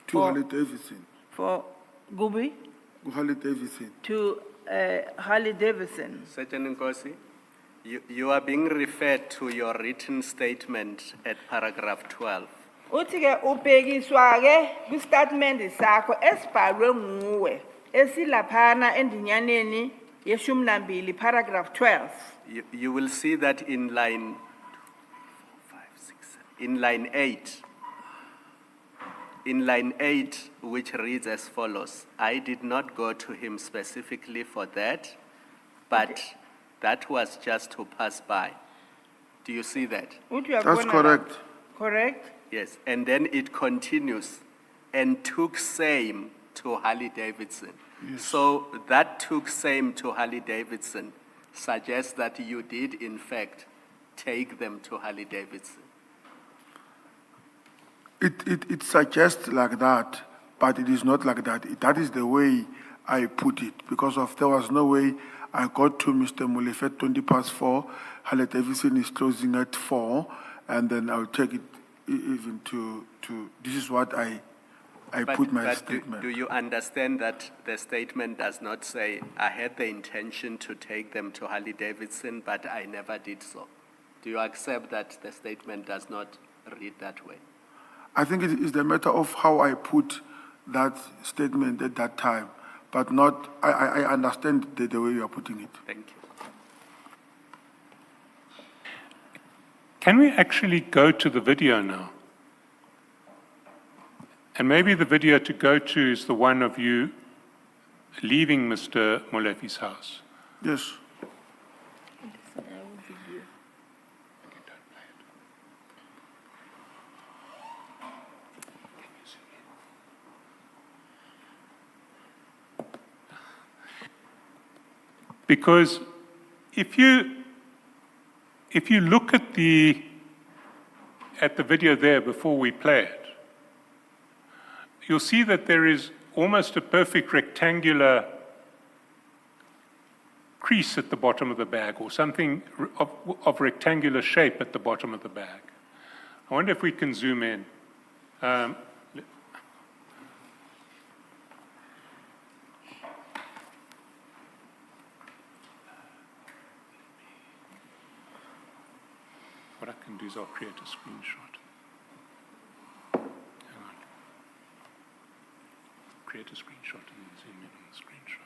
To Harley Davidson. For Gubi? Harley Davidson. To Harley Davidson. Sergeant Nkosi, you are being referred to your written statement at paragraph 12. Uthi ke ubhekiswa ke ku statement sakho esibhalwe nguwe esilaphana endinyaneni yeshumi nambili paragraph 12. You will see that in line 8. In line 8, which reads as follows: I did not go to him specifically for that, but that was just to pass by. Do you see that? That's correct. Correct? Yes, and then it continues, and took same to Harley Davidson. Yes. So that took same to Harley Davidson suggests that you did in fact take them to Harley Davidson. It suggests like that, but it is not like that. That is the way I put it, because there was no way I got to Mr. Molefe at 4:20. Harley Davidson is closing at 4, and then I'll take it even to this is what I put my statement. Do you understand that the statement does not say, I had the intention to take them to Harley Davidson, but I never did so? Do you accept that the statement does not read that way? I think it is the matter of how I put that statement at that time, but not, I understand the way you are putting it. Thank you. Can we actually go to the video now? And maybe the video to go to is the one of you leaving Mr. Molefe's house. Yes. Because if you look at the video there before we play it, you'll see that there is almost a perfect rectangular crease at the bottom of the bag, or something of rectangular shape at the bottom of the bag. I wonder if we can zoom in. What I can do is I'll create a screenshot. Hang on. Create a screenshot and then zoom in on the screenshot.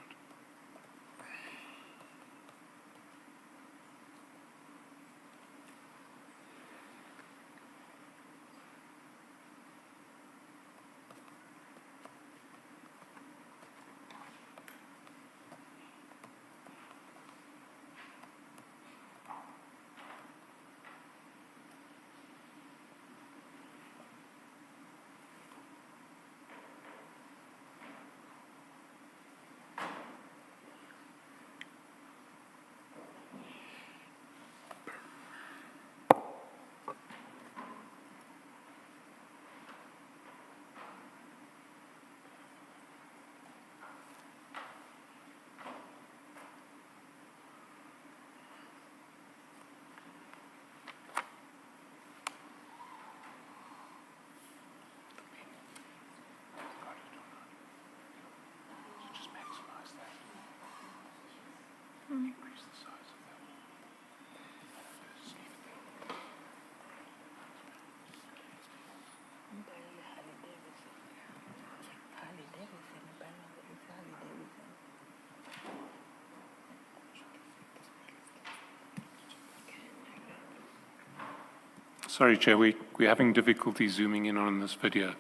Sorry, Chair, we're having difficulty zooming in on this video.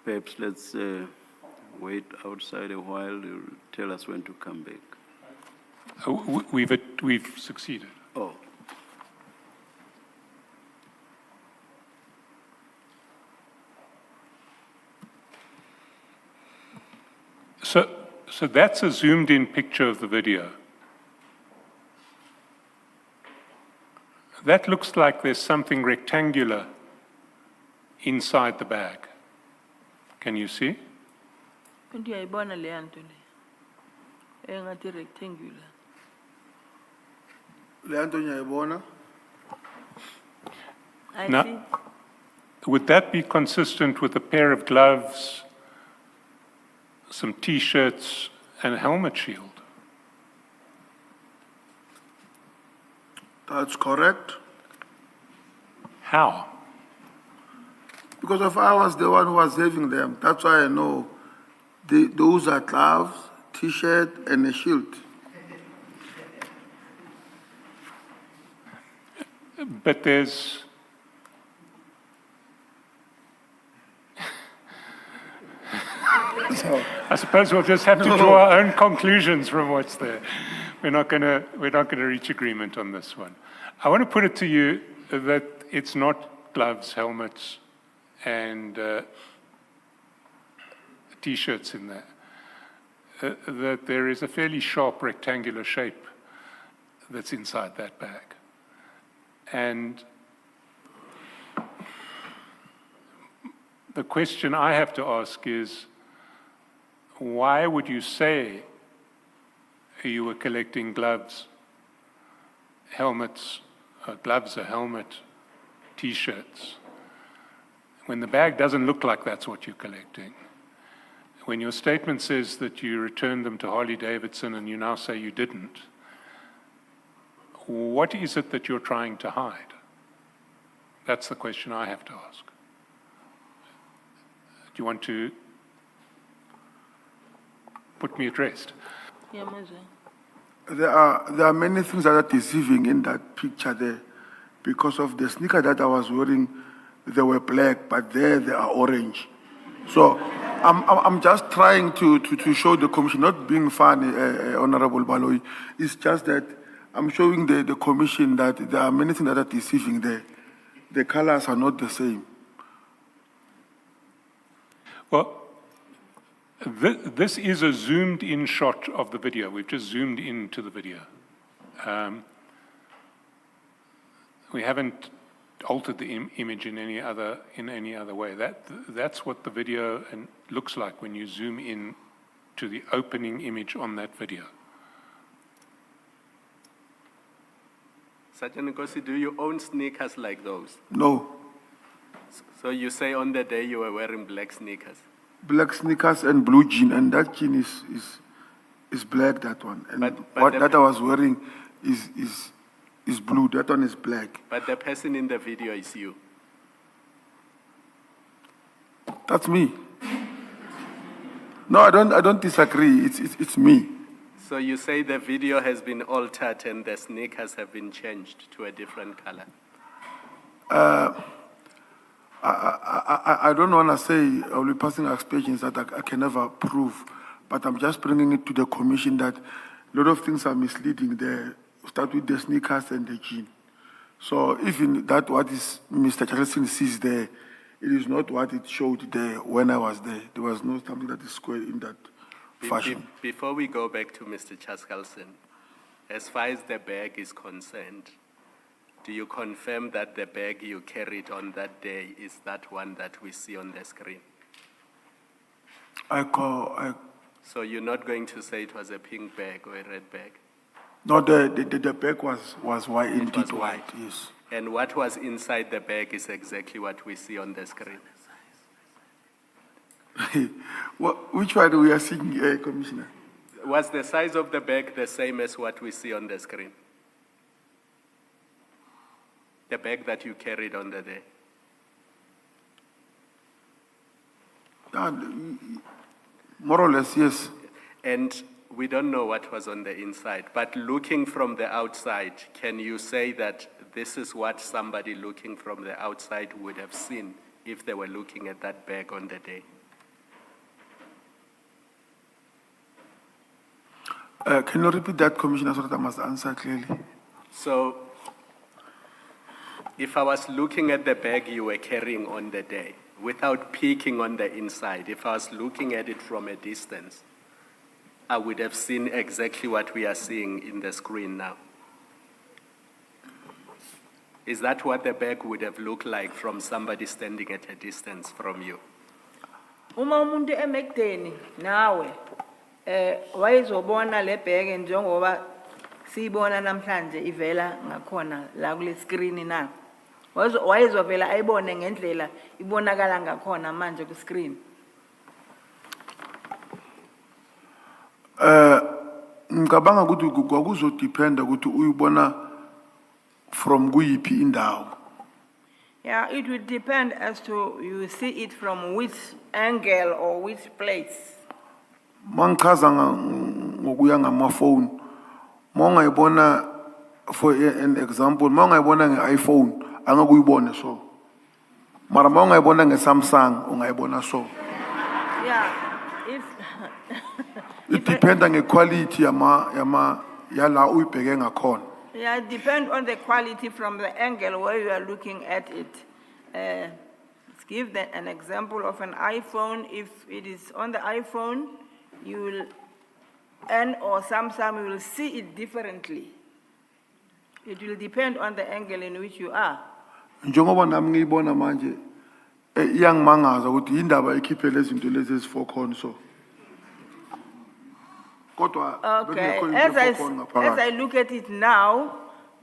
Perhaps let's wait outside a while. You'll tell us when to come back. We've succeeded. Oh. So that's a zoomed-in picture of the video. That looks like there's something rectangular inside the bag. Can you see? Ndiyayibona le nto le. Engathi rectangular. Le nto ngiyayibona. I Now, think would that be consistent with a pair of gloves, some T-shirts, and a helmet shield? That's correct. How? Because if I was the one who was having them, that's why I know those are gloves, T-shirt, and a shield. But there's... I suppose we'll just have to draw our own conclusions from what's there. We're not going to reach agreement on this one. I want to put it to you that it's not gloves, helmets, and T-shirts in there. That there is a fairly sharp rectangular shape that's inside that bag. And the question I have to ask is, why would you say you were collecting gloves, helmets, gloves, a helmet, T-shirts, when the bag doesn't look like that's what you're collecting? When your statement says that you returned them to Harley-Davidson and you now say you didn't, what is it that you're trying to hide? That's the question I have to ask. Do you want to put me at rest? yeah, Maza. There are many things that are deceiving in that picture there. Because of the sneaker that I was wearing, they were black, but there they are orange. So I'm just trying to show the commission, not being funny, Honorable Baloyi. It's just that I'm showing the commission that there are many things that are deceiving there. The colors are not the same. Well, this is a zoomed-in shot of the video. We've just zoomed into the video. We haven't altered the image in any other way. That's what the video looks like when you zoom in to the opening image on that video. Sergeant Nkosi, do you own sneakers like those? No. So you say on the day you were wearing black sneakers? Black sneakers and blue jean, and that jean is black, that one. And But what the- that I was wearing is blue, that one is black. But the person in the video is you. That's me. No, I don't disagree. It's me. So you say the video has been altered and the sneakers have been changed to a different color? I don't want to say I'll be passing expressions that I can never prove, but I'm just bringing it to the commission that a lot of things are misleading there. Start with the sneakers and the jean. So even that what is Mr. Charleston sees there, it is not what it showed there when I was there. There was no something that is square in that fashion. Before we go back to Mr. Chaskalson, as far as the bag is concerned, do you confirm that the bag you carried on that day is that one that we see on the screen? So you're not going to say it was a pink bag or a red bag? No, the bag was white, It indeed was white, white. yes. And what was inside the bag is exactly what we see on the screen. Which one we are seeing, Commissioner? Was the size of the bag the same as what we see on the screen? The bag that you carried on the day? More or less, yes. And we don't know what was on the inside, but looking from the outside, can you say that this is what somebody looking from the outside would have seen if they were looking at that bag on the day? Can you repeat that, Commissioner, so that I must answer clearly? So, if I was looking at the bag you were carrying on the day, without peeking on the inside, if I was looking at it from a distance, I would have seen exactly what we are seeing in the screen now. Is that what the bag would have looked like from somebody standing at a distance from you? Uma umuntu emekudeni nawe wayezobona le bheke njengoba siyibona namhlanje ivela ngakhona la kule screen na. Wayezovela ayibone ngendlela ibonakala ngakhona manje ku screen. Ngicabanga ukuthi kwakuzodependa ukuthi uyibona from kuyiphi indawo. Yeah, it would depend as to you see it from which angle or which place. Mangichaza ngokuya ngamafoni, mawungayibona for an example, mawungayibona nge-iPhone angakuyibone so. Mara mawungayibona nge-Samsung ungayibona so. Yeah, if It depends on the quality yala uyibheke ngakhona. yeah, it depends on the quality from the angle where you are looking at it. Let's give an example of an iPhone. If it is on the iPhone, you will, or Samsung, you will see it differently. It will depend on the angle in which you are. Njengoba nami ngiyibona manje iyangimangaza ukuthi indaba ikhiphe lezi zinto lezi ezi4 so. Kodwa Okay, bekungekho as into I, e-4 as ngaphakathi. I look at it now,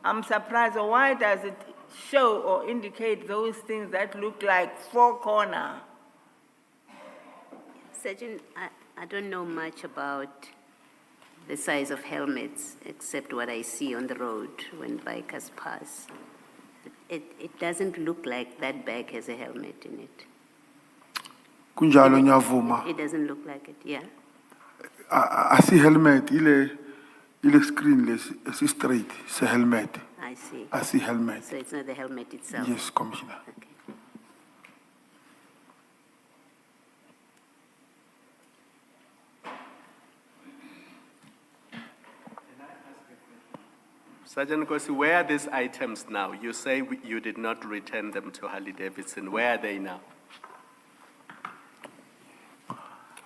I'm surprised. Why does it show or indicate those things that look like 4 corner? Sergeant, I don't know much about the size of helmets, except what I see on the road when bikers pass. It doesn't look like that bag has a helmet in it. Kunjalo nyavuma. It doesn't look like it, yeah. Asi helmet ile screen lesi straight se helmet. I see. Asi helmet. So it's not the helmet itself? Yes, Commissioner. Okay. Sergeant Nkosi, where are these items now? You say you did not return them to Harley Davidson. Where are they now?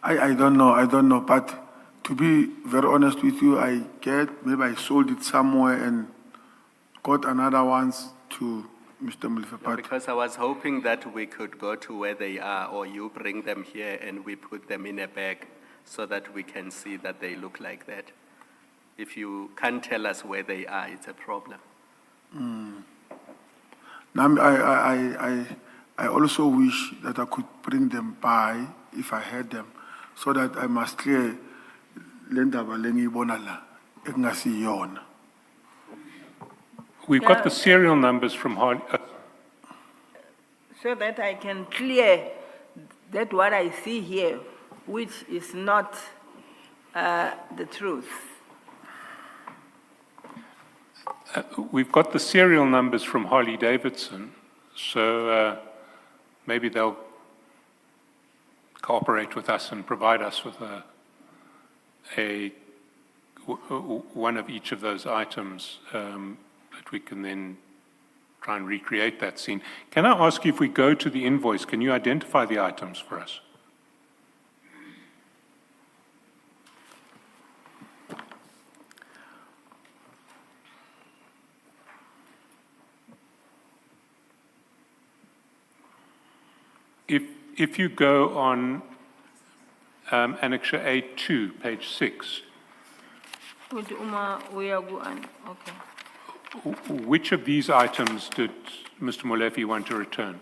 I don't know, but to be very honest with you, maybe I sold it somewhere and got another ones to Mr. Mkhwanazi. Because I was hoping that we could go to where they are, or you bring them here and we put them in a bag so that we can see that they look like that. If you can't tell us where they are, it's a problem. Now, I also wish that I could bring them by if I had them, so that I must clear lendaba lengiyibona la engasiyona. We've got the serial numbers from Harley. So that I can clear that what I see here, which is not the truth. We've got the serial numbers from Harley Davidson, so maybe they'll cooperate with us and provide us with one of each of those items that we can then try and recreate that scene. Can I ask you, if we go to the invoice, can you identify the items for us? If you go on Annexure A2, page 6, Okay. which of these items did Mr. Molefe want to return?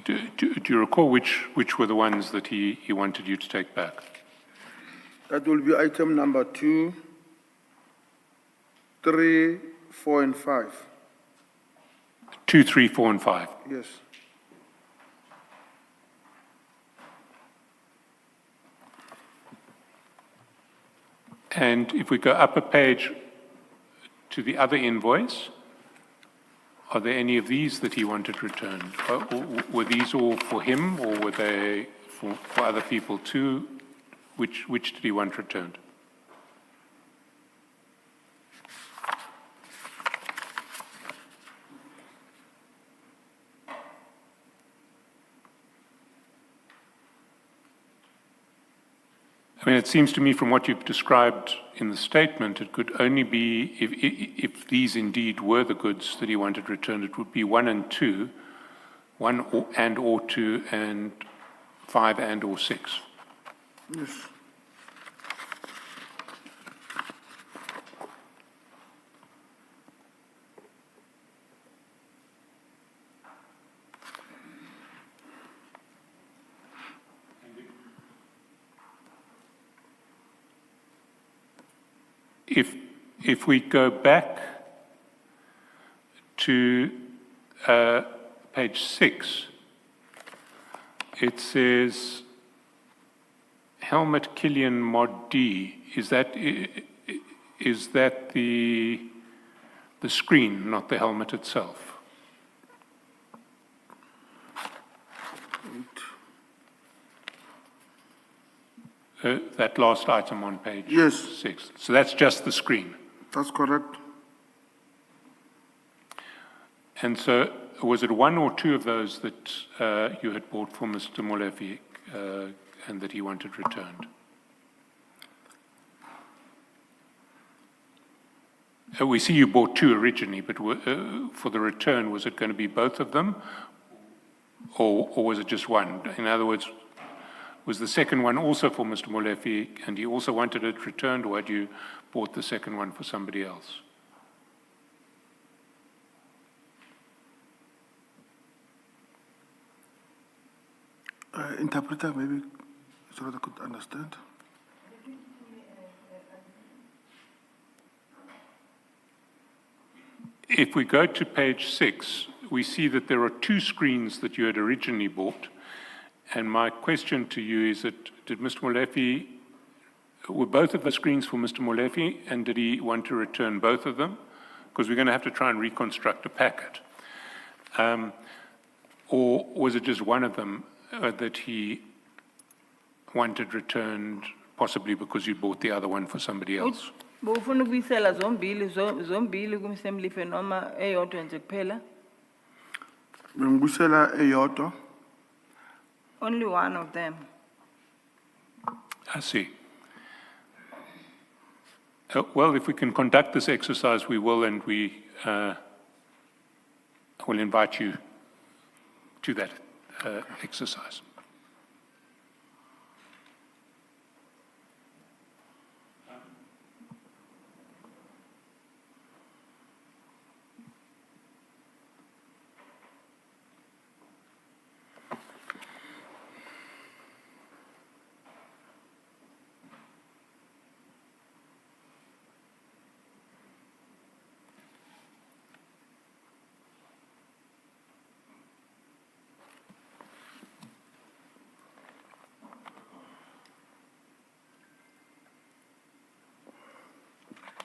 Do you recall which were the ones that he wanted you to take back? That will be item number 2, 3, 4, and 5. 2, 3, 4, and 5. Yes. And if we go up a page to the other invoice, are there any of these that he wanted returned? Were these all for him, or were they for other people too? Which did he want returned? I mean, it seems to me from what you've described in the statement, it could only be, if these indeed were the goods that he wanted returned, it would be 1 and 2, 1 or 2, and 5 and or 6. Yes. If we go back to page 6, it says helmet Killian Mod D. Is that the screen, not the helmet itself? That last item on page Yes. 6. So that's just the screen. That's correct. And so was it 1 or 2 of those that you had bought for Mr. Molefe and that he wanted returned? We see you bought 2 originally, but for the return, was it going to be both of them? Or was it just 1? In other words, was the second one also for Mr. Molefe and he also wanted it returned, or had you bought the second one for somebody else? Interpreter, maybe, so that I could understand. If we go to page 6, we see that there are 2 screens that you had originally bought. And my question to you is that, did Mr. Molefe, were both of the screens for Mr. Molefe, and did he want to return both of them? Because we're going to have to try and reconstruct a packet. Or was it just one of them that he wanted returned, possibly because you bought the other one for somebody else? Bufuna ukubuyisela zombili kuMr. Mlife noma eyodwa nje kuphela? Bengibuyisela eyodwa. Only one of them. I see. Well, if we can conduct this exercise, we will, and we will invite you to that exercise.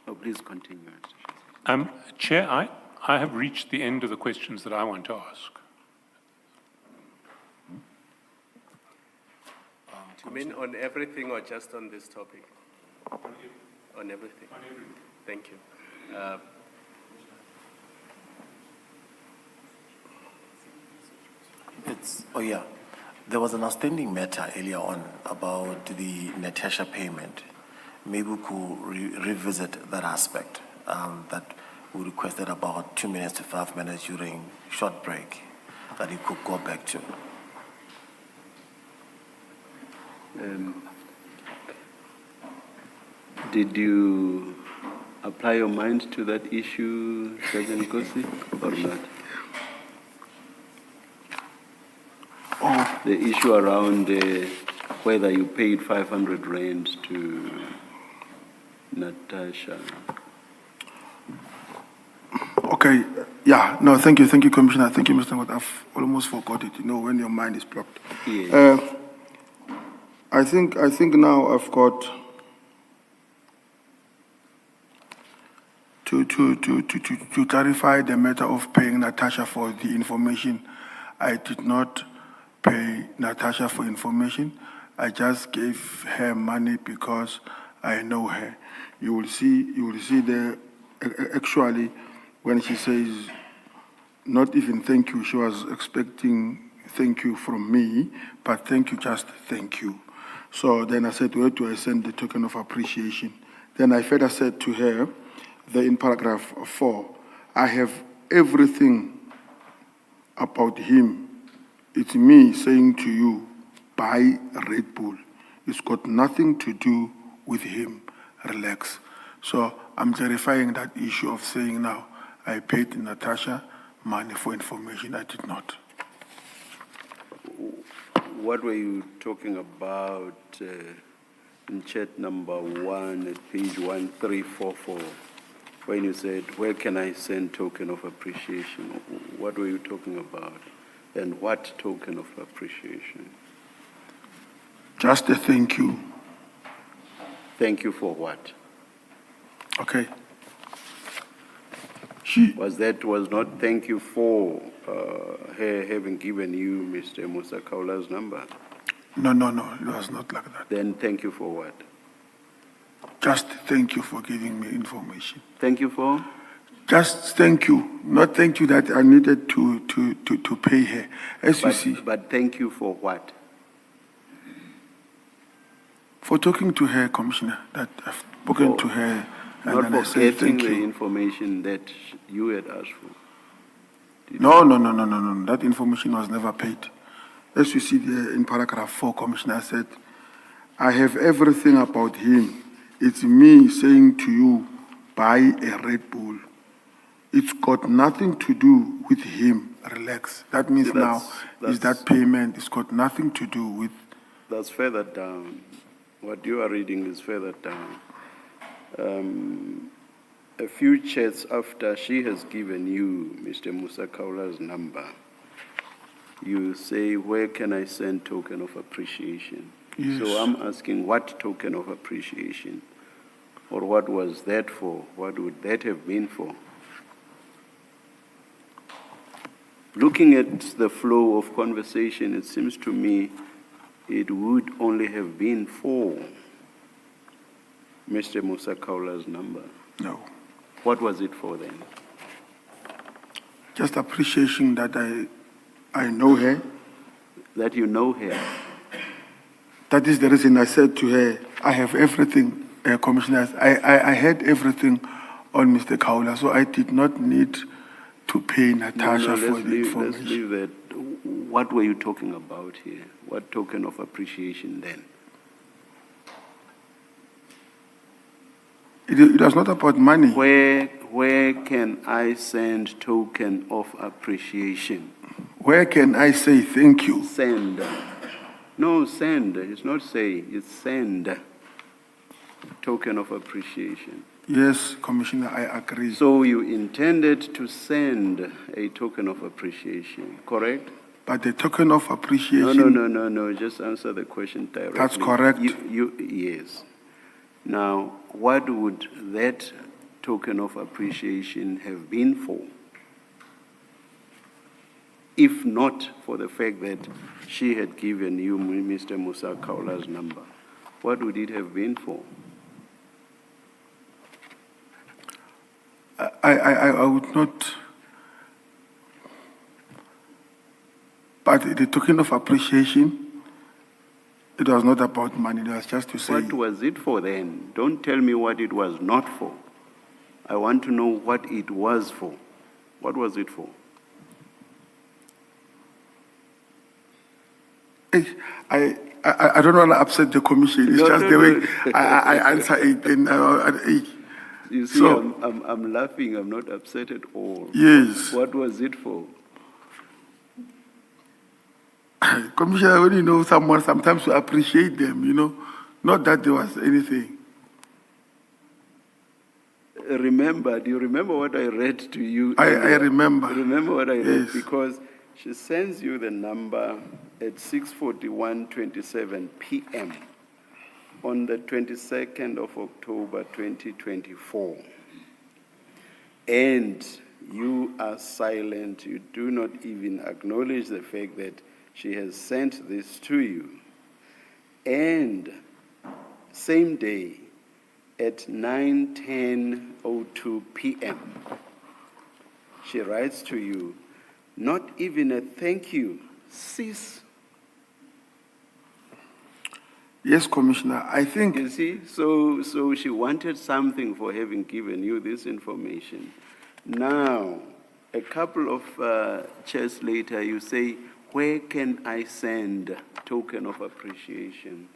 Oh, please continue. Chair, I have reached the end of the questions that I want to ask. You mean on everything or just on this topic? On everything. On everything. Thank you. Oh yeah, there was an outstanding matter earlier on about the Natasha payment. Maybe we could revisit that aspect, that we requested about 2 minutes to 5 minutes during short break, that you could go back to. Did you apply your mind to that issue, Sergeant Nkosi, or not? the issue around whether you paid 500 rand to Natasha. Okay, yeah, no, thank you, Commissioner. Thank you, Mr. Nkosi. I've almost forgot it, you know, when your mind is blocked. Yes. I think now I've got to clarify the matter of paying Natasha for the information. I did not pay Natasha for information. I just gave her money because I know her. You will see there, actually, when she says, not even thank you, she was expecting thank you from me, but thank you, just thank you. So then I said, where do I send the token of appreciation? Then I further said to her, in paragraph 4, I have everything about him. It's me saying to you, buy Red Bull. It's got nothing to do with him. Relax. So I'm clarifying that issue of saying now, I paid Natasha money for information. I did not. What were you talking about in chat number 1 at page 1344 when you said, where can I send token of appreciation? What were you talking about? And what token of appreciation? Just a thank you. Thank you for what? Okay. Was not thank you for her having given you Mr. Musa Kaula's number? No, it was not like that. Then thank you for what? Just thank you for giving me information. Thank you for? Just thank you. Not thank you that I needed to pay her. As you see. But thank you for what? For talking to her, Commissioner, that I've spoken to her. And Not then I for said getting thank the you. information that you had asked for. No. That information was never paid. As you see there in paragraph 4, Commissioner said, I have everything about him. It's me saying to you, buy a Red Bull. It's got nothing to do with him. Relax. That means is that payment. It's got nothing to do with. That's further down. What you are reading is further down. A few chats after she has given you Mr. Musa Kaula's number, you say, where can I send token of appreciation? Yes. So I'm asking, what token of appreciation? Or what was that for? What would that have been for? Looking at the flow of conversation, it seems to me it would only have been for Mr. Musa Kaula's number. No. What was it for then? Just appreciation that I know her. That you know her. That is the reason I said to her, I have everything, Commissioner. I had everything on Mr. Kaula, so I did not need to pay Natasha for the information. Let's leave that. What were you talking about here? What token of appreciation then? It was not about money. Where can I send token of appreciation? Where can I say thank you? Send. No, send. It's not say, it's send. Token of appreciation. Yes, Commissioner, I agree. So you intended to send a token of appreciation, correct? But the token of appreciation... No. Just answer the question directly. That's correct. Yes. Now, what would that token of appreciation have been for? If not for the fact that she had given you Mr. Musa Kaula's number, what would it have been for? I would not... But the token of appreciation, it was not about money, it was just to say... What was it for then? Don't tell me what it was not for. I want to know what it was for. What was it for? I don't want to upset the commission. It's just the way I answer it. And, you see, so, I'm laughing. I'm not upset at all. Yes. What was it for? Commissioner, when you know someone, sometimes you appreciate them, you know, not that there was anything. Remember, do you remember what I read to you? I remember. Remember what I read? Yes. Because she sends you the number at 6:41:27 p.m. on the 22nd of October 2024. And you are silent. You do not even acknowledge the fact that she has sent this to you. And same day, at 9:10:02 p.m., she writes to you, not even a thank you, sis. Yes, Commissioner, I think. You see, so she wanted something for having given you this information. Now, a couple of chats later, you say, where can I send token of appreciation?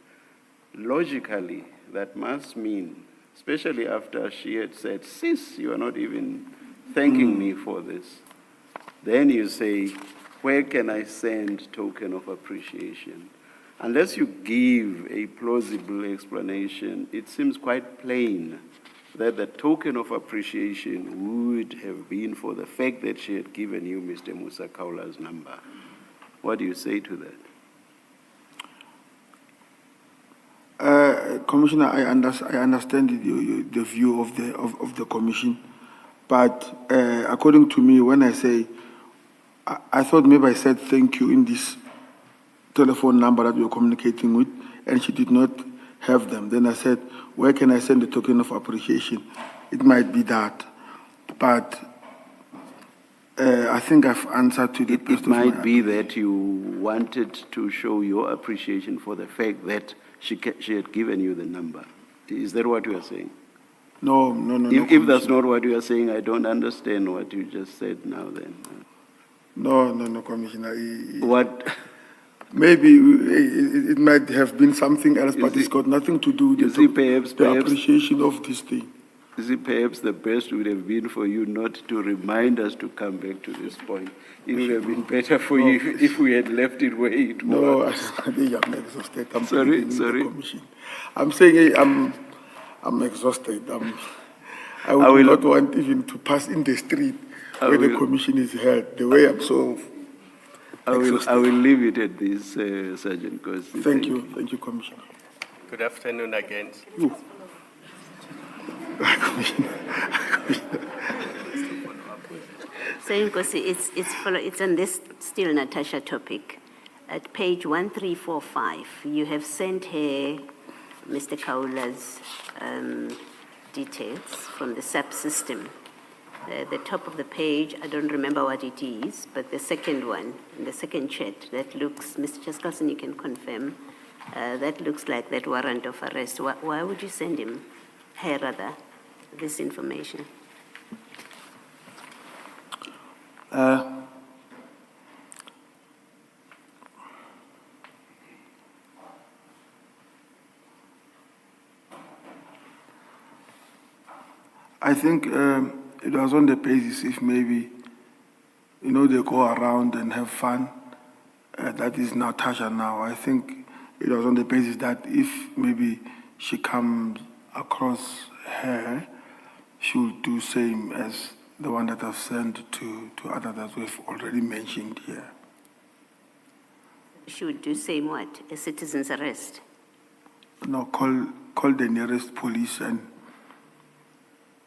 Logically, that must mean, especially after she had said, sis, you are not even thanking me for this. Then you say, where can I send token of appreciation? Unless you give a plausible explanation, it seems quite plain that the token of appreciation would have been for the fact that she had given you Mr. Musa Kaula's number. What do you say to that? Commissioner, I understand the view of the commission, but according to me, when I say, I thought maybe I said thank you in this telephone number that we were communicating with, and she did not have them. Then I said, where can I send the token of appreciation? It might be that, but I think I've answered to the best It of my might be that you wanted to show your appreciation for the fact that she had given you the number. Is that what you are saying? No. If that's not what you are saying, I don't understand what you just said now then. No, Commissioner. What? Maybe it might have been something else, but it's got nothing to do with the appreciation of this thing. Is it perhaps the best would have been for you not to remind us to come back to this point? It would have been better for you if we had left it where it was. No, I think I'm exhausted. I'm Sorry. Commission. I'm saying I'm exhausted. I would not want even to pass in the street where the commission is held. The way I'm so exhausted. I will leave it at this, Sergeant Nkosi. Thank you, Commissioner. Good afternoon again. So, Nkosi, it's on this still Natasha topic. At page 1345, you have sent her Mr. Kaula's details from the SAP system. The top of the page, I don't remember what it is, but the second one, the second chat, that looks, Mr. Chaskalson, you can confirm, that looks like that warrant of arrest. Why would you send her rather, this information? I think it was on the basis if maybe, they go around and have fun. That is Natasha now. I think it was on the basis that if maybe she comes across her, she will do same as the one that I've sent to others that we've already mentioned here. She would do same what? A citizen's arrest? No, call the nearest police and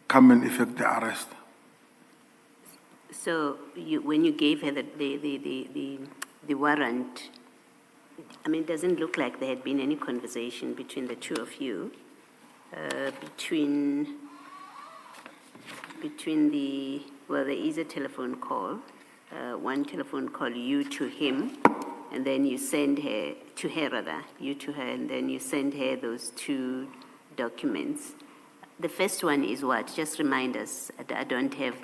come and effect the arrest. So when you gave her the warrant, I mean, it doesn't look like there had been any conversation between the two of you, there is a telephone call, one telephone call, you to him, and then you send her, to her rather, you to her, and then you send her those two documents. The first one is what? Just remind us. I don't have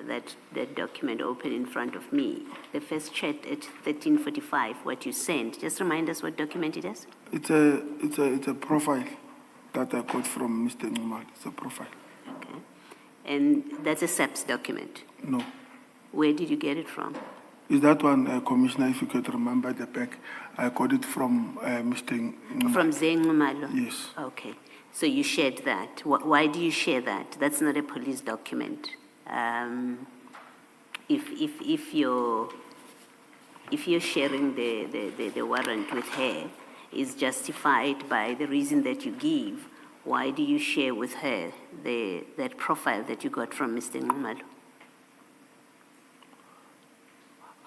that document open in front of me. The first chat at 1345, what you sent. Just remind us what document it is. It's a profile that I got from Mr. Nkosi. It's a profile. Okay. And that's a SAPS document? No. Where did you get it from? Is that one, Commissioner, if you could remember the back, I got it from Mr. From Zengumalo? Yes. Okay, so you shared that. Why do you share that? That's not a police document. If you're sharing the warrant with her, is justified by the reason that you give, why do you share with her that profile that you got from Mr. Nkosi?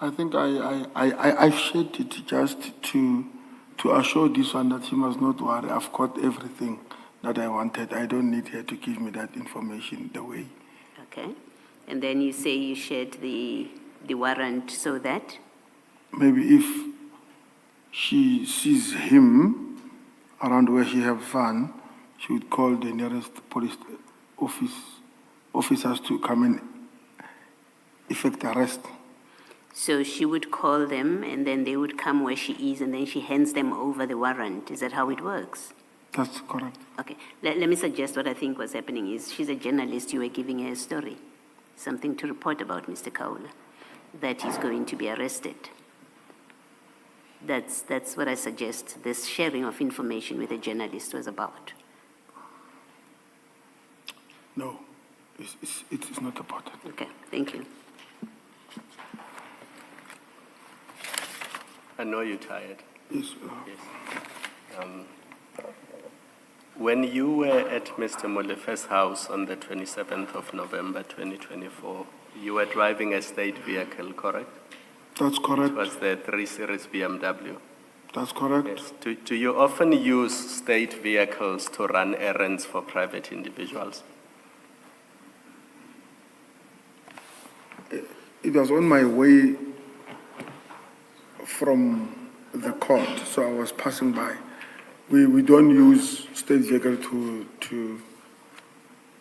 I think I shared it just to assure this one that he must not worry. I've got everything that I wanted. I don't need her to give me that information the way. Okay, and then you say you shared the warrant so that? Maybe if she sees him around where she have fun, she would call the nearest police officers to come and effect arrest. So she would call them and then they would come where she is and then she hands them over the warrant. Is that how it works? That's correct. Okay, let me suggest what I think was happening is she's a journalist, you were giving her a story, something to report about Mr. Kaula, that he's going to be arrested. That's what I suggest this sharing of information with a journalist was about. No, it's not about it. Okay, thank you. I know you're tired. Yes. Yes. When you were at Mr. Molefe's house on the 27th of November 2024, you were driving a state vehicle, correct? That's correct. It was the 3 Series BMW. That's correct. Yes. Do you often use state vehicles to run errands for private individuals? It was on my way from the court, so I was passing by. We don't use state vehicle to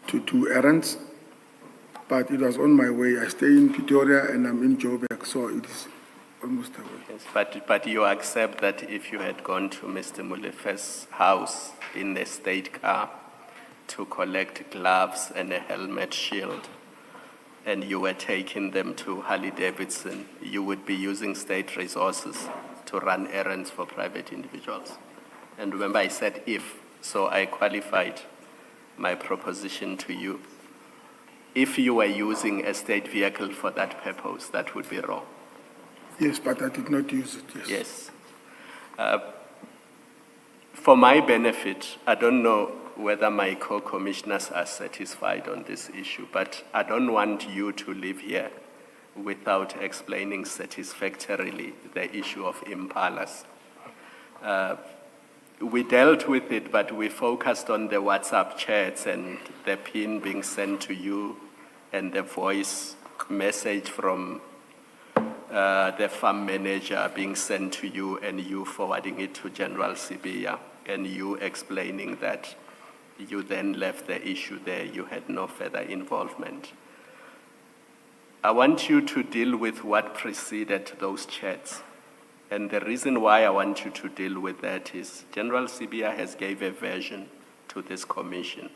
do errands, but it was on my way. I stay in Pretoria and I'm in Joburg, so it is almost away. Yes, but you accept that if you had gone to Mr. Molefe's house in the state car to collect gloves and a helmet shield, and you were taking them to Harley-Davidson, you would be using state resources to run errands for private individuals. And remember I said if, so I qualified my proposition to you. If you were using a state vehicle for that purpose, that would be wrong. Yes, but I did not use it, Yes. For my benefit, I don't know whether my co-commissioners are satisfied on this issue, but I don't want you to live here without explaining satisfactorily the issue of impalas. We dealt with it, but we focused on the WhatsApp chats and the pin being sent to you and the voice message from the farm manager being sent to you and you forwarding it to General Sibiya and you explaining that you then left the issue there, you had no further involvement. I want you to deal with what preceded those chats. And the reason why I want you to deal with that is General Sibiya has gave a version to this commission.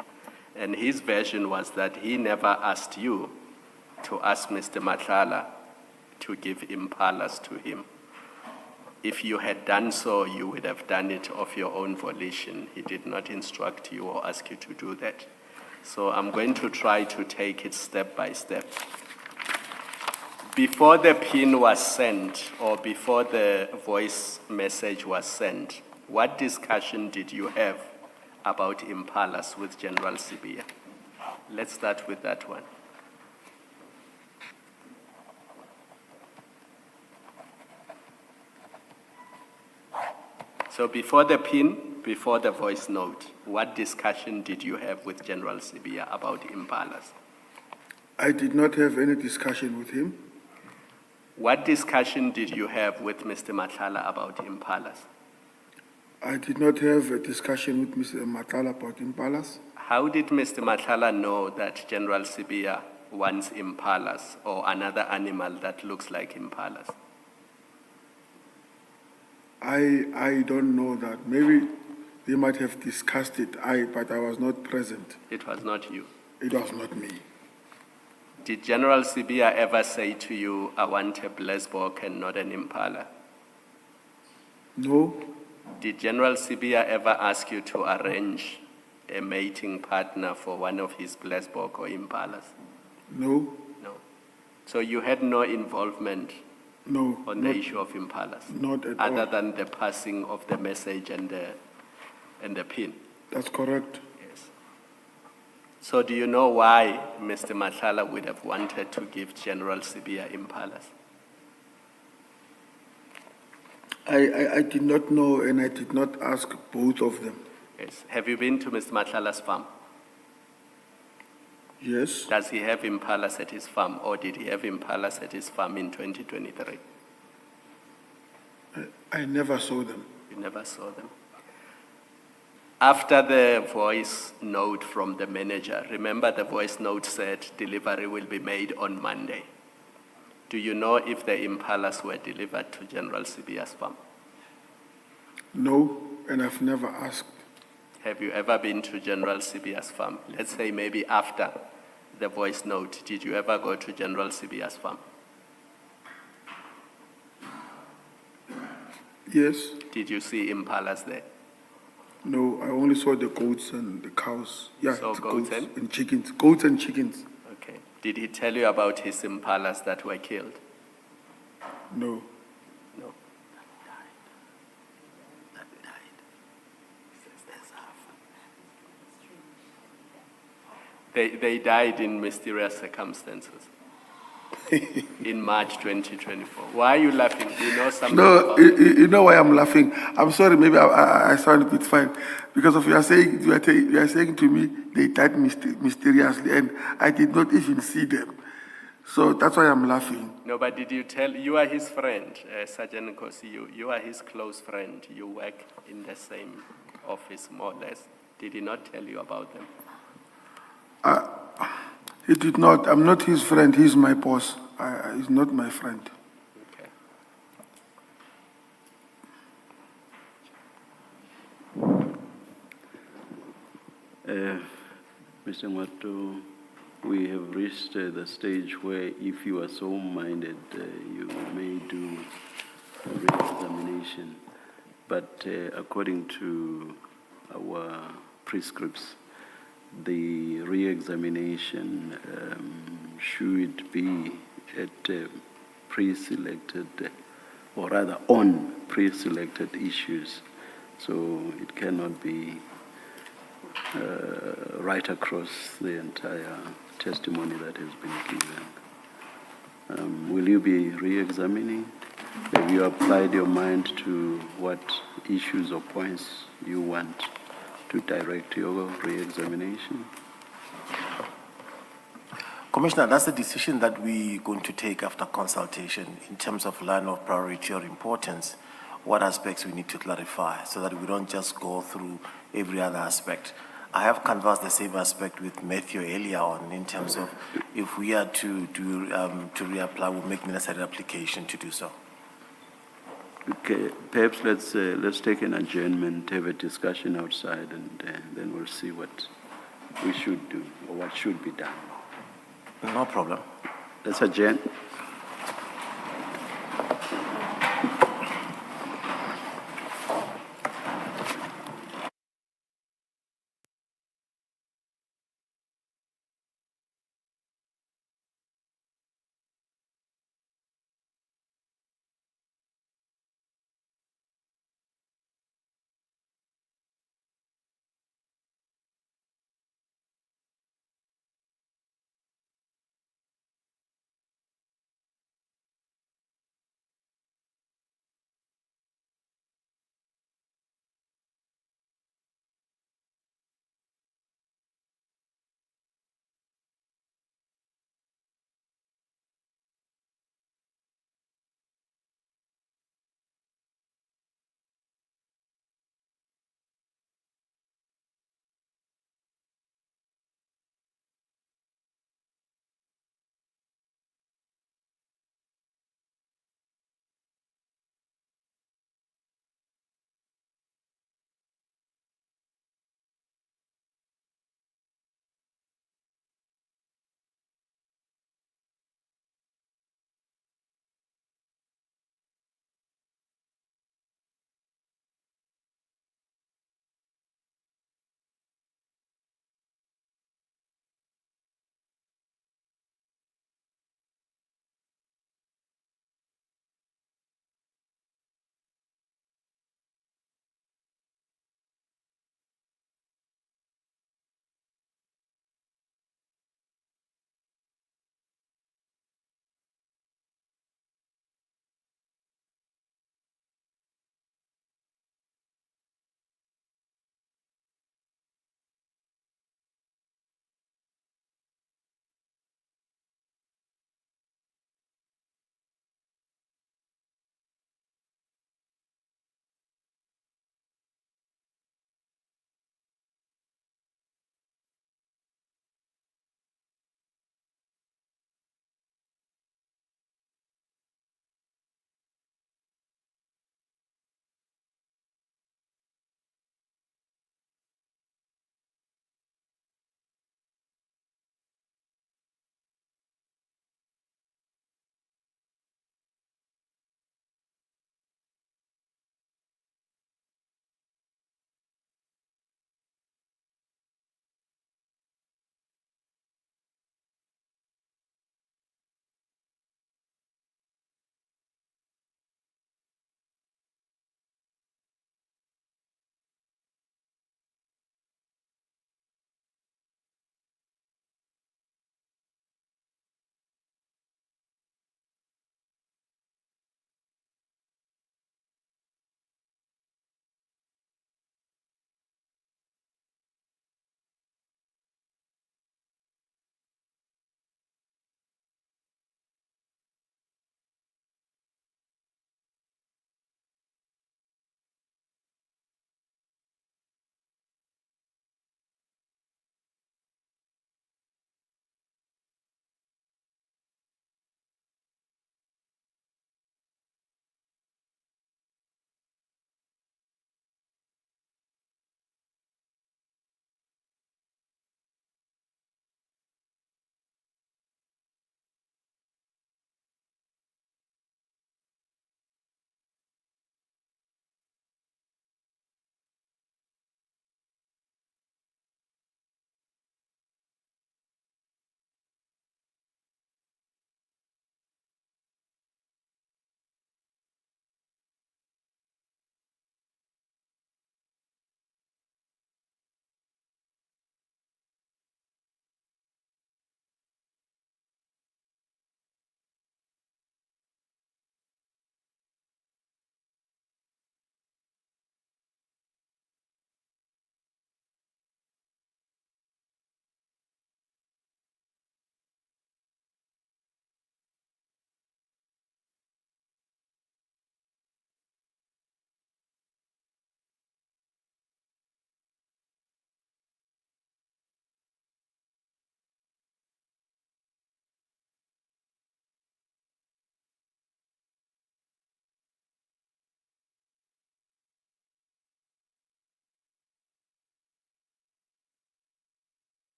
And his version was that he never asked you to ask Mr. Matlala to give impalas to him. If you had done so, you would have done it of your own volition. He did not instruct you or ask you to do that. So I'm going to try to take it step by step. Before the pin was sent or before the voice message was sent, what discussion did you have about impalas with General Sibiya? Let's start with that one. So before the pin, before the voice note, what discussion did you have with General Sibiya about impalas? I did not have any discussion with him. What discussion did you have with Mr. Matlala about impalas? I did not have a discussion with Mr. Matlala about impalas. How did Mr. Matlala know that General Sibiya wants impalas or another animal that looks like impalas? I don't know that. Maybe they might have discussed it, but I was not present. It was not you. It was not me. Did General Sibia ever say to you, I want a blessbook and not an impala? No, Did General Sibia ever ask you to arrange a mating partner for one of his blessbook or impalas? no, No. So you had no involvement no, on the issue of impalas? not at Other all. than the passing of the message and the pin? That's correct. Yes. So do you know why Mr. Matlala would have wanted to give General Sibia impalas? I did not know and I did not ask both of them. Yes. Have you been to Mr. Matlala's farm? Yes, Does he have impalas at his farm, or did he have impalas at his farm in 2023? I never saw them. You never saw them. After the voice note from the manager, remember the voice note said delivery will be made on Monday. Do you know if the impalas were delivered to General Sibia's farm? No, and I've never asked. Have you ever been to General Sibia's farm? Let's say maybe after the voice note, did you ever go to General Sibia's farm? Yes, Did you see impalas there? no, I only saw the goats and the cows. Yeah, So the goats and chickens. Goats and chickens. Okay. Did he tell you about his impalas that were killed? No, No. They died in mysterious circumstances in March 2024. Why are you laughing? Do you know something no, about it? you know why I'm laughing? I'm sorry, maybe I sound a bit fine. Because of you are saying to me they died mysteriously and I did not even see them. So that's why I'm laughing. No, but did you tell, you are his friend, Sergeant Nkosi, you are his close friend. You work in the same office, more or less. Did he not tell you about them? He did not. I'm not his friend. He's my boss. He's not my friend. Okay. Mr. Ngwatu, we have reached the stage where if you are so minded, you may do a re-examination. But according to our prescripts, the re-examination should be at pre-selected, or rather on pre-selected issues. So it cannot be right across the entire testimony that has been given. Will you be re-examining? Have you applied your mind to what issues or points you want to direct your re-examination? Commissioner, that's the decision that we're going to take after consultation in terms of line of priority or importance, what aspects we need to clarify so that we don't just go through every other aspect. I have canvassed the same aspect with Matthew earlier on in terms of if we are to reapply, we'll make the necessary application to do so. Okay, perhaps let's take an adjournment, have a discussion outside, and then we'll see what we should do or what should be done. No problem. Let's adjourn.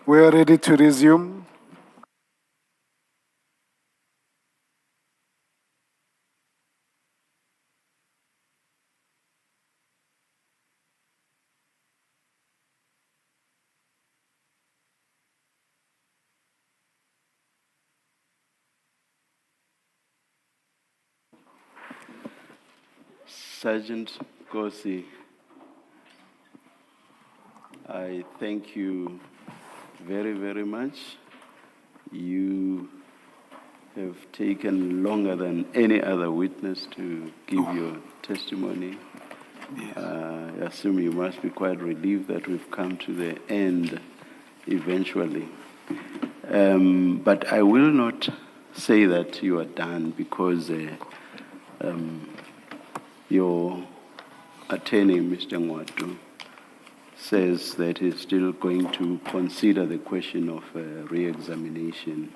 We are ready to resume. Sergeant Nkosi, I thank you very, very much. You have taken longer than any other witness to give your testimony. I assume you must be quite relieved that we've come to the end eventually. But I will not say that you are done because your attorney, Mr. Ngwatu, says that he's still going to consider the question of re-examination.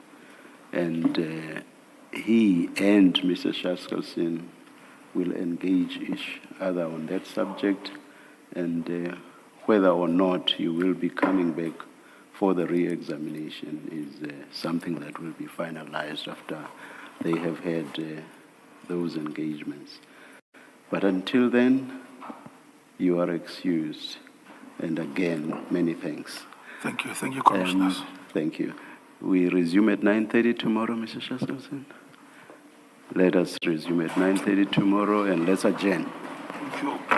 And he and Mr. Shaskalson will engage each other on that subject, and whether or not you will be coming back for the re-examination is something that will be finalized after they have had those engagements. But until then, you are excused. And again, many thanks. Thank you, Commissioners. Thank you. We resume at 9:30 tomorrow, Mr. Shaskalson. Let us resume at 9:30 tomorrow, and let's adjourn. Thank you.